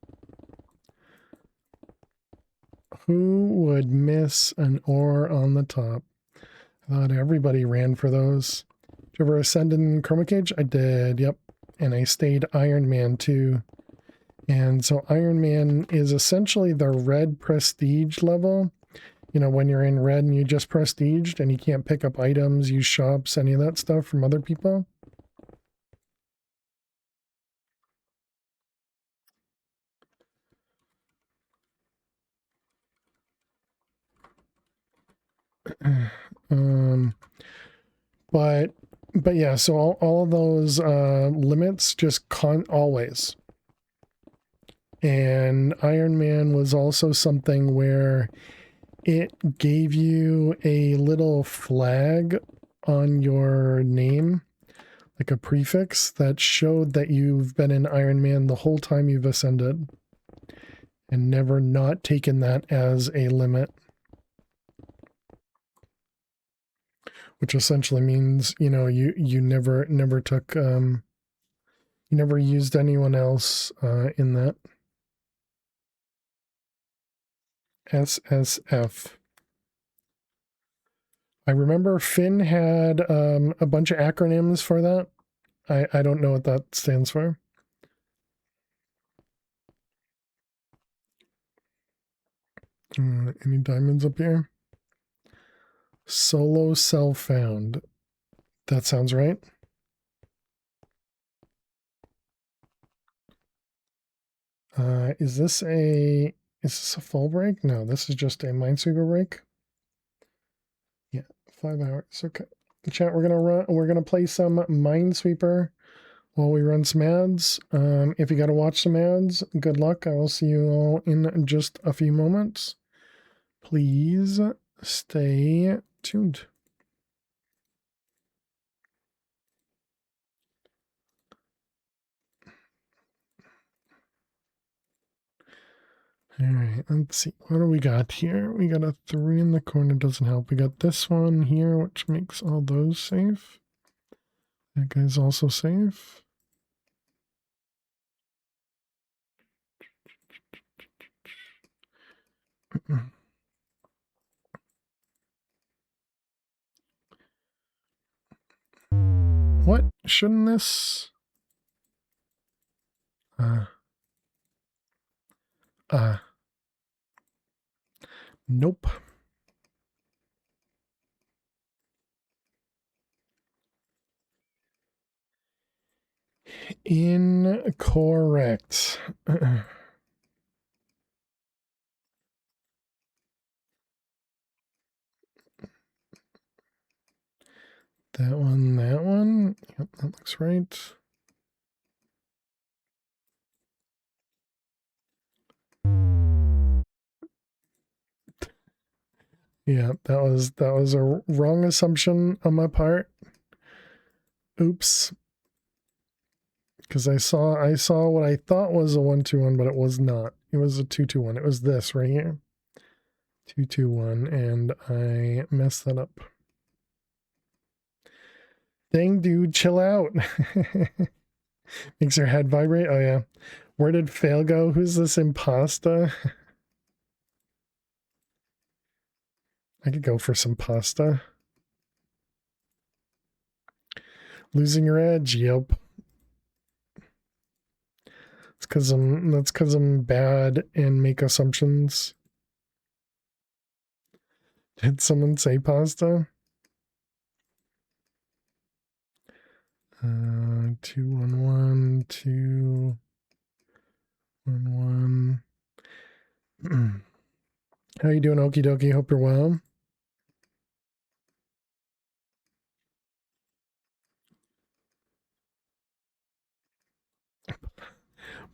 Who would miss an ore on the top? I thought everybody ran for those. Did you ever ascend in Chroma Cage? I did, yep. And I stayed Iron Man too. And so Iron Man is essentially the red prestige level. You know, when you're in red and you just prestiged and you can't pick up items, use shops, any of that stuff from other people. um, but yeah, so all of those limits just always. And Iron Man was also something where it gave you a little flag on your name, like a prefix that showed that you've been in Iron Man the whole time you've ascended and never not taken that as a limit. Which essentially means, you know, you never took you never used anyone else in that. SSF. I remember Finn had a bunch of acronyms for that. I don't know what that stands for. Any diamonds up here? Solo cell found. That sounds right. Is this a full break? No, this is just a Minesweeper break. Yeah, 5 hours. Okay. Chat, we're gonna play some Minesweeper while we run some ads. If you gotta watch some ads, good luck. I will see you all in just a few moments. Please stay tuned. All right, let's see. What do we got here? We got a 3 in the corner, doesn't help. We got this one here, which makes all those safe. That guy's also safe. What? Shouldn't this... Nope. Incorrect. That one, that one. Yep, that looks right. Yeah, that was a wrong assumption on my part. Oops. Because I saw what I thought was a 121, but it was not. It was a 221. It was this right here. 221, and I messed that up. Dang, dude, chill out. Makes your head vibrate. Oh yeah. Where did Fail go? Who's this impasta? I could go for some pasta. Losing your edge, yep. That's because I'm bad and make assumptions. Did someone say pasta? 211, 211. How you doing, okie dokie? Hope you're well.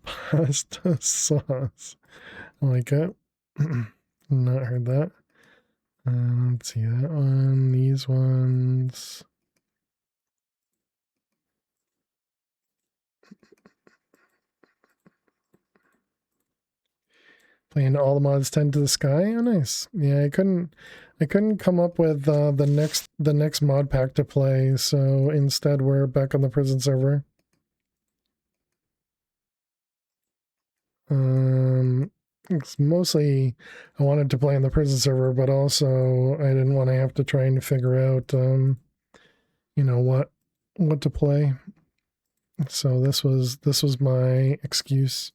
Pasta sauce. I like it. Not heard that. Let's see that one. These ones. Playing all the mods 10 to the sky. Oh, nice. Yeah, I couldn't come up with the next mod pack to play, so instead we're back on the prison server. It's mostly I wanted to play on the prison server, but also I didn't want to have to try and figure out you know what to play. So this was my excuse.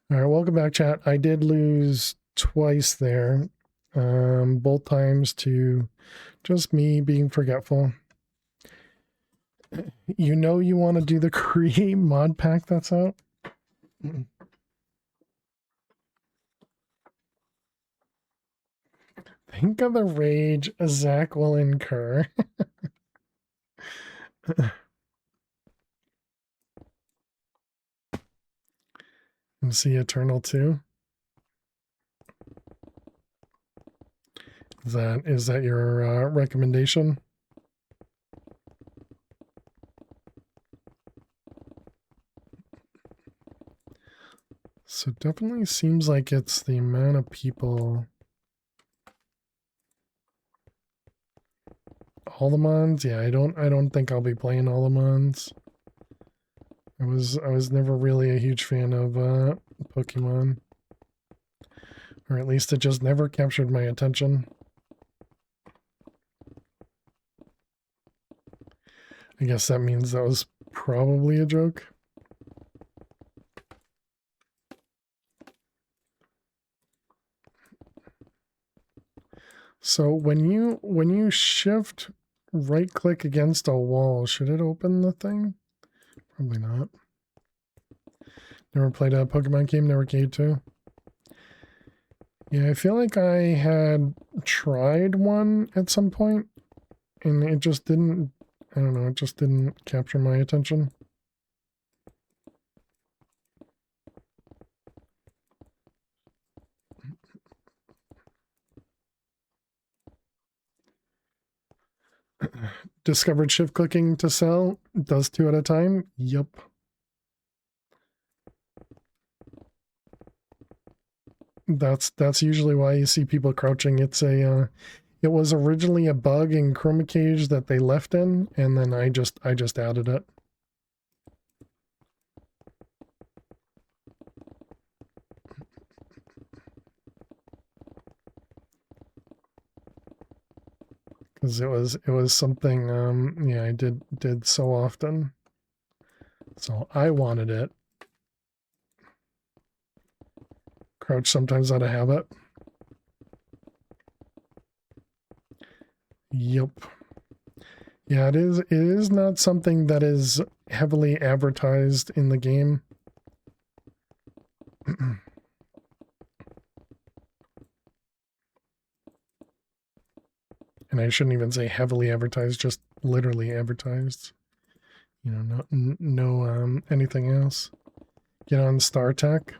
All right, welcome back, chat. I did lose twice there, both times to just me being forgetful. You know you want to do the create mod pack that's out? Think of the rage Zach will incur. And see Eternal 2. Is that your recommendation? So definitely seems like it's the amount of people. All the mons? Yeah, I don't think I'll be playing all the mons. I was never really a huge fan of Pokemon. Or at least it just never captured my attention. I guess that means that was probably a joke. So when you shift right click against a wall, should it open the thing? Probably not. Never played a Pokemon game, never cared to. Yeah, I feel like I had tried one at some point and it just didn't, I don't know, it just didn't capture my attention. Discovered shift clicking to sell. Does 2 at a time. Yep. That's usually why you see people crouching. It's a it was originally a bug in Chroma Cage that they left in, and then I just added it. Because it was something yeah, I did so often. So I wanted it. Crouch sometimes out of habit. Yep. Yeah, it is not something that is heavily advertised in the game. And I shouldn't even say heavily advertised, just literally advertised. You know, no anything else. Get on StarTech.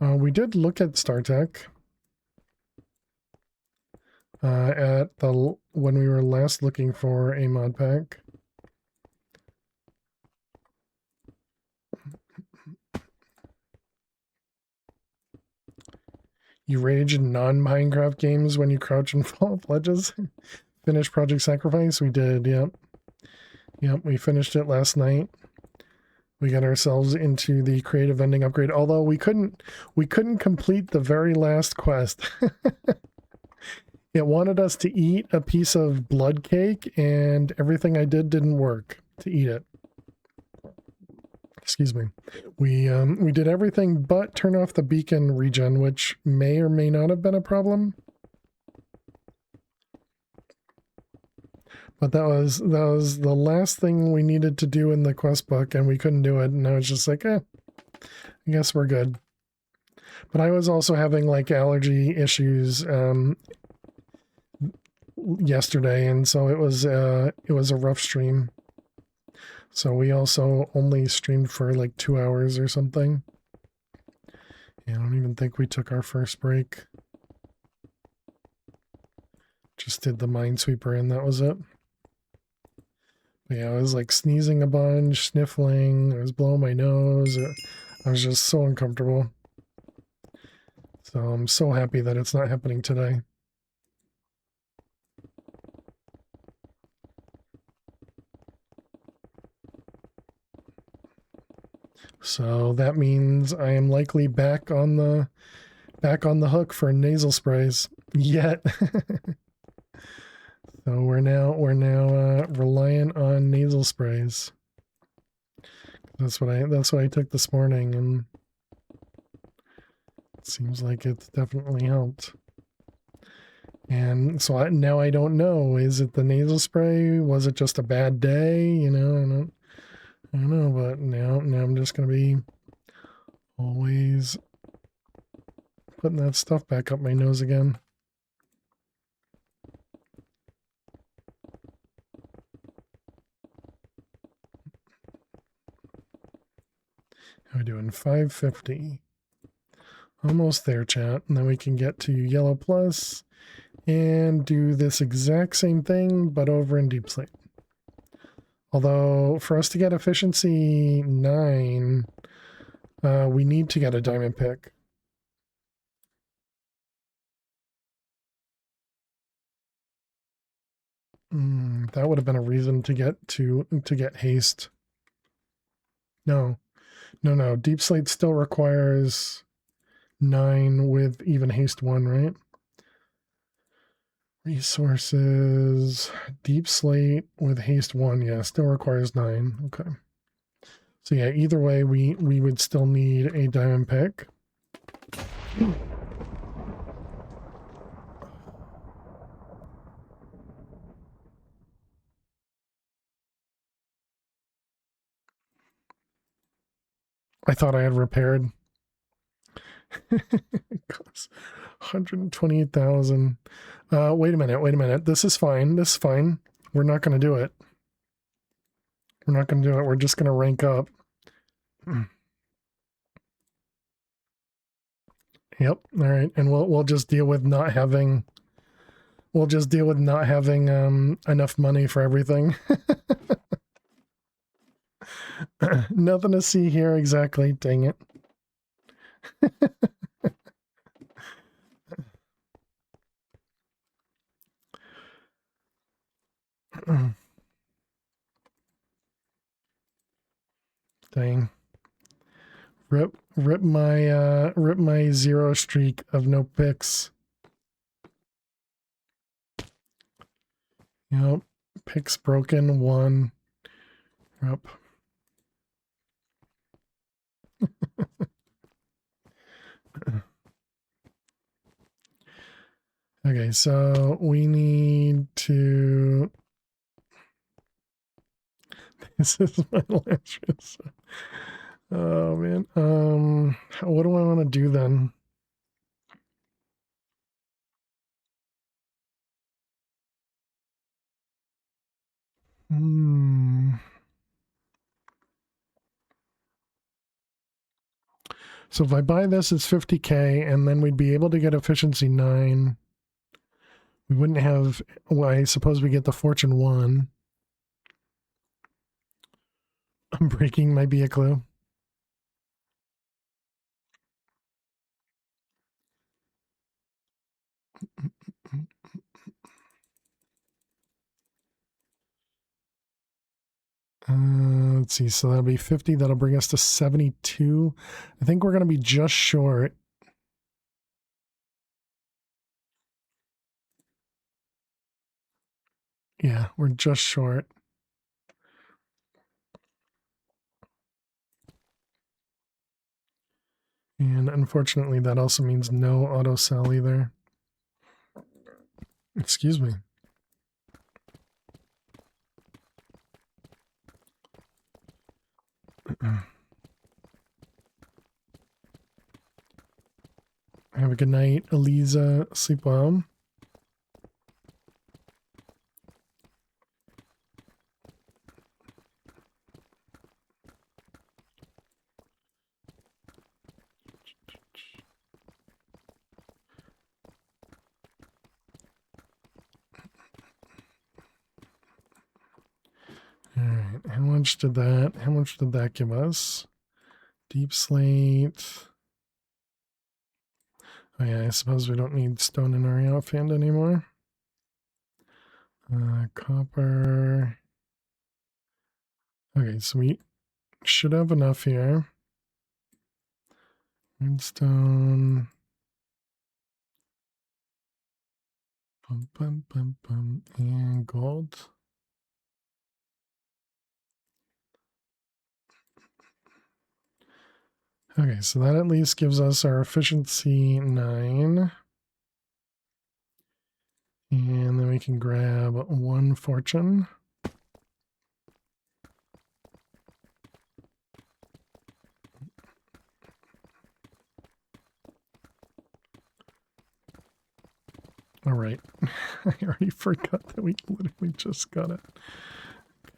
We did look at StarTech when we were last looking for a mod pack. You rage in non-Minecraft games when you crouch and fall off ledges. Finish Project Sacrifice? We did, yep. Yep, we finished it last night. We got ourselves into the creative ending upgrade, although we couldn't complete the very last quest. It wanted us to eat a piece of blood cake, and everything I did didn't work to eat it. Excuse me. We did everything but turn off the beacon regen, which may or may not have been a problem. But that was the last thing we needed to do in the quest book, and we couldn't do it. And I was just like, I guess we're good. But I was also having like allergy issues yesterday, and so it was a rough stream. So we also only streamed for like 2 hours or something. Yeah, I don't even think we took our first break. Just did the Minesweeper and that was it. But yeah, I was like sneezing a bunch, sniffling, I was blowing my nose. I was just so uncomfortable. So I'm so happy that it's not happening today. So that means I am likely back on the hook for nasal sprays yet. So we're now reliant on nasal sprays. That's what I took this morning, and it seems like it's definitely helped. And so now I don't know. Is it the nasal spray? Was it just a bad day? You know, I don't know. But now I'm just gonna be always putting that stuff back up my nose again. How are we doing? 550. Almost there, chat. And then we can get to yellow plus and do this exact same thing, but over in deep slate. Although for us to get efficiency 9, we need to get a diamond pick. That would have been a reason to get haste. No. Deep slate still requires 9 with even haste 1, right? Resources, deep slate with haste 1, yeah, still requires 9. Okay. So yeah, either way, we would still need a diamond pick. I thought I had repaired. It costs 128,000. Wait a minute. This is fine. We're not going to do it. We're just going to rank up. Yep. All right. And we'll just deal with not having enough money for everything. Nothing to see here exactly. Dang it. Dang. Rip my 0 streak of no picks. Yep. Picks broken 1. Yep. Okay, so we need to. This is my last resort. Oh man. What do I want to do then? So if I buy this, it's 50k, and then we'd be able to get efficiency 9. We wouldn't have. Well, I suppose we get the fortune 1. I'm breaking might be a clue. Let's see. So that'll be 50. That'll bring us to 72. I think we're going to be just short. Yeah, we're just short. And unfortunately, that also means no auto sell either. Excuse me. Have a good night, Eliza. Sleep well. How much did that give us? Deep slate. Oh yeah, I suppose we don't need stone in our outfit anymore. Copper. Okay, so we should have enough here. Redstone. And gold. Okay, so that at least gives us our efficiency 9. And then we can grab 1 fortune. All right. I already forgot that we literally just got it.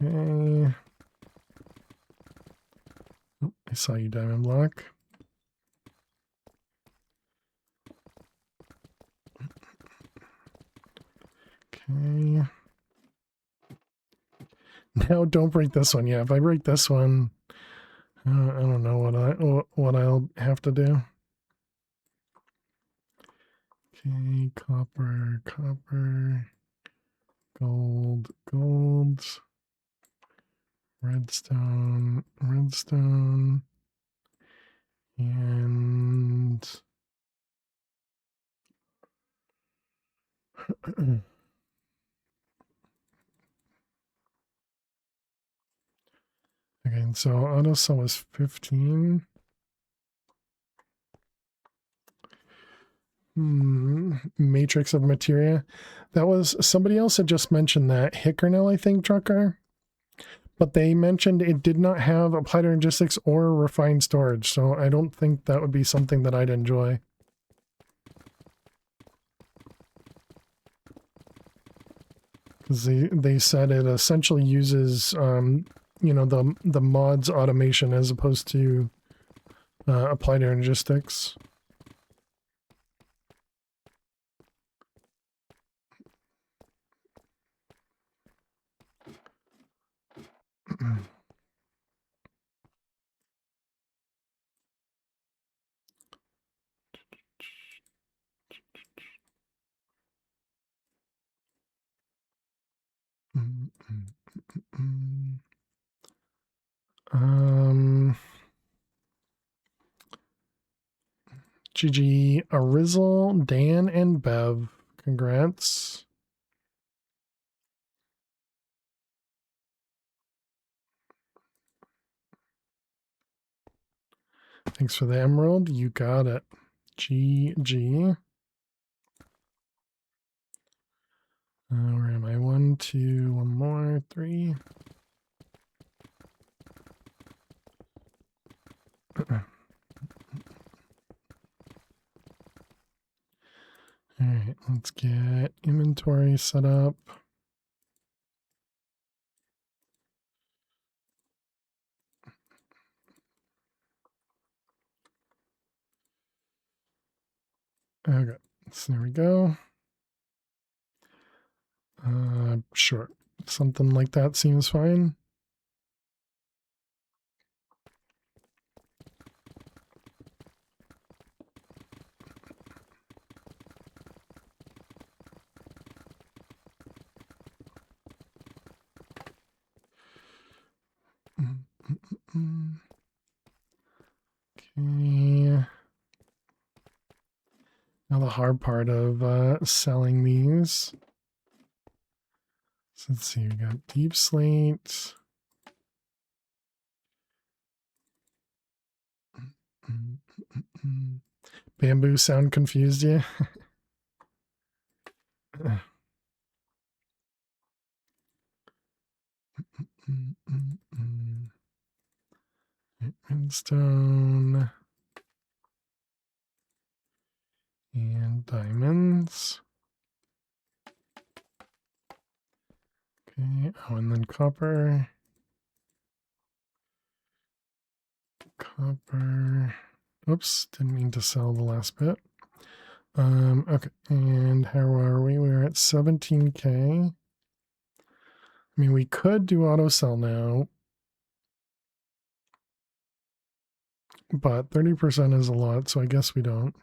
Okay. Oh, I saw you, Diamond Block. Okay. Now don't break this one. Yeah, if I break this one, I don't know what I'll have to do. Okay, copper, gold, redstone, and okay, so auto cell was 15. Matrix of materia. That was somebody else had just mentioned that Hickernell, I think, Trucker. But they mentioned it did not have applied logistics or refined storage, so I don't think that would be something that I'd enjoy. Because they said it essentially uses the mods automation as opposed to applied logistics. GG, Arizzle, Dan, and Bev. Congrats. Thanks for the emerald. You got it. GG. Where am I? 1, 2, one more, 3. All right, let's get inventory set up. Okay, so there we go. Sure. Something like that seems fine. Okay. Now the hard part of selling these. So let's see, we got deep slate. Bamboo sound confused you? Redstone and diamonds. Okay, oh, and then copper. Oops, didn't mean to sell the last bit. Okay, and how are we? We're at 17K. I mean, we could do auto sell now, but 30% is a lot, so I guess we don't.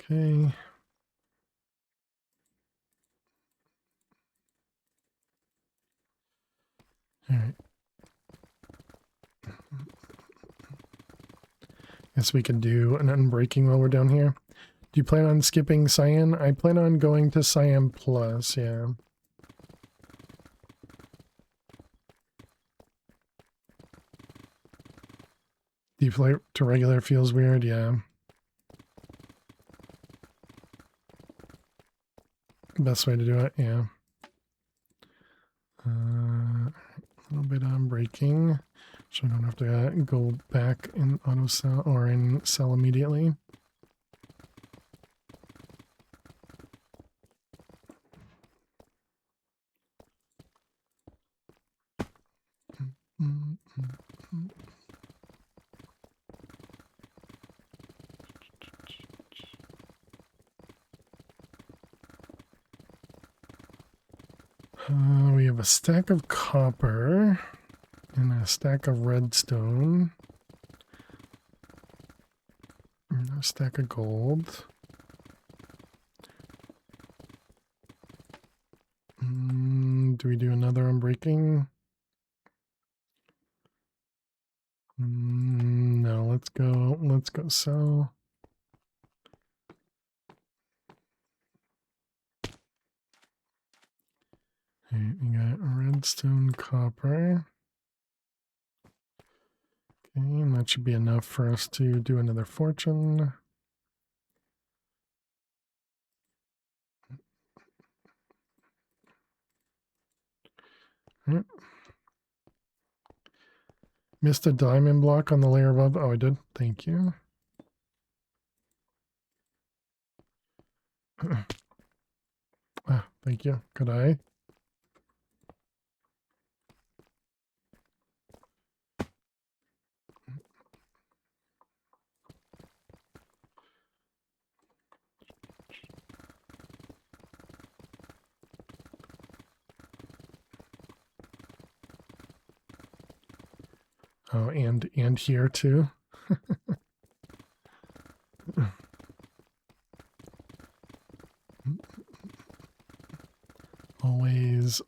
Okay. All right. Guess we can do an unbreaking while we're down here. Do you plan on skipping Cyan? I plan on going to Cyan Plus, yeah. Deflate to regular feels weird, yeah. Best way to do it, yeah. A little bit on breaking, so I don't have to go back in auto sell or in sell immediately. We have a stack of copper and a stack of redstone. And a stack of gold. Do we do another unbreaking? No, let's go sell. Okay, we got redstone, copper. Okay, and that should be enough for us to do another fortune. Right. Missed a diamond block on the layer above. Oh, I did. Thank you. Thank you. Could I? Oh, and here too.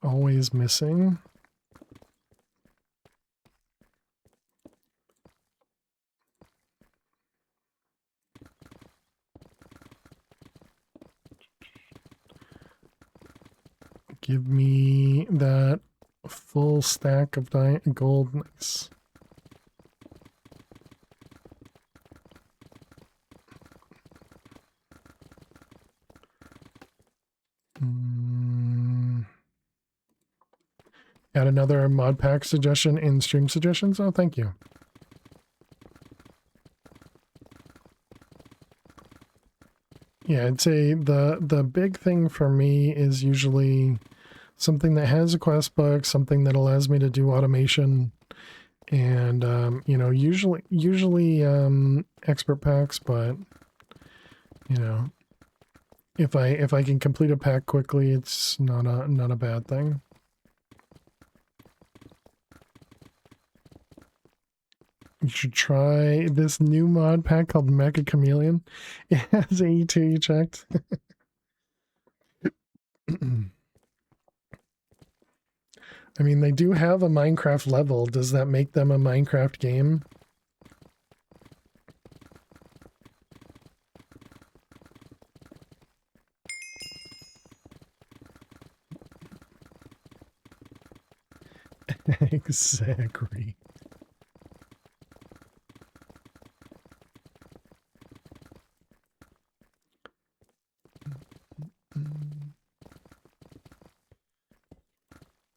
Always missing. Give me that full stack of gold. Nice. Add another mod pack suggestion in stream suggestions. Oh, thank you. Yeah, I'd say the big thing for me is usually something that has a quest book, something that allows me to do automation, and you know, usually expert packs, but you know, if I can complete a pack quickly, it's not a bad thing. You should try this new mod pack called Mecha Chameleon. It has AE2, you checked. I mean, they do have a Minecraft level. Does that make them a Minecraft game? Exactly.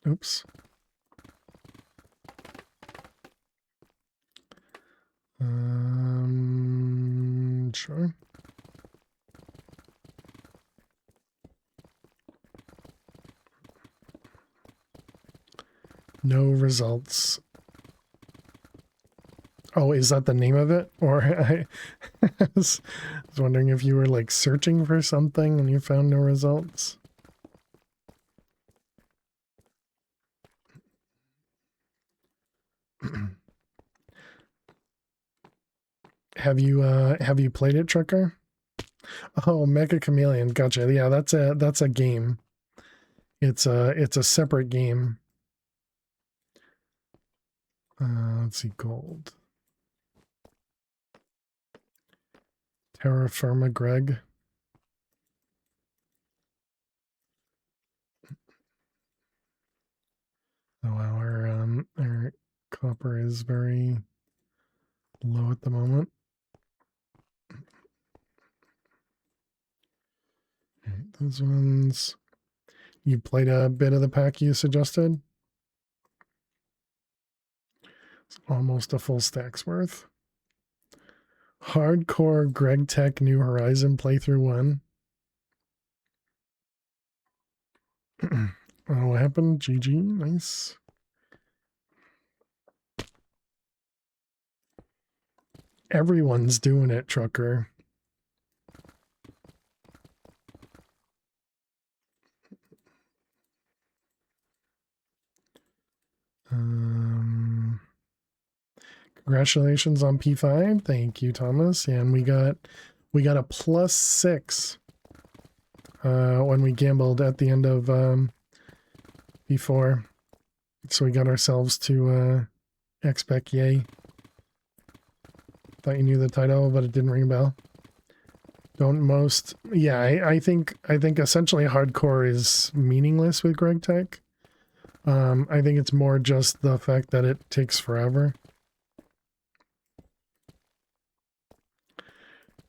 Oops. Sure. No results. Oh, is that the name of it? Or I was wondering if you were like searching for something and you found no results. Have you played it, Trucker? Oh, Mega Chameleon, gotcha. Yeah, that's a game. It's a separate game. Let's see, gold. Terra Firma Greg. Oh wow, our copper is very low at the moment. All right, those ones. You played a bit of the pack you suggested? It's almost a full stack's worth. Hardcore Greg Tech New Horizon playthrough 1. Oh, what happened? GG, nice. Everyone's doing it, Trucker. Congratulations on P5. Thank you, Thomas. Yeah, and we got a +6 when we gambled at the end of P4. So we got ourselves to expect yay. Thought you knew the title, but it didn't ring a bell. Don't most. Yeah, I think essentially hardcore is meaningless with Greg Tech. I think it's more just the fact that it takes forever.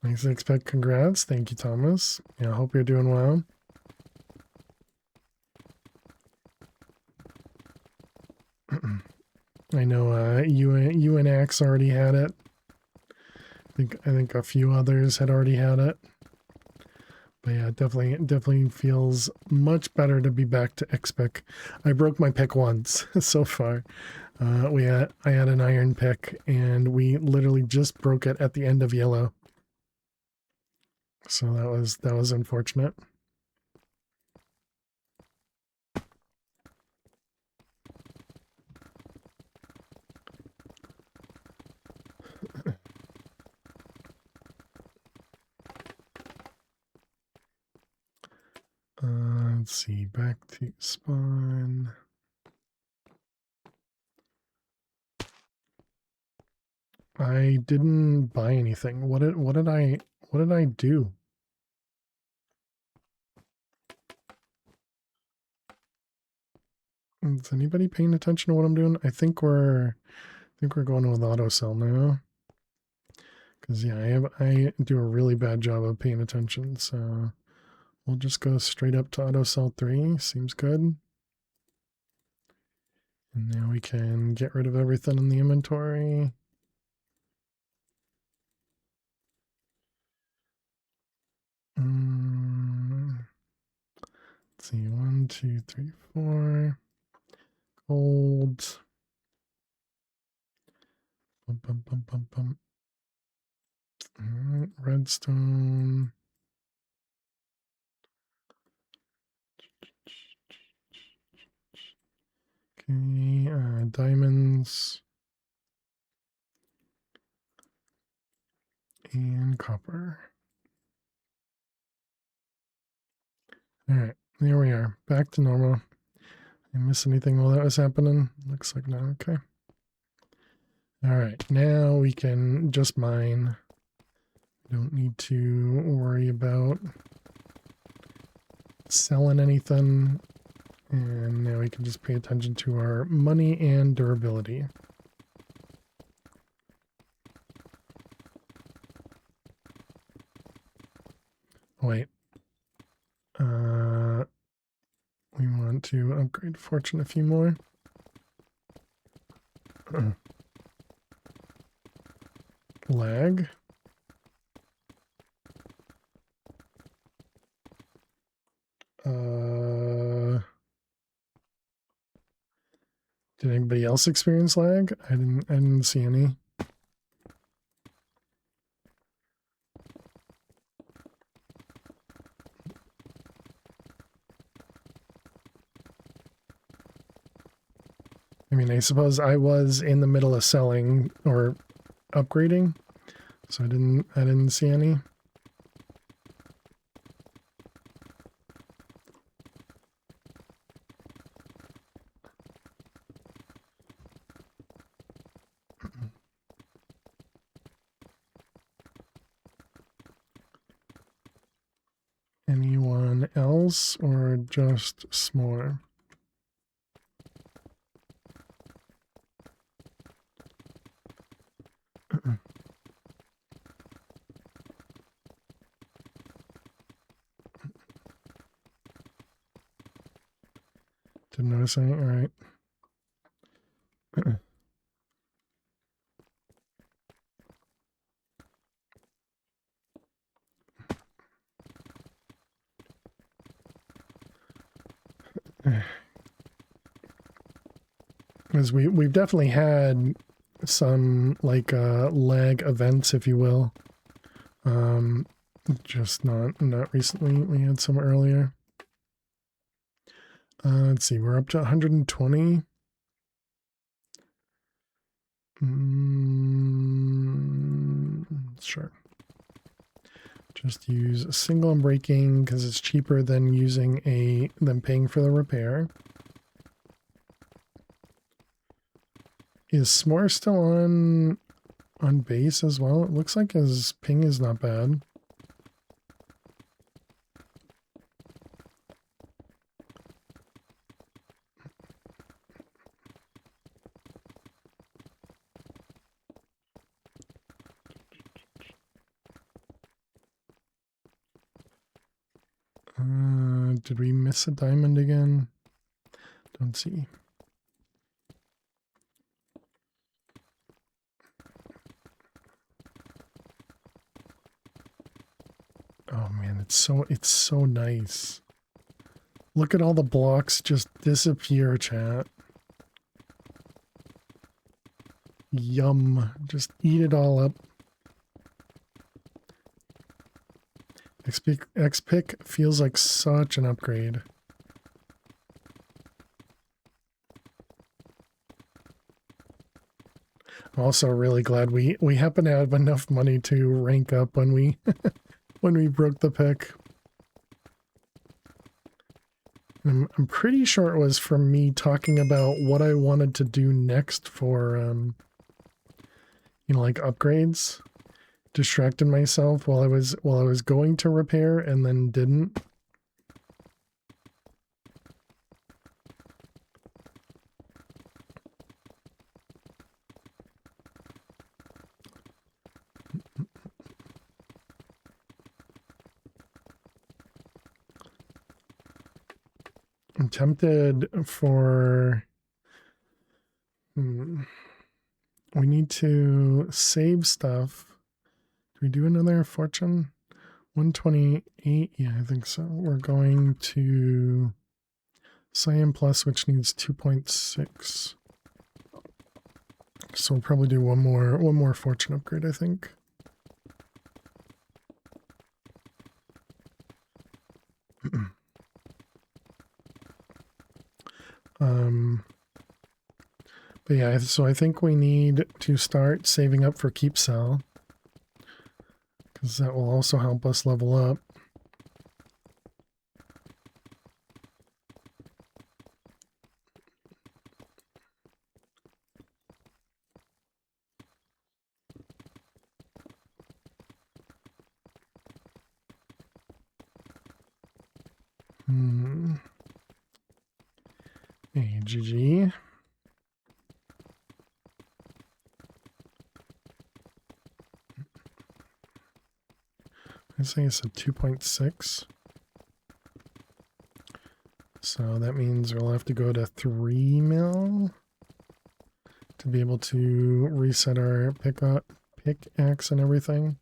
Nice expect congrats. Thank you, Thomas. Yeah, I hope you're doing well. I know you and Axe already had it. I think a few others had already had it. But yeah, definitely feels much better to be back to XPick. I broke my pick once so far. I had an iron pick and we literally just broke it at the end of yellow. So that was unfortunate. Let's see, back to spawn. I didn't buy anything. What did I do? Is anybody paying attention to what I'm doing? I think we're going with auto sell now. Cause yeah, I do a really bad job of paying attention, so we'll just go straight up to auto sell 3. Seems good. And now we can get rid of everything in the inventory. Let's see, 1, 2, 3, 4. Gold. Bum, bum, bum, bum, bum. All right, redstone. Okay, diamonds. And copper. All right, there we are. Back to normal. I miss anything while that was happening? Looks like no. Okay. All right, now we can just mine. Don't need to worry about selling anything. And now we can just pay attention to our money and durability. Wait. We want to upgrade fortune a few more. Lag. Did anybody else experience lag? I didn't see any. mean, I suppose I was in the middle of selling or upgrading, so I didn't see any. Anyone else or just S'more? Didn't notice any. All right. Because we've definitely had some like lag events, if you will. Just not recently. We had some earlier. Let's see, we're up to 120. Sure. Just use a single unbreaking because it's cheaper than than paying for the repair. Is S'more still on base as well? It looks like his ping is not bad. Did we miss a diamond again? Don't see. Oh man, it's so nice. Look at all the blocks just disappear, chat. Yum. Just eat it all up. XPick feels like such an upgrade. I'm also really glad we happen to have enough money to rank up when we when we broke the pick. I'm pretty sure it was from me talking about what I wanted to do next for you know, like upgrades. Distracted myself while I was going to repair and then didn't. I'm tempted for we need to save stuff. Do we do another fortune? 128, yeah, I think so. We're going to Cyan Plus, which needs 2.6. So we'll probably do one more fortune upgrade, I think. But yeah, so I think we need to start saving up for keep sell, because that will also help us level up. Hey, GG. I say it's a 2.6. So that means we'll have to go to 3 mil to be able to reset our pickaxe and everything.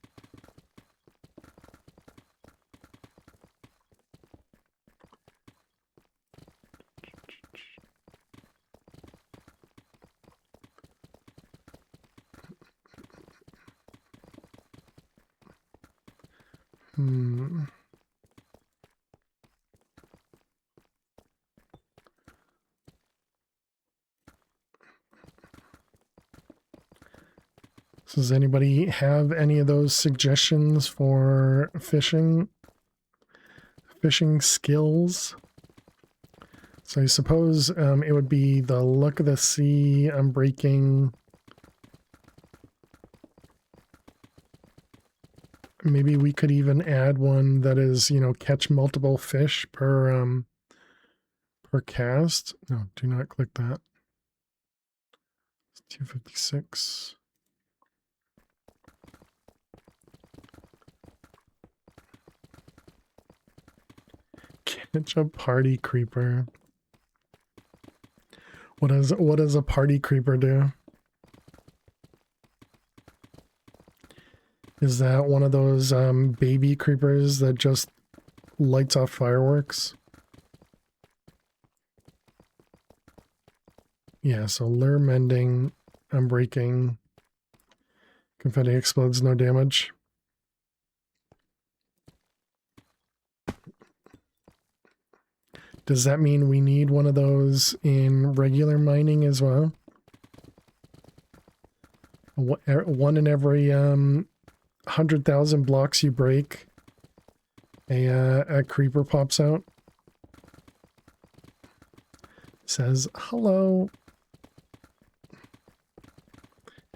So does anybody have any of those suggestions for fishing skills? So I suppose it would be the look of the sea, unbreaking. Maybe we could even add one that is, you know, catch multiple fish per cast. No, do not click that. 256. Catch a party creeper. What does a party creeper do? Is that one of those baby creepers that just lights off fireworks? Yeah, so lure mending, unbreaking, confetti explodes, no damage. Does that mean we need one of those in regular mining as well? One in every 100,000 blocks you break, a creeper pops out. Says, hello.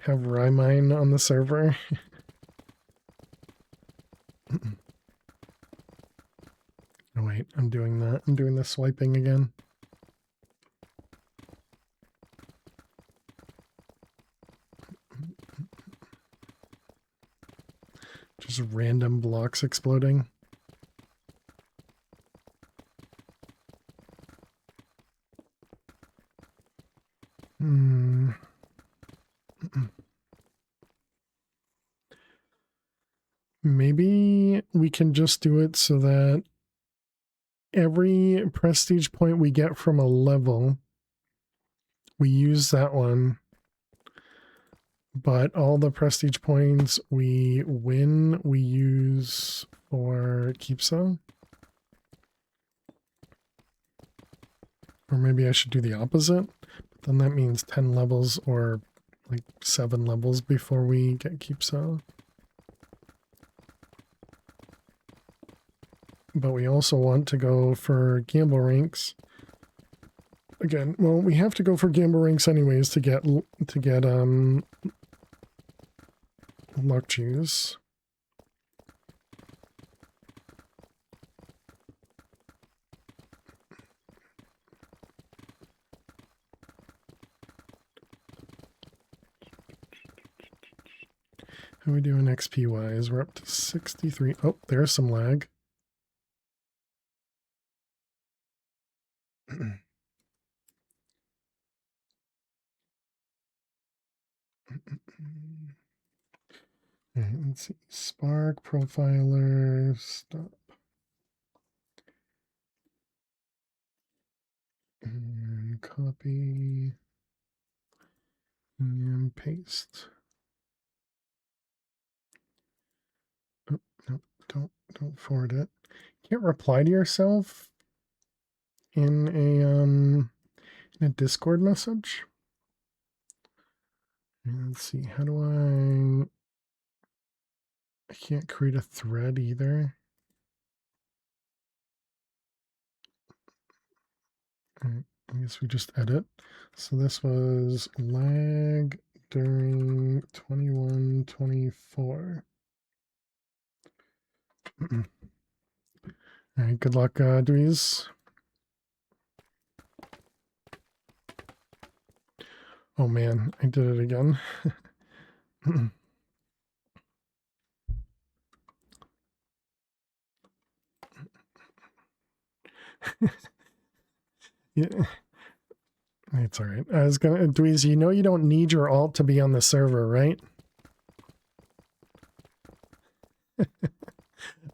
Have Rymine on the server. Oh wait, I'm doing that. I'm doing the swiping again. Just random blocks exploding. Maybe we can just do it so that every prestige point we get from a level, we use that one. But all the prestige points we win, we use for Keepsa. Or maybe I should do the opposite. But then that means 10 levels or like 7 levels before we get Keepsa. But we also want to go for gamble ranks. Again, well, we have to go for gamble ranks anyways to get luck juice. How are we doing XP wise? We're up to 63. Oh, there's some lag. Alright, let's see. Spark, profiler, stop. And copy. And paste. Oh, no, don't forward it. Can't reply to yourself in a Discord message. Let's see, how do I can't create a thread either. Alright, I guess we just edit. So this was lag during 21-24. Alright, good luck, Dweez. Oh man, I did it again. Yeah. It's all right. I was gonna, Dweez, you know you don't need your alt to be on the server, right? I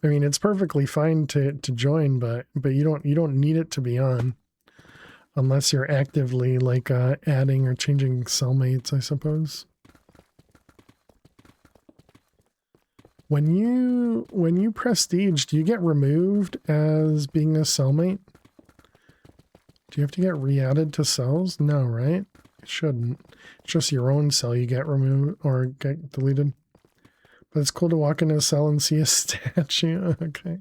mean, it's perfectly fine to join, but you don't need it to be on, unless you're actively like adding or changing cellmates, I suppose. When you prestige, do you get removed as being a cellmate? Do you have to get re-added to cells? No, right? It shouldn't. It's just your own cell you get removed or get deleted. But it's cool to walk into a cell and see a statue. Okay.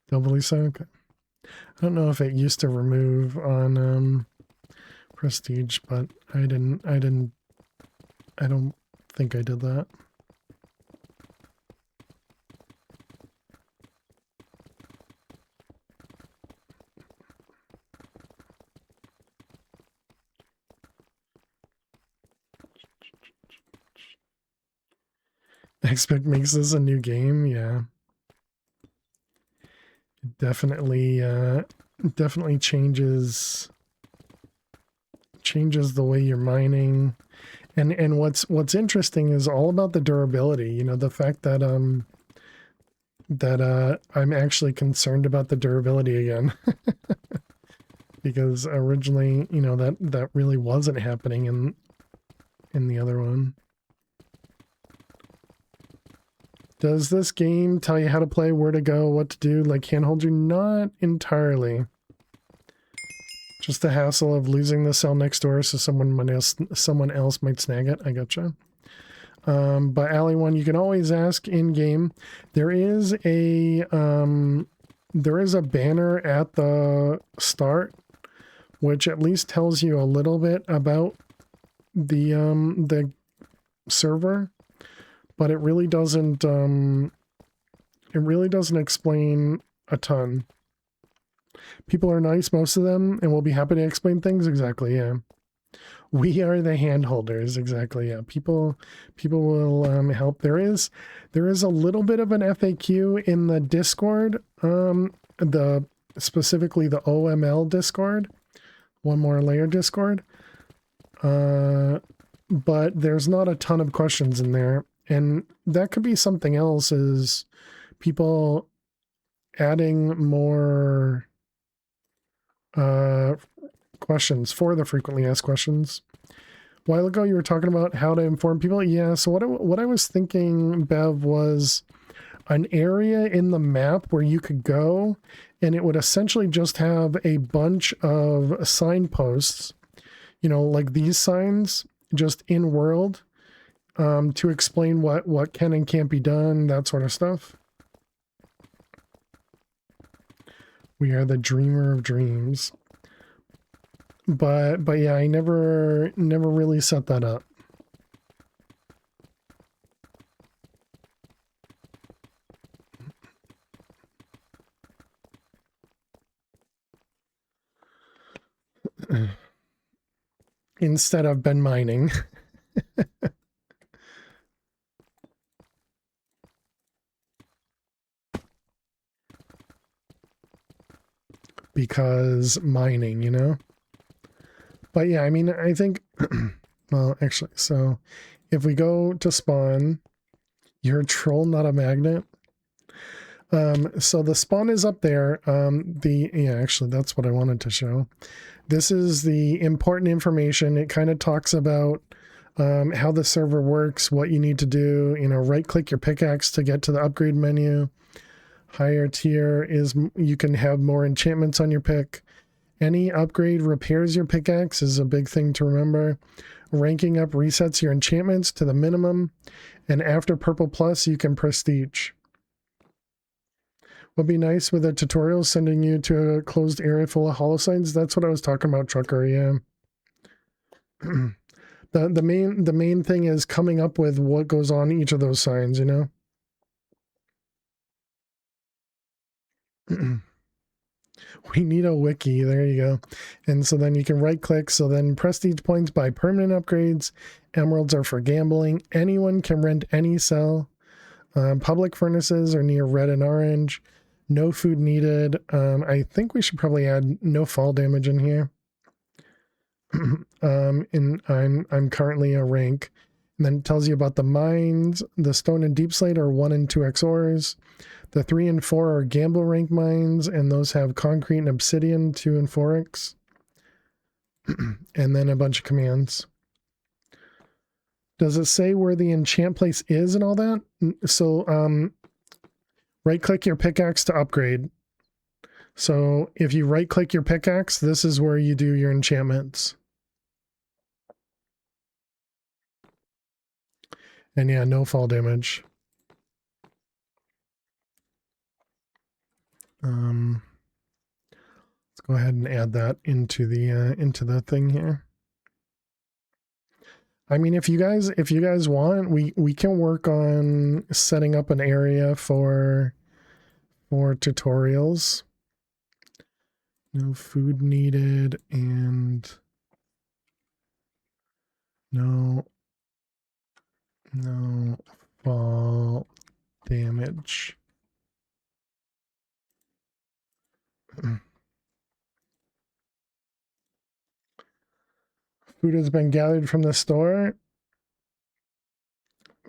Doubly so? Okay. I don't know if it used to remove on Prestige, but I don't think I did that. Expect makes this a new game, yeah. It definitely changes the way you're mining. And what's interesting is all about the durability, you know, the fact that I'm actually concerned about the durability again. Because originally, you know, that really wasn't happening in the other one. Does this game tell you how to play, where to go, what to do, like handhold you? Not entirely. Just the hassle of losing the cell next door so someone else might snag it. I gotcha. But Alley One, you can always ask in game. There is a banner at the start, which at least tells you a little bit about the server, but it really doesn't explain a ton. People are nice, most of them, and will be happy to explain things. Exactly, yeah. We are the hand holders, exactly, yeah. People will help. There is a little bit of an FAQ in the Discord, specifically the OML Discord, one more layer Discord. But there's not a ton of questions in there. And that could be something else, is people adding more questions for the frequently asked questions. A while ago, you were talking about how to inform people. Yeah, so what I was thinking, Bev, was an area in the map where you could go, and it would essentially just have a bunch of signposts, you know, like these signs, just in world, to explain what can and can't be done, that sort of stuff. We are the dreamer of dreams. But yeah, I never really set that up. Instead of been mining. Because mining, you know? But yeah, I mean, I think, well, actually, so if we go to spawn, you're a troll, not a magnet. So the spawn is up there. Yeah, actually, that's what I wanted to show. This is the important information. It kind of talks about how the server works, what you need to do, you know, right click your pickaxe to get to the upgrade menu. Higher tier is you can have more enchantments on your pick. Any upgrade repairs your pickaxe is a big thing to remember. Ranking up resets your enchantments to the minimum. And after purple plus, you can prestige. Would be nice with a tutorial sending you to a closed area full of holo signs. That's what I was talking about, Trucker, yeah. The main thing is coming up with what goes on each of those signs, you know? We need a wiki. There you go. And so then you can right click. So then prestige points buy permanent upgrades. Emeralds are for gambling. Anyone can rent any cell. Public furnaces are near red and orange. No food needed. I think we should probably add no fall damage in here. And I'm currently a rank. And then it tells you about the mines. The stone and deep slate are 1 and 2x ores. The 3 and 4 are gamble rank mines, and those have concrete and obsidian 2 and 4x. And then a bunch of commands. Does it say where the enchant place is and all that? So right click your pickaxe to upgrade. So if you right click your pickaxe, this is where you do your enchantments. And yeah, no fall damage. Let's go ahead and add that into the thing here. I mean, if you guys want, we can work on setting up an area for tutorials. No food needed and no fall damage. Food has been gathered from the store.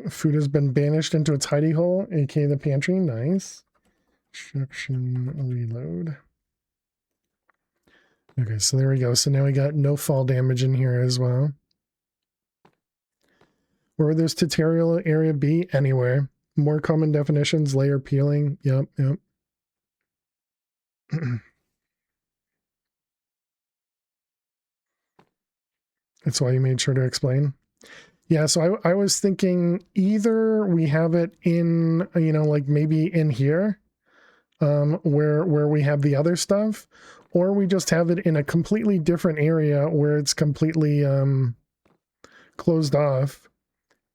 Food has been banished into its hidey hole, aka the pantry. Nice. Instruction reload. Okay, so there we go. So now we got no fall damage in here as well. Where would this tutorial area be? Anywhere. More common definitions, layer peeling. Yep. That's why you made sure to explain. Yeah, so I was thinking either we have it in, like maybe in here, where we have the other stuff, or we just have it in a completely different area where it's completely closed off,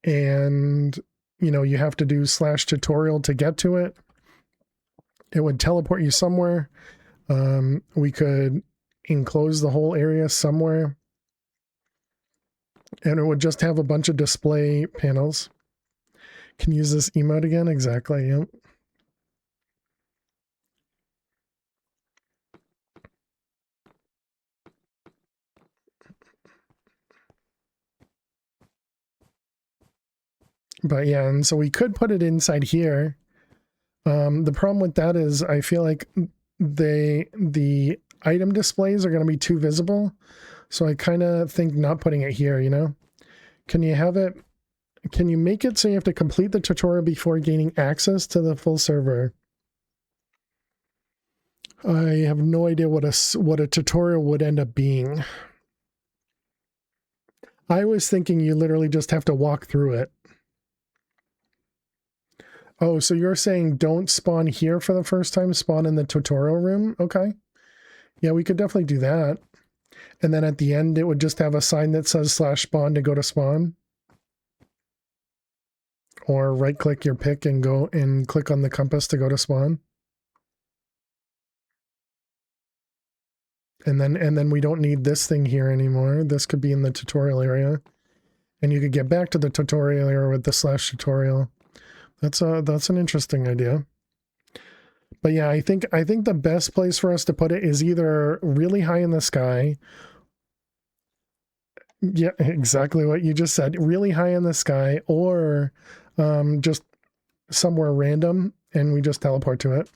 and you have to do /tutorial to get to it. It would teleport you somewhere. We could enclose the whole area somewhere, and it would just have a bunch of display panels. Can use this emote again? Exactly. Yep. But yeah, and so we could put it inside here. The problem with that is I feel like the item displays are going to be too visible. So I kind of think not putting it here, Can you have it? Can you make it so you have to complete the tutorial before gaining access to the full server? I have no idea what a tutorial would end up being. I was thinking you literally just have to walk through it. Oh, so you're saying don't spawn here for the first time, spawn in the tutorial room? Okay. Yeah, we could definitely do that. And then at the end, it would just have a sign that says /spawn to go to spawn. Or right click your pick and go and click on the compass to go to spawn. And then we don't need this thing here anymore. This could be in the tutorial area. And you could get back to the tutorial area with the /tutorial. That's an interesting idea. But yeah, I think the best place for us to put it is either really high in the sky. Yeah, exactly what you just said. Really high in the sky, or just somewhere random, and we just teleport to it.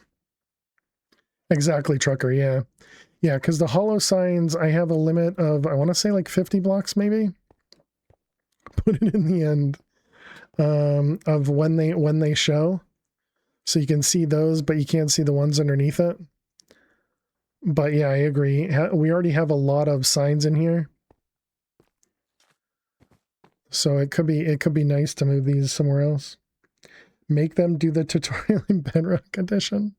Exactly, Trucker. Yeah, because the hollow signs, I have a limit of, I want to say like 50 blocks, maybe. Put it in the end of when they show, so you can see those, but you can't see the ones underneath it. But yeah, I agree. We already have a lot of signs in here. So it could be nice to move these somewhere else. Make them do the tutorial in Bedrock Edition.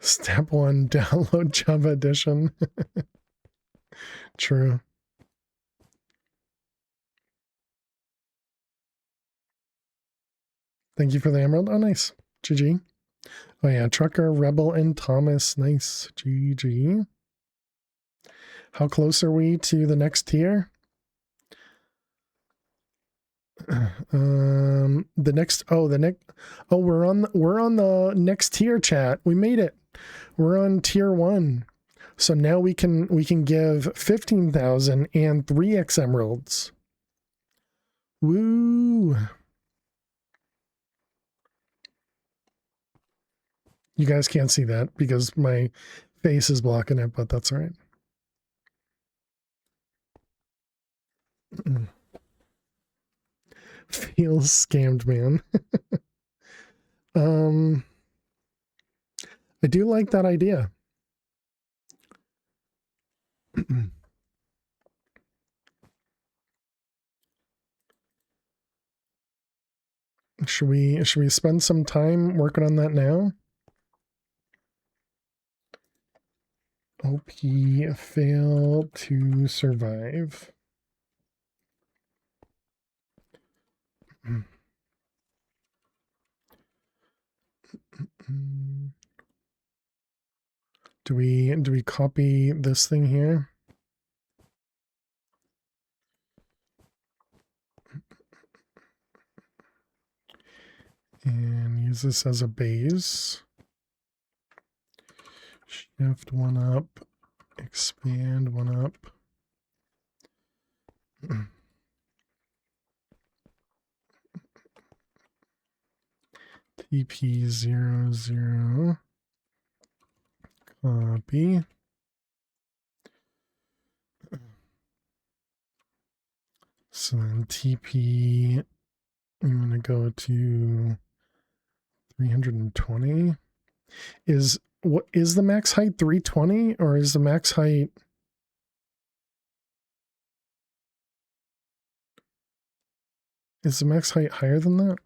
Step 1, download Java Edition. True. Thank you for the emerald. Oh, nice. GG. Oh yeah, Trucker, Rebel, and Thomas. Nice. GG. How close are we to the next tier? We're on the next tier, chat. We made it. We're on tier 1. So now we can give 15,000 and 3x emeralds. Woo. You guys can't see that because my face is blocking it, but that's all right. Feels scammed, man. I do like that idea. Should we spend some time working on that now? OP fail to survive. Do we copy this thing here? And use this as a base. Shift one up, expand one up. TP00, copy. So then TP, I'm going to go to 320. Is the max height 320 or is the max height? Is the max height higher than that?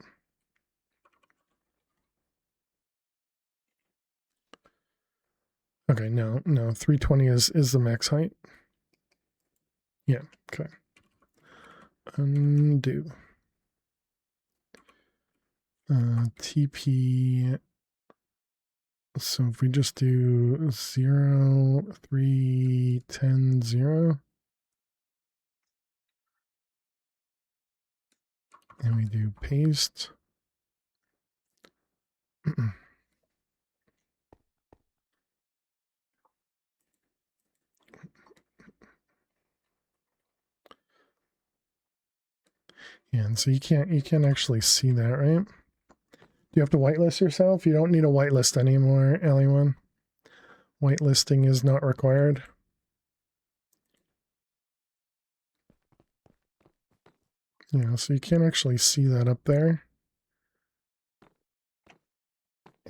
Okay, no, 320 is the max height. Yeah, okay. Undo. TP. So if we just do 0, 3, 10, 0. And we do paste. And so you can't actually see that, right? Do you have to whitelist yourself? You don't need a whitelist anymore, anyone. Whitelisting is not required. Yeah, so you can't actually see that up there.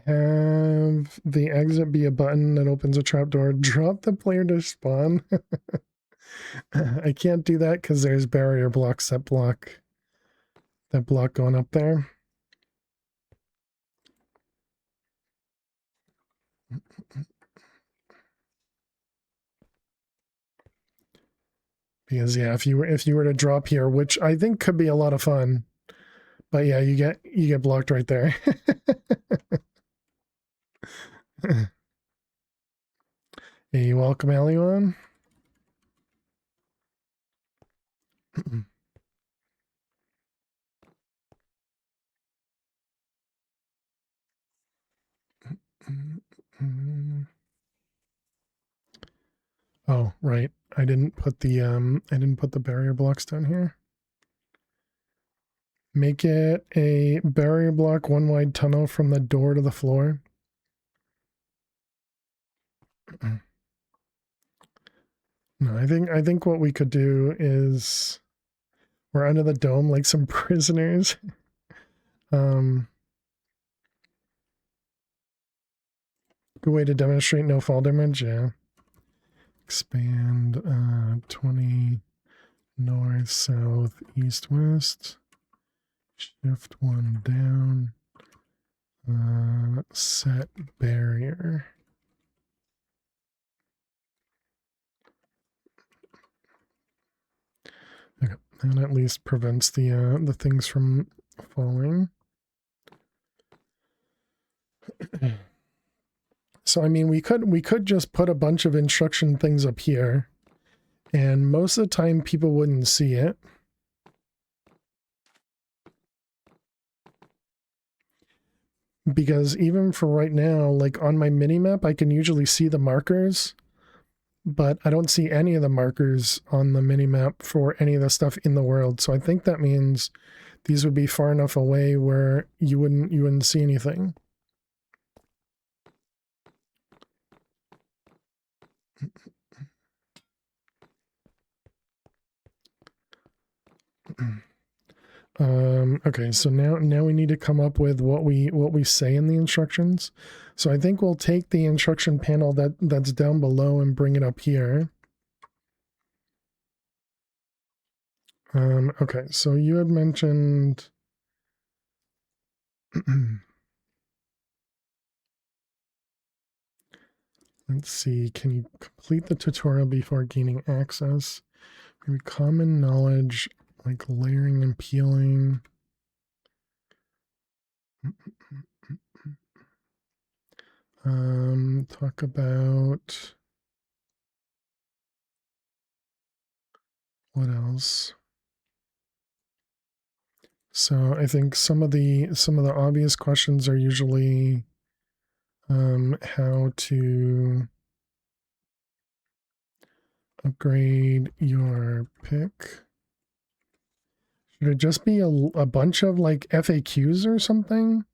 Have the exit be a button that opens a trapdoor. Drop the player to spawn. I can't do that because there's barrier blocks that block going up there. Because yeah, if you were to drop here, which I think could be a lot of fun, but yeah, you get blocked right there. Hey, welcome, Alion. Oh, right. I didn't put the barrier blocks down here. Make it a barrier block, one wide tunnel from the door to the floor. No, I think what we could do is we're under the dome like some prisoners. Good way to demonstrate no fall damage, yeah. Expand 20 north, south, east, west. Shift one down. Set barrier. Okay, that at least prevents the things from falling. So I mean, we could just put a bunch of instruction things up here, and most of the time people wouldn't see it. Because even for right now, like on my mini map, I can usually see the markers, but I don't see any of the markers on the mini map for any of the stuff in the world. So I think that means these would be far enough away where you wouldn't see anything. Okay, so now we need to come up with what we say in the instructions. So I think we'll take the instruction panel that's down below and bring it up here. Okay, so you had mentioned let's see, can you complete the tutorial before gaining access? Maybe common knowledge like layering and peeling. Talk about what else? So I think some of the obvious questions are usually how to upgrade your pick. Should it just be a bunch of like FAQs or something?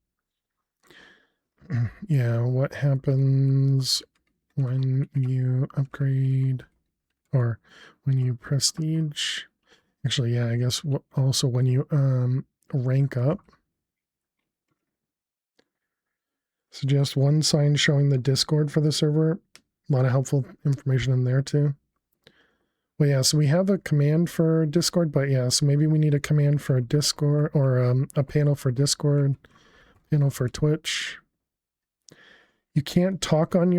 Yeah, what happens when you upgrade or when you prestige? Actually, yeah, I guess also when you rank up. Suggest one sign showing the Discord for the server. A lot of helpful information in there too. Well, yeah, so we have a command for Discord, but yeah, so maybe we need a command for Discord or a panel for Discord, panel for Twitch. You can't talk on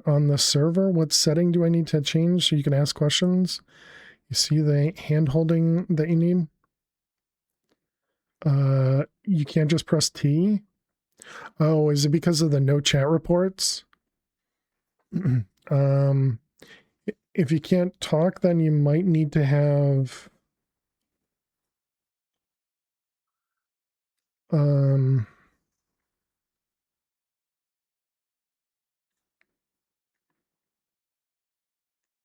on the server. What setting do I need to change so you can ask questions? You see the hand holding that you need? You can't just press T. Oh, is it because of the no chat reports? If you can't talk, then you might need to have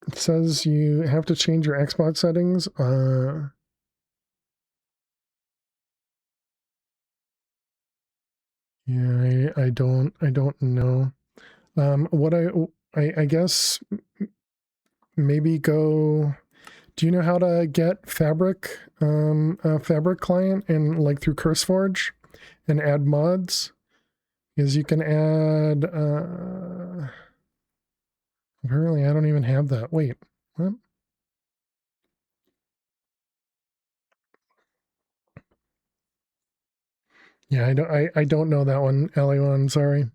it says you have to change your Xbox settings. Yeah, I don't know. What I guess maybe go. Do you know how to get Fabric, a Fabric client and like through CurseForge and add mods? Because you can add. Apparently, I don't even have that. Wait, what? Yeah, I don't know that one, LA1, sorry.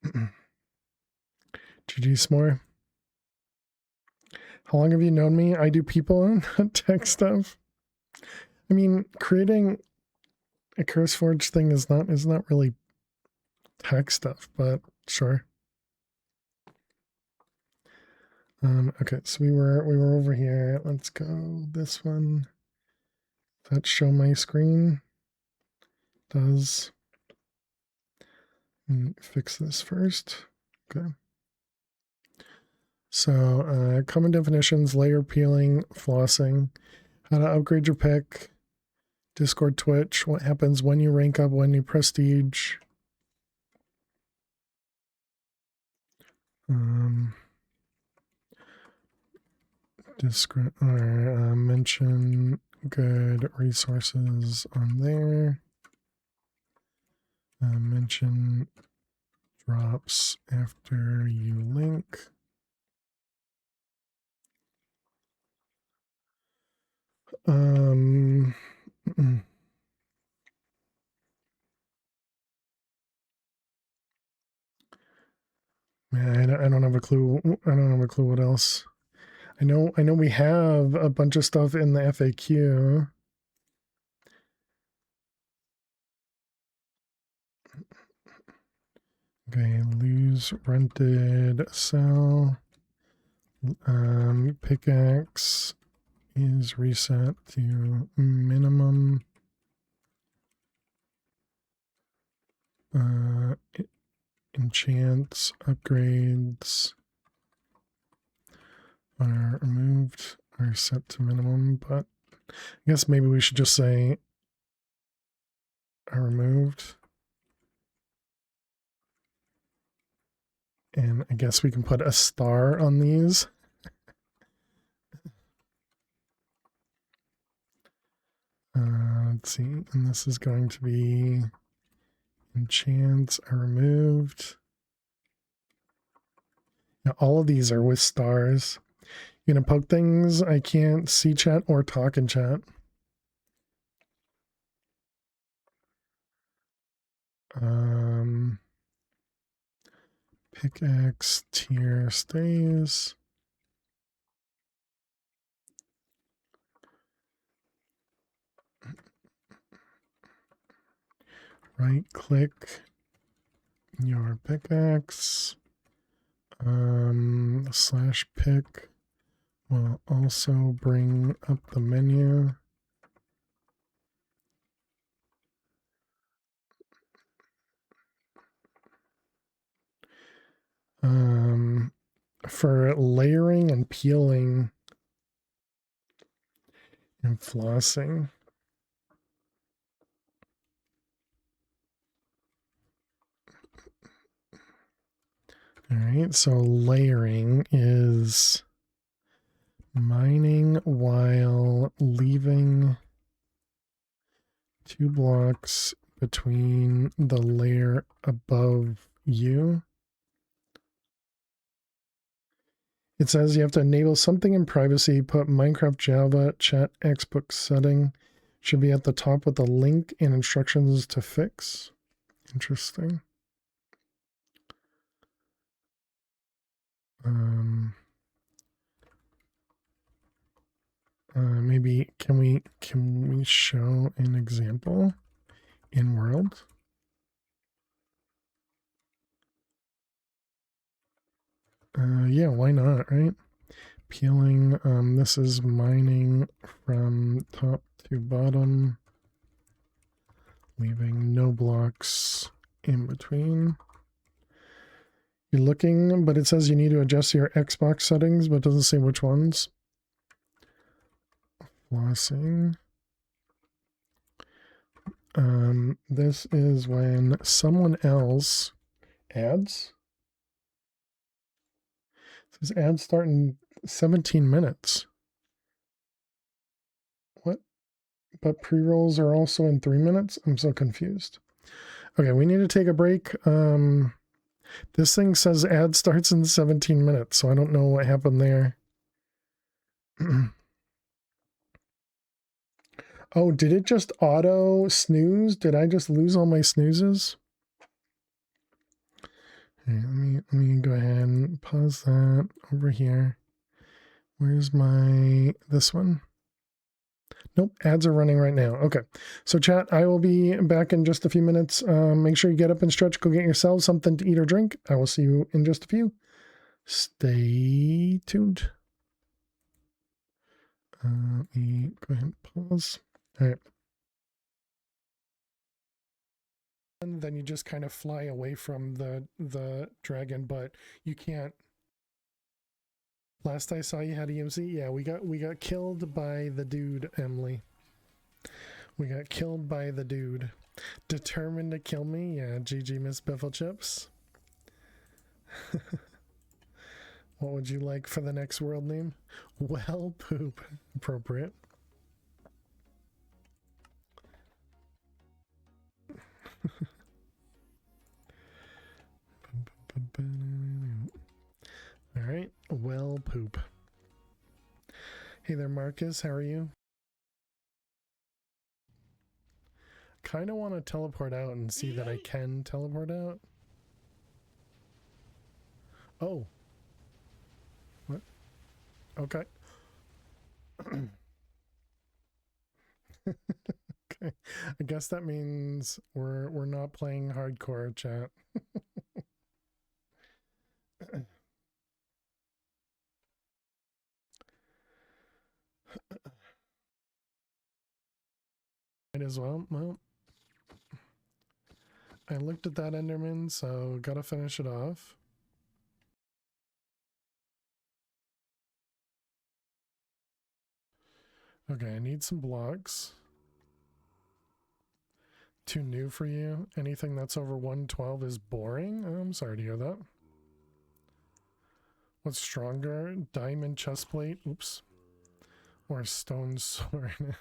GG S'more. How long have you known me? I do people and tech stuff. I mean, creating a CurseForge thing is not really tech stuff, but sure. Okay, so we were over here. Let's go this one. Does that show my screen? Does. Fix this first. Okay. So common definitions, layer peeling, flossing, how to upgrade your pick, Discord, Twitch, what happens when you rank up, when you prestige. Mention good resources on there. Mention drops after you link. Man, I don't have a clue. I don't have a clue what else. I know we have a bunch of stuff in the FAQ. Okay, lose, rented, sell. Pickaxe is reset to minimum. Enchants, upgrades are removed, are set to minimum, but I guess maybe we should just say are removed. And I guess we can put a star on these. let's see, and this is going to be enchants are removed. Now, all of these are with stars. You're gonna poke things. I can't see chat or talk in chat. Pickaxe tier stays. Right click your pickaxe. Slash pick will also bring up the menu. For layering and peeling and flossing. All right, so layering is mining while leaving 2 blocks between the layer above you. It says you have to enable something in privacy, put Minecraft Java chat Xbook setting. Should be at the top with a link and instructions to fix. Interesting. Maybe can we show an example in world? Yeah, why not, right? Peeling, this is mining from top to bottom, leaving no blocks in between. You're looking, but it says you need to adjust your Xbox settings, but it doesn't say which ones. Flossing. This is when someone else adds. It says ads start in 17 minutes. What? But pre-rolls are also in 3 minutes? I'm so confused. Okay, we need to take a break. This thing says ad starts in 17 minutes, so I don't know what happened there. Oh, did it just auto snooze? Did I just lose all my snoozes? Okay, let me go ahead and pause that over here. Where's this one? Nope, ads are running right now. Okay, so chat, I will be back in just a few minutes. Make sure you get up and stretch, go get yourselves something to eat or drink. I will see you in just a few. Stay tuned. Let me go ahead and pause. All right. And then you just kind of fly away from the dragon, but you can't. Last I saw you had EMC. Yeah, we got killed by the dude, Emily. We got killed by the dude. Determined to kill me? Yeah, GG Miss Biffle Chips. What would you like for the next world name? Well, poop. Appropriate. All right, well, poop. Hey there, Marcus. How are you? Kind of want to teleport out and see that I can teleport out. Oh. What? Okay. Okay. I guess that means we're not playing hardcore, chat. Might as well. Well, I looked at that Enderman, so gotta finish it off. Okay, I need some blocks. Too new for you? Anything that's over 112 is boring? Oh, I'm sorry to hear that. What's stronger? Diamond chestplate? Oops. Or stone sword?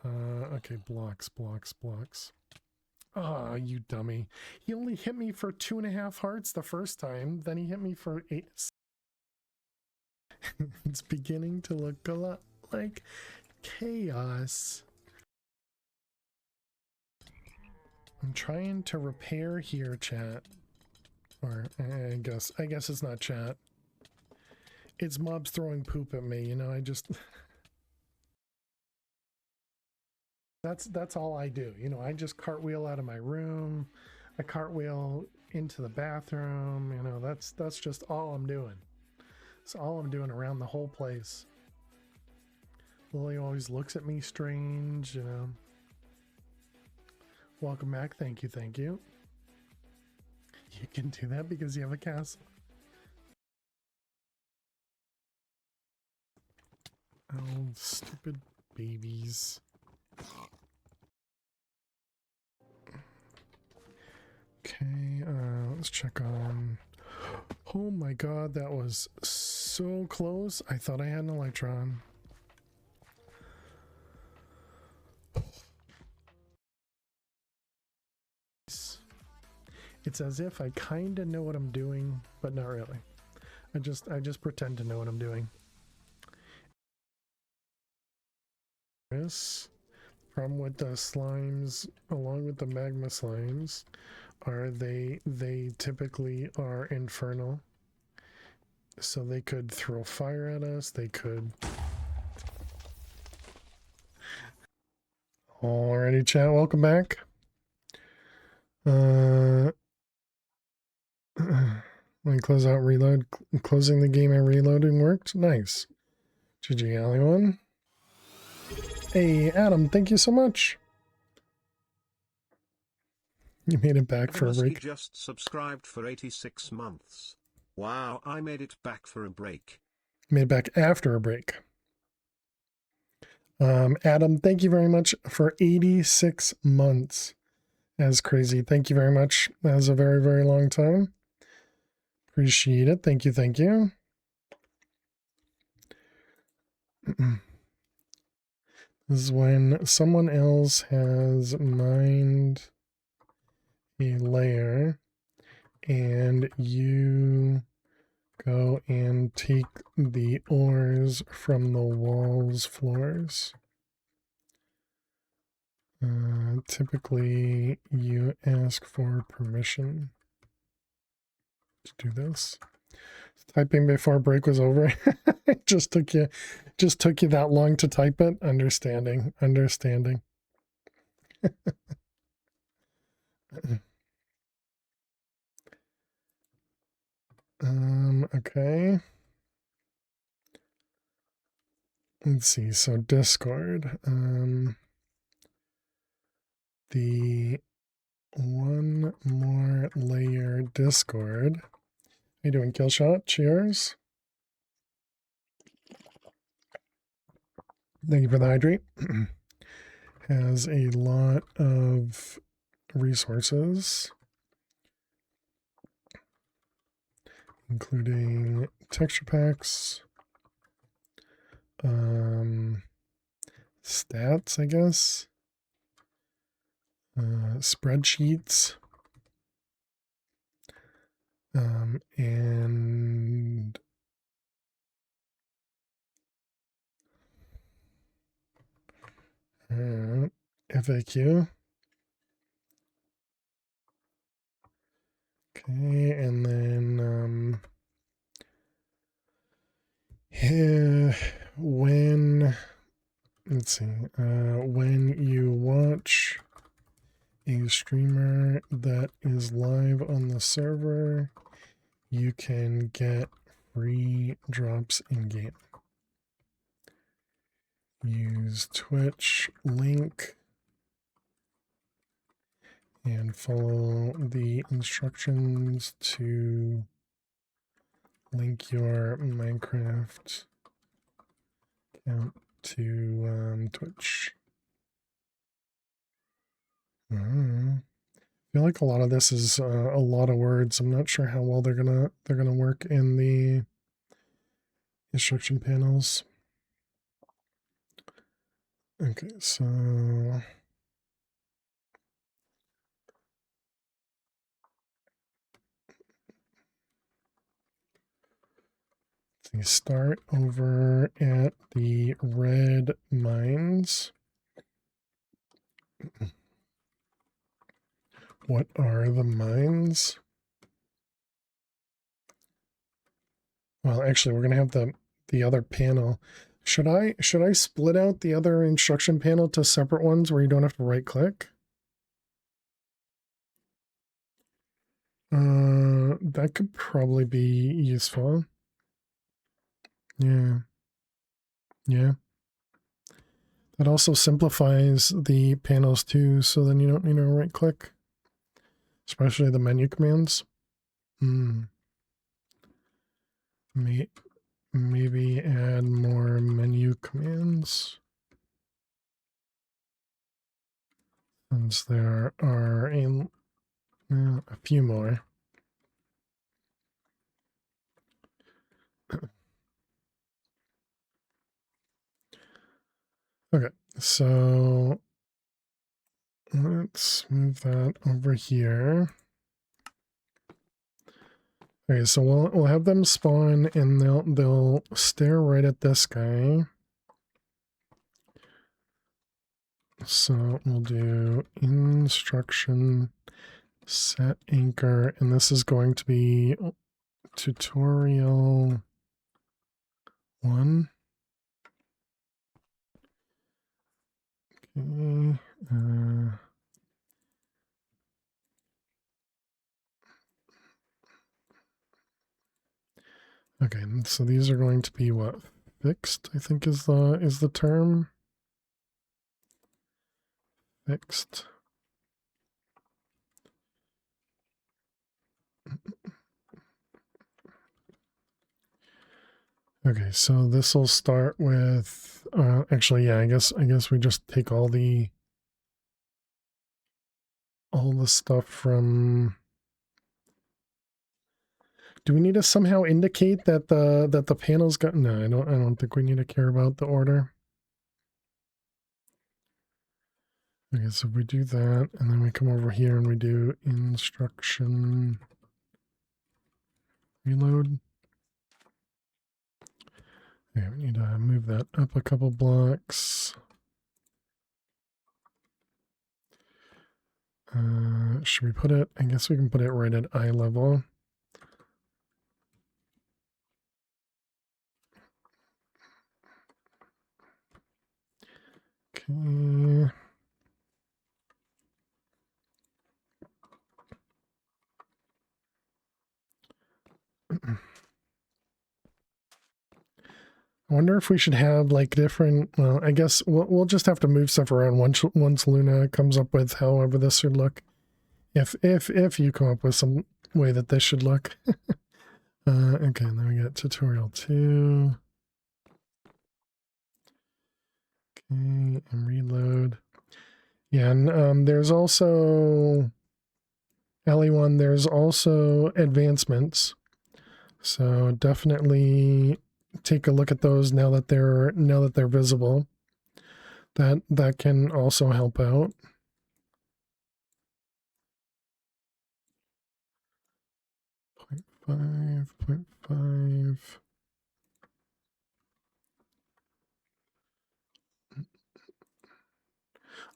Okay, blocks, blocks, blocks. Oh, you dummy. He only hit me for 2.5 hearts the first time, then he hit me for 8. It's beginning to look a lot like chaos. I'm trying to repair here, chat. Or I guess it's not chat. It's mobs throwing poop at me, you know, I just that's all I do. You know, I just cartwheel out of my room. I cartwheel into the bathroom, you know, that's just all I'm doing. It's all I'm doing around the whole place. Lily always looks at me strange, you know. Welcome back. Thank you, thank you. You can do that because you have a castle. Oh, stupid babies. Okay, let's check on... Oh my god, that was so close. I thought I had an electron. It's as if I kind of know what I'm doing, but not really. I just pretend to know what I'm doing. This problem with the slimes, along with the magma slimes, are they typically are infernal. So they could throw fire at us, they could... Alrighty, chat, welcome back. When I close out reload, closing the game and reloading worked. Nice. GG, Alley1. Hey, Adam, thank you so much. You made it back for a He break. just subscribed for 86 months. Wow, I made it back for a break. Made it back after a break. Adam, thank you very much for 86 months. That's crazy. Thank you very much. That was a very, very long time. Appreciate it. Thank you, thank you. This is when someone else has mined a layer and you go and take the ores from the walls floors. Typically you ask for permission to do this. Typing before break was over. It just took you that long to type it. Understanding. Okay. Let's see. So Discord. The one more layer Discord. How you doing, Killshot? Cheers. Thank you for the hydrate. Has a lot of resources, including texture packs, stats, I guess, spreadsheets, and FAQ. Okay, and then when, let's see, when you watch a streamer that is live on the server, you can get free drops in game. Use Twitch link and follow the instructions to link your Minecraft account to Twitch. I feel like a lot of this is a lot of words. I'm not sure how well they're gonna work in the instruction panels. Okay, so let's start over at the red mines. What are the mines? Well, actually, we're gonna have the other panel. Should I split out the other instruction panel to separate ones where you don't have to right click? That could probably be useful. Yeah. Yeah. That also simplifies the panels too, so then you don't need to right click. Especially the menu commands. Maybe add more menu commands. Since there are a few more. Okay, so let's move that over here. Okay, so we'll have them spawn and they'll stare right at this guy. So we'll do instruction set anchor, and this is going to be tutorial 1. Okay. Okay, so these are going to be what? Fixed, I think is the term. Fixed. Okay, so this will start with actually, yeah, I guess we just take all the stuff from. Do we need to somehow indicate that the panel's got? No, I don't think we need to care about the order. Okay, so we do that, and then we come over here and we do instruction reload. Okay, we need to move that up a couple blocks. Should we put it? I guess we can put it right at eye level. Okay. I wonder if we should have like different. Well, I guess we'll just have to move stuff around once Luna comes up with however this should look. If you come up with some way that this should look. Okay, then we got tutorial 2. Okay, and reload. Yeah, and there's also LE1. There's also advancements. So definitely take a look at those now that they're visible. That can also help out. .5, .5.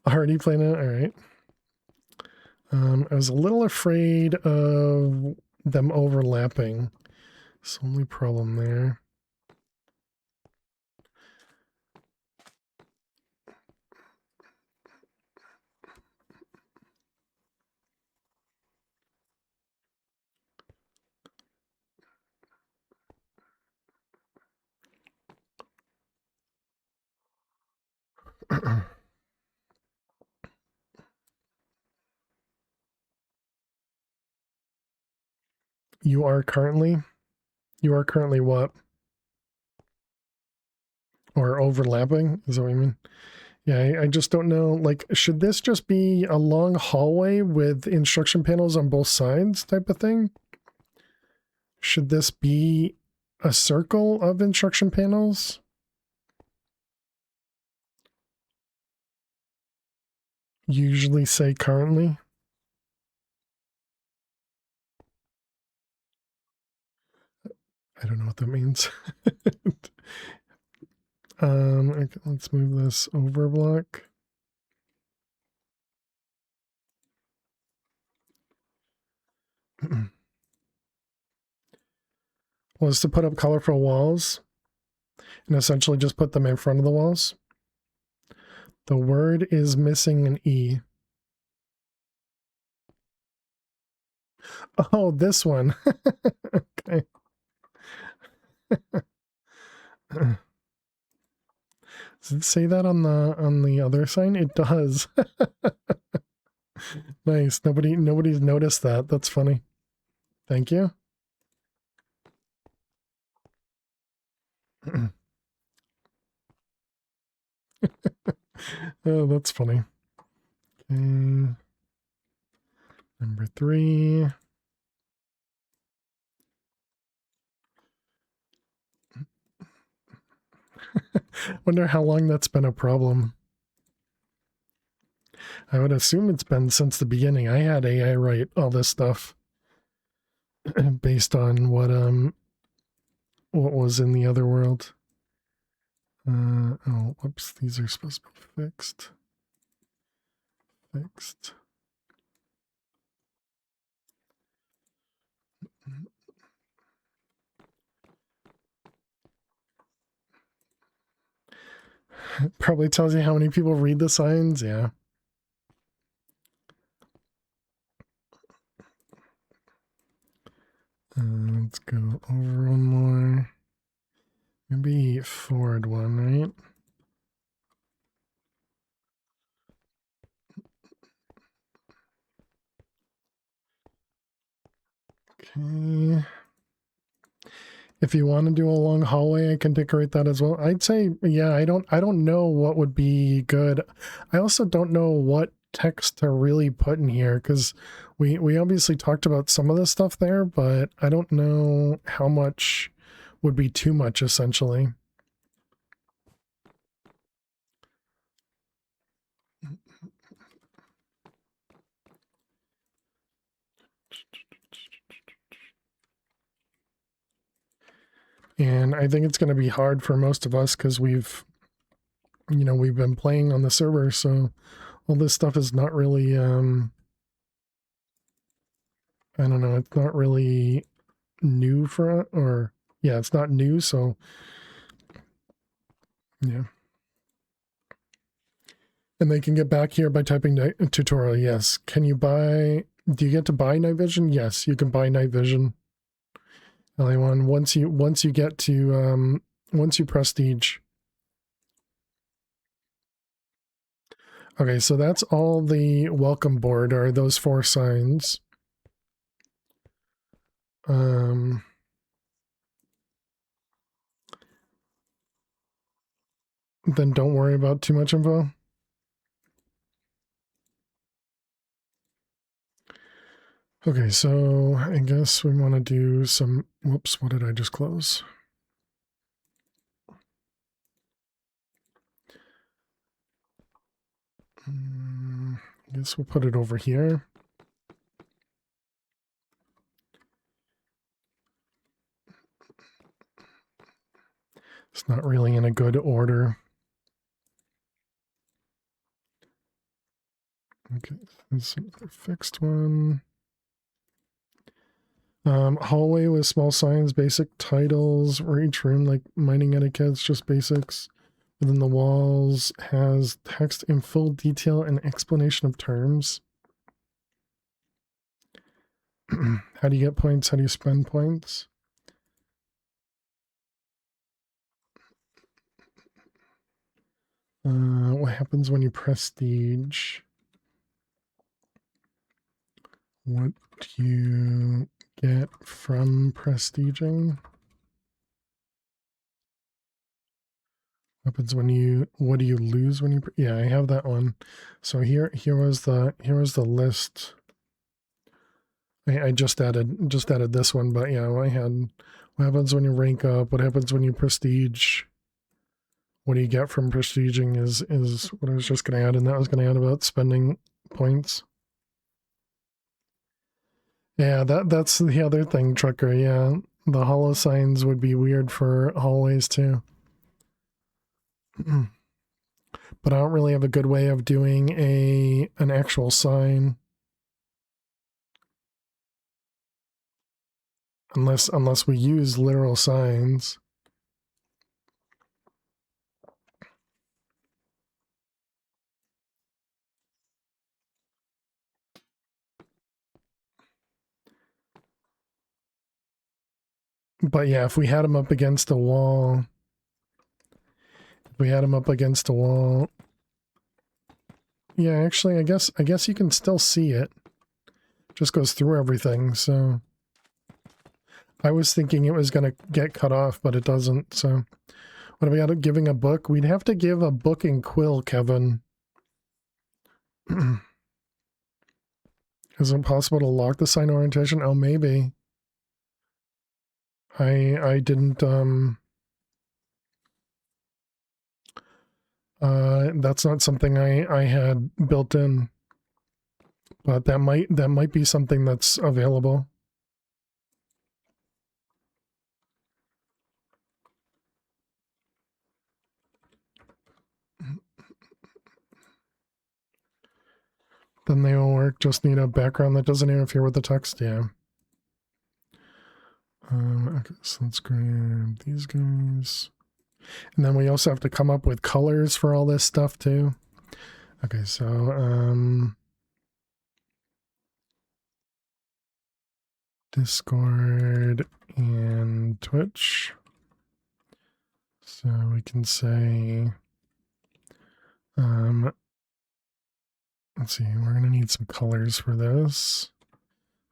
Already playing it? All right. I was a little afraid of them overlapping. It's the only problem there. You are currently what? Or overlapping? Is that what you mean? Yeah, I just don't know. Like, should this just be a long hallway with instruction panels on both sides type of thing? Should this be a circle of instruction panels? usually say currently. I don't know what that means. Okay, let's move this over block. Was to put up colorful walls and essentially just put them in front of the walls. The word is missing an E. Oh, this one. Okay. Does it say that on the other sign? It does. Nice. Nobody's noticed that. That's funny. Thank you. Oh, that's funny. Okay. Number 3. Wonder how long that's been a problem. I would assume it's been since the beginning. I had AI write all this stuff based on what was in the other world. Oh, whoops, these are supposed to be fixed. Fixed. Probably tells you how many people read the signs, yeah. Let's go over one more. Maybe forward one, right? Okay. If you want to do a long hallway, I can decorate that as well. I'd say, yeah, I don't know what would be good. I also don't know what text to really put in here because we obviously talked about some of the stuff there, but I don't know how much would be too much essentially. And I think it's going to be hard for most of us because we've been playing on the server, so all this stuff is not really, I don't know, it's not really new for us, or yeah, it's not new, so yeah. And they can get back here by typing tutorial, yes. Do you get to buy night vision? Yes, you can buy night vision. LA1, once you get to, once you prestige. Okay, so that's all the welcome board are those 4 signs. Then don't worry about too much info. Okay, so I guess we want to do some, whoops, what did I just close? I guess we'll put it over here. It's not really in a good order. Okay, this is a fixed one. Hallway with small signs, basic titles, or each room like mining etiquettes, just basics. Within the walls has text in full detail and explanation of terms. How do you get points? How do you spend points? What happens when you prestige? What do you get from prestiging? Happens when you, what do you lose when you, yeah, I have that one. So here was the list. I just added this one, but yeah, I had what happens when you rank up, what happens when you prestige, what do you get from prestiging is what I was just going to add, and that was going to add about spending points. Yeah, that's the other thing, Trucker. Yeah, the holo signs would be weird for hallways too. But I don't really have a good way of doing an actual sign. Unless we use literal signs. But yeah, if we had them up against a wall, yeah, actually, I guess you can still see it. Just goes through everything. So I was thinking it was going to get cut off, but it doesn't. So what about giving a book? We'd have to give a book and quill, Kevin. Is it possible to lock the sign orientation? Oh, maybe. I didn't that's not something I had built in. But that might be something that's available. Then they all work. Just need a background that doesn't interfere with the text. Yeah. Okay, so let's grab these guys. And then we also have to come up with colors for all this stuff too. Okay, so Discord and Twitch. So we can say let's see, we're gonna need some colors for this.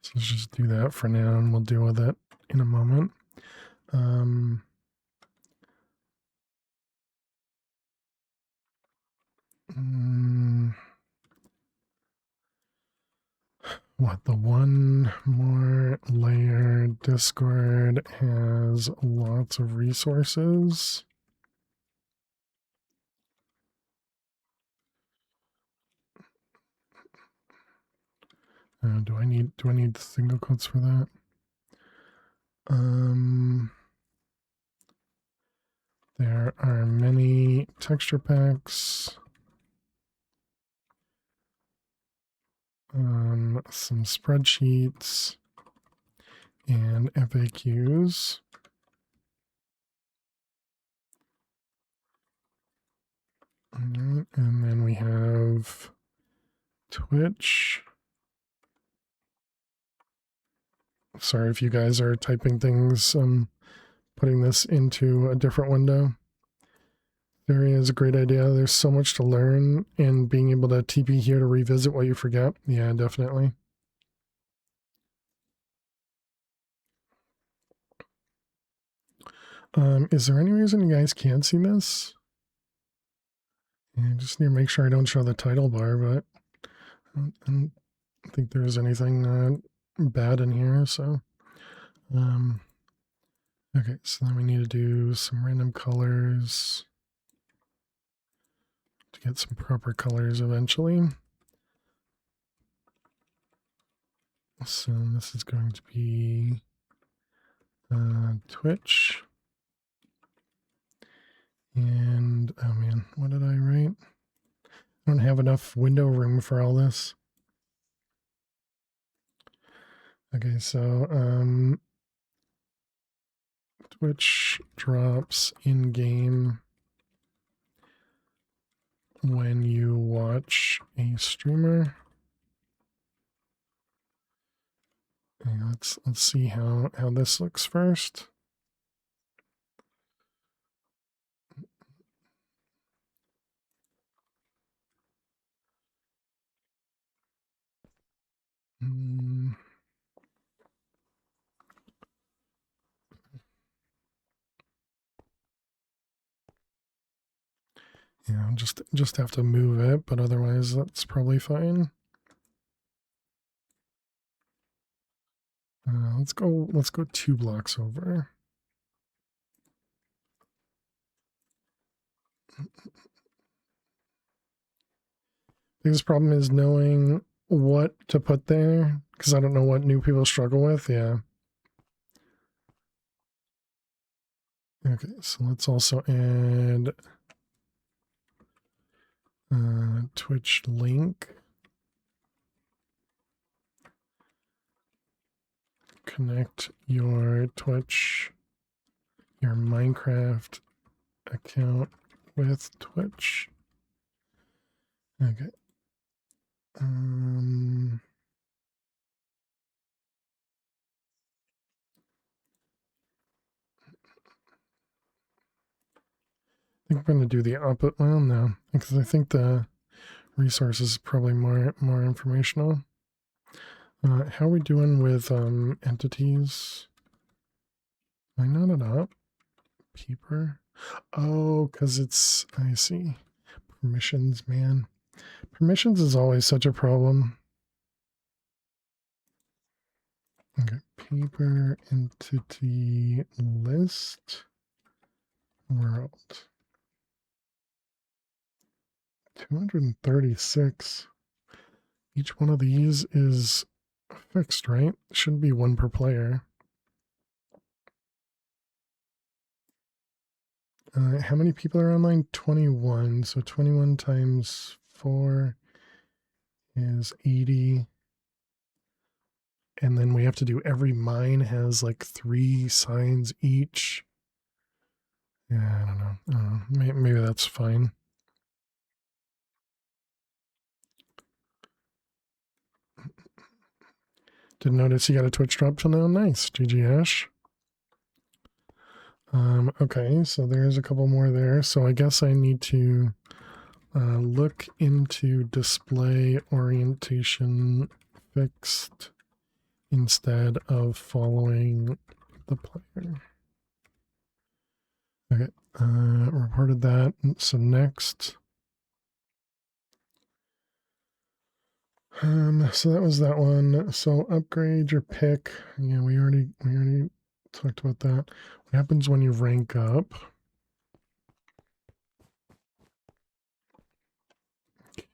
So let's just do that for now and we'll deal with it in a moment. What, the one more layer Discord has lots of resources. Do I need single quotes for that? There are many texture packs. Some spreadsheets and FAQs. And then we have Twitch. Sorry if you guys are typing things. I'm putting this into a different window. There is a great idea. There's so much to learn, and being able to TP here to revisit what you forget. Yeah, definitely. Is there any reason you guys can't see this? Yeah, I just need to make sure I don't show the title bar, but I don't think there's anything bad in here, so. Okay, so then we need to do some random colors to get some proper colors eventually. So this is going to be Twitch. And, oh man, what did I write? I don't have enough window room for all this. Okay, so Twitch drops in-game when you watch a streamer. Okay, let's see how this looks first. Yeah, just have to move it, but otherwise that's probably fine. Let's go 2 blocks over. Biggest problem is knowing what to put there, because I don't know what new people struggle with. Yeah. Okay, so let's also add Twitch link. Connect your Twitch, your Minecraft account with Twitch. Okay. I think I'm going to do the opposite. Well, no, because I think the resources is probably more informational. How are we doing with entities? Am I not it up? Peeper. Oh, because it's, I see. Permissions, man. Permissions is always such a problem. Okay, paper entity list world. 236. Each one of these is fixed, right? Shouldn't be one per player. How many people are online? 21. So 21 times 4 is 80. And then we have to do every mine has like 3 signs each. Yeah, I don't know. Maybe that's fine. Didn't notice you got a Twitch drop till now. Nice. GG Ash. Okay, so there's a couple more there. So I guess I need to look into display orientation fixed instead of following the player. Okay, reported that. So next. So that was that one. So upgrade your pick. Yeah, we already talked about that. What happens when you rank up? Okay.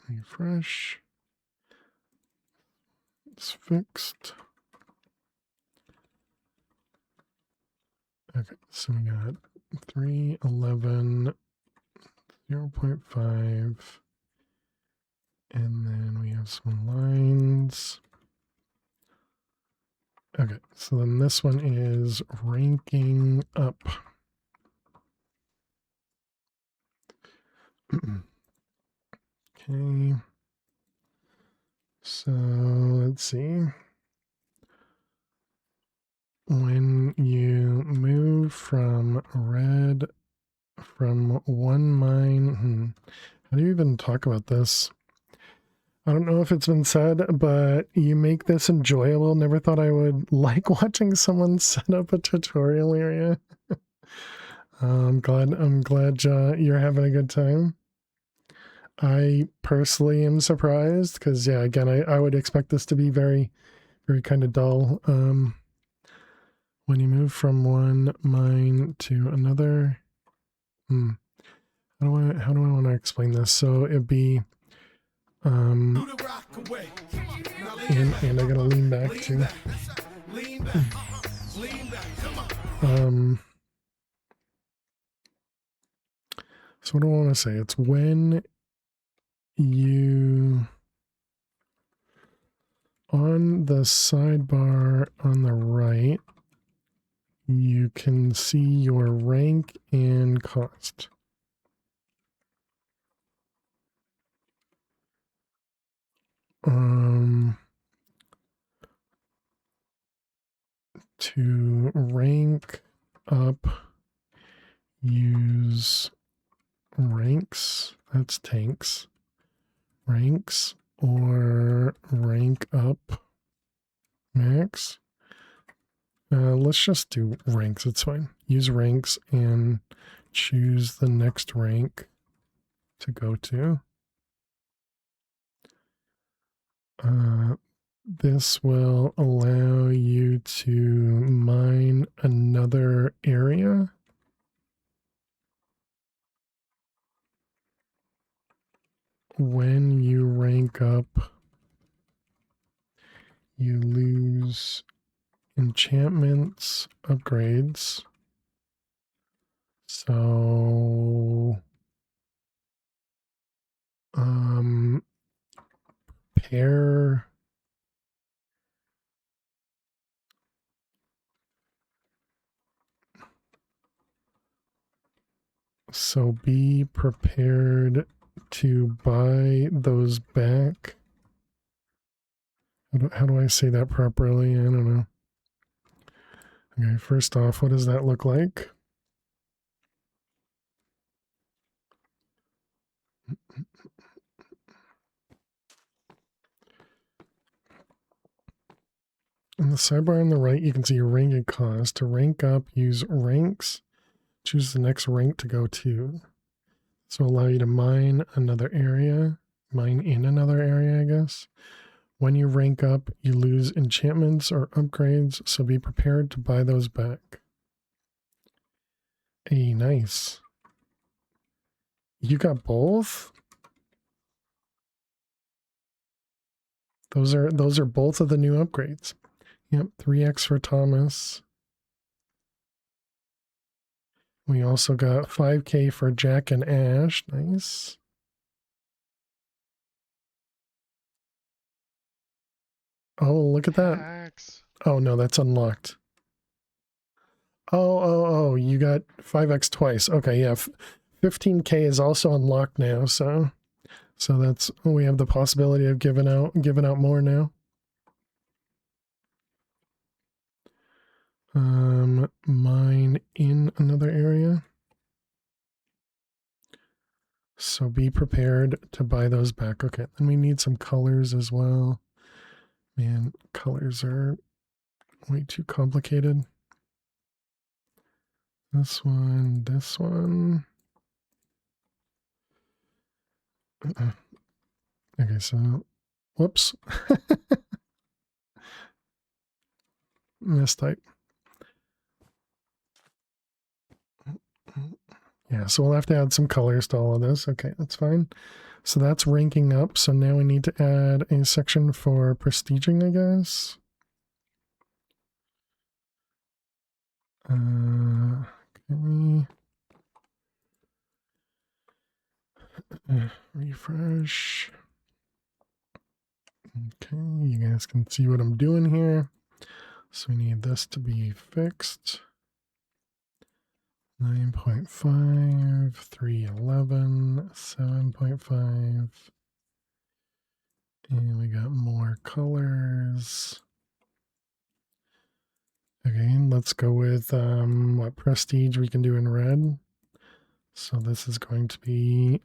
Refresh. It's fixed. Okay, so we got 311, 0.5, and then we have some lines. Okay, so then this one is ranking up. Okay. So let's see. When you move from red from one mine, how do you even talk about this? I don't know if it's been said, but you make this enjoyable. Never thought I would like watching someone set up a tutorial area. I'm glad you're having a good time. I personally am surprised because, yeah, again, I would expect this to be very, very kind of dull. When you move from one mine to another, how do I want to explain this? So it'd be, and I gotta lean back too. So what do I want to say? It's when you, on the sidebar on the right, you can see your rank and cost. To rank up, use ranks, that's tanks, ranks, or rank up max. Let's just do ranks, it's fine. Use ranks and choose the next rank to go to. This will allow you to mine another area. When you rank up, you lose enchantments, upgrades. So, pair. So be prepared to buy those back. How do I say that properly? I don't know. Okay, first off, what does that look like? In the sidebar on the right, you can see your ranking cost. To rank up, use ranks. Choose the next rank to go to. This will allow you to mine another area. Mine in another area, I guess. When you rank up, you lose enchantments or upgrades, so be prepared to buy those back. Hey, nice. You got both? Those are both of the new upgrades. Yep, 3x for Thomas. We also got 5k for Jack and Ash. Nice. Oh, look at that. Hacks. Oh no, that's unlocked. Oh, you got 5x twice. Okay, yeah. 15k is also unlocked now, so that's, we have the possibility of giving out more now. Mine in another area. So be prepared to buy those back. Okay, then we need some colors as well. Man, colors are way too complicated. This one, this one. Okay, so, whoops. Mistype. Yeah, so we'll have to add some colors to all of this. Okay, that's fine. So that's ranking up. So now we need to add a section for prestiging, I guess. Okay. Refresh. Okay, you guys can see what I'm doing here. So we need this to be fixed. 9.5, 311, 7.5. And we got more colors. Okay, let's go with what prestige we can do in red. So this is going to be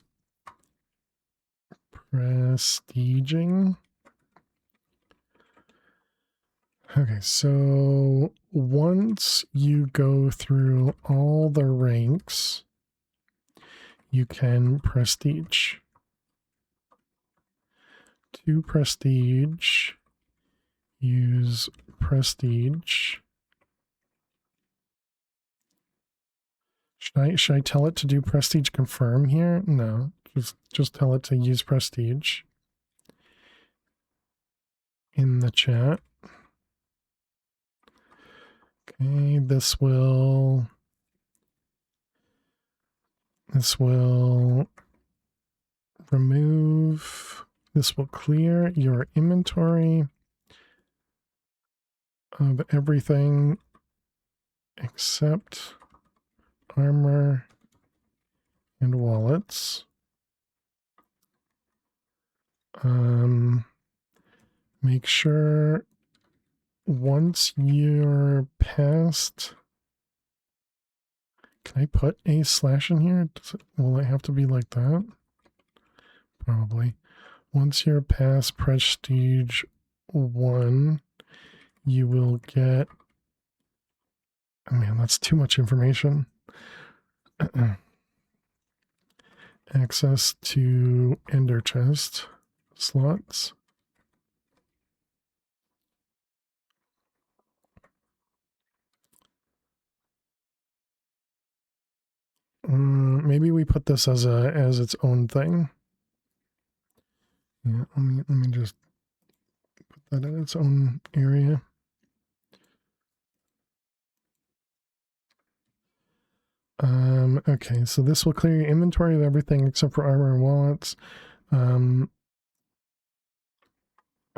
prestiging. Okay, so once you go through all the ranks, you can prestige. To prestige, use prestige. Should I tell it to do prestige confirm here? No, just tell it to use prestige in the chat. Okay, this will remove, this will clear your inventory of everything except armor and wallets. Make sure once you're past, can I put a slash in here? Will it have to be like that? Probably. Once you're past prestige 1, you will get, oh man, that's too much information. Access to ender chest slots. Maybe we put this as its own thing. Yeah, let me just put that in its own area. Okay, so this will clear your inventory of everything except for armor and wallets. I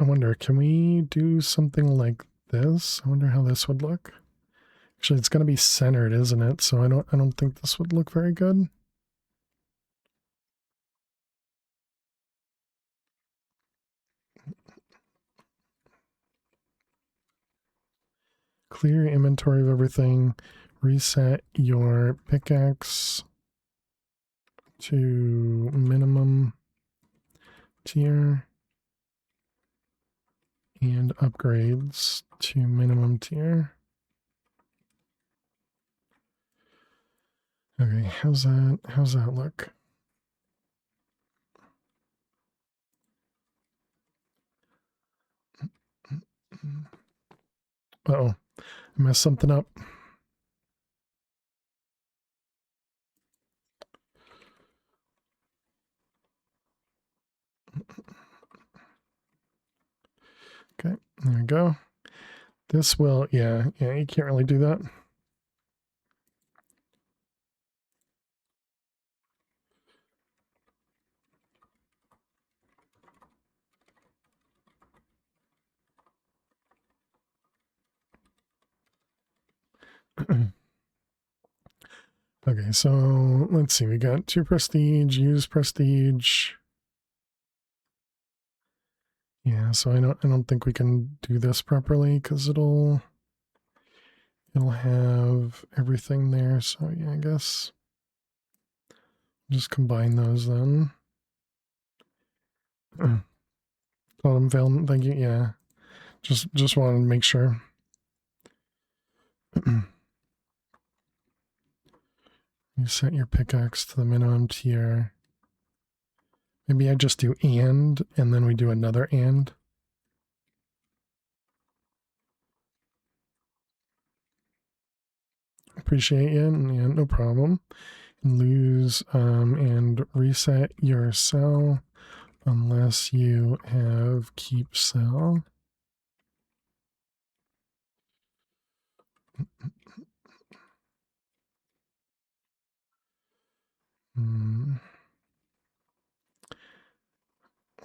wonder, can we do something like this? I wonder how this would look. Actually, it's going to be centered, isn't it? So I don't think this would look very good. Clear inventory of everything. Reset your pickaxe to minimum tier. And upgrades to minimum tier. Okay, how's that look? Uh-oh, I messed something up. Okay, there we go. This will, yeah, you can't really do that. Okay, so let's see. We got 2 prestige, use prestige. Yeah, so I don't think we can do this properly because it'll have everything there. So yeah, I guess just combine those then. Totem failed. Thank you. Yeah, just wanted to make sure. You set your pickaxe to the minimum tier. Maybe I just do and then we do another and. Appreciate you. Yeah, no problem. And lose and reset your cell unless you have keep cell.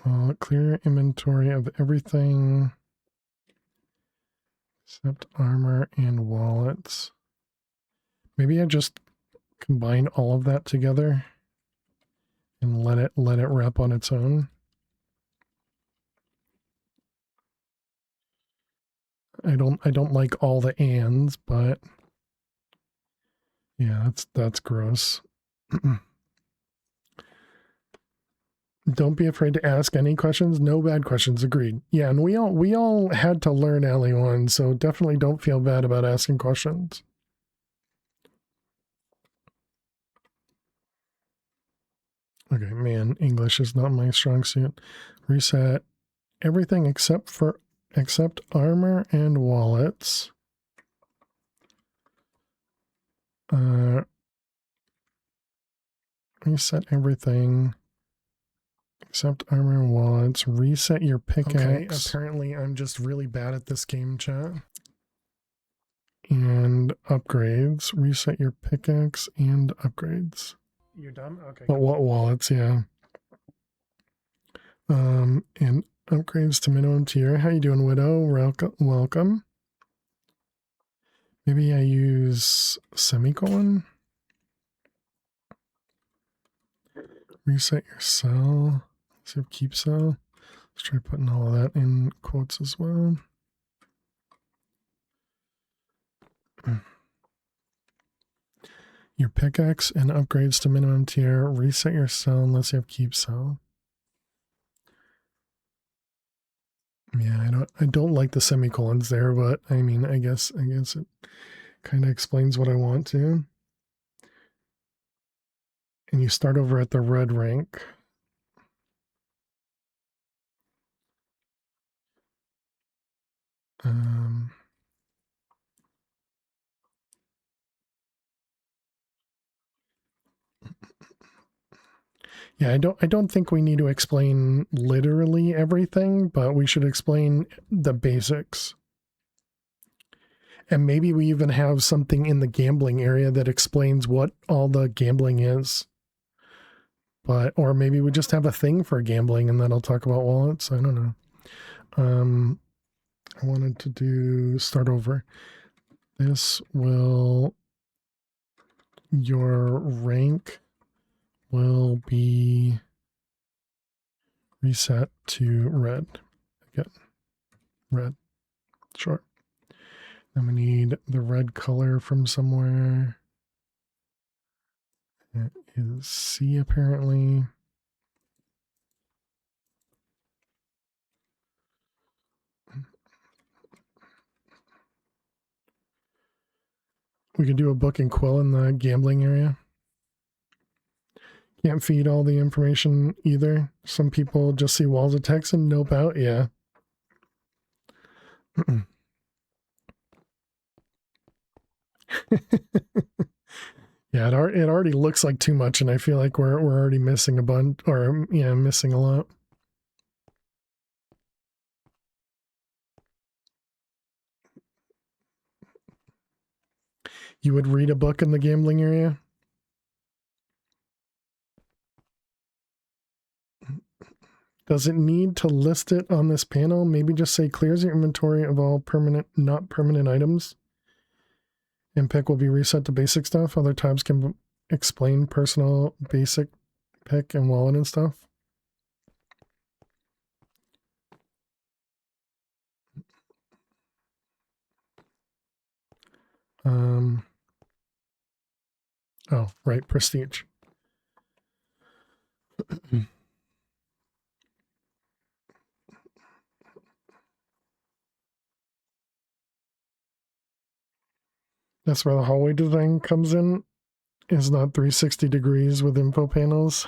Well, clear inventory of everything except armor and wallets. Maybe I just combine all of that together and let it rep on its own. I don't like all the ands, but yeah, that's gross. Don't be afraid to ask any questions. No bad questions. Agreed. Yeah, and we all had to learn Alley 1, so definitely don't feel bad about asking questions. Okay, man, English is not my strong suit. Reset everything except armor and wallets. Reset everything except armor and wallets. Reset your pickaxe. Okay, apparently I'm just really bad at this game, chat. And upgrades. Reset your pickaxe and upgrades. You're done? Okay. But what wallets? Yeah. And upgrades to minimum tier. How you doing, Widow? Welcome. Maybe I use semicolon. Reset your cell. Let's see if keep cell. Let's try putting all of that in quotes as well. Your pickaxe and upgrades to minimum tier. Reset your cell unless you have keep cell. Yeah, I don't like the semicolons there, but I mean, I guess it kind of explains what I want to. And you start over at the red rank. Yeah, I don't think we need to explain literally everything, but we should explain the basics. And maybe we even have something in the gambling area that explains what all the gambling is. Or maybe we just have a thing for gambling and then I'll talk about wallets. I don't know. I wanted to start over. Your rank will be reset to red. Again, red. Sure. Then we need the red color from somewhere. It is C apparently. We can do a book and quill in the gambling area. Can't feed all the information either. Some people just see walls of text and nope out. Yeah. Yeah, it already looks like too much, and I feel like we're already missing a bunch, or yeah, missing a lot. You would read a book in the gambling area? Does it need to list it on this panel? Maybe just say clears your inventory of all not permanent items. And pick will be reset to basic stuff. Other tabs can explain personal, basic, pick, and wallet and stuff. Oh, right, prestige. That's where the hallway design comes in. It's not 360 degrees with info panels.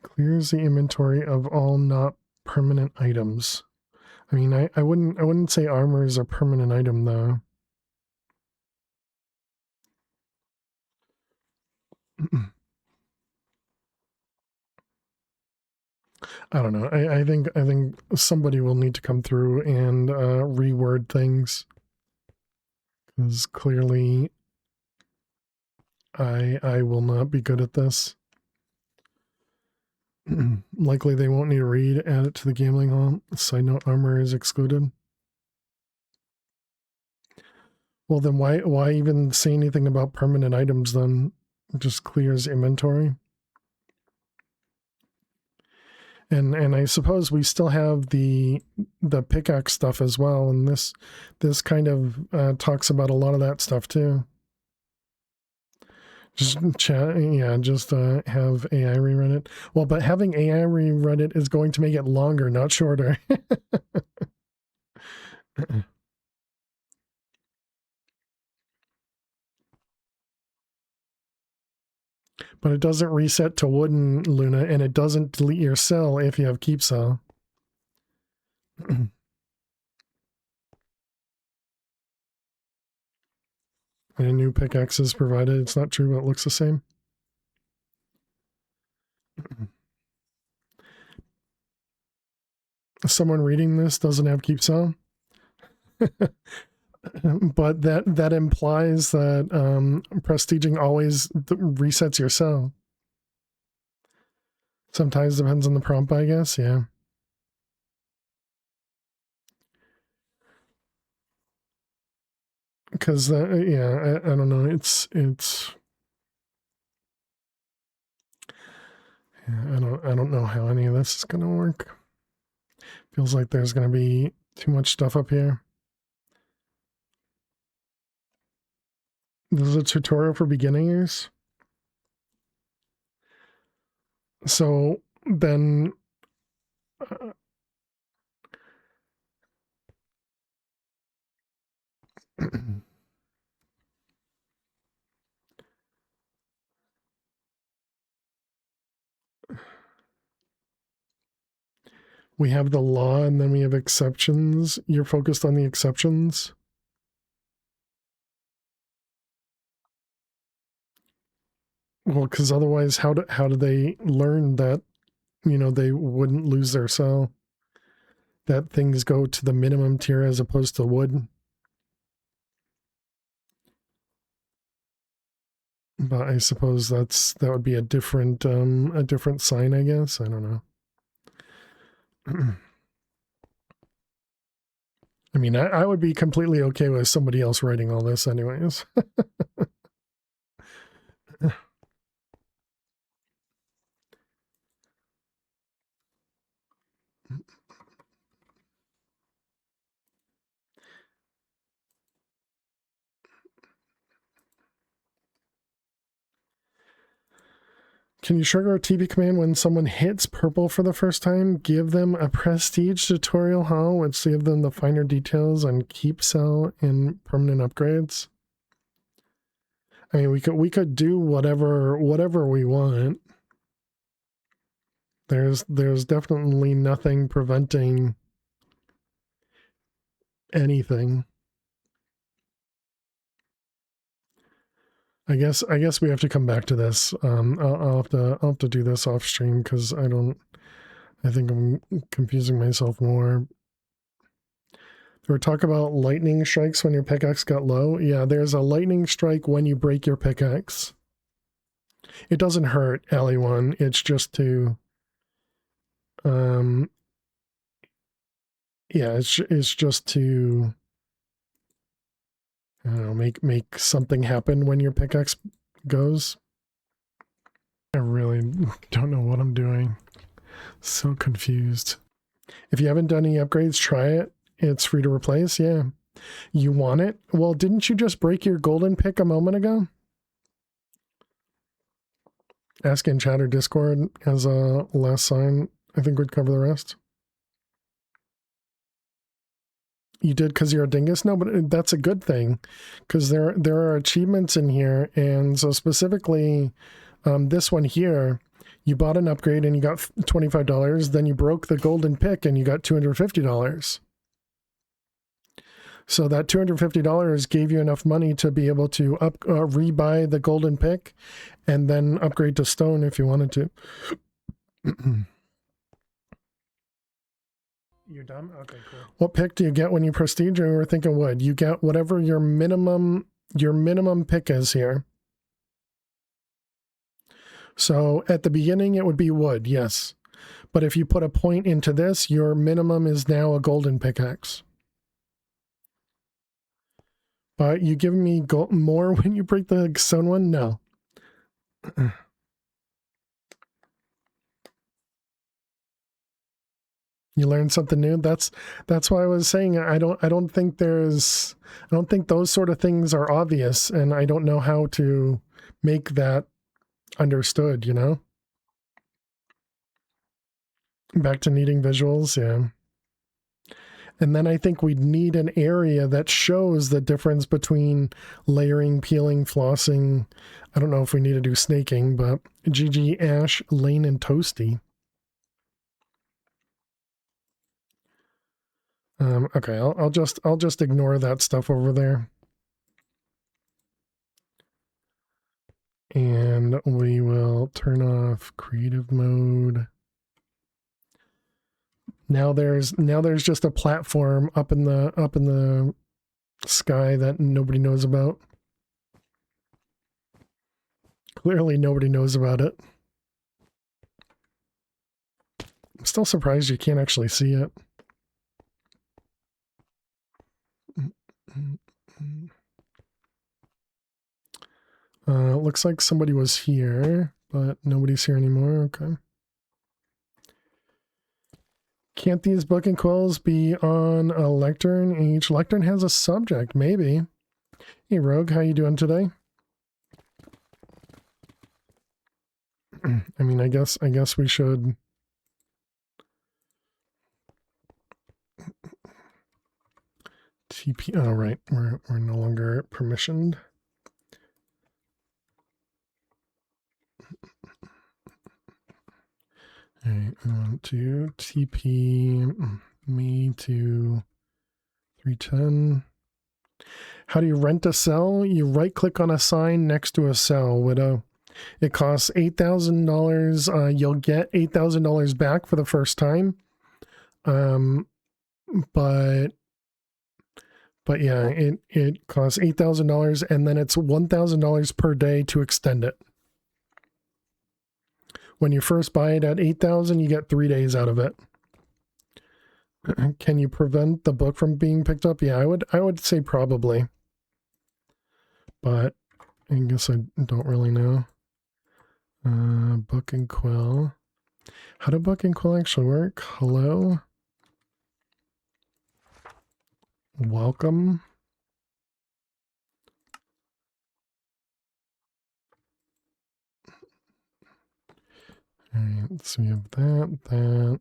Clears the inventory of all not permanent items. I mean, I wouldn't say armor is a permanent item though. I don't know. I think somebody will need to come through and reword things, because clearly I will not be good at this. Likely they won't need to read, add it to the gambling hall. Side note, armor is excluded. Well, then why even say anything about permanent items then? It just clears inventory. And I suppose we still have the pickaxe stuff as well, and this kind of talks about a lot of that stuff too. Just chat, yeah, just have AI rerun it. Well, but having AI rerun it is going to make it longer, not shorter. But it doesn't reset to wooden, Luna, and it doesn't delete your cell if you have keep cell. And a new pickaxe is provided. It's not true, but it looks the same. Someone reading this doesn't have keep cell. But that implies that prestiging always resets your cell. Sometimes depends on the prompt, I guess. Yeah. Because yeah, I don't know. It's yeah, I don't know how any of this is gonna work. Feels like there's gonna be too much stuff up here. This is a tutorial for beginners. So then We have the law and then we have exceptions. You're focused on the exceptions. Well, because otherwise, how do they learn that, they wouldn't lose their cell? That things go to the minimum tier as opposed to wood. But I suppose that would be a different sign, I guess. I don't know. I mean, I would be completely okay with somebody else writing all this anyways. Can you trigger a TP command when someone hits purple for the first time? Give them a prestige tutorial how, which give them the finer details on keep cell and permanent upgrades. I mean, we could do whatever we want. There's definitely nothing preventing anything. I guess we have to come back to this. I'll have to do this off stream because I think I'm confusing myself more. There were talk about lightning strikes when your pickaxe got low. Yeah, there's a lightning strike when you break your pickaxe. It doesn't hurt, LE1. It's just to, yeah, it's just to, I don't know, make something happen when your pickaxe goes. I really don't know what I'm doing. So confused. If you haven't done any upgrades, try it. It's free to replace. Yeah. You want it? Well, didn't you just break your golden pick a moment ago? Ask in chat or Discord as a last sign. I think would cover the rest. You did because you're a dingus? No, but that's a good thing because there are achievements in here. And so specifically this one here, you bought an upgrade and you got $25. Then you broke the golden pick and you got $250. So that $250 gave you enough money to be able to rebuy the golden pick and then upgrade to stone if you wanted to. You're done? Okay, cool. What pick do you get when you prestige? Or we were thinking wood. You get whatever your minimum pick is here. So at the beginning it would be wood, yes. But if you put a point into this, your minimum is now a golden pickaxe. But you give me more when you break the stone one? No. You learned something new. That's why I was saying I don't think those sort of things are obvious, and I don't know how to make that understood, you know? Back to needing visuals, yeah. And then I think we'd need an area that shows the difference between layering, peeling, flossing. I don't know if we need to do snaking, but GG, Ash, Lane, and Toasty. Okay, I'll just ignore that stuff over there. And we will turn off creative mode. Now there's just a platform up in the sky that nobody knows about. Clearly nobody knows about it. I'm still surprised you can't actually see it. Looks like somebody was here, but nobody's here anymore. Okay. Can't these book and quills be on a lectern? Each lectern has a subject, maybe. Hey Rogue, how you doing today? I mean, I guess we should. TP. Oh right, we're no longer permissioned. All right, I want to TP me to 310. How do you rent a cell? You right click on a sign next to a cell, widow. It costs $8,000. You'll get $8,000 back for the first time. But yeah, it costs $8,000 and then it's $1,000 per day to extend it. When you first buy it at 8,000, you get 3 days out of it. Can you prevent the book from being picked up? Yeah, I would say probably. But I guess I don't really know. Book and Quill. How do Book and Quill actually work? Hello? Welcome. Alright, so we have that.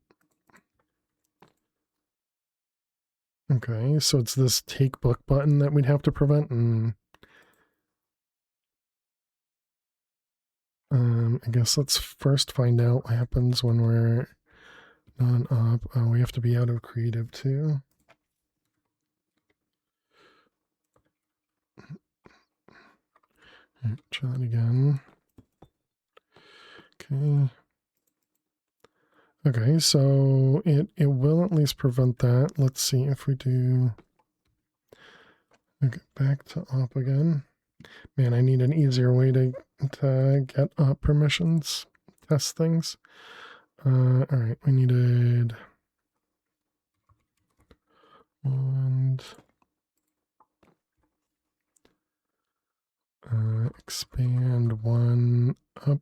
Okay, so it's this take book button that we'd have to prevent, and I guess let's first find out what happens when we're non-op. Oh, we have to be out of creative too. Right, try that again. Okay. Okay, so it will at least prevent that. Let's see if we do. Okay, back to op again. Man, I need an easier way to get op permissions, test things. All right, we needed and expand one up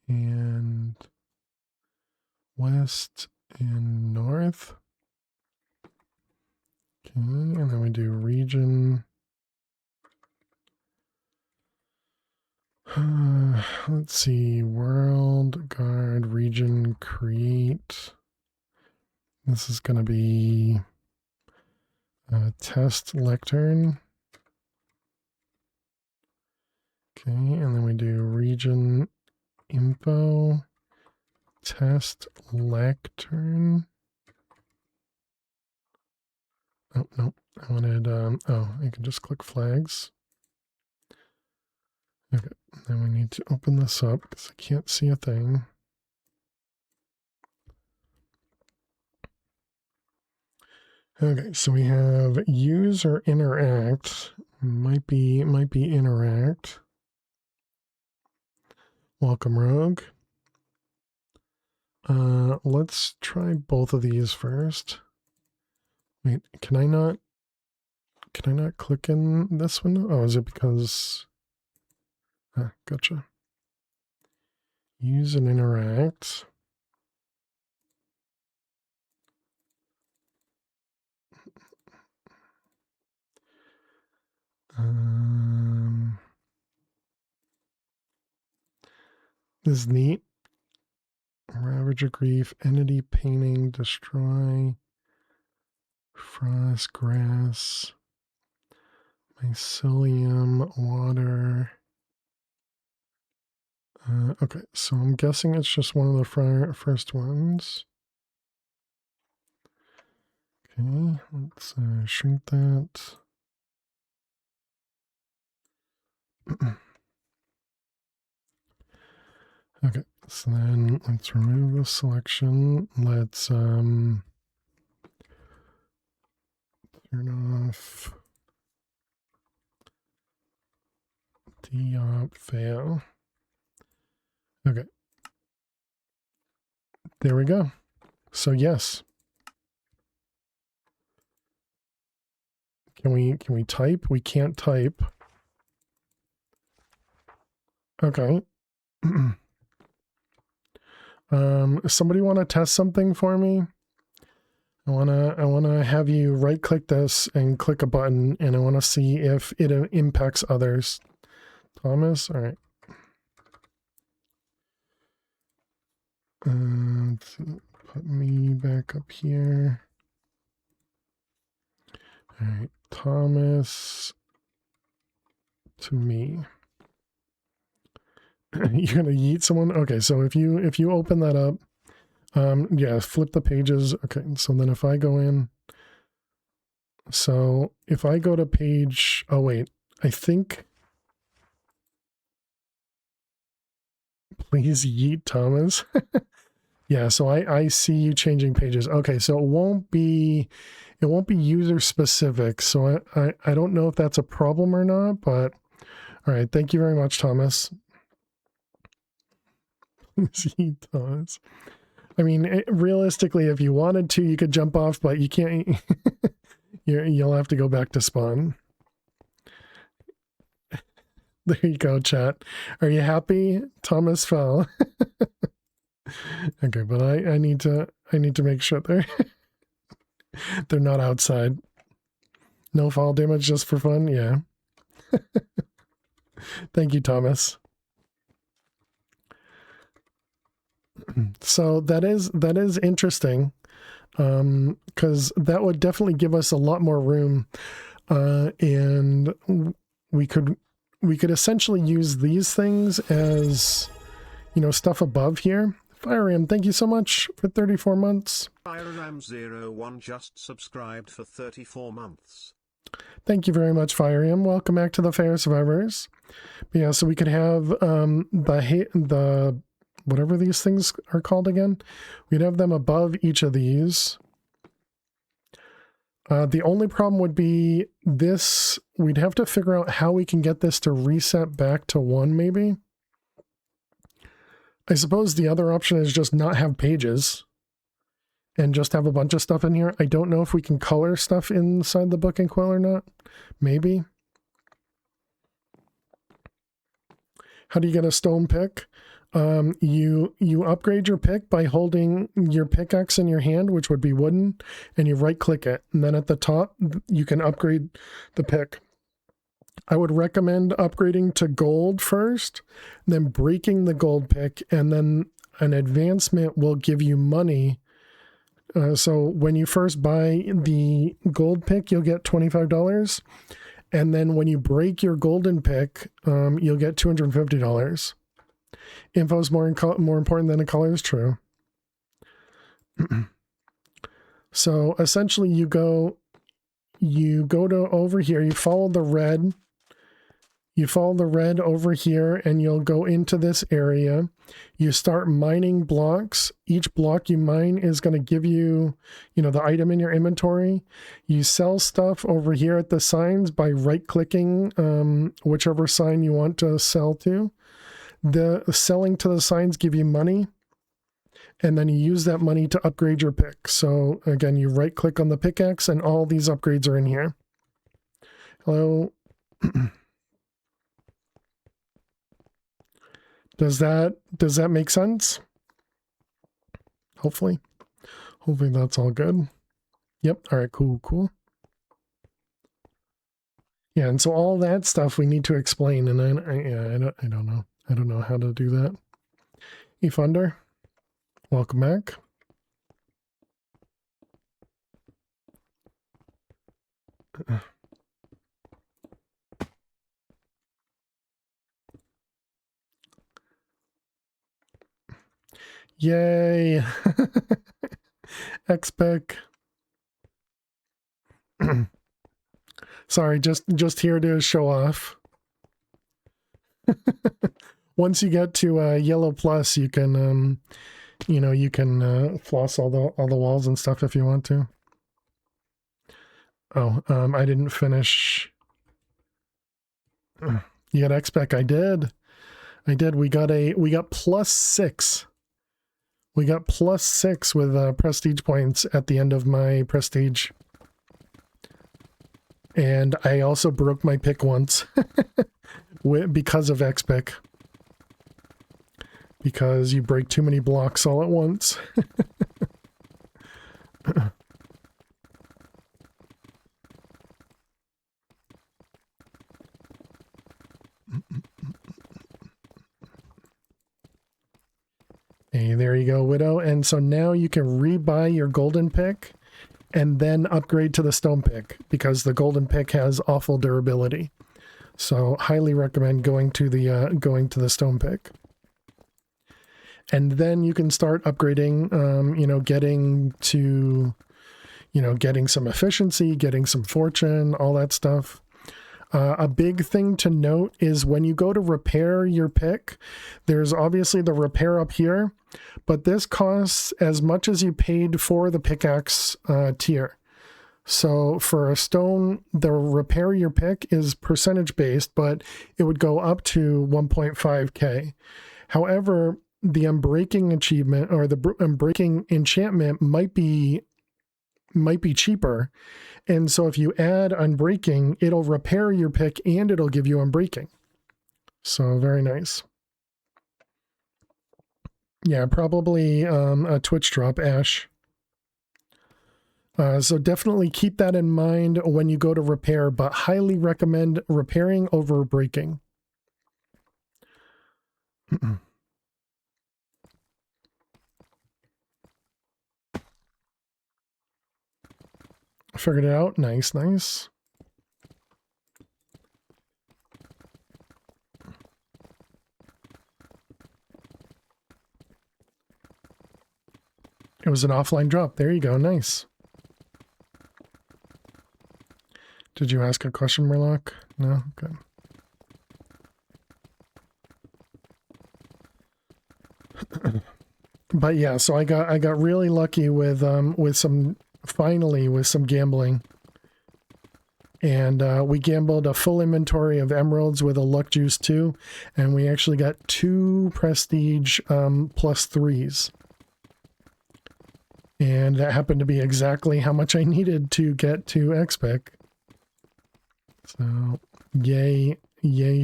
and west and north. Okay, and then we do region. Let's see, world, guard, region, create. This is going to be test lectern. Okay, and then we do region info, test lectern. Oh, no, I wanted, oh, I can just click flags. Okay, then we need to open this up because I can't see a thing. Okay, so we have use or interact. Might be interact. Welcome, Rogue. Let's try both of these first. Wait, can I not click in this window? Oh, is it because... Ah, gotcha. Use and interact. This is neat. Ravager Grief, Entity Painting, Destroy, Frost, Grass, Mycelium, Water. Okay, so I'm guessing it's just one of the first ones. Okay, let's shrink that. Okay, so then let's remove the selection. Let's turn off deop fail. Okay. There we go. So yes. Can we type? We can't type. Okay. Somebody want to test something for me? I wanna have you right click this and click a button, and I want to see if it impacts others. Thomas, all right. Put me back up here. All right, Thomas to me. You're gonna yeet someone? Okay, so if you open that up, yeah, flip the pages. Okay, so then if I go in, so if I go to page, oh wait, I think, please yeet Thomas. Yeah, so I see you changing pages. Okay, so it won't be user specific. So I don't know if that's a problem or not, but all right, thank you very much, Thomas. Yeet Thomas. I mean, realistically, if you wanted to, you could jump off, but you can't. You'll have to go back to spawn. There you go, chat. Are you happy? Thomas fell. Okay, but I need to make sure they're not outside. No fall damage, just for fun. Yeah. Thank you, Thomas. So that is interesting, because that would definitely give us a lot more room, and we could essentially use these things as, you know, stuff above here. FireRam, thank you so much for 34 months. FireRam01 just subscribed for 34 months. Thank you very much, FireRam. Welcome back to the Fair Survivors. But yeah, so we could have the whatever these things are called again. We'd have them above each of these. The only problem would be this. We'd have to figure out how we can get this to reset back to 1, maybe. I suppose the other option is just not have pages and just have a bunch of stuff in here. I don't know if we can color stuff inside the book and quill or not. Maybe. How do you get a stone pick? You upgrade your pick by holding your pickaxe in your hand, which would be wooden, and you right click it. And then at the top, you can upgrade the pick. I would recommend upgrading to gold first, then breaking the gold pick, and then an advancement will give you money. So when you first buy the gold pick, you'll get $25. And then when you break your golden pick, you'll get $250. Info is more important than the color is true. So essentially you go to over here, you follow the red. You follow the red over here and you'll go into this area. You start mining blocks. Each block you mine is going to give you, you know, the item in your inventory. You sell stuff over here at the signs by right-clicking whichever sign you want to sell to. The selling to the signs give you money, and then you use that money to upgrade your pick. So again, you right-click on the pickaxe and all these upgrades are in here. Hello. Does that make sense? Hopefully that's all good. Yep. All right. Cool. Yeah. And so all that stuff we need to explain, and then I don't know. I don't know how to do that. eFunder, welcome back. Yay. XPEC. Sorry, just here to show off. Once you get to yellow plus, you can you can floss all the walls and stuff if you want to. Oh, I didn't finish. You got XPEC. I did. We got +6. We got +6 with prestige points at the end of my prestige. And I also broke my pick once because of XPEC. Because you break too many blocks all at once. Hey, there you go, Widow. And so now you can rebuy your golden pick and then upgrade to the stone pick because the golden pick has awful durability. So highly recommend going to the stone pick. And then you can start upgrading, getting some efficiency, getting some fortune, all that stuff. A big thing to note is when you go to repair your pick, there's obviously the repair up here, but this costs as much as you paid for the pickaxe tier. So for a stone, the repair your pick is percentage based, but it would go up to 1.5k. However, the unbreaking achievement or the unbreaking enchantment might be cheaper. And so if you add unbreaking, it'll repair your pick and it'll give you unbreaking. So very nice. Yeah, probably a Twitch drop, Ash. So definitely keep that in mind when you go to repair, but highly recommend repairing over breaking. Figured it out. Nice, nice. It was an offline drop. There you go. Nice. Did you ask a question, Murloc? No? Okay. But yeah, so I got really lucky with some gambling. And we gambled a full inventory of emeralds with a luck juice too, and we actually got 2 prestige +3s. And that happened to be exactly how much I needed to get to XPIC. So yay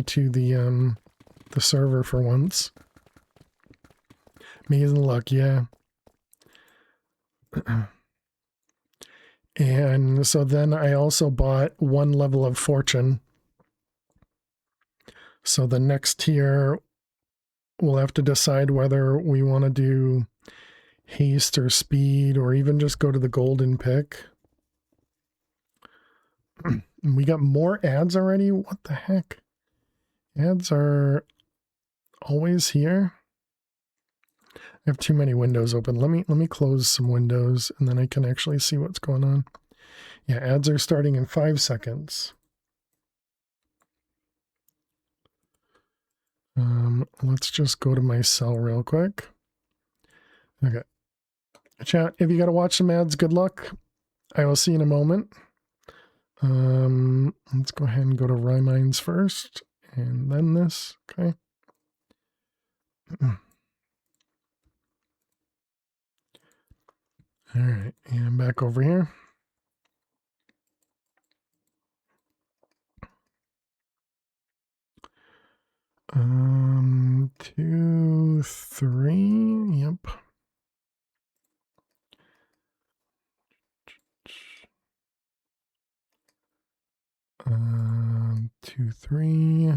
to the server for once. Amazing luck, yeah. And so then I also bought 1 level of fortune. So the next tier, we'll have to decide whether we want to do haste or speed or even just go to the golden pick. We got more ads already? What the heck? Ads are always here. I have too many windows open. Let me close some windows and then I can actually see what's going on. Yeah, ads are starting in 5 seconds. Let's just go to my cell real quick. Okay. Chat, if you got to watch some ads, good luck. I will see you in a moment. Let's go ahead and go to Rymines first and then this. Okay. All right, and back over here. Two, three, yep. Two, three.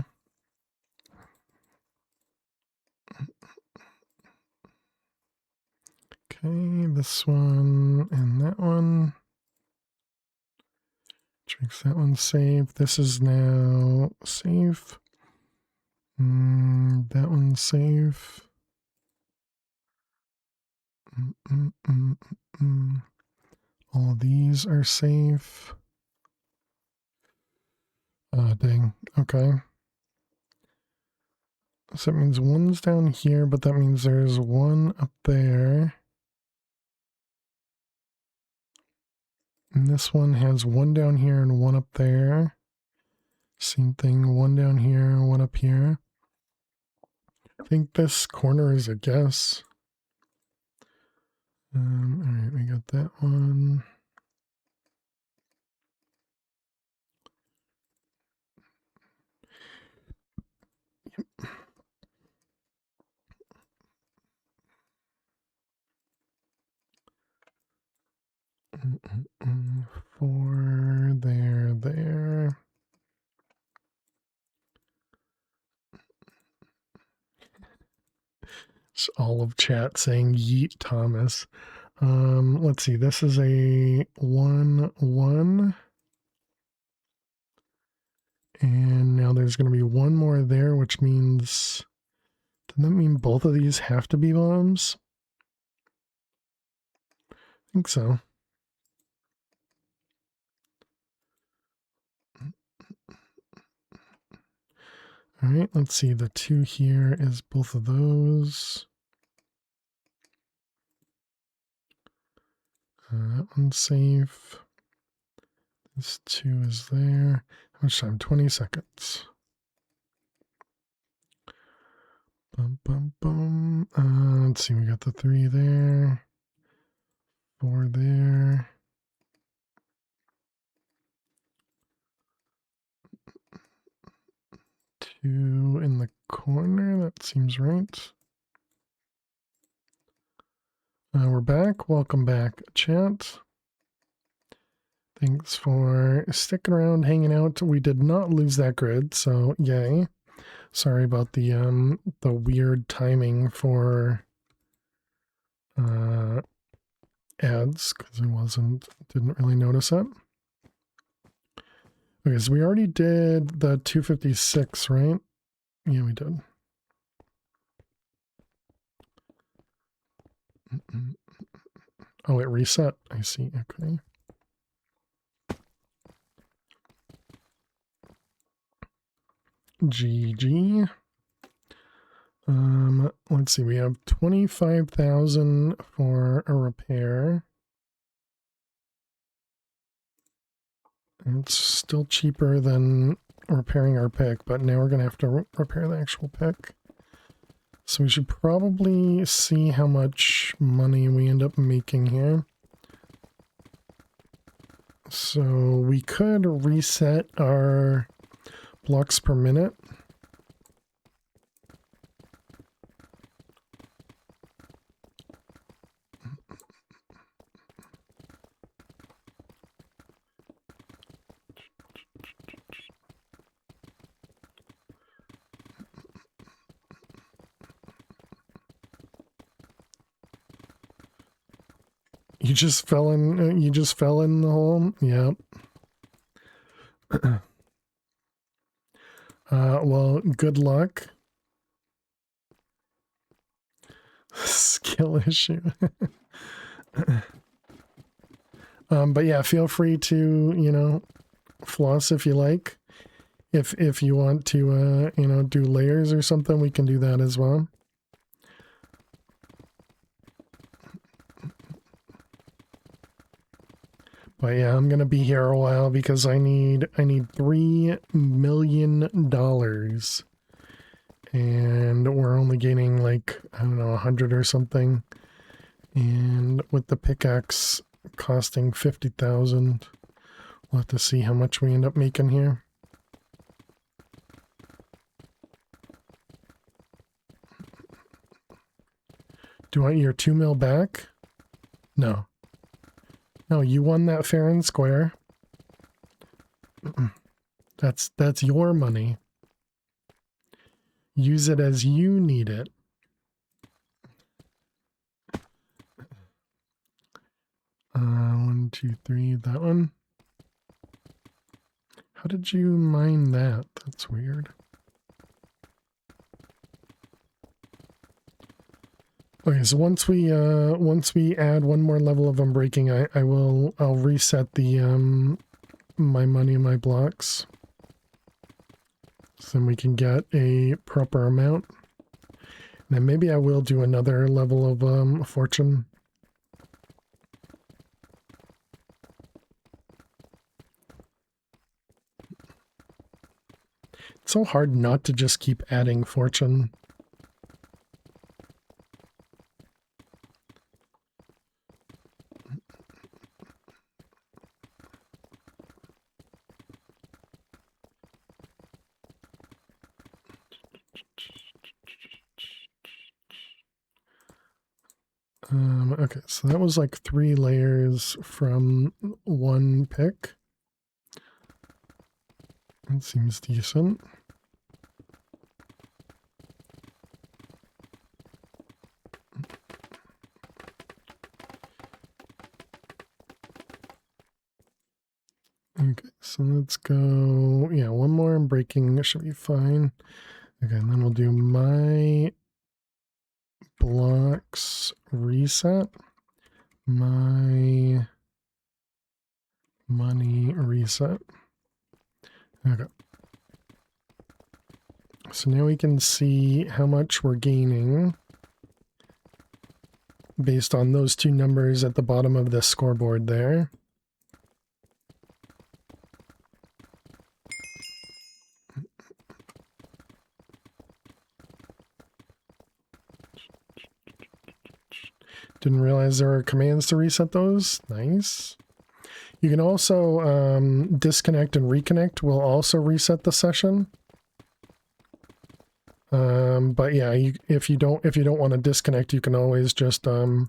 Okay, this one and that one. Checks that one safe. This is now safe. That one's safe. All of these are safe. Dang. Okay. So that means one's down here, but that means there's one up there. And this one has one down here and one up there. Same thing, one down here, one up here. I think this corner is a guess. All right, we got that one. Yep. Four, there. It's all of chat saying yeet Thomas. Let's see, this is a 1-1. And now there's going to be one more there, which means... Doesn't that mean both of these have to be bombs? I think so. All right, let's see. The 2 here is both of those. That one's safe. This 2 is there. How much time? 20 seconds. Bum, bum, bum. Let's see. We got the 3 there. 4 there. Two in the corner. That seems right. We're back. Welcome back, chat. Thanks for sticking around, hanging out. We did not lose that grid, so yay. Sorry about the weird timing for ads, because didn't really notice it. Okay, so we already did the 256, right? Yeah, we did. Oh, it reset. I see. Okay. GG. Let's see. We have 25,000 for a repair. It's still cheaper than repairing our pick, but now we're going to have to repair the actual pick. So we should probably see how much money we end up making here. So we could reset our blocks per minute. You just fell in. You just fell in the hole. Yeah. Well, good luck. Skill issue. But yeah, feel free to floss if you like. If you want to do layers or something, we can do that as well. But yeah, I'm gonna be here a while because I need $3 million, and we're only gaining like, I don't know, 100 or something. And with the pickaxe costing 50,000, we'll have to see how much we end up making here. Do you want your 2 mil back? No. No, you won that fair and square. That's your money. Use it as you need it. One, two, three, that one. How did you mine that? That's weird. Okay, so once we add one more level of unbreaking, I'll reset the my money and my blocks, so then we can get a proper amount. And then maybe I will do another level of fortune. It's so hard not to just keep adding fortune. Okay, so that was like 3 layers from 1 pick. That seems decent. Okay, So let's go, yeah, one more and breaking should be fine. Okay, and then we'll do my blocks reset, my money reset. Okay. So now we can see how much we're gaining based on those two numbers at the bottom of the scoreboard there. Didn't realize there were commands to reset those. Nice. You can also disconnect and reconnect will also reset the session. But yeah, if you don't want to disconnect, you can always just you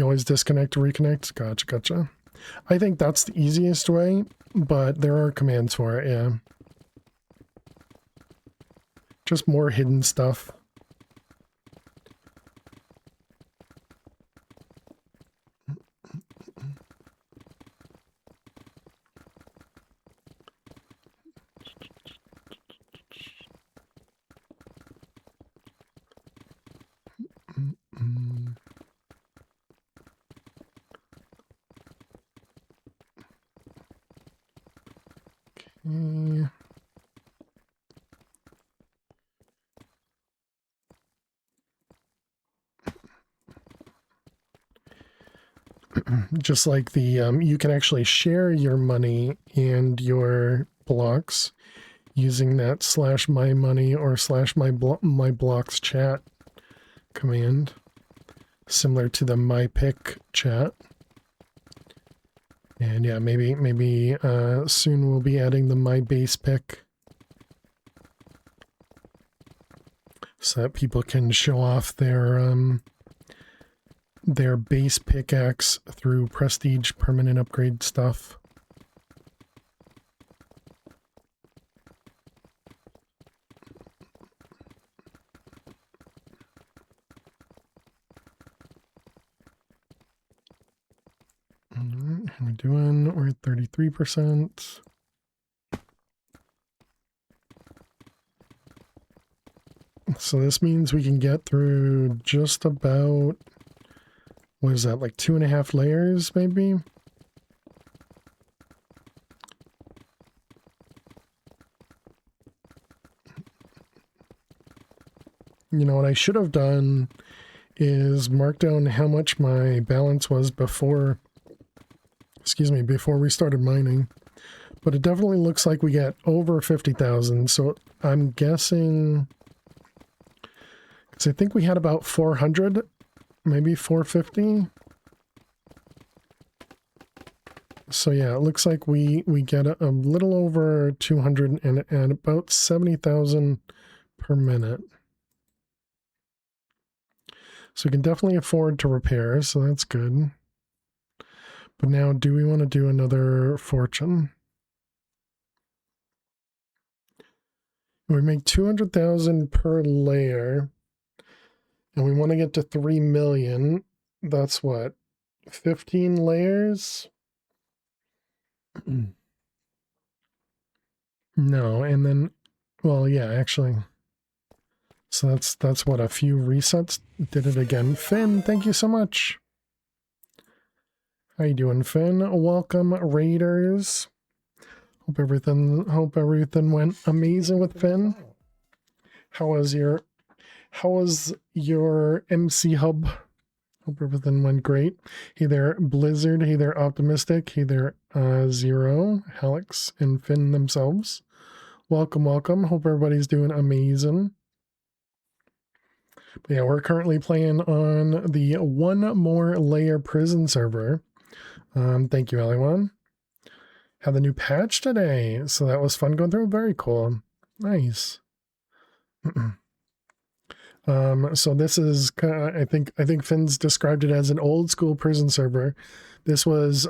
always disconnect to reconnect. Gotcha. I think that's the easiest way, but there are commands for it, yeah. Just more hidden stuff. Okay. Just like the, you can actually share your money and your blocks using that /mymoney or /my blocks chat command, similar to the mypick chat. And yeah, maybe soon we'll be adding the my base pick so that people can show off their base pickaxe through prestige permanent upgrade stuff. All right, how are we doing? We're at 33%. So this means we can get through just about, what is that, like 2.5 layers maybe? You know what I should have done is mark down how much my balance was before we started mining. But it definitely looks like we get over 50,000. So I'm guessing, because I think we had about 400, maybe 450. So yeah, it looks like we get a little over 200 and about 70,000 per minute. So we can definitely afford to repair, so that's good. But now, do we want to do another fortune? We make 200,000 per layer, and we want to get to 3 million. That's what, 15 layers? No, and then, well, yeah, actually. So that's what, a few resets did it again. Finn, thank you so much. How you doing, Finn? Welcome, Raiders. Hope everything went amazing with Finn. How was your MC hub? Hope everything went great. Hey there, Blizzard. Hey there, Optimistic. Hey there, Zero, Alex, and Finn themselves. Welcome. Hope everybody's doing amazing. But yeah, we're currently playing on the One More Layer prison server. Thank you, Aliwan. Had the new patch today, so that was fun going through. Very cool. Nice. So this is I think Finn's described it as an old school prison server. This was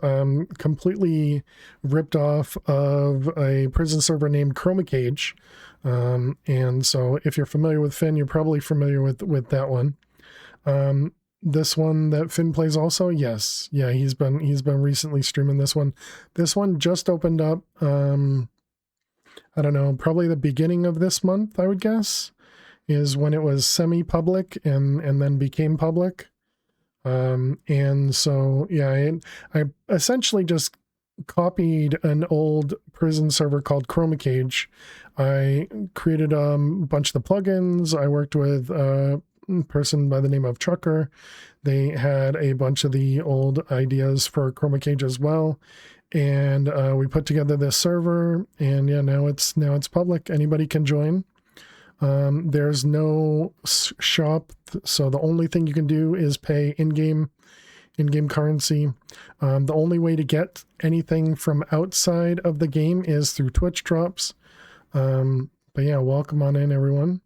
completely ripped off of a prison server named Chroma Cage. And so if you're familiar with Finn, you're probably familiar with that one. This one that Finn plays also, yes. Yeah, he's been recently streaming this one. This one just opened up I don't know, probably the beginning of this month, I would guess, is when it was semi-public and then became public. And so, yeah, I essentially just copied an old prison server called Chroma Cage. I created a bunch of the plugins. I worked with a person by the name of Trucker. They had a bunch of the old ideas for Chroma Cage as well. And we put together this server, and yeah, now it's public. Anybody can join. There's no shop, so the only thing you can do is pay in-game currency. The only way to get anything from outside of the game is through Twitch drops. But yeah, welcome on in, everyone.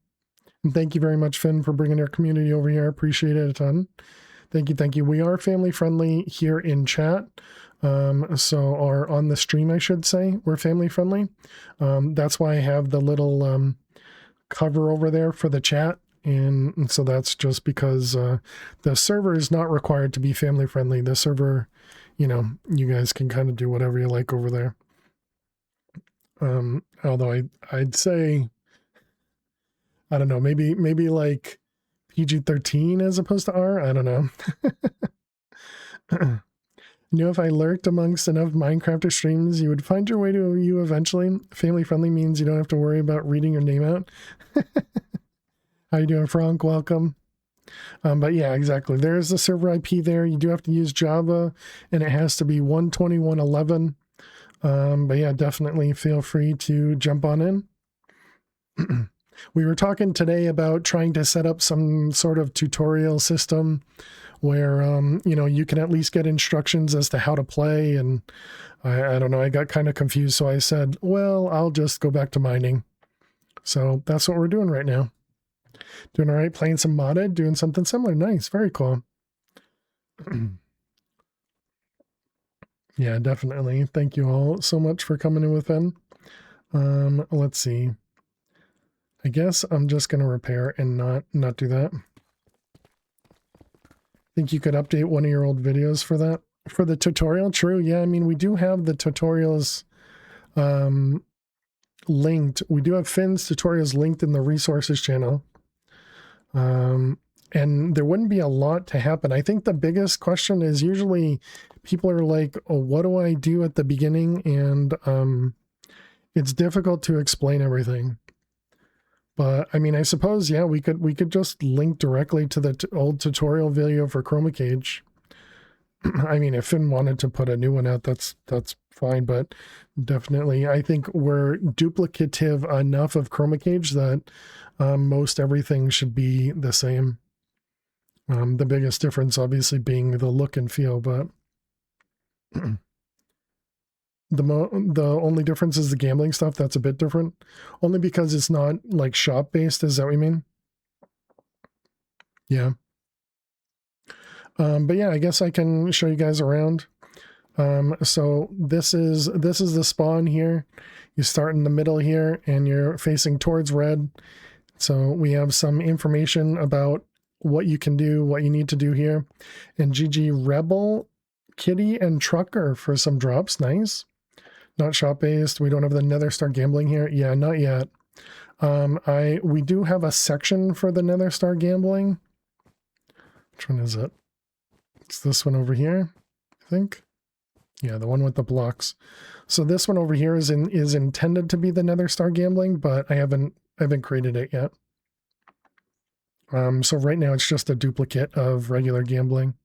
And thank you very much, Finn, for bringing our community over here. I appreciate it a ton. Thank you. We are family friendly here in chat. Or on the stream, I should say, we're family friendly. That's why I have the little cover over there for the chat. And so that's just because the server is not required to be family friendly. The server, you guys can kind of do whatever you like over there. Although I'd say, I don't know, maybe like PG-13 as opposed to R. I don't know. Knew if I lurked amongst enough Minecrafter streams, you would find your way to you eventually. Family friendly means you don't have to worry about reading your name out. How you doing, Frank? Welcome. But yeah, exactly. There's the server IP there. You do have to use Java, and it has to be 121.11. But yeah, definitely feel free to jump on in. We were talking today about trying to set up some sort of tutorial system where, you can at least get instructions as to how to play. And I don't know, I got kind of confused. So I said, well, I'll just go back to mining. So that's what we're doing right now. Doing all right, playing some modded, doing something similar. Nice, very cool. Yeah, definitely. Thank you all so much for coming in with Finn. Let's see. I guess I'm just going to repair and not do that. Think you could update one of your old videos for that? For the tutorial? True. Yeah, I mean, we do have the tutorials linked. We do have Finn's tutorials linked in the resources channel. And there wouldn't be a lot to happen. I think the biggest question is usually people are like, oh, what do I do at the beginning? And it's difficult to explain everything. But I mean, I suppose, yeah, we could just link directly to the old tutorial video for Chroma Cage. I mean, if Finn wanted to put a new one out, that's fine. But definitely, I think we're duplicative enough of Chroma Cage that most everything should be the same. The biggest difference, obviously, being the look and feel, but the only difference is the gambling stuff. That's a bit different, only because it's not like shop based. Is that what you mean? Yeah. But yeah, I guess I can show you guys around. So this is the spawn here. You start in the middle here and you're facing towards red. So we have some information about what you can do, what you need to do here. And GG Rebel, Kitty, and Trucker for some drops. Nice. Not shop based. We don't have the Nether Star gambling here. Yeah, not yet. We do have a section for the Nether Star gambling. Which one is it? It's this one over here, I think. Yeah, the one with the blocks. So this one over here is intended to be the Nether Star gambling, but I haven't created it yet. So right now it's just a duplicate of regular gambling.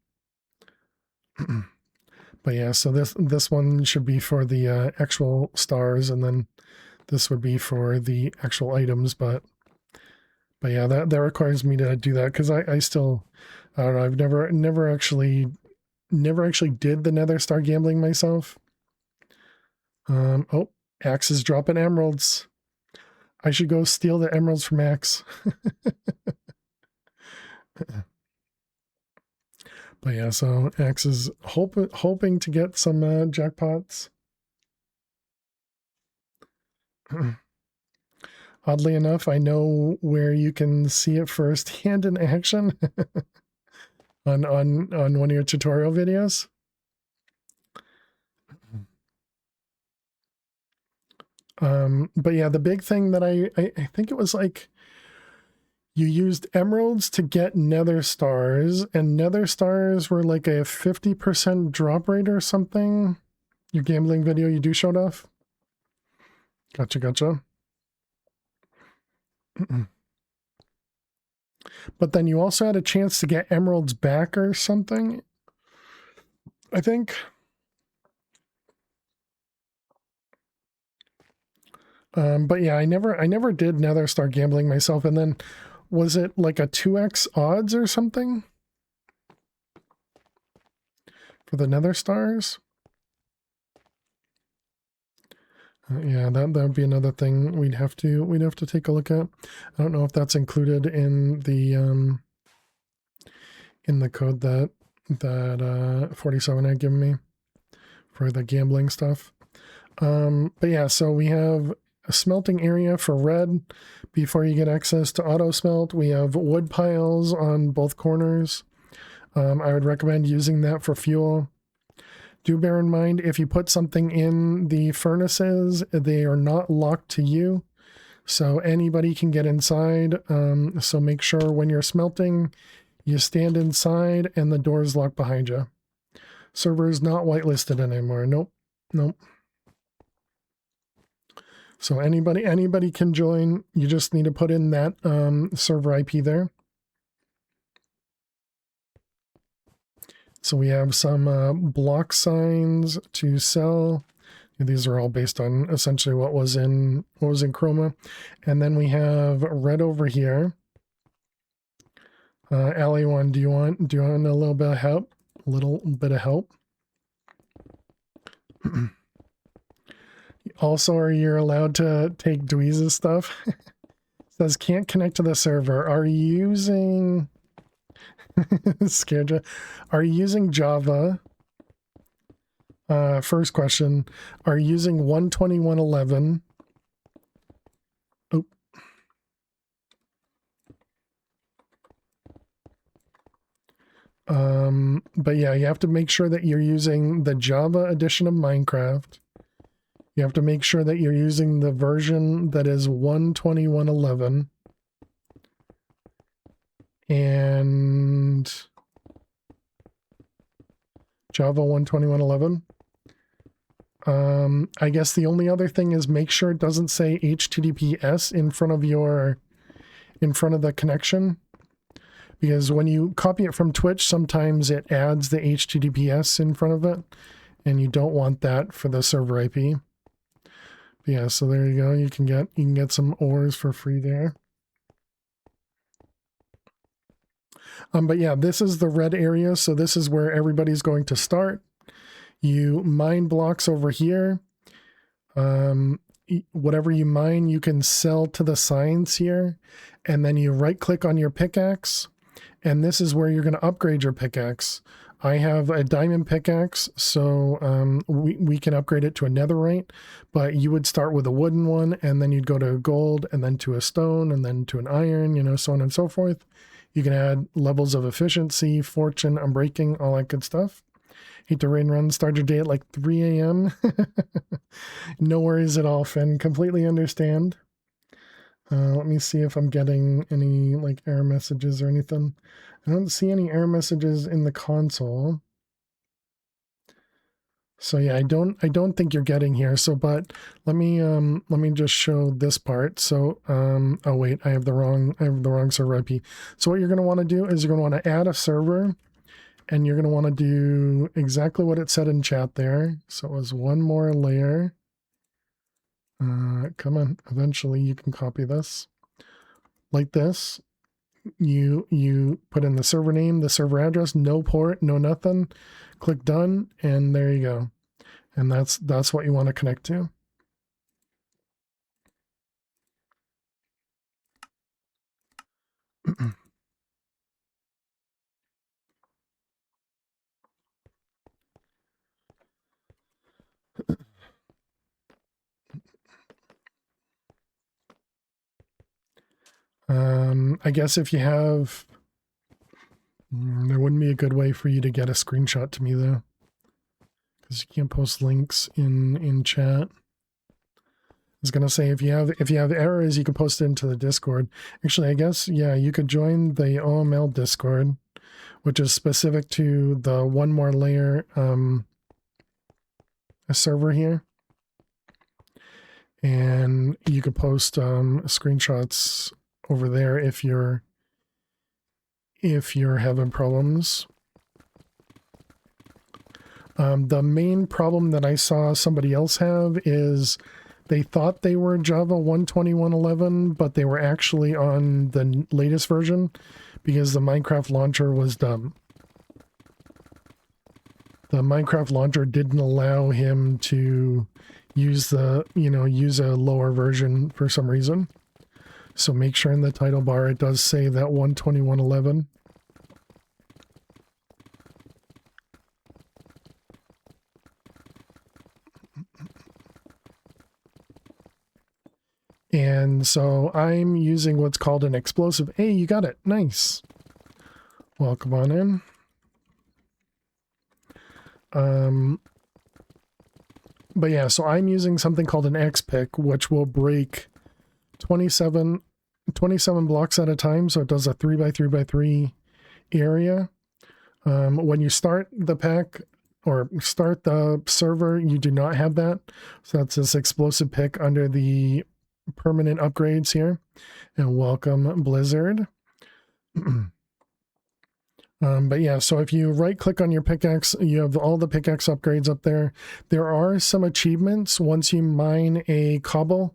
But yeah, so this one should be for the actual stars, and then this would be for the actual items. But yeah, that requires me to do that because I still, I don't know, I've never actually did the Nether Star gambling myself. Oh, Axe is dropping emeralds. I should go steal the emeralds from Axe. But yeah, so X is hoping to get some jackpots. Oddly enough, I know where you can see it firsthand in action on one of your tutorial videos. But yeah, the big thing that I think it was like you used emeralds to get nether stars, and nether stars were like a 50% drop rate or something. Your gambling video you do showed off. Gotcha. But then you also had a chance to get emeralds back or something, I think. But yeah, I never did nether star gambling myself. And then was it like a 2x odds or something for the nether stars? Yeah, that would be another thing we'd have to take a look at. I don't know if that's included in the code that 47 had given me for the gambling stuff. But yeah, so we have a smelting area for red before you get access to auto smelt. We have wood piles on both corners. I would recommend using that for fuel. Do bear in mind, if you put something in the furnaces, they are not locked to you, so anybody can get inside. So make sure when you're smelting, you stand inside and the door is locked behind you. Server is not whitelisted anymore. Nope. So anybody can join. You just need to put in that server IP there. So we have some block signs to sell. These are all based on essentially what was in Chroma. And then we have red over here. Alley one, do you want a little bit of help? A little bit of help. Also, are you allowed to take Dweez's stuff? It says can't connect to the server. Are you using scared you? Are you using Java? First question. Are you using 121.11? Oh. But yeah, you have to make sure that you're using the Java edition of Minecraft. You have to make sure that you're using the version that is 121.11. And Java 121.11. I guess the only other thing is make sure it doesn't say HTTPS in front of the connection, because when you copy it from Twitch, sometimes it adds the HTTPS in front of it, and you don't want that for the server IP. But yeah, so there you go. You can get some ores for free there. But yeah, this is the red area, so this is where everybody's going to start. You mine blocks over here. Whatever you mine, you can sell to the signs here, and then you right click on your pickaxe, and this is where you're going to upgrade your pickaxe. I have a diamond pickaxe, so we can upgrade it to a netherite, but you would start with a wooden one, and then you'd go to gold, and then to a stone, and then to an iron, so on and so forth. You can add levels of efficiency, fortune, unbreaking, all that good stuff. Hate to rain run, start your day at like 3 a.m. No worries at all, Finn. Completely understand. Let me see if I'm getting any like error messages or anything. I don't see any error messages in the console. So yeah, I don't think you're getting here. So, but let me just show this part. So, oh wait, I have the wrong server IP. So what you're going to want to do is you're going to want to add a server, and you're going to want to do exactly what it said in chat there. So it was one more layer. Come on, eventually you can copy this like this. You put in the server name, the server address, no port, no nothing. Click done, and there you go. And that's what you want to connect to. I guess if you have, there wouldn't be a good way for you to get a screenshot to me though, because you can't post links in chat. I was gonna say if you have errors, you can post it into the Discord. Actually, I guess yeah, you could join the OML Discord, which is specific to the one more layer a server here, and you could post screenshots over there if you're having problems. The main problem that I saw somebody else have is they thought they were Java 121.11, but they were actually on the latest version because the Minecraft launcher was dumb. The Minecraft launcher didn't allow him to use use a lower version for some reason. So make sure in the title bar it does say that 121.11. And so I'm using what's called an explosive. Hey, you got it. Nice. Welcome on in. But yeah, so I'm using something called an X-Pick, which will break 27 blocks at a time. So it does a 3x3x3 area. When you start the pack or start the server, you do not have that. So that's this explosive pick under the permanent upgrades here. And welcome, Blizzard. But yeah, so if you right click on your pickaxe, you have all the pickaxe upgrades up there. There are some achievements once you mine a cobble.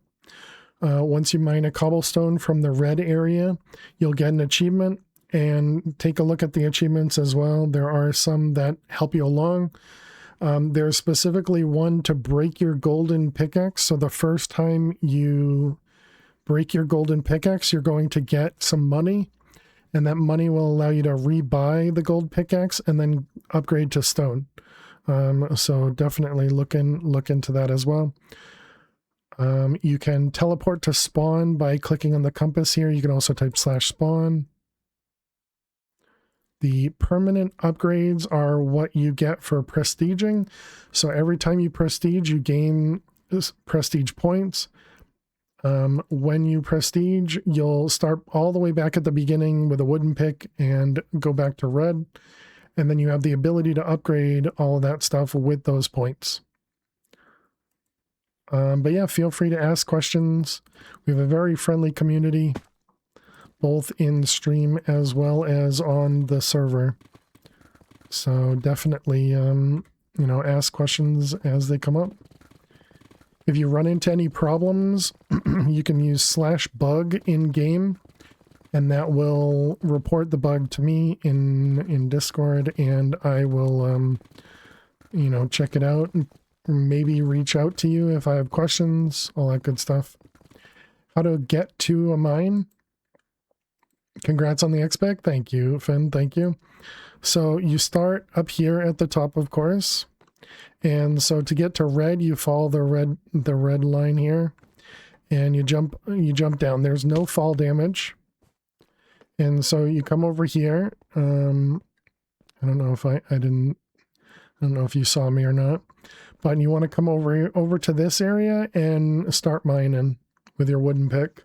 Once you mine a cobblestone from the red area, you'll get an achievement, and take a look at the achievements as well. There are some that help you along. There's specifically one to break your golden pickaxe. So the first time you break your golden pickaxe, you're going to get some money. And that money will allow you to rebuy the gold pickaxe and then upgrade to stone. So definitely look into that as well. You can teleport to spawn by clicking on the compass here. You can also type /spawn. The permanent upgrades are what you get for prestiging. So every time you prestige, you gain prestige points. When you prestige, you'll start all the way back at the beginning with a wooden pick and go back to red. And then you have the ability to upgrade all of that stuff with those points. But yeah, feel free to ask questions. We have a very friendly community, both in stream as well as on the server. So definitely, ask questions as they come up. If you run into any problems, you can use /bug in game, and that will report the bug to me in Discord, and I will, check it out and maybe reach out to you if I have questions, all that good stuff. How to get to a mine. Congrats on the X-Pick. Thank you, Finn. Thank you. So you start up here at the top, of course. And so to get to red, you follow the red line here, and you jump down. There's no fall damage. And so you come over here. I don't know if I don't know if you saw me or not, but you want to come over to this area and start mining with your wooden pick.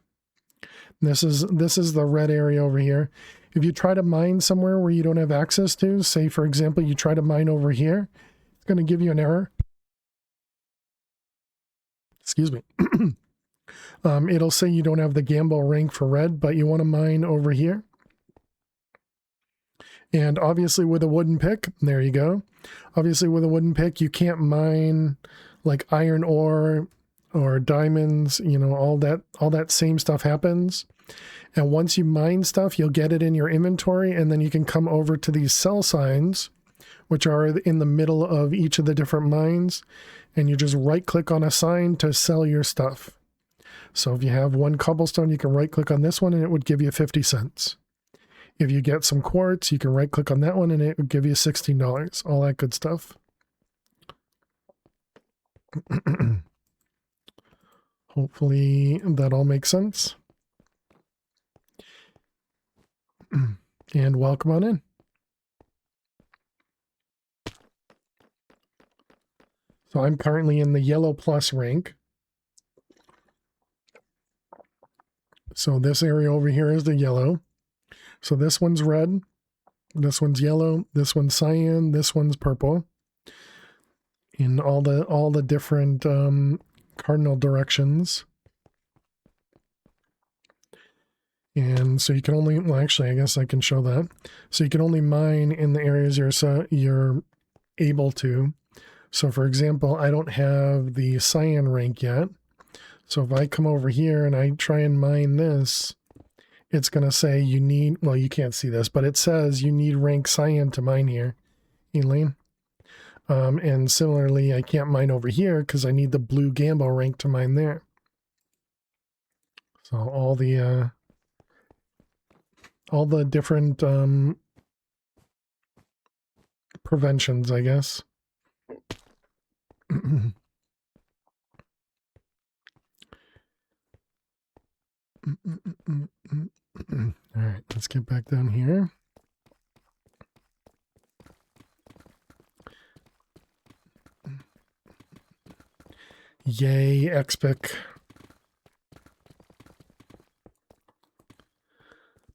This is the red area over here. If you try to mine somewhere where you don't have access to, say for example, you try to mine over here, it's going to give you an error. Excuse me. It'll say you don't have the gamble rank for red, but you want to mine over here. And obviously with a wooden pick, there you go. Obviously with a wooden pick, you can't mine like iron ore or diamonds, all that same stuff happens. And once you mine stuff, you'll get it in your inventory, and then you can come over to these sell signs, which are in the middle of each of the different mines, and you just right click on a sign to sell your stuff. So if you have one cobblestone, you can right click on this one and it would give you 50 cents. If you get some quartz, you can right click on that one and it would give you $16, all that good stuff. Hopefully that all makes sense. and welcome on in. So I'm currently in the yellow plus rank. So this area over here is the yellow. So this one's red, this one's yellow, this one's cyan, this one's purple. In all the different cardinal directions. And so you can only, well, actually, I guess I can show that. So you can only mine in the areas you're able to. So for example, I don't have the cyan rank yet. So if I come over here and I try and mine this, it's going to say you need, well, you can't see this, but it says you need rank cyan to mine here, Elaine. And similarly, I can't mine over here because I need the blue Gambo rank to mine there. So all the different preventions, I guess. All right, let's get back down here. Yay, XPIC.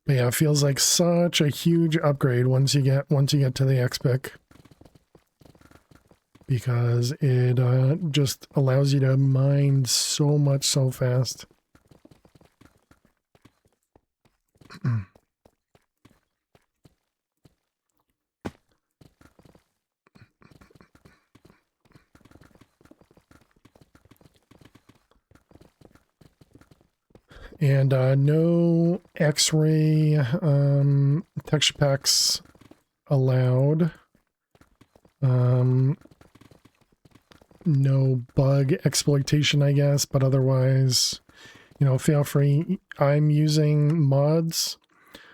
But yeah, it feels like such a huge upgrade once you get to the XPIC. Because it just allows you to mine so much so fast. And no X-ray texture packs allowed. No bug exploitation, I guess, but otherwise, you know, feel free. I'm using mods.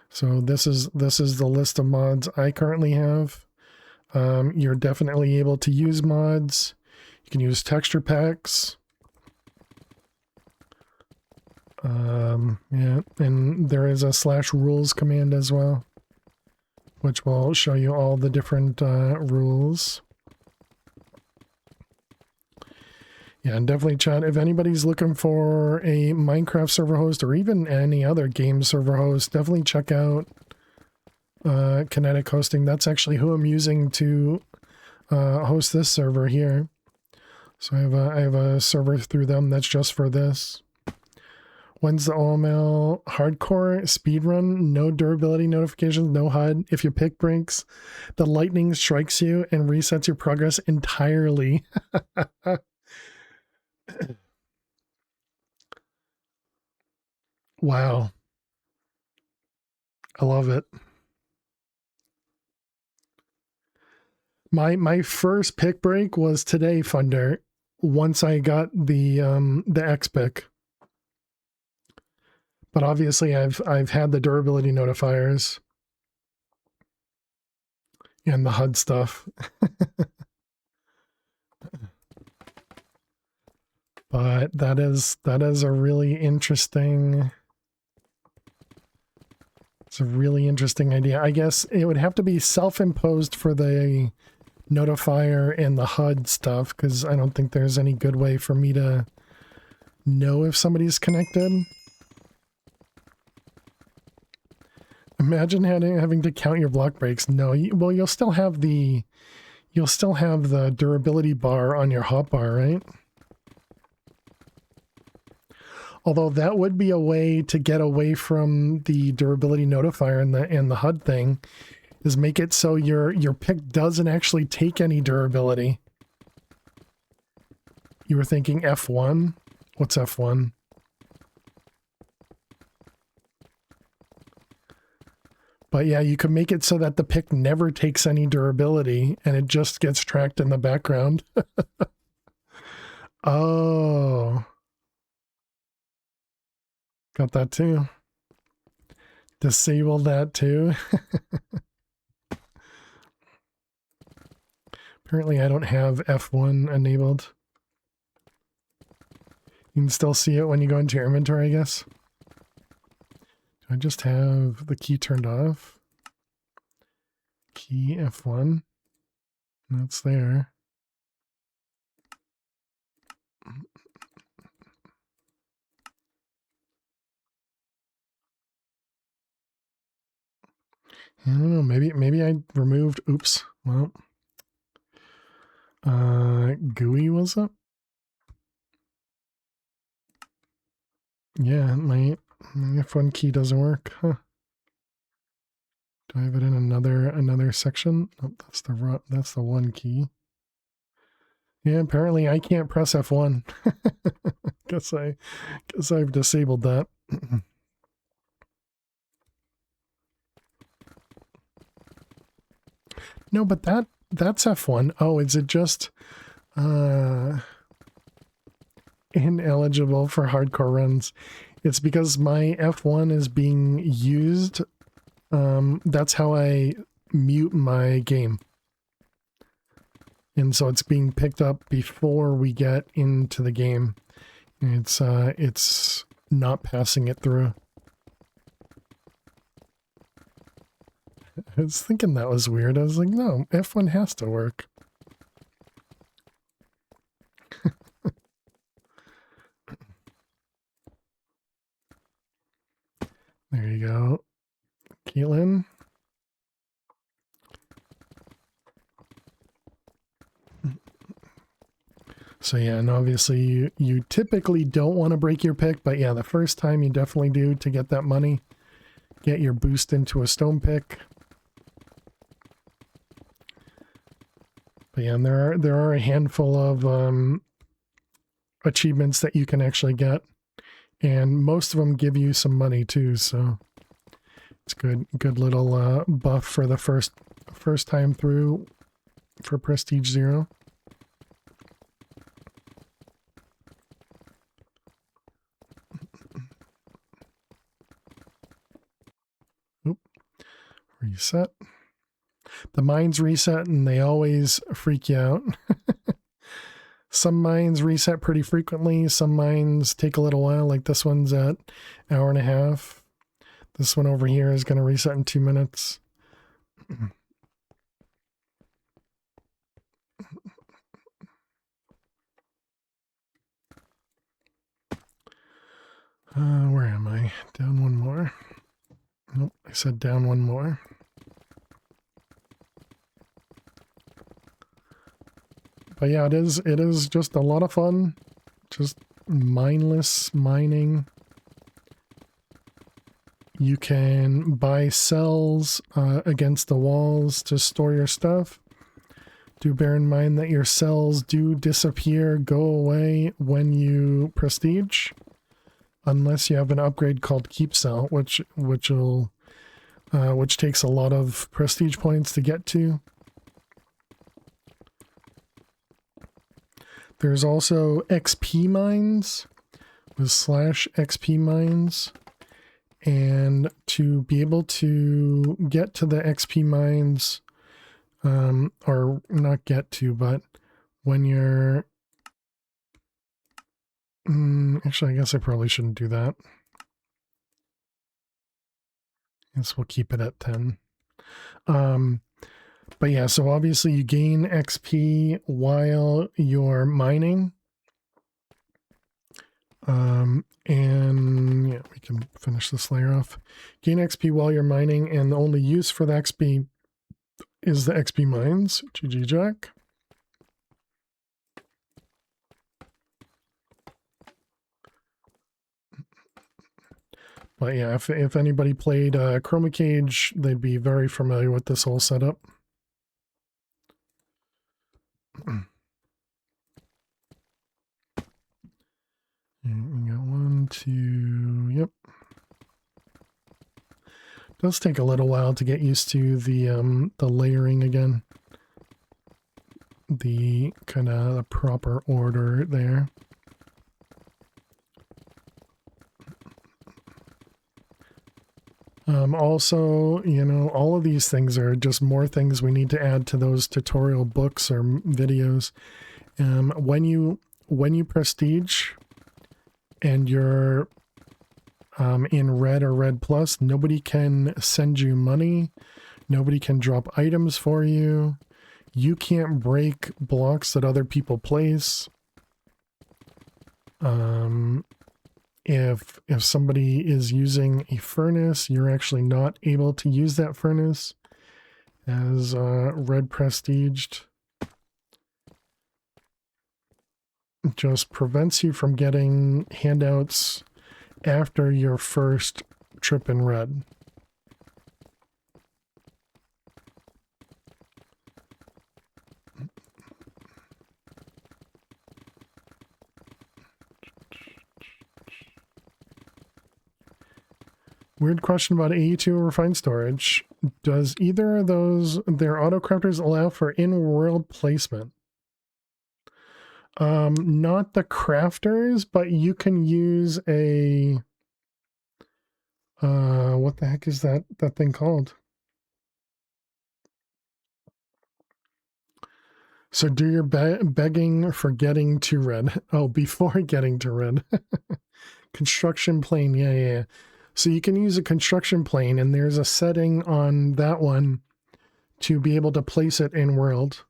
So this is the list of mods I currently have. You're definitely able to use mods. You can use texture packs. Yeah, and there is a /rules command as well, which will show you all the different rules. Yeah, and definitely chat. If anybody's looking for a Minecraft server host or even any other game server host, definitely check out Kinetic Hosting. That's actually who I'm using to host this server here. So I have a server through them that's just for this. When's the OML hardcore speedrun? No durability notifications, no HUD. If your pick breaks, the lightning strikes you and resets your progress entirely. Wow. I love it. My first pick break was today, Funder, once I got the X pick. But obviously I've had the durability notifiers and the HUD stuff. But that is a really interesting, it's a really interesting idea. I guess it would have to be self-imposed for the notifier and the HUD stuff, because I don't think there's any good way for me to know if somebody's connected. Imagine having to count your block breaks. No, well, you'll still have the durability bar on your hotbar, right? Although that would be a way to get away from the durability notifier and the HUD thing, is make it so your pick doesn't actually take any durability. You were thinking F1? What's F1? But yeah, you could make it so that the pick never takes any durability and it just gets tracked in the background. Oh. Got that too. Disable that too. Apparently I don't have F1 enabled. You can still see it when you go into your inventory, I guess. Do I just have the key turned off? key F1. That's there. I don't know, maybe I removed, oops, well, GUI was up? Yeah, my F1 key doesn't work, huh? Do I have it in another section? Oh, that's the one key. Yeah, apparently I can't press F1. guess I've disabled that. No, but that's F1. Oh, is it just ineligible for hardcore runs? It's because my F1 is being used. That's how I mute my game. And so it's being picked up before we get into the game. It's not passing it through. I was thinking that was weird. I was like, no, F1 has to work. There you go. Caitlin. So yeah, and obviously you typically don't want to break your pick, but yeah, the first time you definitely do to get that money. Get your boost into a stone pick. But yeah, and there are a handful of achievements that you can actually get, and most of them give you some money too. So it's good little buff for the first time through for Prestige 0. Oop, reset. The mines reset and they always freak you out. Some mines reset pretty frequently. Some mines take a little while, like this one's at an hour and a half. This one over here is going to reset in 2 minutes. Where am I? Down one more. Nope, I said down one more. But yeah, it is just a lot of fun. Just mindless mining. You can buy cells against the walls to store your stuff. Do bear in mind that your cells do disappear, go away when you prestige. Unless you have an upgrade called Keep Cell, which takes a lot of prestige points to get to. There's also XP mines with /XP mines, and to be able to get to the XP mines, or not get to, but when you're actually, I guess I probably shouldn't do that. I guess we'll keep it at 10. But yeah, so obviously you gain XP while you're mining. And yeah, we can finish this layer off. Gain XP while you're mining, and the only use for the XP is the XP mines. GG Jack. But yeah, if anybody played Chroma Cage, they'd be very familiar with this whole setup. And we got 1, 2, yep. Does take a little while to get used to the layering again. The kind of proper order there. Also, you know, all of these things are just more things we need to add to those tutorial books or videos. When you prestige and you're in red or red plus, nobody can send you money. Nobody can drop items for you. You can't break blocks that other people place. If somebody is using a furnace, you're actually not able to use that furnace as red prestiged. It just prevents you from getting handouts after your first trip in red. Weird question about AE2 refined storage. Does either of those, their autocrafters, allow for in-world placement? Not the crafters, but you can use a, what the heck is that thing called? So do your begging for getting to red. Oh, before getting to red. Construction plane, yeah. So you can use a construction plane, and there's a setting on that one to be able to place it in world.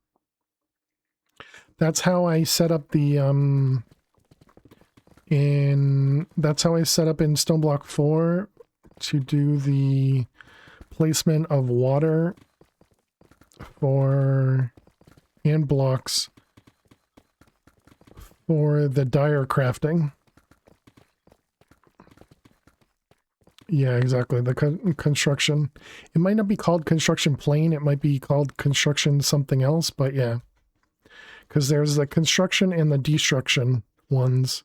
That's how I set up the that's how I set up in Stone Block 4 to do the placement of water for and blocks for the dyer crafting. Yeah, exactly. The construction. It might not be called construction plane. It might be called construction something else, but yeah. Because there's the construction and the destruction ones,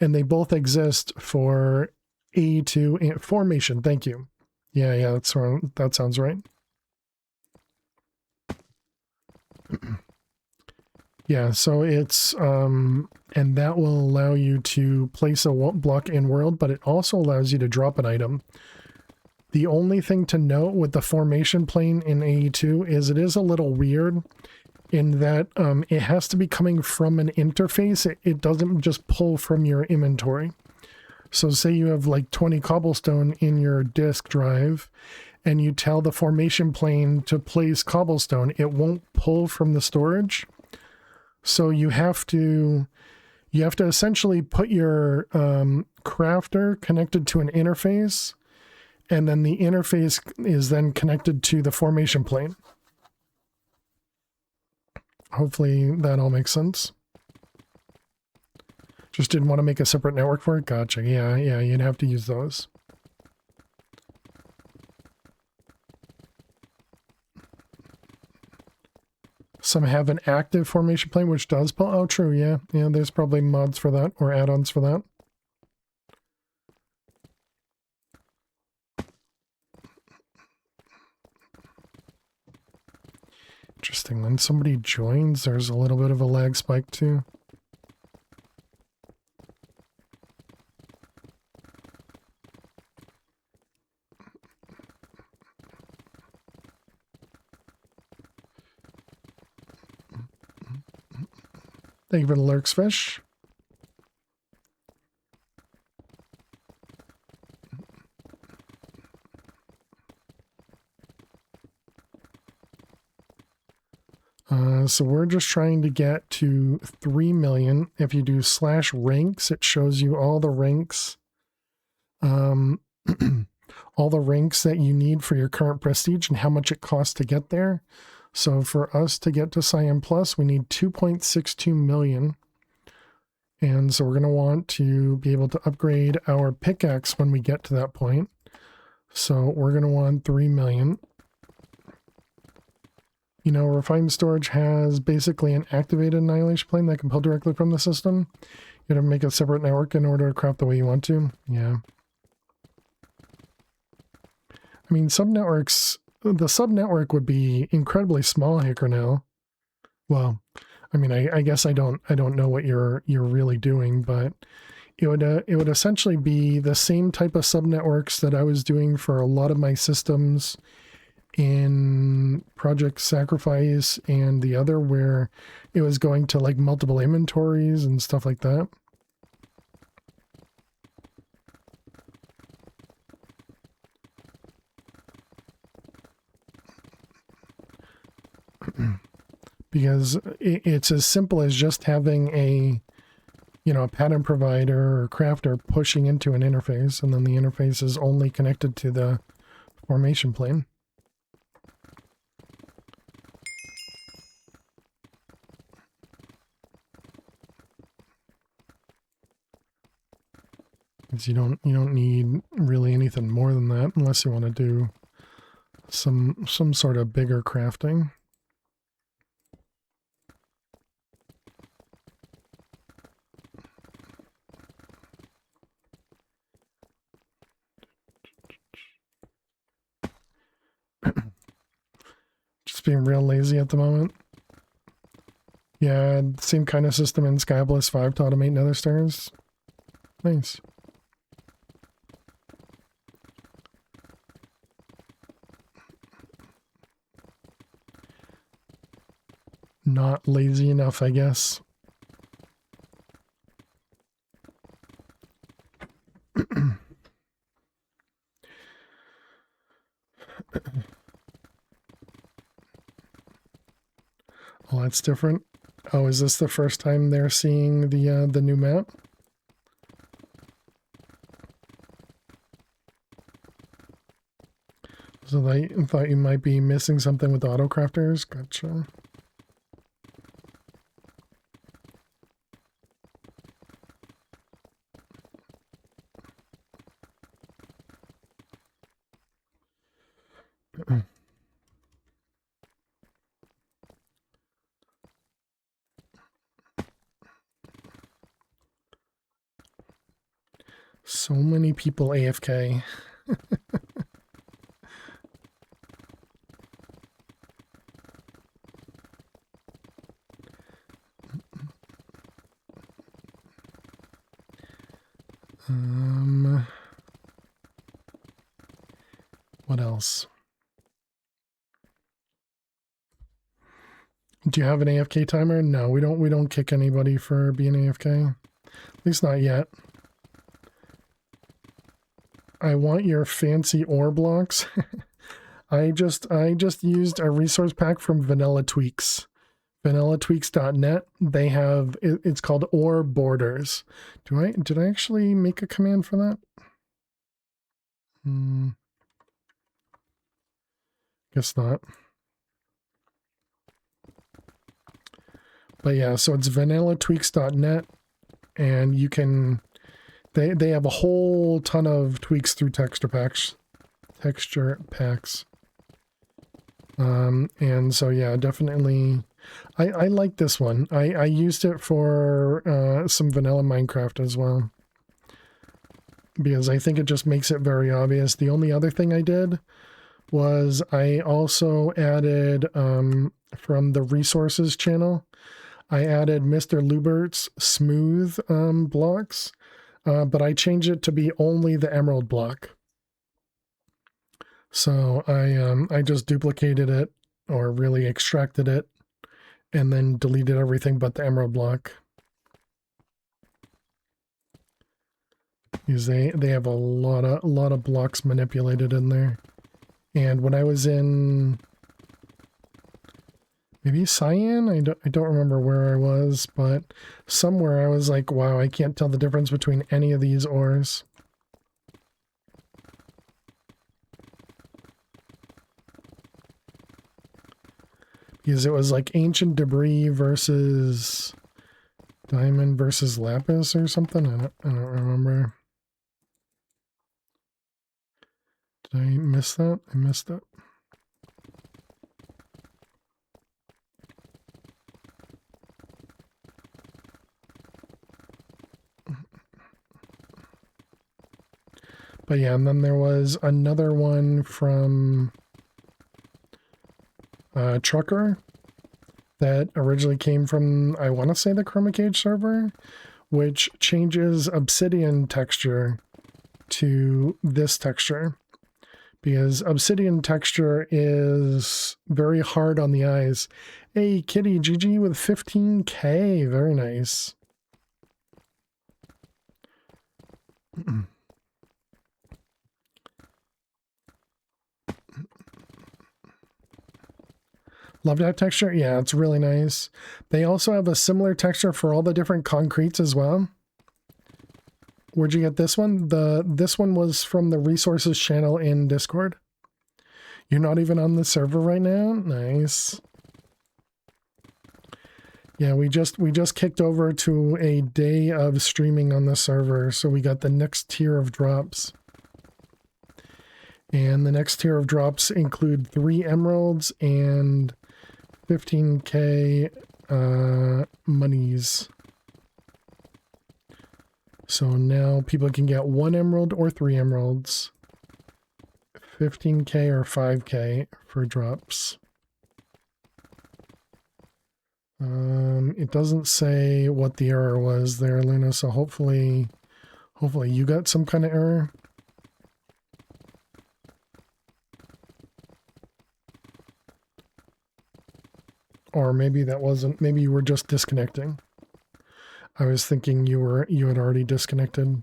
and they both exist for A2 and formation. Thank you. Yeah, that sounds right. Yeah, so it's and that will allow you to place a block in world, but it also allows you to drop an item. The only thing to note with the formation plane in AE2 is it is a little weird in that it has to be coming from an interface. It doesn't just pull from your inventory. So say you have like 20 cobblestone in your disk drive and you tell the formation plane to place cobblestone, it won't pull from the storage. So you have to essentially put your crafter connected to an interface, and then the interface is then connected to the formation plane. Hopefully that all makes sense. Just didn't want to make a separate network for it. Gotcha. Yeah, you'd have to use those. Some have an active formation plane, which does pull. Oh, true. Yeah. There's probably mods for that or add-ons for that. Interesting. When somebody joins, there's a little bit of a lag spike too. Thank you for the lurks, fish. So we're just trying to get to 3 million. If you do /ranks, it shows you all the ranks, all the ranks that you need for your current prestige and how much it costs to get there. So for us to get to Cyan Plus, we need 2.62 million. And so we're going to want to be able to upgrade our pickaxe when we get to that point. So we're going to want 3 million. You know, refined storage has basically an activated annihilation plane that can pull directly from the system. You have to make a separate network in order to craft the way you want to. Yeah. I mean, subnetworks, the subnetwork would be incredibly small here now. Well, I mean, I guess I don't know what you're really doing, but it would essentially be the same type of subnetworks that I was doing for a lot of my systems in Project Sacrifice and the other, where it was going to like multiple inventories and stuff like that. because it's as simple as just having a, you know, a pattern provider or crafter pushing into an interface, and then the interface is only connected to the formation plane. Because you don't need really anything more than that unless you want to do some sort of bigger crafting. Just being real lazy at the moment. Yeah, same kind of system in Skybliss 5 to automate nether stairs. Nice. Not lazy enough, I guess. Well, that's different. Oh, is this the first time they're seeing the new map? So I thought you might be missing something with auto crafters. Gotcha. So many people AFK. What else? Do you have an AFK timer? No, we don't kick anybody for being AFK. At least not yet. I want your fancy ore blocks. I just used a resource pack from Vanilla Tweaks. VanillaTweaks.net. They have it's called ore borders. Did I actually make a command for that? Guess not. But yeah, so it's vanillatweaks.net, and you can they have a whole ton of tweaks through texture packs. And so yeah, definitely I like this one. I used it for some vanilla Minecraft as well, because I think it just makes it very obvious. The only other thing I did was I also added from the resources channel, I added Mr. Lubert's smooth blocks, but I changed it to be only the emerald block. So I just duplicated it, or really extracted it, and then deleted everything but the emerald block. Because they have a lot of blocks manipulated in there. And when I was in maybe Cyan, I don't remember where I was, but somewhere I was like, wow, I can't tell the difference between any of these ores. Because it was like ancient debris versus diamond versus lapis or something. I don't remember. Did I miss that? I missed it. But yeah, and then there was another one from Trucker that originally came from, I want to say, the Chroma Cage server, which changes obsidian texture to this texture, because obsidian texture is very hard on the eyes. Hey, Kitty, GG with 15K. Very nice. Love that texture. Yeah, it's really nice. They also have a similar texture for all the different concretes as well. Where'd you get this one? This one was from the resources channel in Discord. You're not even on the server right now? Nice. Yeah, we just kicked over to a day of streaming on the server, so we got the next tier of drops. And the next tier of drops include 3 emeralds and 15k monies. So now people can get 1 emerald or 3 emeralds, 15k or 5k for drops. It doesn't say what the error was there, Luna, so hopefully you got some kind of error. Or maybe that wasn't, maybe you were just disconnecting. I was thinking you had already disconnected.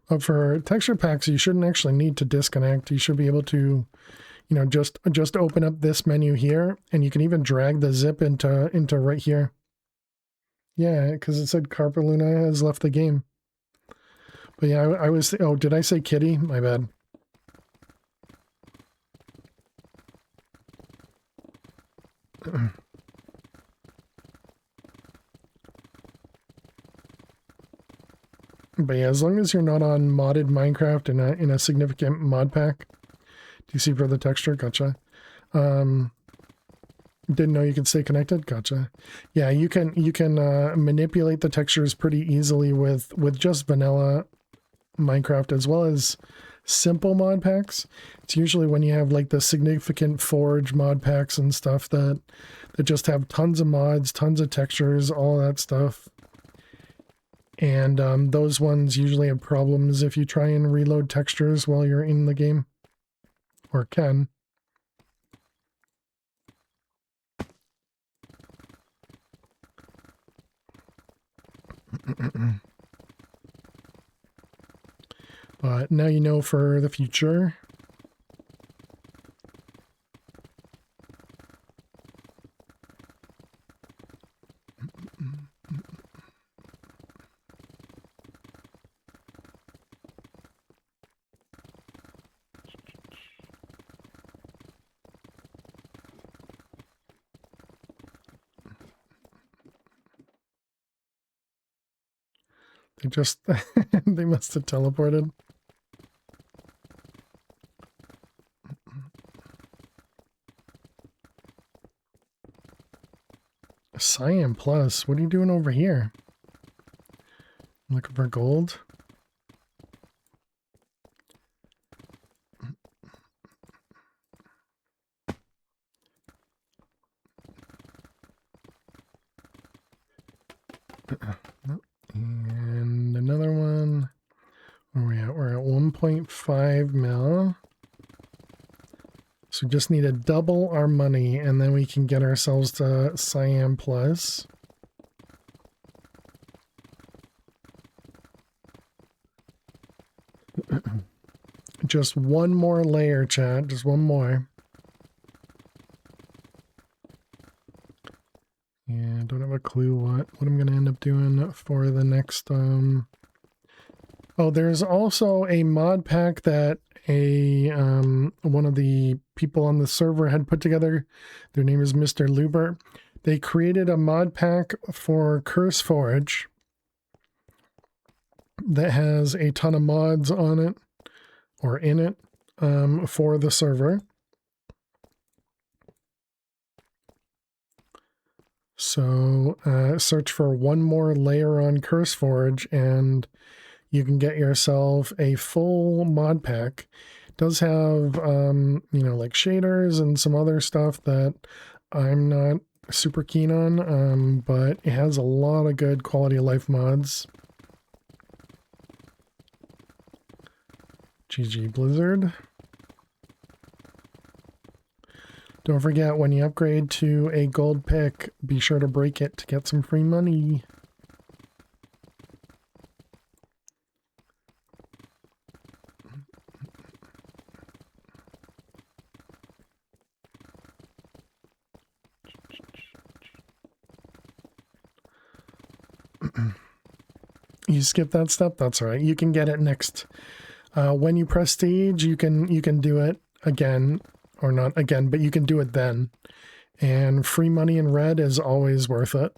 But for texture packs, you shouldn't actually need to disconnect. You should be able to, you know, just open up this menu here, and you can even drag the zip into right here. Yeah, because it said Carpa Luna has left the game. But yeah, I was, oh, did I say kitty? My bad. But yeah, as long as you're not on modded Minecraft in a significant mod pack. Do you see for the texture? Gotcha. Didn't know you could stay connected. Gotcha. Yeah, you can manipulate the textures pretty easily with just vanilla Minecraft as well as simple mod packs. It's usually when you have like the significant forge mod packs and stuff that just have tons of mods, tons of textures, all that stuff. And those ones usually have problems if you try and reload textures while you're in the game. Or can. But now you know for the future. They just, they must have teleported. Cyan Plus, what are you doing over here? Looking for gold? And another one. Where are we at? We're at 1.5 mil. So we just need to double our money and then we can get ourselves to Cyan Plus. Just one more layer, chat. Just one more. Yeah, don't have a clue what I'm going to end up doing for the next... Oh, there's also a mod pack that one of the people on the server had put together. Their name is Mr. Luber. They created a mod pack for Curse Forge that has a ton of mods on it, or in it, for the server. So search for one more layer on Curse Forge and you can get yourself a full mod pack. It does have, you know, like shaders and some other stuff that I'm not super keen on, but it has a lot of good quality of life mods. GG Blizzard. Don't forget, when you upgrade to a gold pick, be sure to break it to get some free money. You skip that step? That's all right. You can get it next. When you prestige, you can do it again, or not again, but you can do it then. And free money in red is always worth it.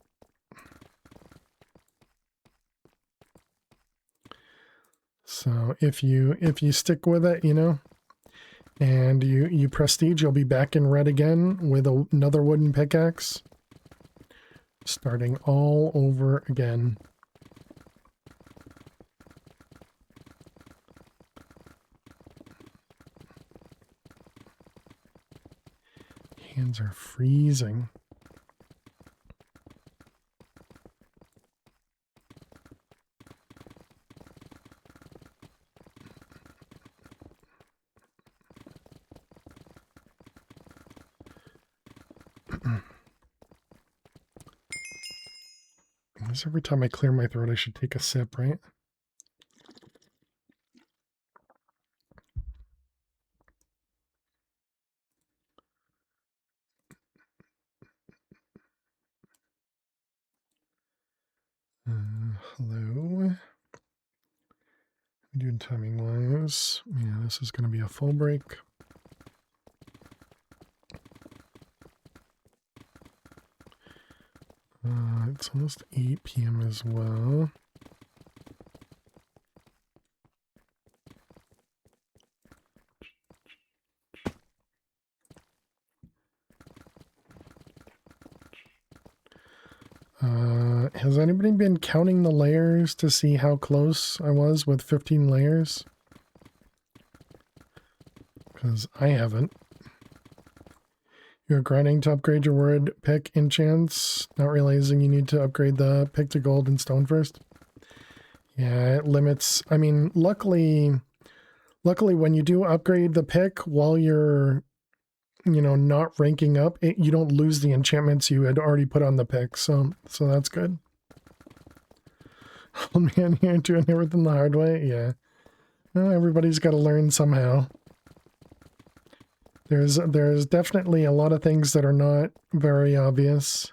So if you stick with it, you know, and you prestige, you'll be back in red again with another wooden pickaxe, starting all over again. Hands are freezing. Every time I clear my throat, I should take a sip, right? Hello. Doing timing wise. Yeah, this is going to be a full break. It's almost 8 p.m. as well. Has anybody been counting the layers to see how close I was with 15 layers? Because I haven't. You're grinding to upgrade your word pick enchants, not realizing you need to upgrade the pick to gold and stone first. Yeah, it limits. I mean, luckily when you do upgrade the pick while you're, you know, not ranking up, you don't lose the enchantments you had already put on the pick. So that's good. Oh man, you're doing everything the hard way. Yeah. Well, everybody's got to learn somehow. There's definitely a lot of things that are not very obvious.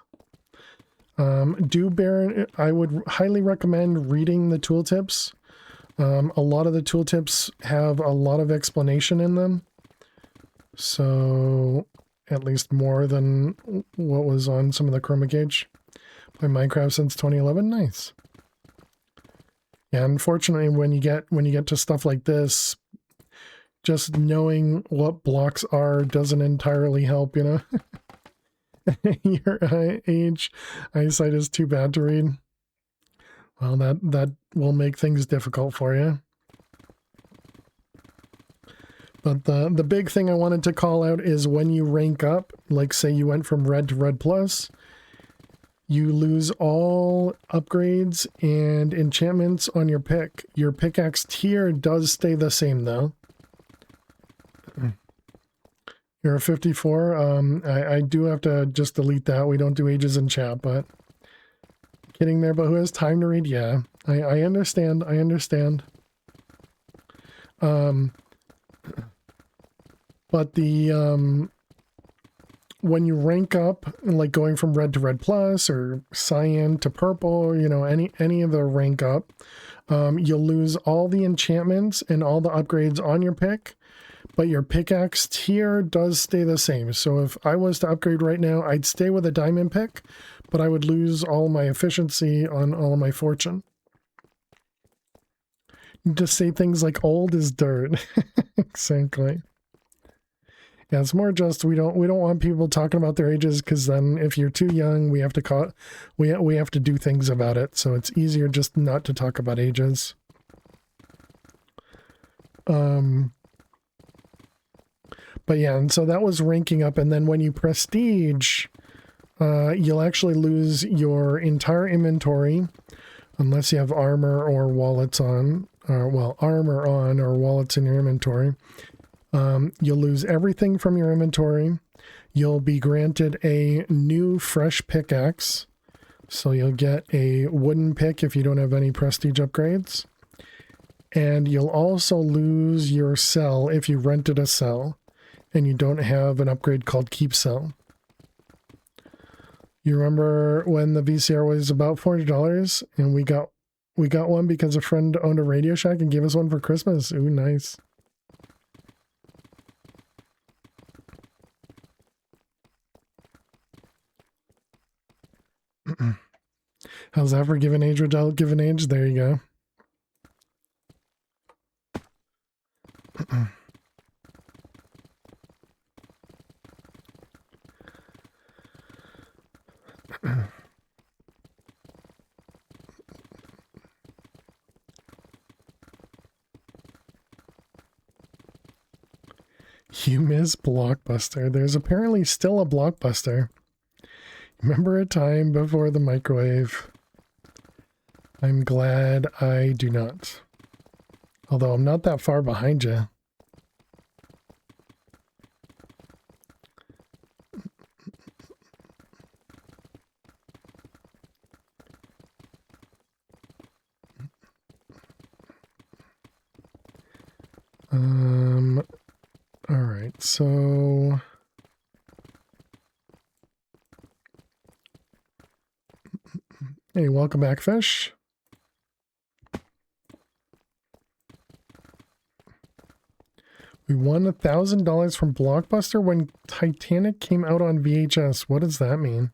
I would highly recommend reading the tooltips. A lot of the tooltips have a lot of explanation in them. So, at least more than what was on some of the Chroma Gauge. Play Minecraft since 2011. Nice. Yeah, unfortunately, when you get to stuff like this, just knowing what blocks are doesn't entirely help, you know? Your eyesight is too bad to read. Well, that will make things difficult for you. But the big thing I wanted to call out is when you rank up, like say you went from red to red plus, you lose all upgrades and enchantments on your pick. Your pickaxe tier does stay the same though. You're a 54. I do have to just delete that. We don't do ages in chat, but kidding there, but who has time to read? Yeah, I understand. I understand. But the when you rank up, like going from red to red plus or cyan to purple, you know, any of the rank up, you'll lose all the enchantments and all the upgrades on your pick, but your pickaxe tier does stay the same. So if I was to upgrade right now, I'd stay with a diamond pick, but I would lose all my efficiency on all of my fortune. Just say things like old is dirt. Exactly. Yeah, it's more just we don't want people talking about their ages, because then if you're too young, we have to we have to do things about it. So it's easier just not to talk about ages. But yeah, and so that was ranking up, and then when you prestige, you'll actually lose your entire inventory unless you have armor or wallets on, well, armor on or wallets in your inventory. You'll lose everything from your inventory. You'll be granted a new fresh pickaxe. So you'll get a wooden pick if you don't have any prestige upgrades. And you'll also lose your cell if you rented a cell and you don't have an upgrade called keep cell. You remember when the VCR was about $40 and we got one because a friend owned a Radio Shack and gave us one for Christmas. Ooh, nice. How's that for given age or adult given age? There you go. You miss Blockbuster. There's apparently still a Blockbuster. Remember a time before the microwave? I'm glad I do not. Although I'm not that far behind you. All right, so hey, welcome back, Fish. We won $1,000 from Blockbuster when Titanic came out on VHS. What does that mean?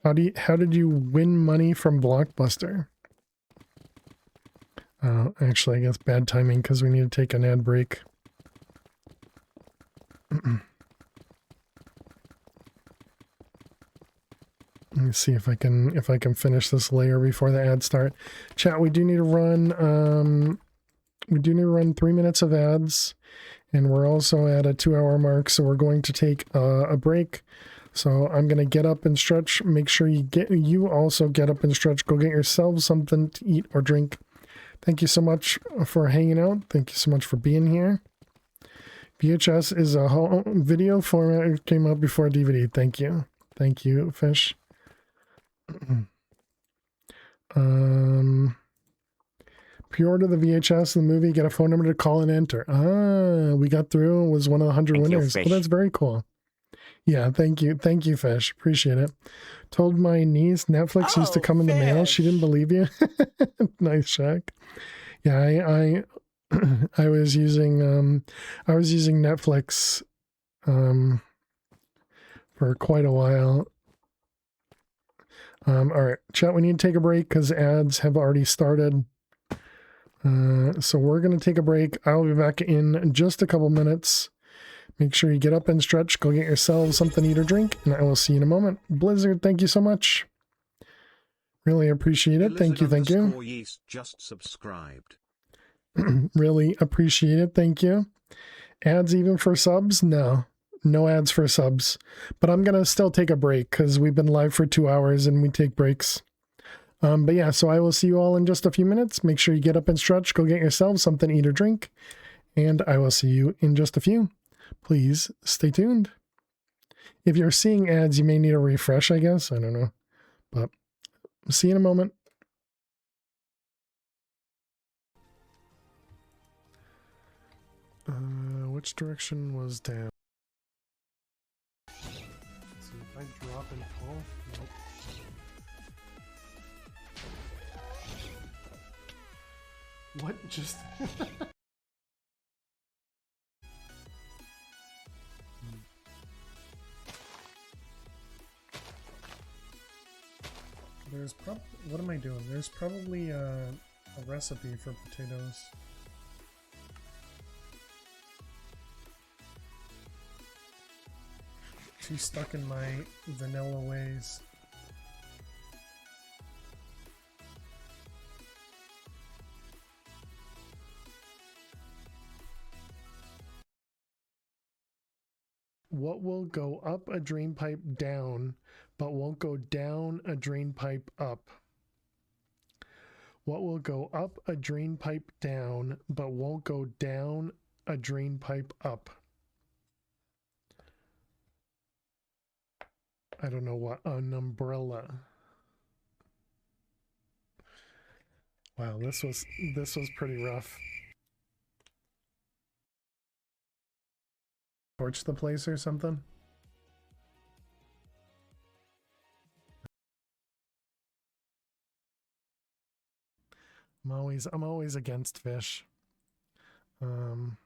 How did you win money from Blockbuster? Actually, I guess bad timing because we need to take an ad break. Let me see if I can finish this layer before the ads start. Chat, we do need to run 3 minutes of ads, and we're also at a 2-hour mark, so we're going to take a break. So I'm gonna get up and stretch. Make sure you also get up and stretch. Go get yourselves something to eat or drink. Thank you so much for hanging out. Thank you so much for being here. VHS is a whole video format. It came out before DVD. Thank you. Thank you, Fish. Pre-order the VHS, the movie, get a phone number to call and enter. We got through. It was one of the 100 winners. Well, that's very cool. Yeah, thank you. Thank you, Fish. Appreciate it. Told my niece Netflix used to come in the mail. She didn't believe you. Nice, Shaq. Yeah, I was using Netflix for quite a while. All right, chat, we need to take a break because ads have already started. So we're going to take a break. I'll be back in just a couple minutes. Make sure you get up and stretch. Go get yourselves something to eat or drink, and I will see you in a moment. Blizzard, thank you so much. Really appreciate it. Thank you, thank you. Yeast just subscribed. Really appreciate it. Thank you. Ads even for subs? No. No ads for subs. But I'm going to still take a break because we've been live for 2 hours and we take breaks. But yeah, so I will see you all in just a few minutes. Make sure you get up and stretch. Go get yourselves something to eat or drink. And I will see you in just a few. Please stay tuned. If you're seeing ads, you may need a refresh, I guess. I don't know. But see you in a moment. Which direction was down? Let's see if I drop and fall. Nope. What just... There's what am I doing? There's probably a recipe for potatoes. Too stuck in my vanilla ways. What will go up a drain pipe down, but won't go down a drain pipe up? What will go up a drain pipe down, but won't go down a drain pipe up? I don't know what, an umbrella. Wow, this was pretty rough. Torch the place or something? I'm always against fish. What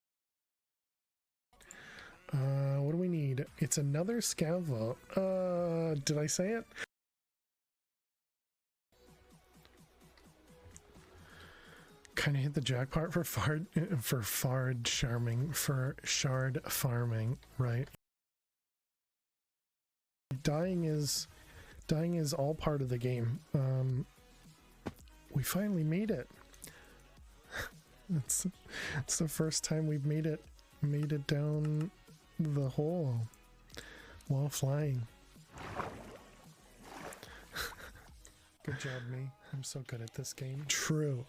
do we need? It's another scav vault. Did I say it? Kind of hit the jackpot for shard farming, right? Dying is all part of the game. We finally made it. It's the first time we've made it down the hole while flying. Good job, me. I'm so good at this game. True.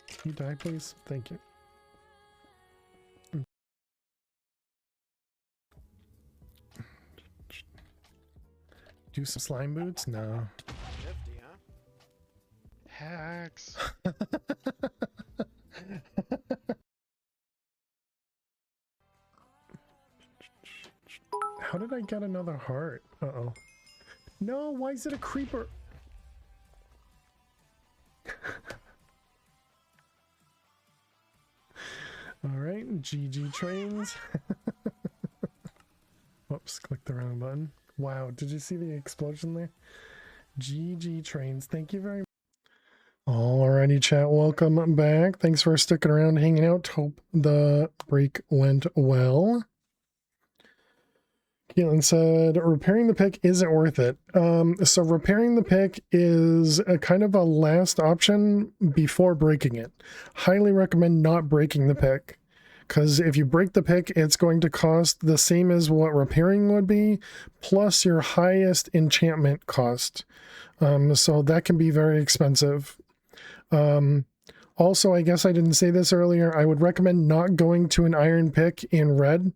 Can you die, please? Thank you. Do some slime boots? No. Nifty, huh? Hacks. How did I get another heart? Uh-oh. No, why is it a creeper? Alright, GG trains. Whoops, click the wrong button. Wow, did you see the explosion there? GG trains, thank you very much. Alrighty, chat, welcome back. Thanks for sticking around, hanging out. Hope the break went well. Keelan said, repairing the pick isn't worth it. So repairing the pick is a kind of a last option before breaking it. Highly recommend not breaking the pick, because if you break the pick, it's going to cost the same as what repairing would be, plus your highest enchantment cost. So that can be very expensive. Also, I guess I didn't say this earlier, I would recommend not going to an iron pick in red.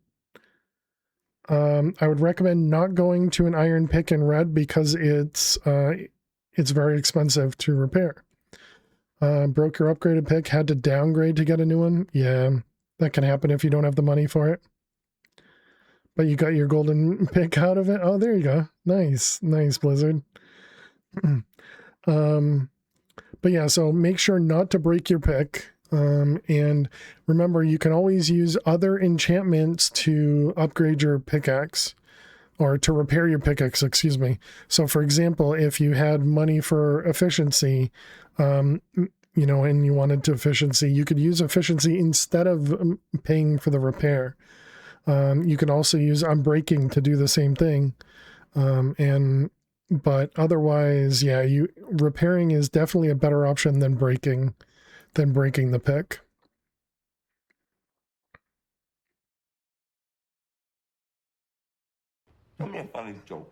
I would recommend not going to an iron pick in red because it's very expensive to repair. Broke your upgraded pick, had to downgrade to get a new one. Yeah, that can happen if you don't have the money for it. But you got your golden pick out of it. Oh, there you go. Nice, nice, Blizzard. But yeah, so make sure not to break your pick. And remember, you can always use other enchantments to upgrade your pickaxe, or to repair your pickaxe, excuse me. So for example, if you had money for efficiency, you know, and you wanted to efficiency, you could use efficiency instead of paying for the repair. You can also use unbreaking to do the same thing. But otherwise, yeah, repairing is definitely a better option than breaking the pick. Tell me a funny joke.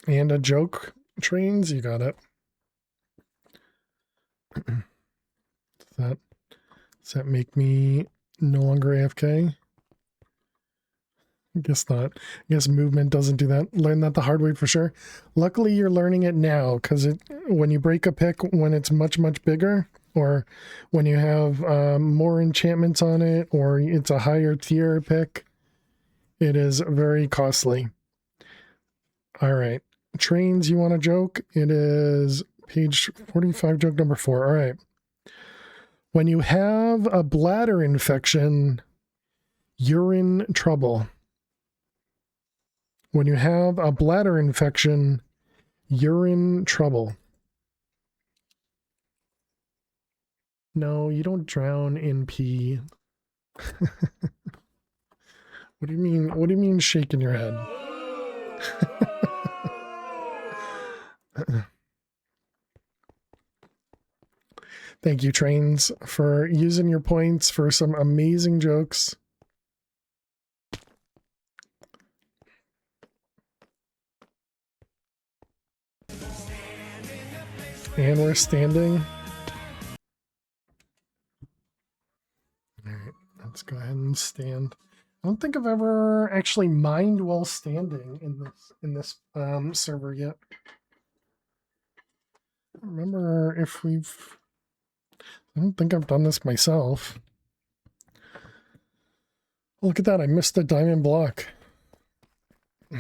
And a joke, trains, you got it. Does that make me no longer AFK? I guess not. I guess movement doesn't do that. Learn that the hard way for sure. Luckily, you're learning it now, because when you break a pick, when it's much, much bigger, or when you have more enchantments on it, or it's a higher tier pick, it is very costly. All right. Trains, you want a joke? It is page 45, joke number 4. All right. When you have a bladder infection, you're in trouble. When you have a bladder infection, you're in trouble. No, you don't drown in pee. What do you mean? What do you mean shaking your head? Thank you, Trains, for using your points for some amazing jokes. And we're standing. All right, let's go ahead and stand. I don't think I've ever actually mined while standing in this server yet. I don't remember if we've. I don't think I've done this myself. Look at that! I missed a diamond block. All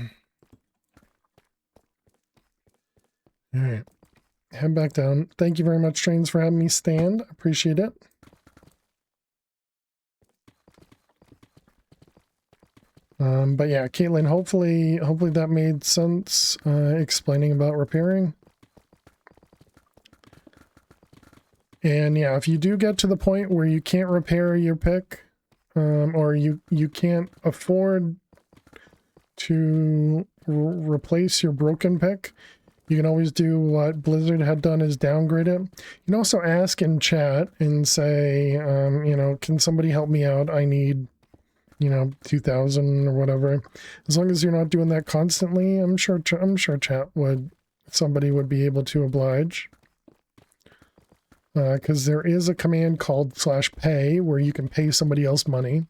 right. head back down. Thank you very much, Trains, for having me stand. Appreciate it. But yeah, Caitlin, hopefully that made sense, explaining about repairing. And yeah, if you do get to the point where you can't repair your pick, or you can't afford to replace your broken pick, you can always do what Blizzard had done, is downgrade it. You can also ask in chat and say, you know, can somebody help me out? I need, you know, 2,000 or whatever. As long as you're not doing that constantly, I'm sure chat somebody would be able to oblige. Because there is a command called /pay where you can pay somebody else money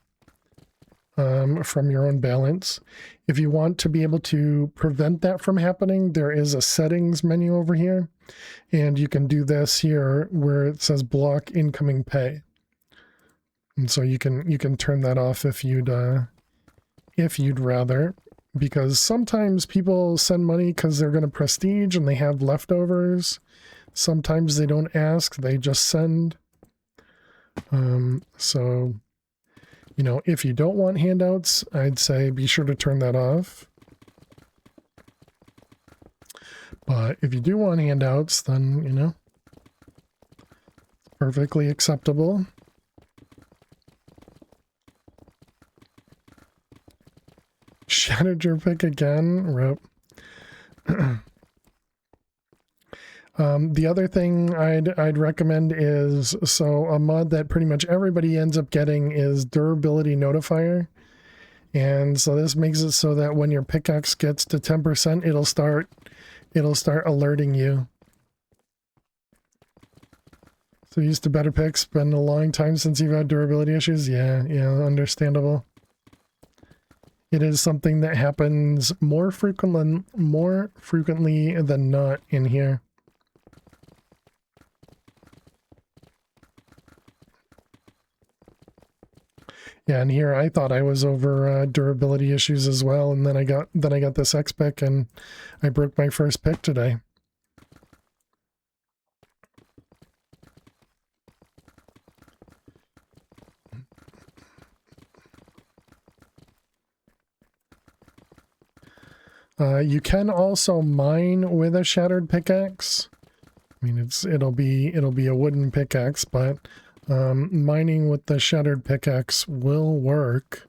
from your own balance. If you want to be able to prevent that from happening, there is a settings menu over here, and you can do this here where it says block incoming pay. And so you can turn that off if you'd rather, because sometimes people send money because they're going to prestige and they have leftovers. Sometimes they don't ask, they just send. So, you know, if you don't want handouts, I'd say be sure to turn that off. But if you do want handouts, then, you know, it's perfectly acceptable. Shattered your pick again? Rip. The other thing I'd recommend is, so a mod that pretty much everybody ends up getting is durability notifier. And so this makes it so that when your pickaxe gets to 10%, it'll start alerting you. So used to better picks, been a long time since you've had durability issues. Yeah, understandable. It is something that happens more frequently than not in here. Yeah, and here I thought I was over durability issues as well, and then I got this X pick, and I broke my first pick today. You can also mine with a shattered pickaxe. I mean, it'll be a wooden pickaxe, but mining with the shattered pickaxe will work.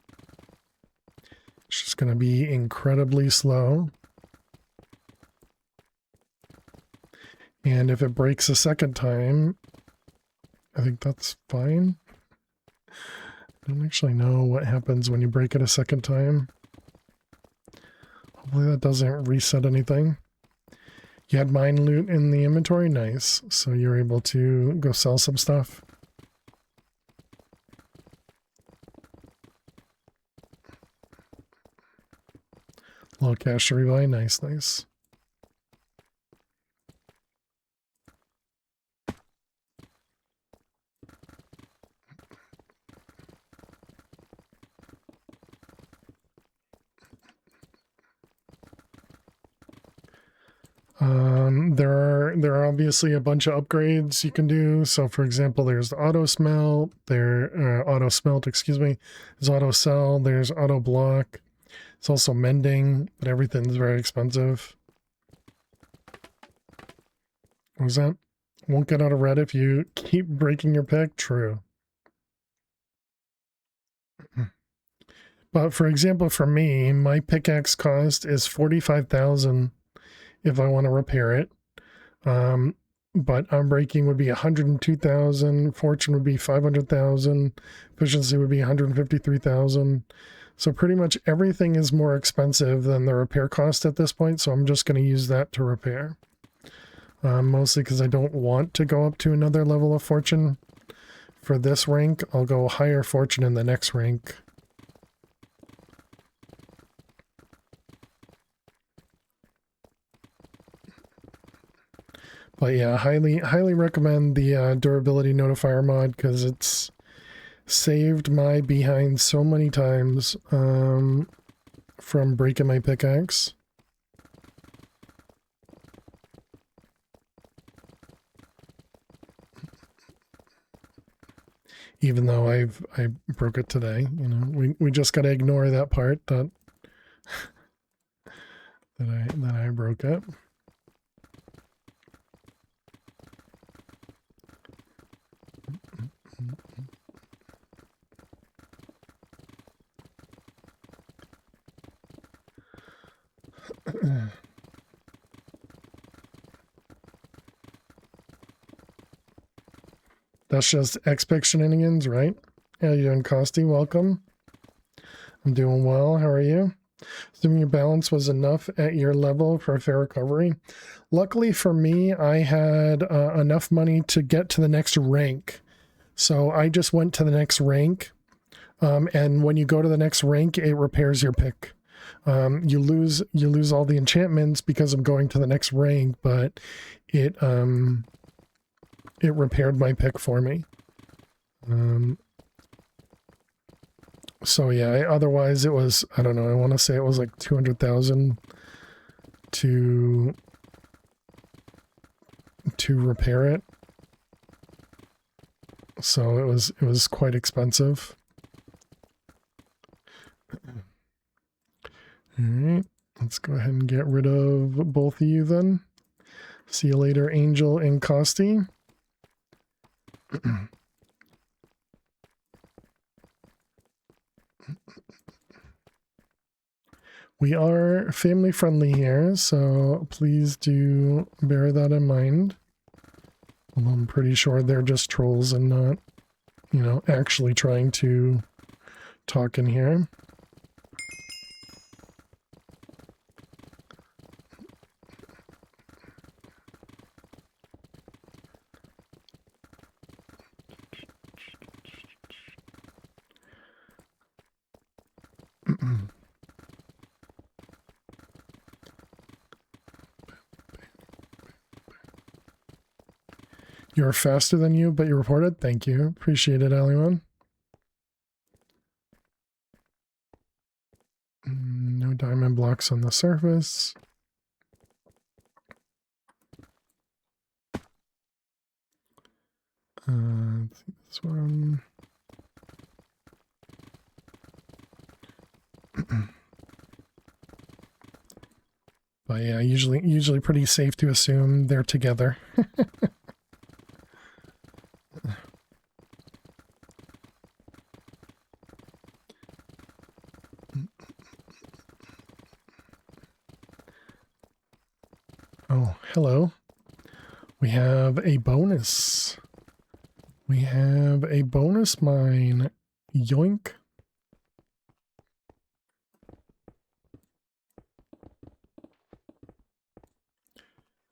It's just going to be incredibly slow. And if it breaks a second time, I think that's fine. I don't actually know what happens when you break it a second time. Hopefully that doesn't reset anything. You had mine loot in the inventory? Nice. So you're able to go sell some stuff. Low cash to rebuy. Nice, nice. There are obviously a bunch of upgrades you can do. So for example, there's the auto smelt, excuse me. There's auto sell, there's auto block. It's also mending, but everything's very expensive. What was that? Won't get out of red if you keep breaking your pick? True. But for example, for me, my pickaxe cost is 45,000 if I want to repair it. But unbreaking would be 102,000, fortune would be 500,000, efficiency would be 153,000. So pretty much everything is more expensive than the repair cost at this point, so I'm just going to use that to repair. Mostly because I don't want to go up to another level of fortune. For this rank, I'll go higher fortune in the next rank. But yeah, highly recommend the durability notifier mod, because it's saved my behind so many times from breaking my pickaxe. even though I broke it today. You know, we just got to ignore that part that that I broke it. That's just X-Pic shenanigans, right? How you doing, Costi? Welcome. I'm doing well. How are you? Assuming your balance was enough at your level for a fair recovery. Luckily for me, I had enough money to get to the next rank. So I just went to the next rank. And when you go to the next rank, it repairs your pick. You lose all the enchantments because I'm going to the next rank, but it repaired my pick for me. So yeah, otherwise it was, I don't know, I want to say it was like 200,000 to repair it. So it was quite expensive. All right, let's go ahead and get rid of both of you then. See you later, Angel and Costi. We are family friendly here, so please do bear that in mind. Although I'm pretty sure they're just trolls and not, you know, actually trying to talk in here. You're faster than you, but you reported. Thank you. Appreciate it, Aliwan. No diamond blocks on the surface. This one. But yeah, usually pretty safe to assume they're together. Oh, hello. We have a bonus. We have a bonus mine. Yoink.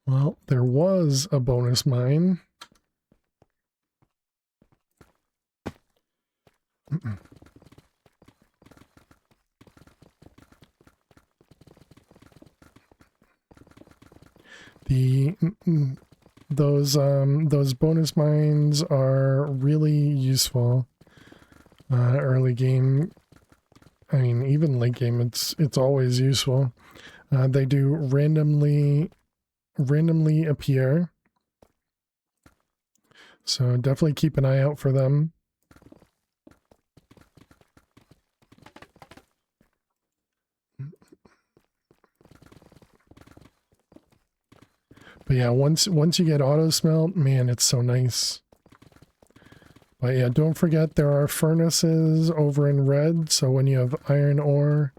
Well, there was a bonus mine. Those bonus mines are really useful. Early game, I mean, even late game, it's always useful. They do randomly appear, so definitely keep an eye out for them. But yeah, once you get auto smelt, man, it's so nice. But yeah, don't forget there are furnaces over in red, so when you have iron ore,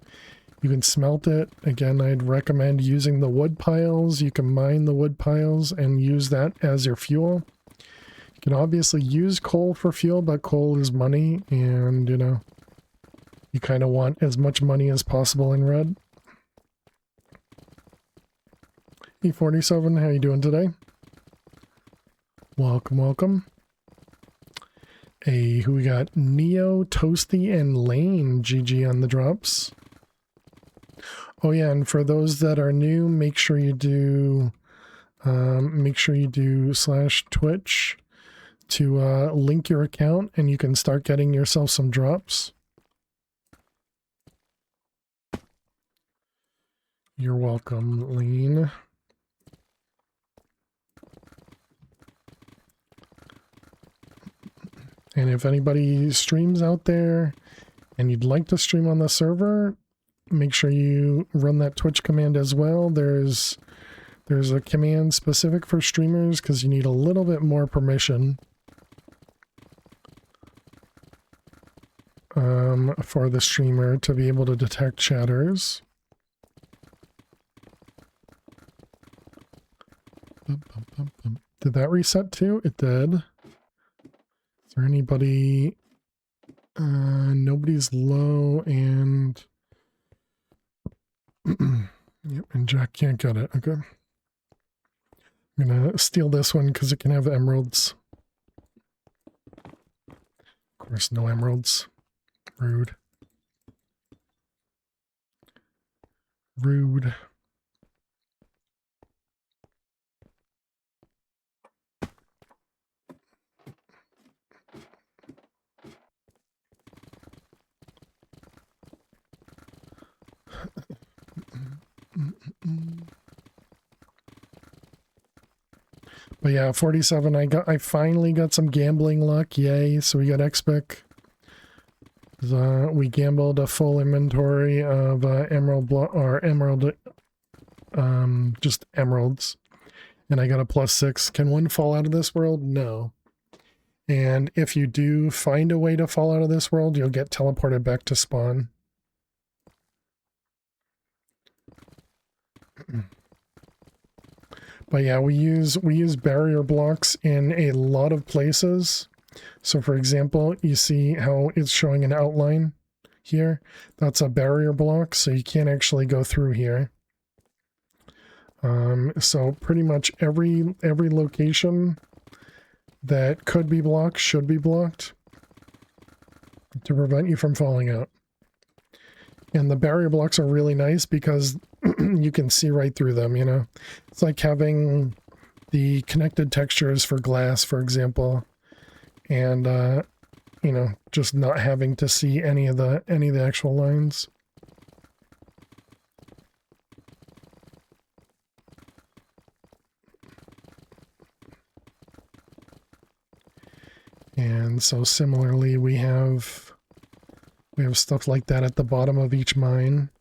you can smelt it. Again, I'd recommend using the wood piles. You can mine the wood piles and use that as your fuel. You can obviously use coal for fuel, but coal is money, and you know, you kind of want as much money as possible in red. E47, how you doing today? Welcome, welcome. Hey, who we got? Neo, Toasty, and Lane. GG on the drops. Oh yeah, and for those that are new, make sure you do /Twitch to link your account, and you can start getting yourself some drops. You're welcome, Lane. And if anybody streams out there and you'd like to stream on the server, make sure you run that Twitch command as well. There's a command specific for streamers because you need a little bit more permission for the streamer to be able to detect chatters. Did that reset too? It did. Is there anybody? Nobody's low and yep, and Jack can't get it. Okay. I'm gonna steal this one because it can have emeralds. Of course, no emeralds. Rude. Rude. But yeah, 47. I finally got some gambling luck. Yay! So we got XPIC. We gambled a full inventory of just emeralds, and I got a +6. Can one fall out of this world? No. And if you do find a way to fall out of this world, you'll get teleported back to spawn. But yeah, we use barrier blocks in a lot of places. So for example, you see how it's showing an outline here? That's a barrier block, so you can't actually go through here. So pretty much every location that could be blocked should be blocked to prevent you from falling out. And the barrier blocks are really nice because you can see right through them, you know? It's like having the connected textures for glass, for example, and, you know, just not having to see any of the actual lines. And so similarly, we have stuff like that at the bottom of each mine.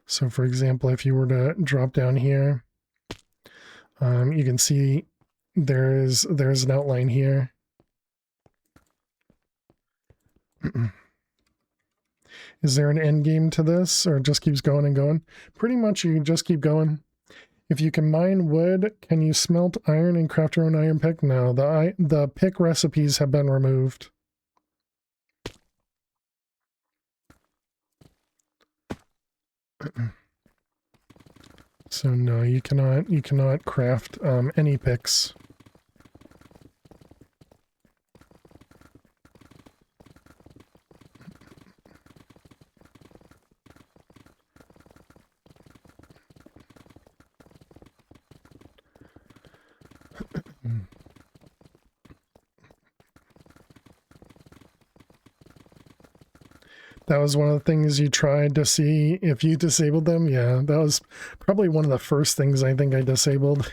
So for example, if you were to drop down here, you can see there's an outline here. Is there an end game to this, or it just keeps going and going? Pretty much you just keep going. If you can mine wood, can you smelt iron and craft your own iron pick? No, the pick recipes have been removed. So no, you cannot craft any picks. That was one of the things you tried to see if you disabled them. Yeah, that was probably one of the first things I think I disabled.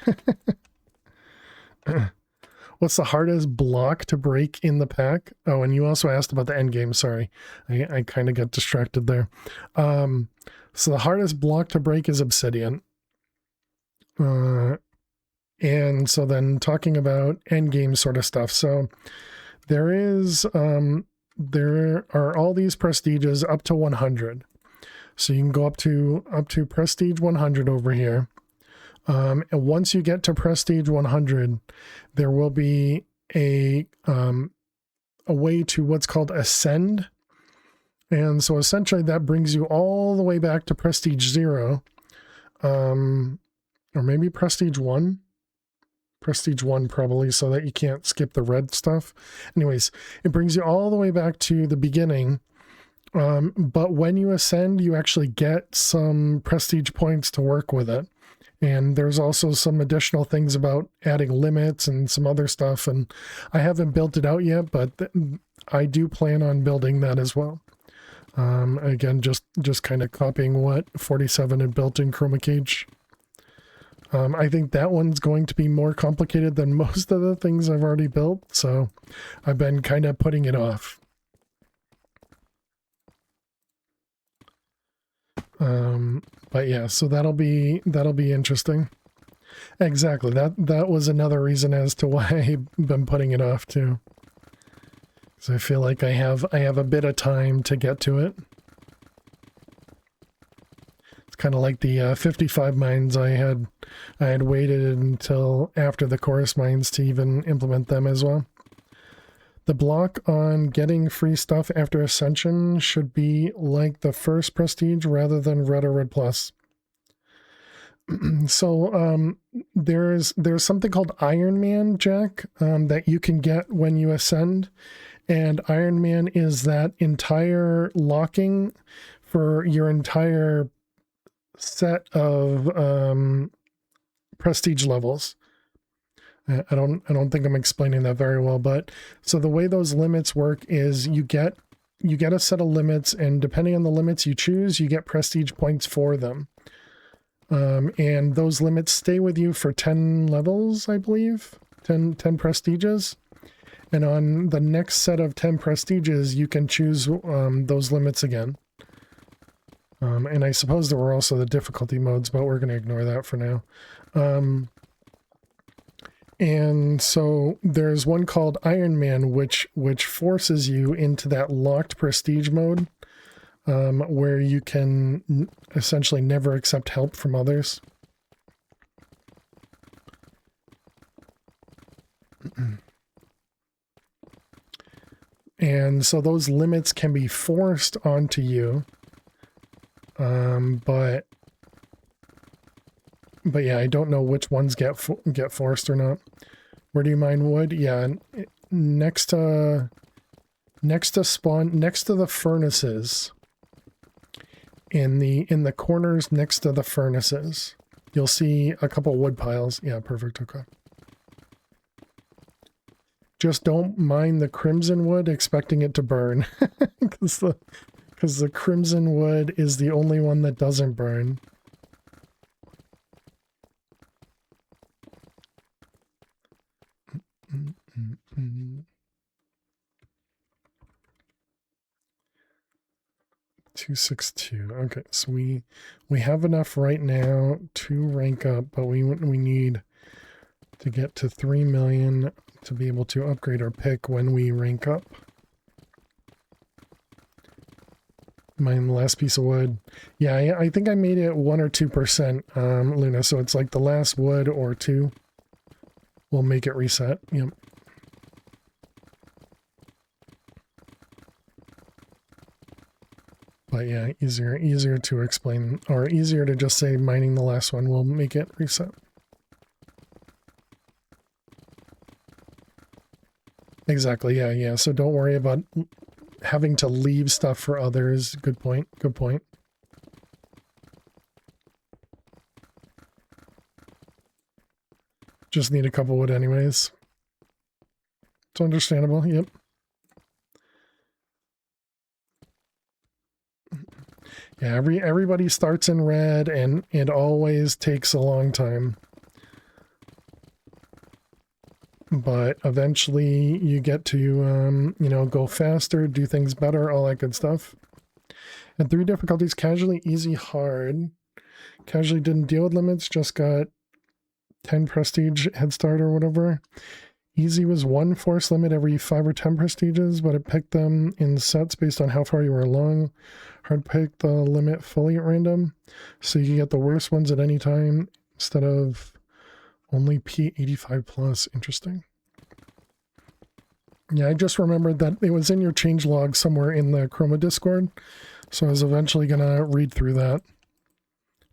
What's the hardest block to break in the pack? Oh, and you also asked about the end game. Sorry, I kind of got distracted there. So the hardest block to break is obsidian. And so then talking about end game sort of stuff. So there is... there are all these prestiges up to 100. So you can go up to prestige 100 over here. And once you get to prestige 100, there will be a way to what's called ascend. And so essentially that brings you all the way back to prestige 0. Or maybe prestige 1. Prestige 1 probably, so that you can't skip the red stuff. Anyways, it brings you all the way back to the beginning. But when you ascend, you actually get some prestige points to work with it. And there's also some additional things about adding limits and some other stuff. And I haven't built it out yet, but I do plan on building that as well. Again, just kind of copying what 47 had built in Chroma Cage. I think that one's going to be more complicated than most of the things I've already built, so I've been kind of putting it off. But yeah, so that'll be interesting. Exactly. That was another reason as to why I've been putting it off too. So I feel like I have a bit of time to get to it. It's kind of like the 55 mines I had waited until after the chorus mines to even implement them as well. The block on getting free stuff after Ascension should be like the first Prestige rather than Red or Red Plus. So there's something called Iron Man, Jack, that you can get when you ascend, and Iron Man is that entire locking for your entire set of prestige levels. I don't think I'm explaining that very well, but so the way those limits work is you get a set of limits, and depending on the limits you choose, you get prestige points for them. And those limits stay with you for 10 levels, I believe, 10 prestiges. And on the next set of 10 prestiges, you can choose those limits again. And I suppose there were also the difficulty modes, but we're going to ignore that for now. And so there's one called Iron Man, which forces you into that locked prestige mode, where you can essentially never accept help from others. And so those limits can be forced onto you. But yeah, I don't know which ones get forced or not. Where do you mine wood? Yeah, next to spawn, next to the furnaces. In the corners next to the furnaces, you'll see a couple wood piles. Yeah, perfect. Okay. Just don't mine the crimson wood expecting it to burn, because the crimson wood is the only one that doesn't burn. Mm-hmm. 262. Okay, so we have enough right now to rank up, but we need to get to 3 million to be able to upgrade our pick when we rank up. Mine the last piece of wood. Yeah, I think I made it 1 or 2%, Luna, so it's like the last wood or 2 will make it reset. Yep. But yeah, easier to explain, or easier to just say mining the last one will make it reset. Exactly, yeah. So don't worry about having to leave stuff for others. Good point. Just need a couple wood anyways. It's understandable, yep. Yeah, everybody starts in red, and it always takes a long time. But eventually you get to, go faster, do things better, all that good stuff. And 3 difficulties: casually, easy, hard. Casually didn't deal with limits, just got 10 prestige head start or whatever. Easy was 1 force limit every 5 or 10 prestiges, but it picked them in sets based on how far you were along. Hard picked the limit fully at random, so you can get the worst ones at any time instead of only P85 plus. Interesting. Yeah, I just remembered that it was in your changelog somewhere in the Chroma Discord, so I was eventually gonna read through that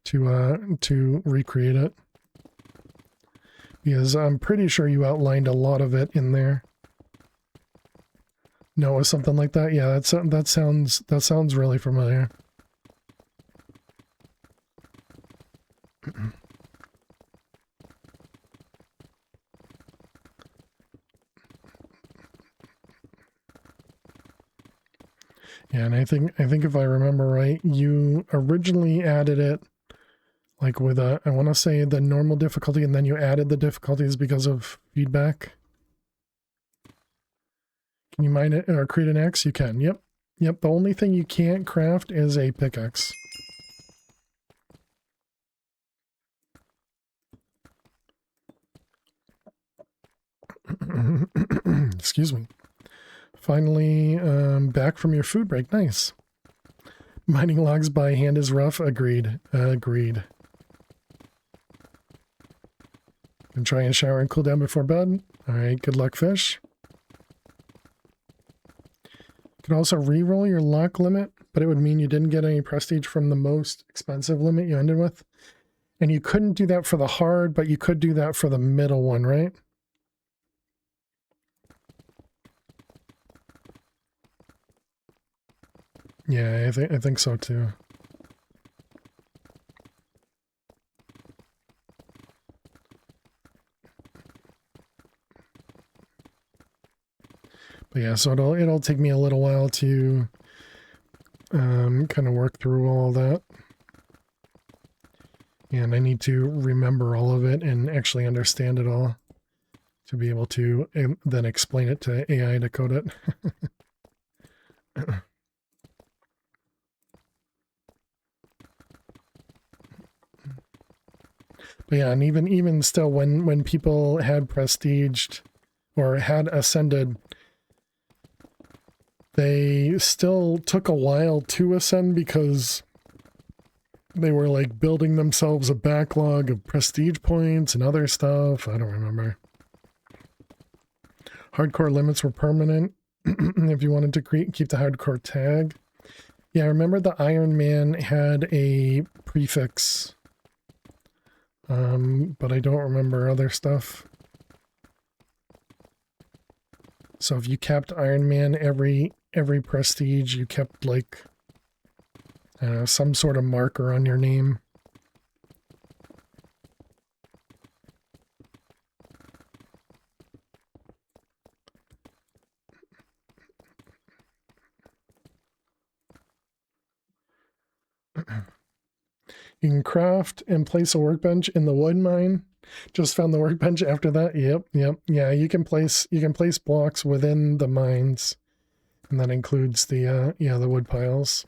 to recreate it, because I'm pretty sure you outlined a lot of it in there. No, it was something like that. Yeah, that sounds really familiar. Yeah, and I think if I remember right, you originally added it Like with I want to say the normal difficulty, and then you added the difficulties because of feedback. Can you mine it or create an axe? You can. Yep. Yep. The only thing you can't craft is a pickaxe. Excuse me. Finally, back from your food break. Nice. Mining logs by hand is rough. Agreed. Agreed. And try and shower and cool down before bed. All right. Good luck, fish. You could also re-roll your luck limit, but it would mean you didn't get any prestige from the most expensive limit you ended with. And you couldn't do that for the hard, but you could do that for the middle one, right? Yeah, I think so too. But yeah, so it'll take me a little while to kind of work through all that. And I need to remember all of it and actually understand it all to be able to then explain it to AI to code it. But yeah, and even still, when people had prestiged or had ascended, they still took a while to ascend because they were like building themselves a backlog of prestige points and other stuff. I don't remember. Hardcore limits were permanent if you wanted to keep the hardcore tag. Yeah, I remember the Iron Man had a prefix. But I don't remember other stuff. So if you kept Iron Man every prestige, you kept like some sort of marker on your name. You can craft and place a workbench in the wood mine. Just found the workbench after that. Yep. Yeah, you can place blocks within the mines. And that includes the the wood piles.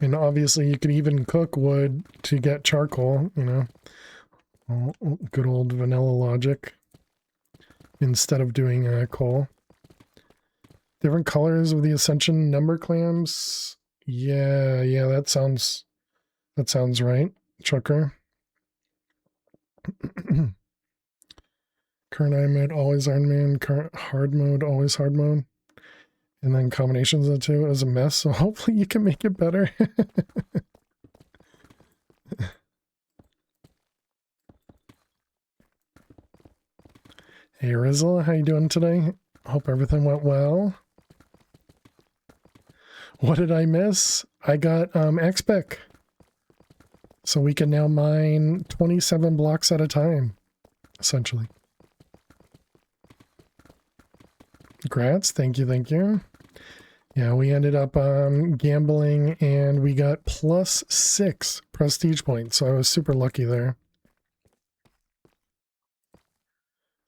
And obviously you could even cook wood to get charcoal, you know. Good old vanilla logic. Instead of doing coal. Different colors of the Ascension number clams. Yeah, that sounds right. Chucker. Current Iron mode, always Iron Man. Current hard mode, always hard mode. And then combinations of the two is a mess, so hopefully you can make it better. Hey Rizzle, how you doing today? Hope everything went well. What did I miss? I got XPIC. So we can now mine 27 blocks at a time, essentially. Grats, thank you. Yeah, we ended up gambling and we got +6 prestige points, so I was super lucky there.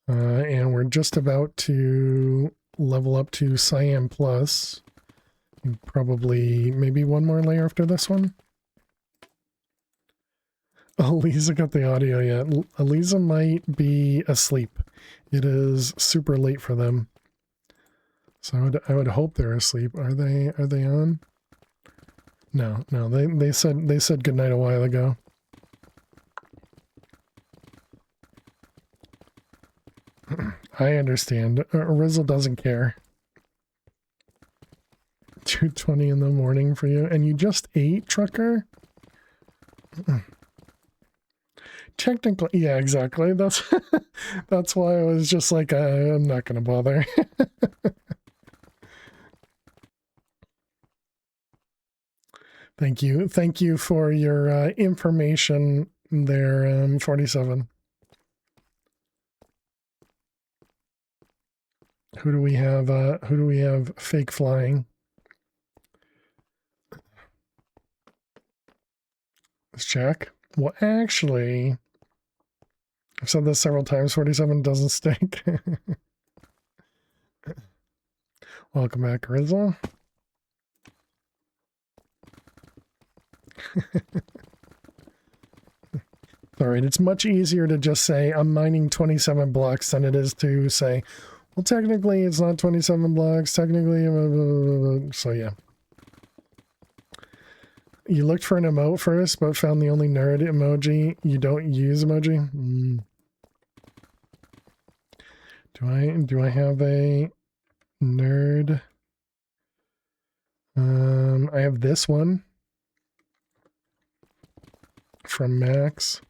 And we're just about to level up to Cyan Plus. Probably maybe one more layer after this one. Eliza got the audio yet. Eliza might be asleep. It is super late for them. So I would hope they're asleep. Are they on? No, they said goodnight a while ago. I understand. Rizzle doesn't care. 2:20 in the morning for you, and you just ate, Trucker? Technically, yeah, exactly. That's that's why I was just like, I'm not gonna bother. Thank you for your information there, 47. Who do we have? Who do we have fake flying? Let's check. Well, actually, I've said this several times. 47 doesn't stink. Welcome back, Rizzo. All right, it's much easier to just say I'm mining 27 blocks than it is to say, well, technically it's not 27 blocks. Technically, so yeah. You looked for an emote first, but found the only nerd emoji. You don't use emoji. Do I have a nerd? I have this one from Max.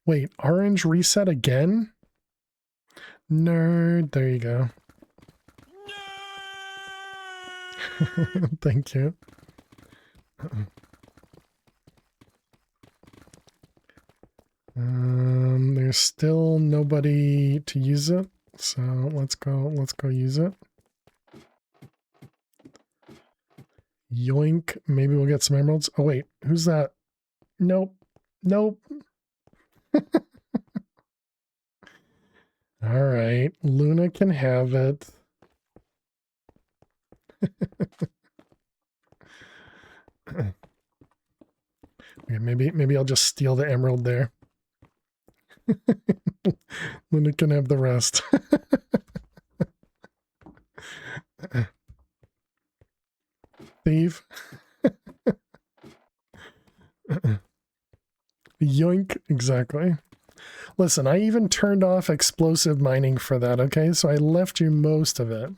Wait, orange reset again? Nerd, there you go. Thank you. There's still nobody to use it, so let's go use it. Yoink, maybe we'll get some emeralds. Oh wait, who's that? Nope. Nope. All right, Luna can have it. Okay, maybe I'll just steal the emerald there. Luna can have the rest. Thief. Yoink, exactly. Listen, I even turned off explosive mining for that, okay? So I left you most of it.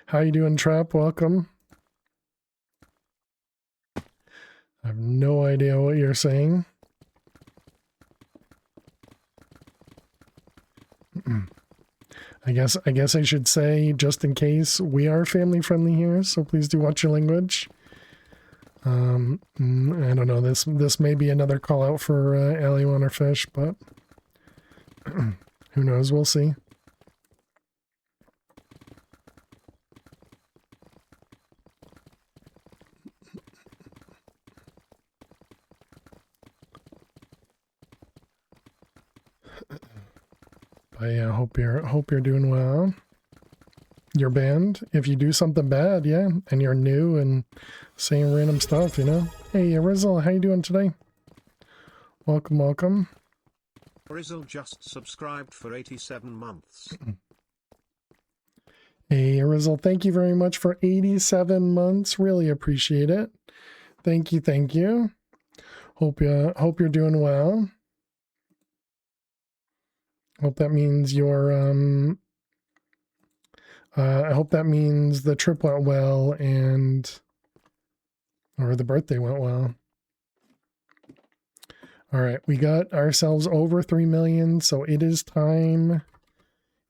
How you doing, Trap? Welcome. I have no idea what you're saying. I guess I should say, just in case, we are family friendly here, so please do watch your language. I don't know, this may be another call out for Ali Wanner Fish, but who knows, we'll see. But yeah, hope you're doing well. Your band, if you do something bad, yeah, and you're new and saying random stuff, you know. Hey, Rizzle, how you doing today? Welcome, welcome. Rizzle just subscribed for 87 months. Hey, Rizzle, thank you very much for 87 months. Really appreciate it. Thank you, thank you. Hope you're doing well. Hope that means you're I hope that means the trip went well or the birthday went well. All right, we got ourselves over 3 million, so it is time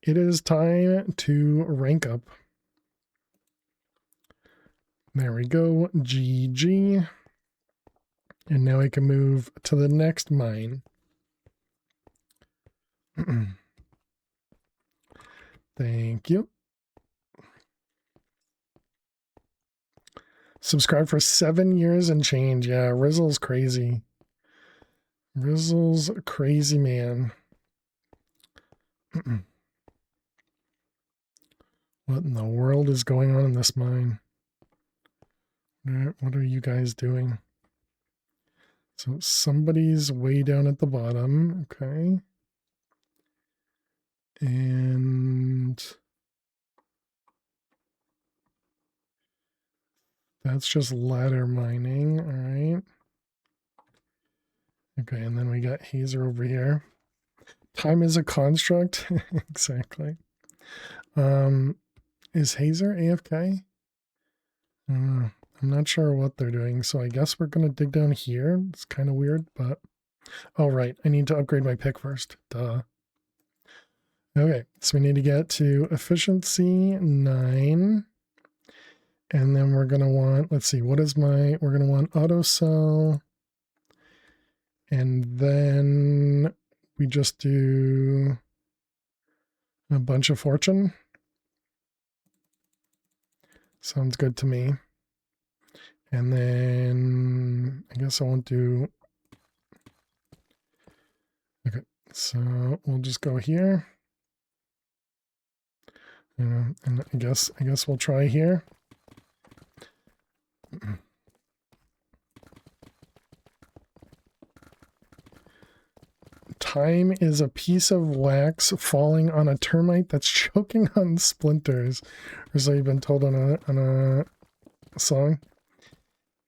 to rank up. There we go, GG. And now we can move to the next mine. Thank you. Subscribe for 7 years and change. Yeah, Rizzle's crazy. Rizzle's a crazy man. What in the world is going on in this mine? What are you guys doing? So somebody's way down at the bottom. Okay. And that's just ladder mining. All right. Okay, and then we got Hazer over here. Time is a construct. Exactly. Is Hazer AFK? I'm not sure what they're doing, so I guess we're going to dig down here. It's kind of weird, but... Oh, right. I need to upgrade my pick first. Duh. Okay, so we need to get to efficiency 9. And then we're going to want, let's see, we're going to want auto sell. And then we just do a bunch of fortune. Sounds good to me. And then I guess I won't do. Okay, so we'll just go here. And I guess we'll try here. Time is a piece of wax falling on a termite that's choking on splinters. Or so you've been told on a song.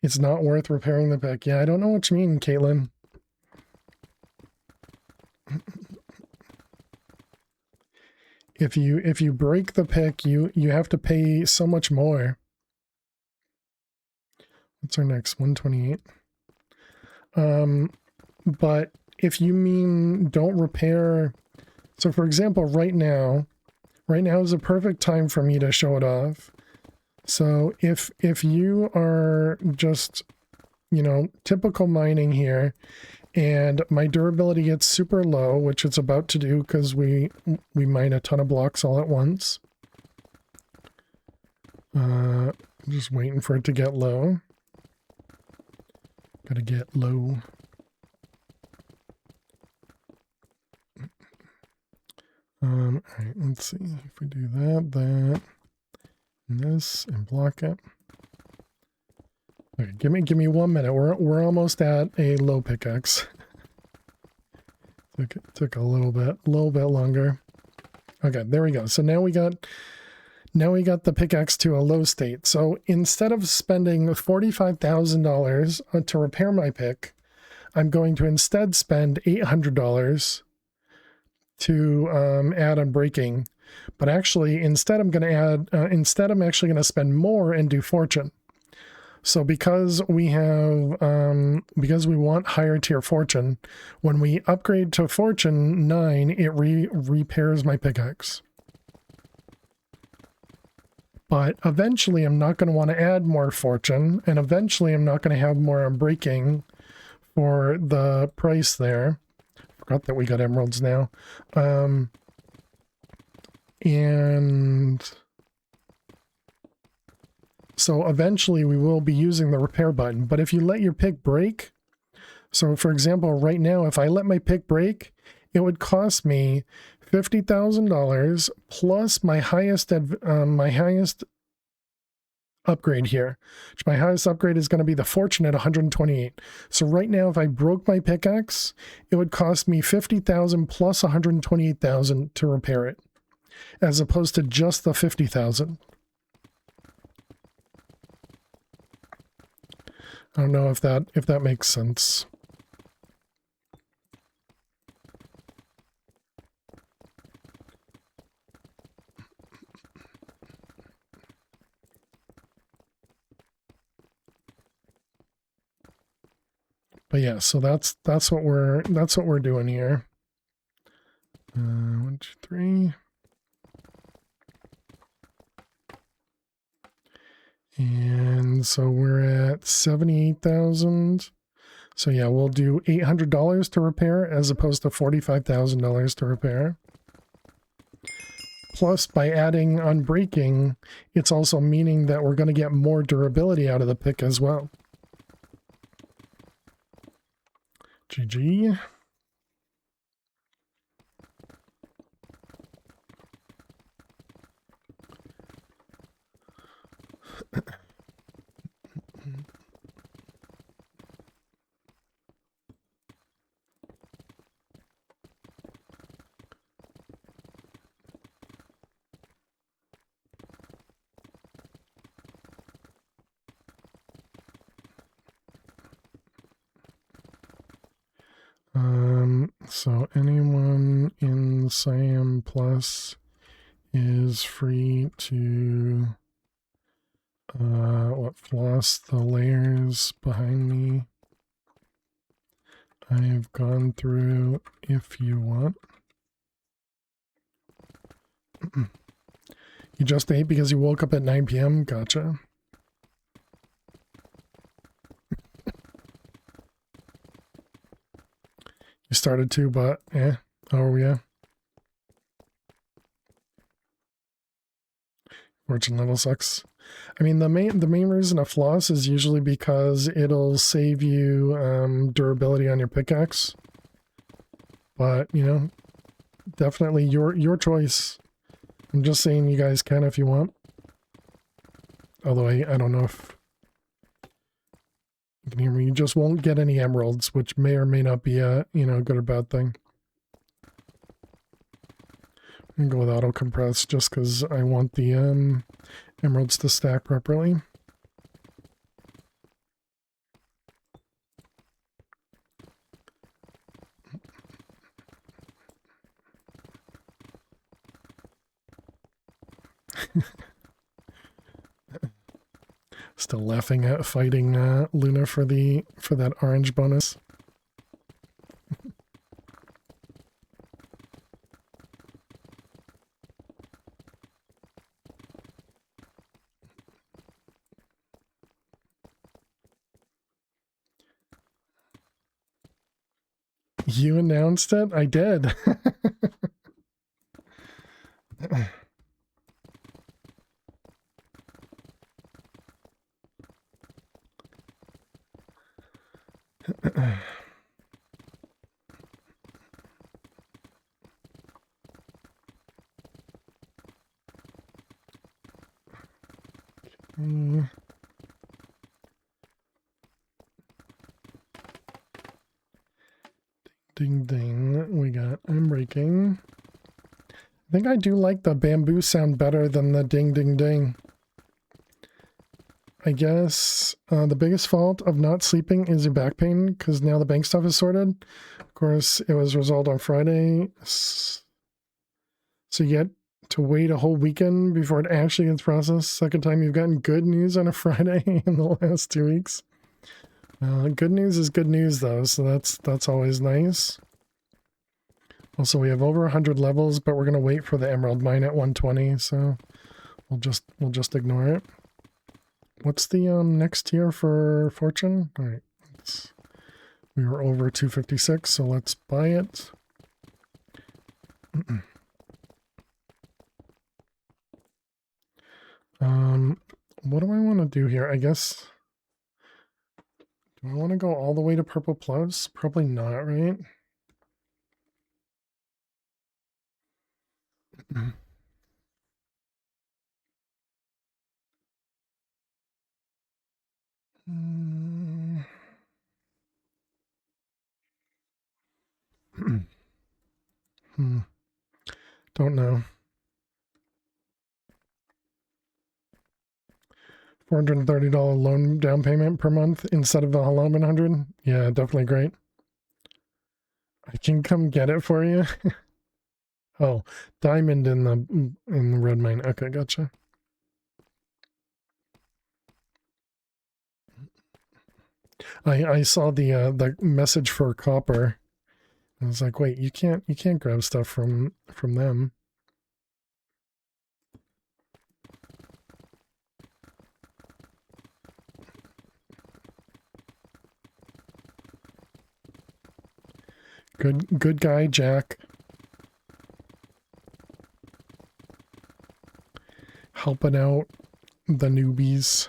It's not worth repairing the pick. Yeah, I don't know what you mean, Caitlin. If you break the pick, you have to pay so much more. What's our next? 128. But if you mean don't repair, so for example, right now is a perfect time for me to show it off. So if you are just, you know, typical mining here, and my durability gets super low, which it's about to do because we mine a ton of blocks all at once. I'm just waiting for it to get low. Gotta get low. All right, let's see if we do that, and this, and block it. Okay, give me 1 minute. We're almost at a low pickaxe. took a little bit longer. Okay, there we go. So now we got the pickaxe to a low state. So instead of spending $45,000 to repair my pick, I'm going to instead spend $800 to add on breaking. But actually, instead I'm actually going to spend more and do fortune. So because we have, because we want higher tier fortune, when we upgrade to fortune 9, it repairs my pickaxe. But eventually I'm not going to want to add more fortune, and eventually I'm not going to have more breaking for the price there. Forgot that we got emeralds now. And so eventually we will be using the repair button. But if you let your pick break, so for example, right now, if I let my pick break, it would cost me $50,000 plus my highest upgrade here. Which my highest upgrade is going to be the fortune at 128. So right now, if I broke my pickaxe, it would cost me $50,000 plus 128,000 to repair it, as opposed to just the 50,000. I don't know if that makes sense. But yeah, so that's what we're doing here. 1, 2, 3. And so we're at 78,000. So yeah, we'll do $800 to repair as opposed to $45,000 to repair. Plus, by adding on breaking, it's also meaning that we're going to get more durability out of the pick as well. GG. So anyone in Siam Plus is free to floss the layers behind me. I have gone through if you want. You just ate because you woke up at 9 p.m. Gotcha. started too, but oh yeah. Fortune level sucks. I mean, the main reason of floss is usually because it'll save you durability on your pickaxe. But, you know, definitely your choice. I'm just saying you guys can if you want. Although I don't know if you can hear me. You just won't get any emeralds, which may or may not be a, you know, good or bad thing. I'm gonna go with auto compress just because I want the emeralds to stack properly. Still laughing at fighting Luna for that orange bonus. You announced it? I did. Ding ding, we got I'm breaking. I think I do like the bamboo sound better than the ding ding ding. I guess the biggest fault of not sleeping is your back pain, because now the bank stuff is sorted. Of course, it was resolved on Friday. So you get to wait a whole weekend before it actually gets processed. Second time you've gotten good news on a Friday in the last 2 weeks. Good news is good news though, so that's always nice. Also, we have over 100 levels, but we're gonna wait for the emerald mine at 120, so we'll just ignore it. What's the next tier for fortune? All right, we were over 256, so let's buy it. What do I want to do here? I guess. Do I want to go all the way to purple plus? Probably not, right? Don't know. $430 loan down payment per month instead of the 1100. Yeah, definitely great. I can come get it for you. Oh, diamond in the red mine. Okay, gotcha. I saw the message for copper. I was like, wait, you can't grab stuff from them. Good guy, Jack. Helping out the newbies.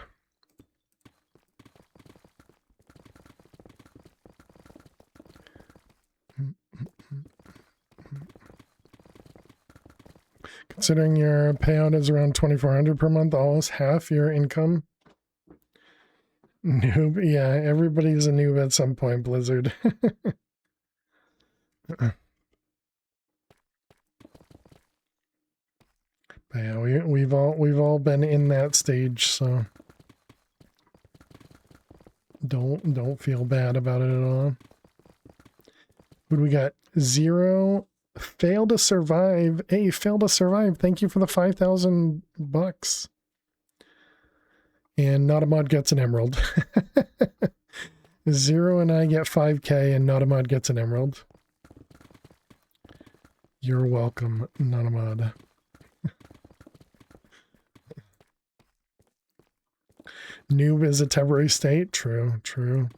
Considering your payout is around 2,400 per month, almost half your income. Noob, yeah, everybody's a noob at some point, Blizzard. But yeah, we've all been in that stage, so don't feel bad about it at all. What do we got? 0. Fail to survive. Hey, fail to survive. Thank you for the 5,000 bucks. And Not a Mod gets an emerald. 0 and I get 5k, and Not a Mod gets an emerald. You're welcome, Not a Mod. Noob is a temporary state. True.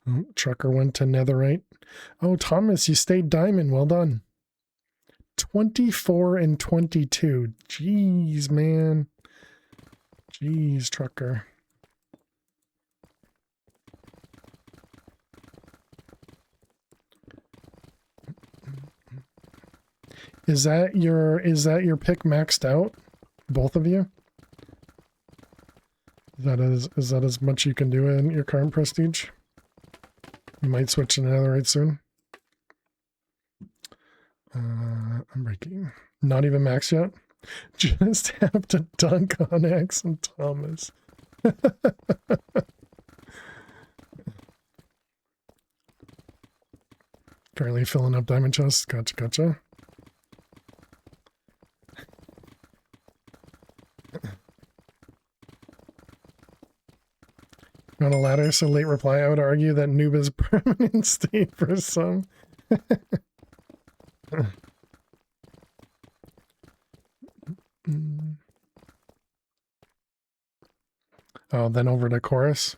Oh, trucker went to netherite. Oh, Thomas, you stayed diamond. Well done. 24 and 22. Jeez, man. Jeez, trucker. Is that your pick maxed out? Both of you? Is that as much you can do in your current prestige? You might switch to netherite soon. I'm breaking. Not even max yet. Just have to dunk on X and Thomas. Currently filling up diamond chests. Gotcha, gotcha. On a ladder, so late reply. I would argue that noob is permanent state for some. Oh, then over to chorus.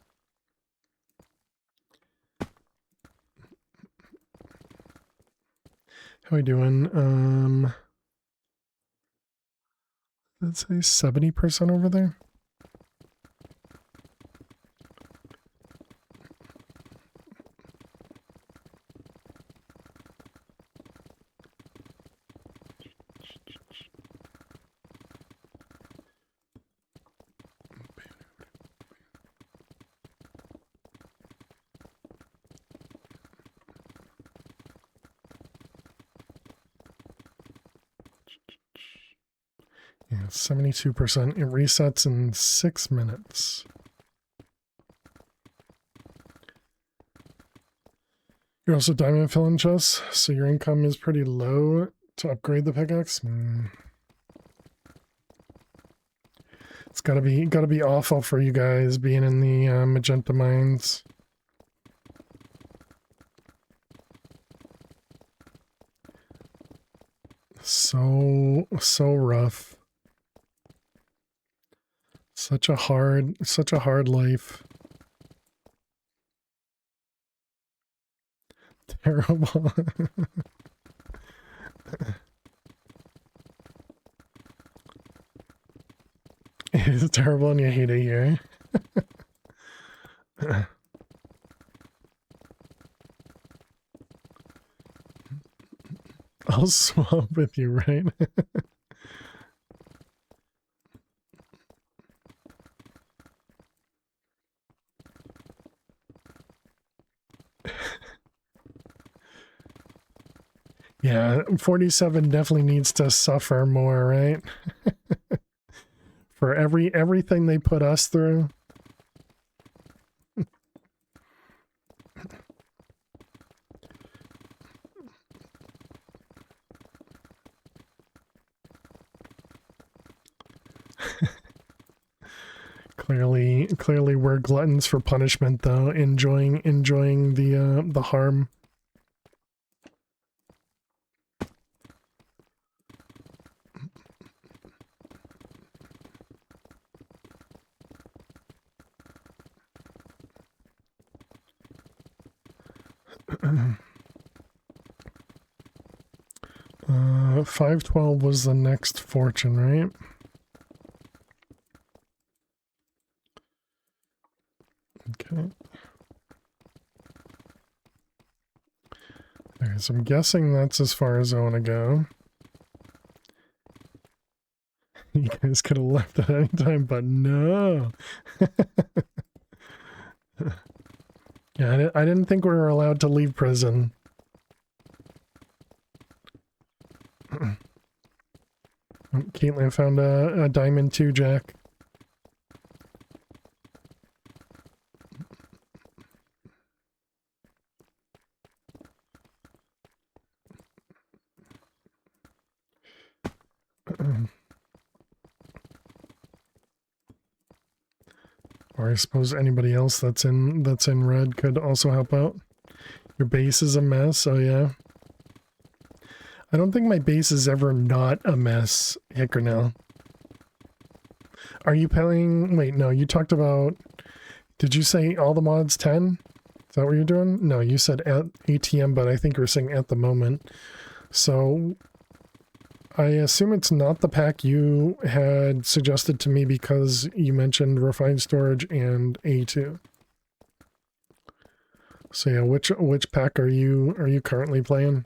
How we doing? Let's say 70% over there. Yeah, 72%. It resets in 6 minutes. You're also diamond filling chests, so your income is pretty low to upgrade the pickaxe. It's gotta be awful for you guys being in the magenta mines. So rough. Such a hard life. Terrible. It's terrible and you hate it here. I'll swap with you, right? Yeah, 47 definitely needs to suffer more, right? For everything they put us through. Clearly we're gluttons for punishment though, enjoying the harm. Uh, 512 was the next fortune, right? Okay. Okay, so I'm guessing that's as far as I want to go. You guys could have left at any time, but no. Yeah, I didn't think we were allowed to leave prison. Oh, Caitlin found a diamond too, Jack. Or I suppose anybody else that's in red could also help out. Your base is a mess, oh yeah. I don't think my base is ever not a mess, Hickernell. Are you playing... Wait, no, you talked about... Did you say all the mods 10? Is that what you're doing? No, you said at ATM, but I think you're saying at the moment. So I assume it's not the pack you had suggested to me because you mentioned refined storage and A2. So yeah, which pack are you currently playing?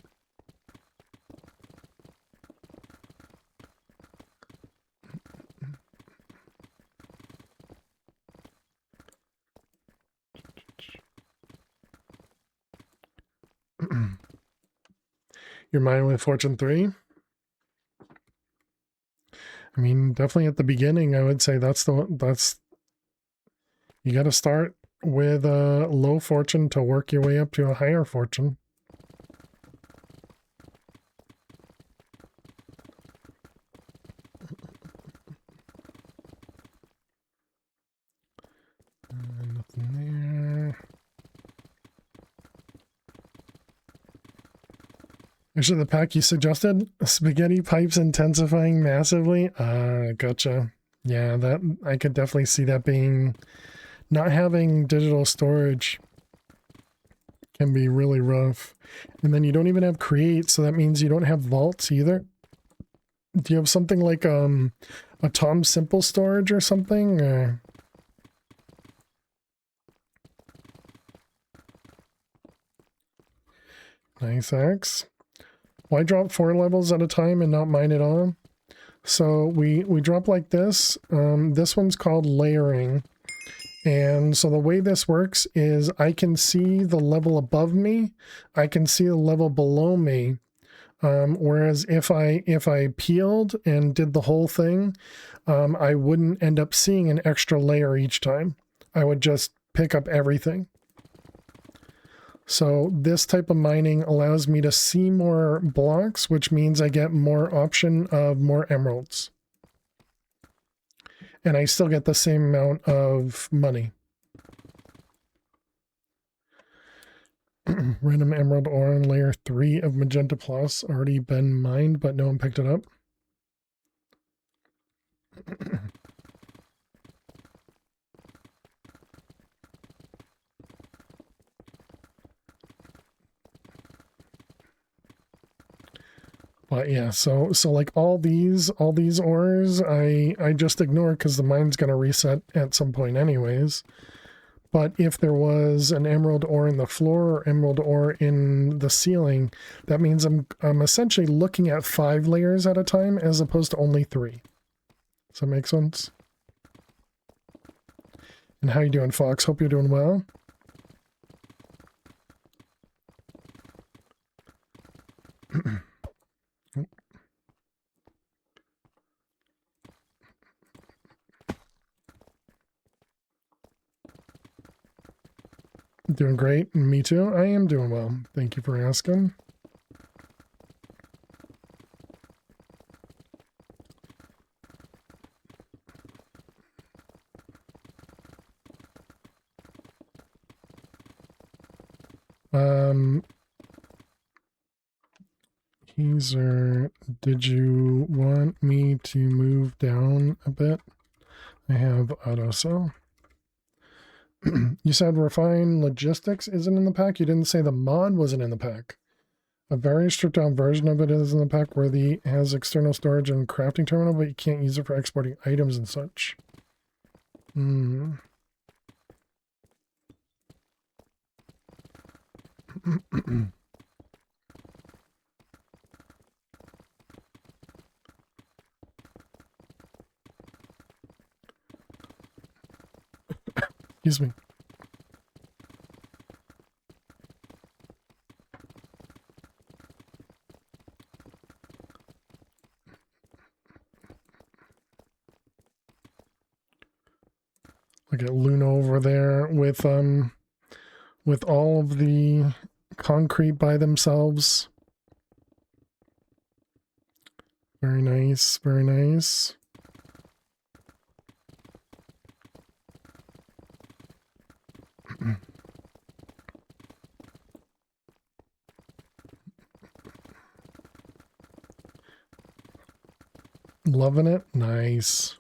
You're mine with Fortune 3? I mean, definitely at the beginning, I would say that's you got to start with a low fortune to work your way up to a higher fortune. Nothing there. Actually, the pack you suggested, spaghetti pipes intensifying massively. Gotcha. Yeah, that I could definitely see that being, not having digital storage can be really rough. And then you don't even have create, so that means you don't have vaults either. Do you have something like a Tom Simple storage or something? Nice axe. Why drop 4 levels at a time and not mine at all? So we drop like this. This one's called layering. And so the way this works is I can see the level above me. I can see the level below me. Whereas if I peeled and did the whole thing, I wouldn't end up seeing an extra layer each time. I would just pick up everything. So this type of mining allows me to see more blocks, which means I get more option of more emeralds. And I still get the same amount of money. Random emerald ore on layer 3 of magenta plus already been mined, but no one picked it up. But yeah, so like all these ores, I just ignore because the mine's gonna reset at some point anyways. But if there was an emerald ore in the floor or emerald ore in the ceiling, that means I'm essentially looking at 5 layers at a time as opposed to only 3. Does that make sense? And how you doing, Fox? Hope you're doing well. Doing great. Me too. I am doing well. Thank you for asking. Teaser, did you want me to move down a bit? I have autosell. You said refine logistics isn't in the pack. You didn't say the mod wasn't in the pack. A very stripped down version of it is in the pack where it has external storage and crafting terminal, but you can't use it for exporting items and such. Excuse me. Look at Luna over there with all of the concrete by themselves. Very nice, very nice. Loving it. Nice.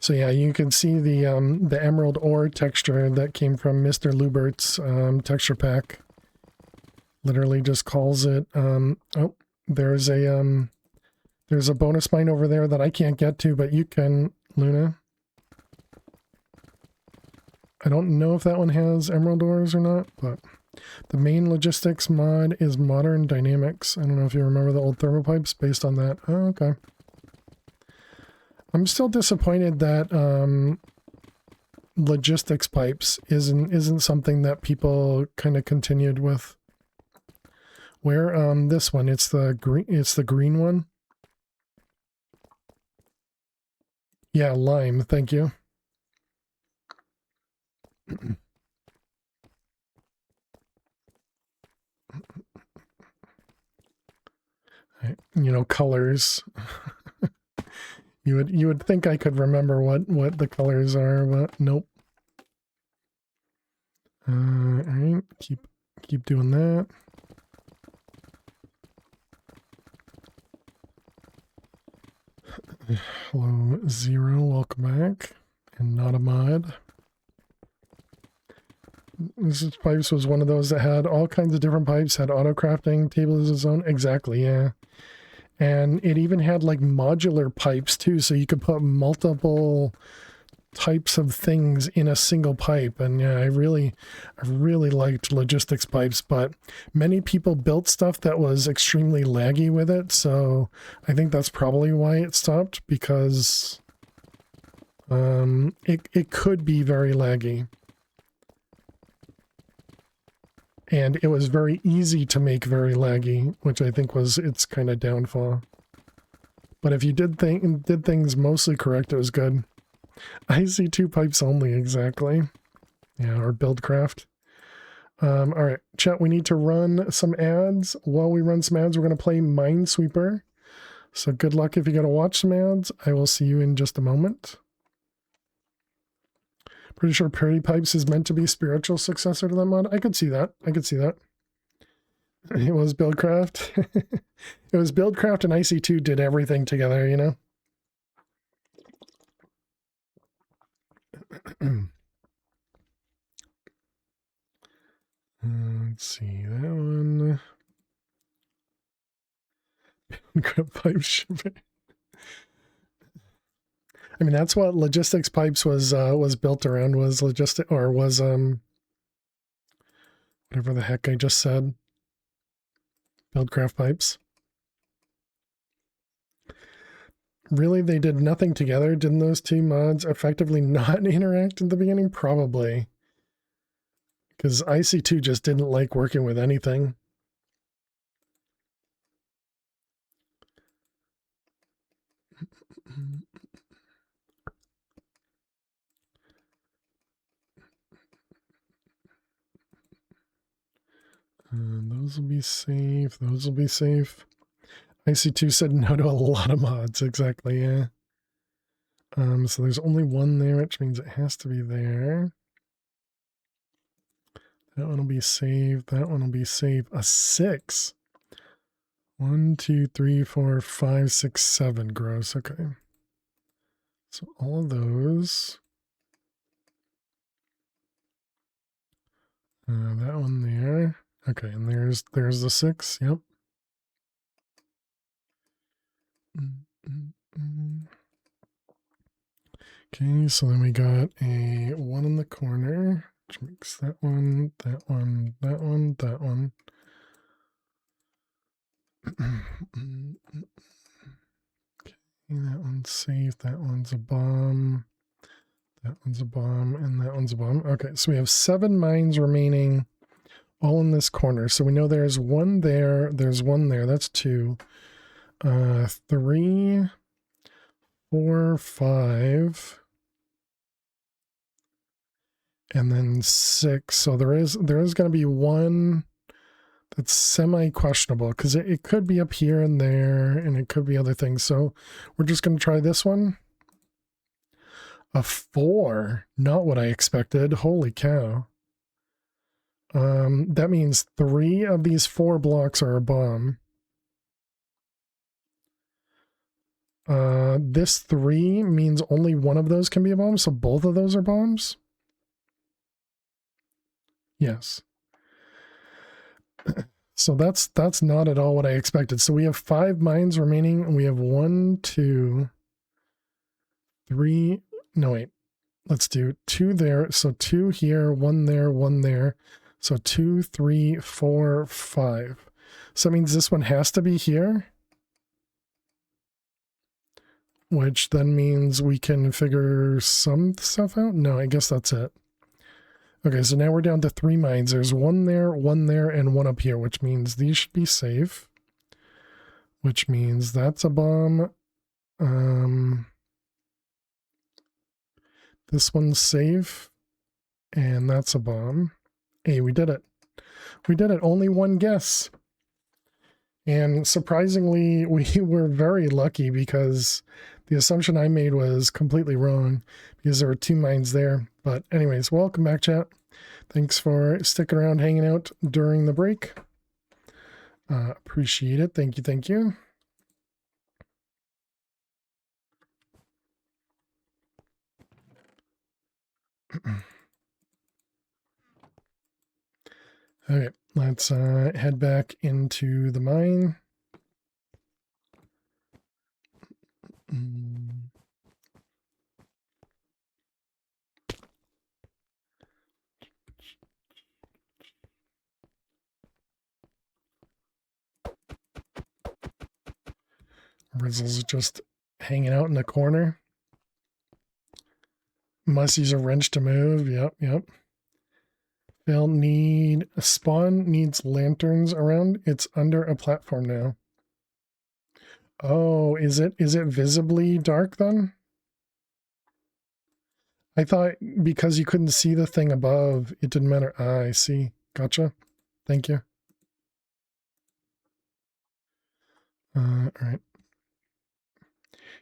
So yeah, you can see the emerald ore texture that came from Mr. Lubert's texture pack. Literally just calls it. Oh, there's a bonus mine over there that I can't get to, but you can, Luna. I don't know if that one has emerald ores or not, but the main logistics mod is modern dynamics. I don't know if you remember the old thermopipes based on that. Oh, okay. I'm still disappointed that logistics pipes isn't something that people kind of continued with. Where this one, it's the green one. Yeah, lime, thank you. You know, colors. You would think I could remember what the colors are, but nope. All right, keep doing that. Hello, Zero, welcome back. And not a mod. This pipes was one of those that had all kinds of different pipes, had auto crafting, table as its own. Exactly, yeah. And it even had like modular pipes too, so you could put multiple types of things in a single pipe. And yeah, I really liked logistics pipes, but many people built stuff that was extremely laggy with it, so I think that's probably why it stopped, because it could be very laggy. And it was very easy to make very laggy, which I think was its kind of downfall. But if you did things mostly correct, it was good. IC2 pipes only, exactly. Yeah, or buildcraft. All right, chat, we need to run some ads. While we run some ads, we're going to play Minesweeper. So good luck if you got to watch some ads. I will see you in just a moment. Pretty sure Parity Pipes is meant to be spiritual successor to that mod. I could see that. I could see that. It was Buildcraft. It was Buildcraft and IC2 did everything together, you know? Let's see, that one. Buildcraft pipe shipping. I mean, that's what logistics pipes was built around, was logistic, or was whatever the heck I just said. Buildcraft pipes. Really, they did nothing together? Didn't those two mods effectively not interact at the beginning? Probably. Because IC2 just didn't like working with anything. Those will be safe. Those will be safe. IC2 said no to a lot of mods. Exactly, yeah. So there's only one there, which means it has to be there. That one will be safe. That one will be safe. A 6. 1, 2, 3, 4, 5, 6, 7. Gross. Okay. So all of those. That one there. Okay, and there's the 6. Yep. Okay, so then we got a 1 in the corner, which makes that one, that one, that one, that one. Okay, that one's safe, that one's a bomb, that one's a bomb, and that one's a bomb. Okay, so we have 7 mines remaining, all in this corner. So we know there's one there, there's one there, that's 2. 3, 4, 5. And then 6. So there is going to be one that's semi-questionable, because it could be up here and there, and it could be other things. So we're just going to try this one. A 4. Not what I expected. Holy cow. That means 3 of these 4 blocks are a bomb. This 3 means only one of those can be a bomb, so both of those are bombs? Yes. So that's not at all what I expected. So we have 5 mines remaining, and we have 1, 2, 3. No, wait. Let's do 2 there. So 2 here, 1 there, 1 there. So 2, 3, 4, 5. So that means this one has to be here. Which then means we can figure some stuff out? No, I guess that's it. Okay, so now we're down to 3 mines. There's 1 there, and 1 up here, which means these should be safe. Which means that's a bomb. This one's safe. And that's a bomb. Hey, we did it. We did it. Only 1 guess. And surprisingly, we were very lucky because the assumption I made was completely wrong because there were 2 mines there. But anyways, welcome back, chat. Thanks for sticking around, hanging out during the break. Appreciate it. Thank you. Thank you. Okay, let's head back into the mine. Rizzle's just hanging out in the corner. Must use a wrench to move. Yep. They'll need a spawn needs lanterns around. It's under a platform now. Oh, is it visibly dark then? I thought because you couldn't see the thing above, it didn't matter. Ah, I see. Gotcha. Thank you. All right.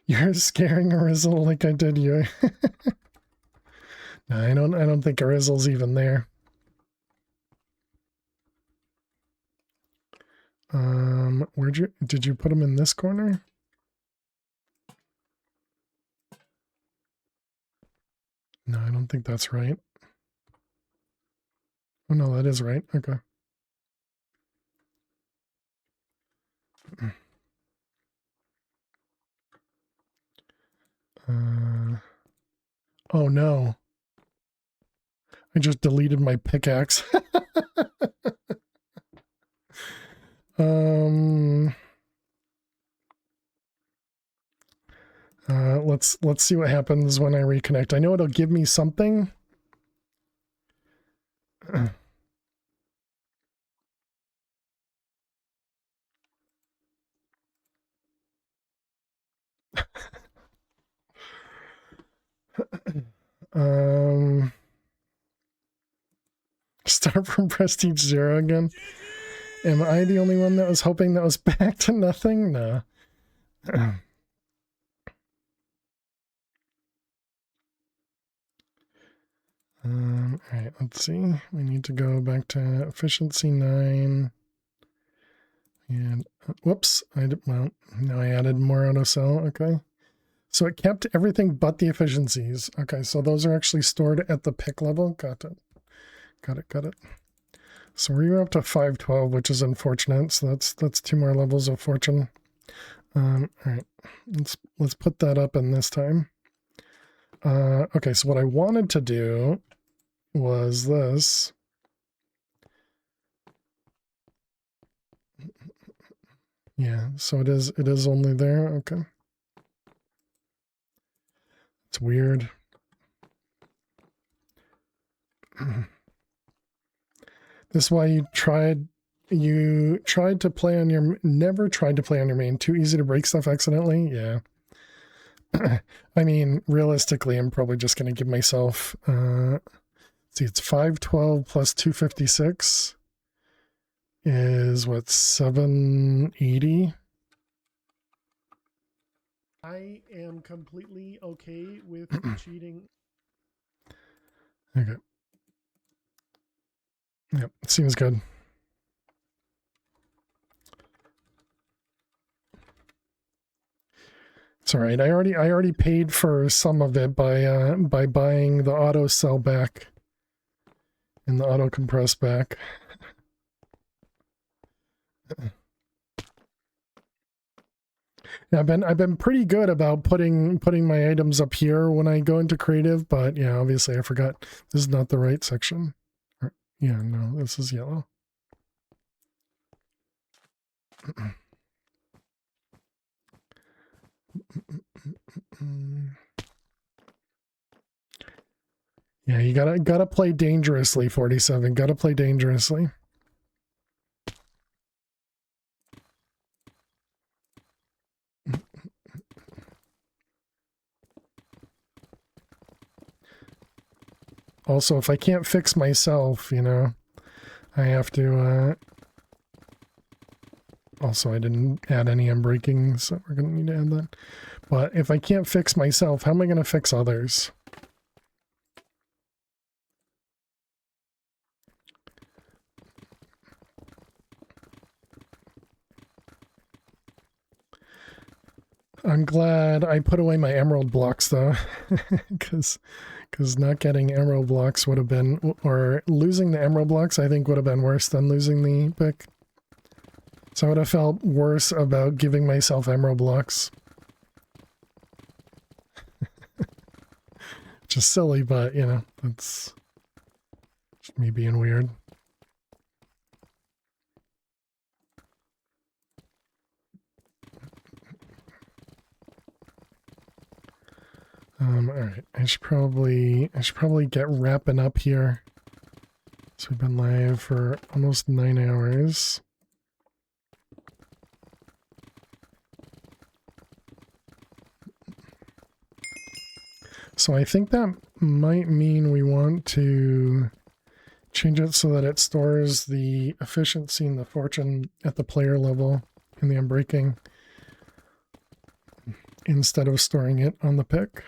You're scaring Arizzle like I did you. No, I don't think Arizzle's even there. Did you put him in this corner? No, I don't think that's right. Oh no, that is right. Okay. Oh no. I just deleted my pickaxe. Let's see what happens when I reconnect. I know it'll give me something. Start from Prestige 0 again. Am I the only one that was hoping that was back to nothing? No. Alright, let's see. We need to go back to efficiency 9. And, whoops. Well, now I added more auto cell. Okay. So it kept everything but the efficiencies. Okay, so those are actually stored at the pick level. Got it. Got it. So we're up to 512, which is unfortunate. So that's 2 more levels of fortune. All right, let's put that up in this time. Okay, so what I wanted to do was this. Yeah, so it is only there. Okay, it's weird. This is why you tried to play on your, never tried to play on your main. Too easy to break stuff accidentally. Yeah. I mean, realistically, I'm probably just going to give myself, see, it's 512 plus 256 is what, 780? I am completely okay with cheating. Okay. Yep, seems good. It's all right. I already paid for some of it by buying the auto cell back and the auto compress back. Yeah, I've been pretty good about putting my items up here when I go into creative, but yeah, obviously I forgot this is not the right section. Yeah, no, this is yellow. Yeah, you gotta play dangerously, 47. Gotta play dangerously. Also, if I can't fix myself, you know, I have to, also I didn't add any unbreaking, so we're gonna need to add that. But if I can't fix myself, how am I gonna fix others? I'm glad I put away my emerald blocks though, because not getting emerald blocks would have been, or losing the emerald blocks I think would have been worse than losing the pick. So I would have felt worse about giving myself emerald blocks. Just silly, but you know, that's just me being weird. Alright, I should probably get wrapping up here. So we've been live for almost 9 hours. So I think that might mean we want to change it so that it stores the efficiency and the fortune at the player level in the unbreaking instead of storing it on the pick.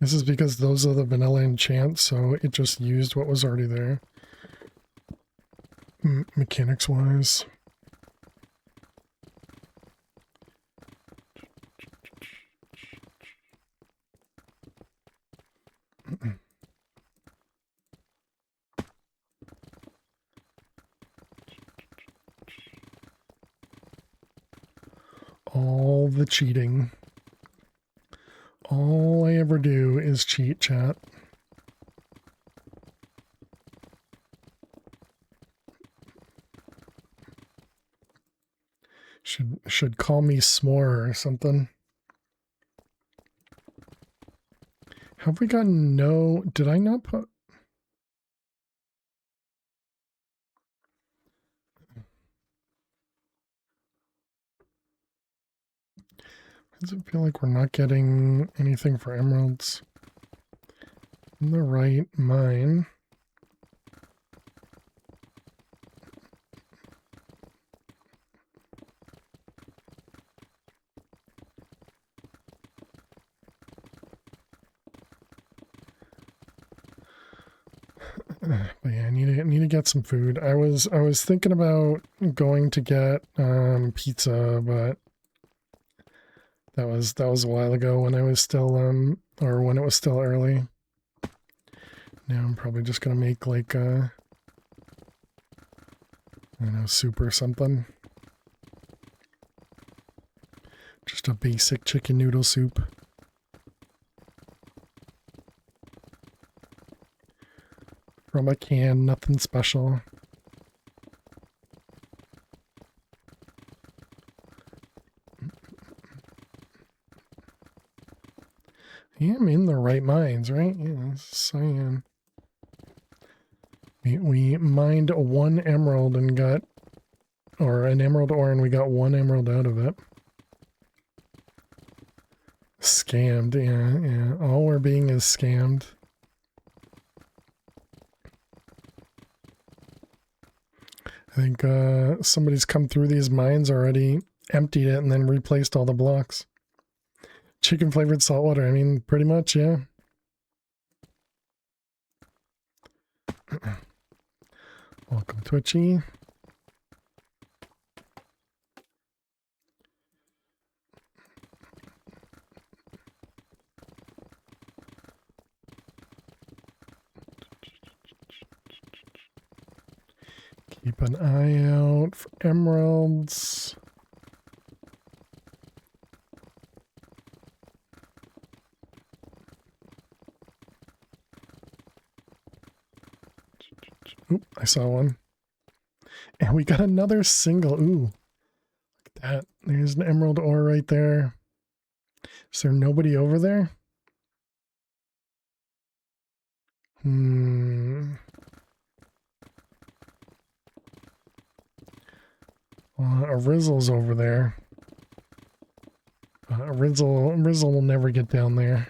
This is because those are the vanilla enchants, so it just used what was already there. Mechanics-wise. All the cheating. All I ever do is cheat, chat. Should call me S'more or something. Have we gotten no... Did I not put... Does it feel like we're not getting anything for emeralds? In the right mine. But yeah, I need to get some food. I was thinking about going to get pizza, but that was a while ago when I was still or when it was still early. Now I'm probably just gonna make like I don't know, soup or something. Just a basic chicken noodle soup. From a can, nothing special. Yeah, I'm in the right minds, right? Yeah, cyan. We mined 1 emerald and got, or an emerald ore, and we got 1 emerald out of it. Scammed, yeah. All we're being is scammed. I think somebody's come through these mines already, emptied it, and then replaced all the blocks. Chicken flavored saltwater, I mean, pretty much, yeah. Welcome, Twitchy. Keep an eye out for emeralds. Oop, I saw one. And we got another single. Ooh, look at that. There's an emerald ore right there. Is there nobody over there? A Rizzle's over there. Rizzle will never get down there.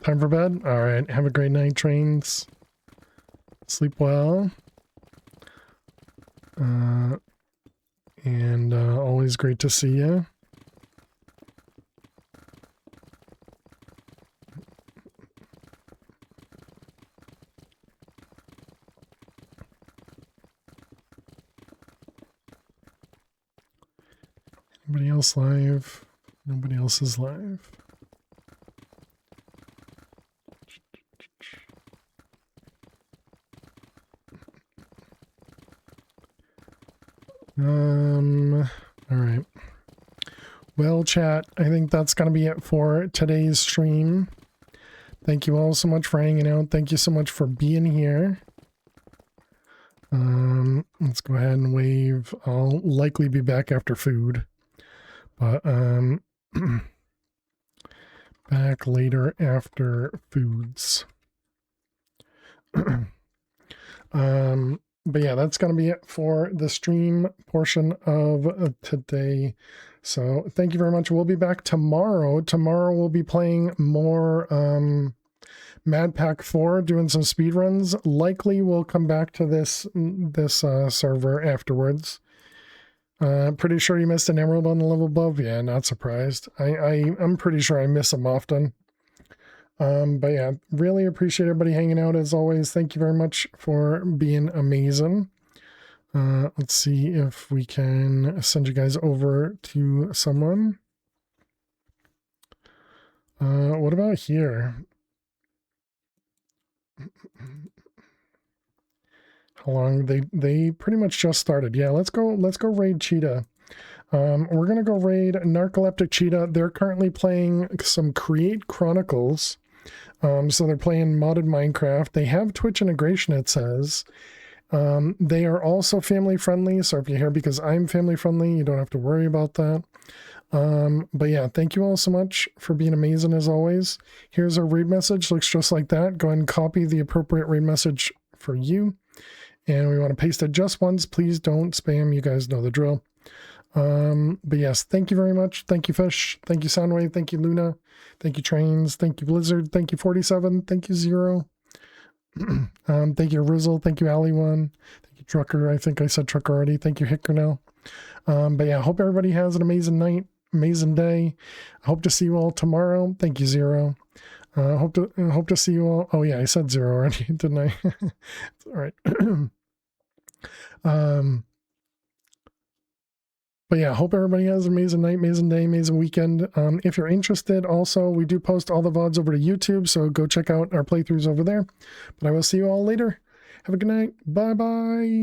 Time for bed? Alright, have a great night, trains. Sleep well. And always great to see you. Anybody else live? Nobody else is live. All right. Well, chat, I think that's going to be it for today's stream. Thank you all so much for hanging out. Thank you so much for being here. Let's go ahead and wave. I'll likely be back after food, but back later after foods. But yeah, that's going to be it for the stream portion of today. So thank you very much. We'll be back tomorrow. Tomorrow we'll be playing more Mad Pack 4, doing some speed runs. Likely we'll come back to this server afterwards. Pretty sure you missed an emerald on the level above. Yeah, not surprised. I'm pretty sure I miss them often. But yeah, really appreciate everybody hanging out as always. Thank you very much for being amazing. Let's see if we can send you guys over to someone. What about here? How long? They pretty much just started. Yeah, let's go raid Cheetah. We're gonna go raid Narcoleptic Cheetah. They're currently playing some Create Chronicles. So they're playing modded Minecraft. They have Twitch integration, it says. They are also family friendly. So if you're here because I'm family friendly, you don't have to worry about that. But yeah, thank you all so much for being amazing as always. Here's our raid message. Looks just like that. Go ahead and copy the appropriate raid message for you. And we want to paste it just once. Please don't spam. You guys know the drill. But yes, thank you very much. Thank you, Fish. Thank you, Soundwave. Thank you, Luna. Thank you, Trains. Thank you, Blizzard. Thank you, 47. Thank you, Zero. Thank you, Rizzle. Thank you, Ali1. Thank you, Trucker. I think I said Trucker already. Thank you, Hickornell. But yeah, I hope everybody has an amazing night, amazing day. I hope to see you all tomorrow. Thank you, Zero. Hope to see you all. Oh yeah, I said Zero already, didn't I? All right. But yeah, hope everybody has an amazing night, amazing day, amazing weekend. If you're interested, also, we do post all the VODs over to YouTube, so go check out our playthroughs over there. But I will see you all later. Have a good night. Bye-bye.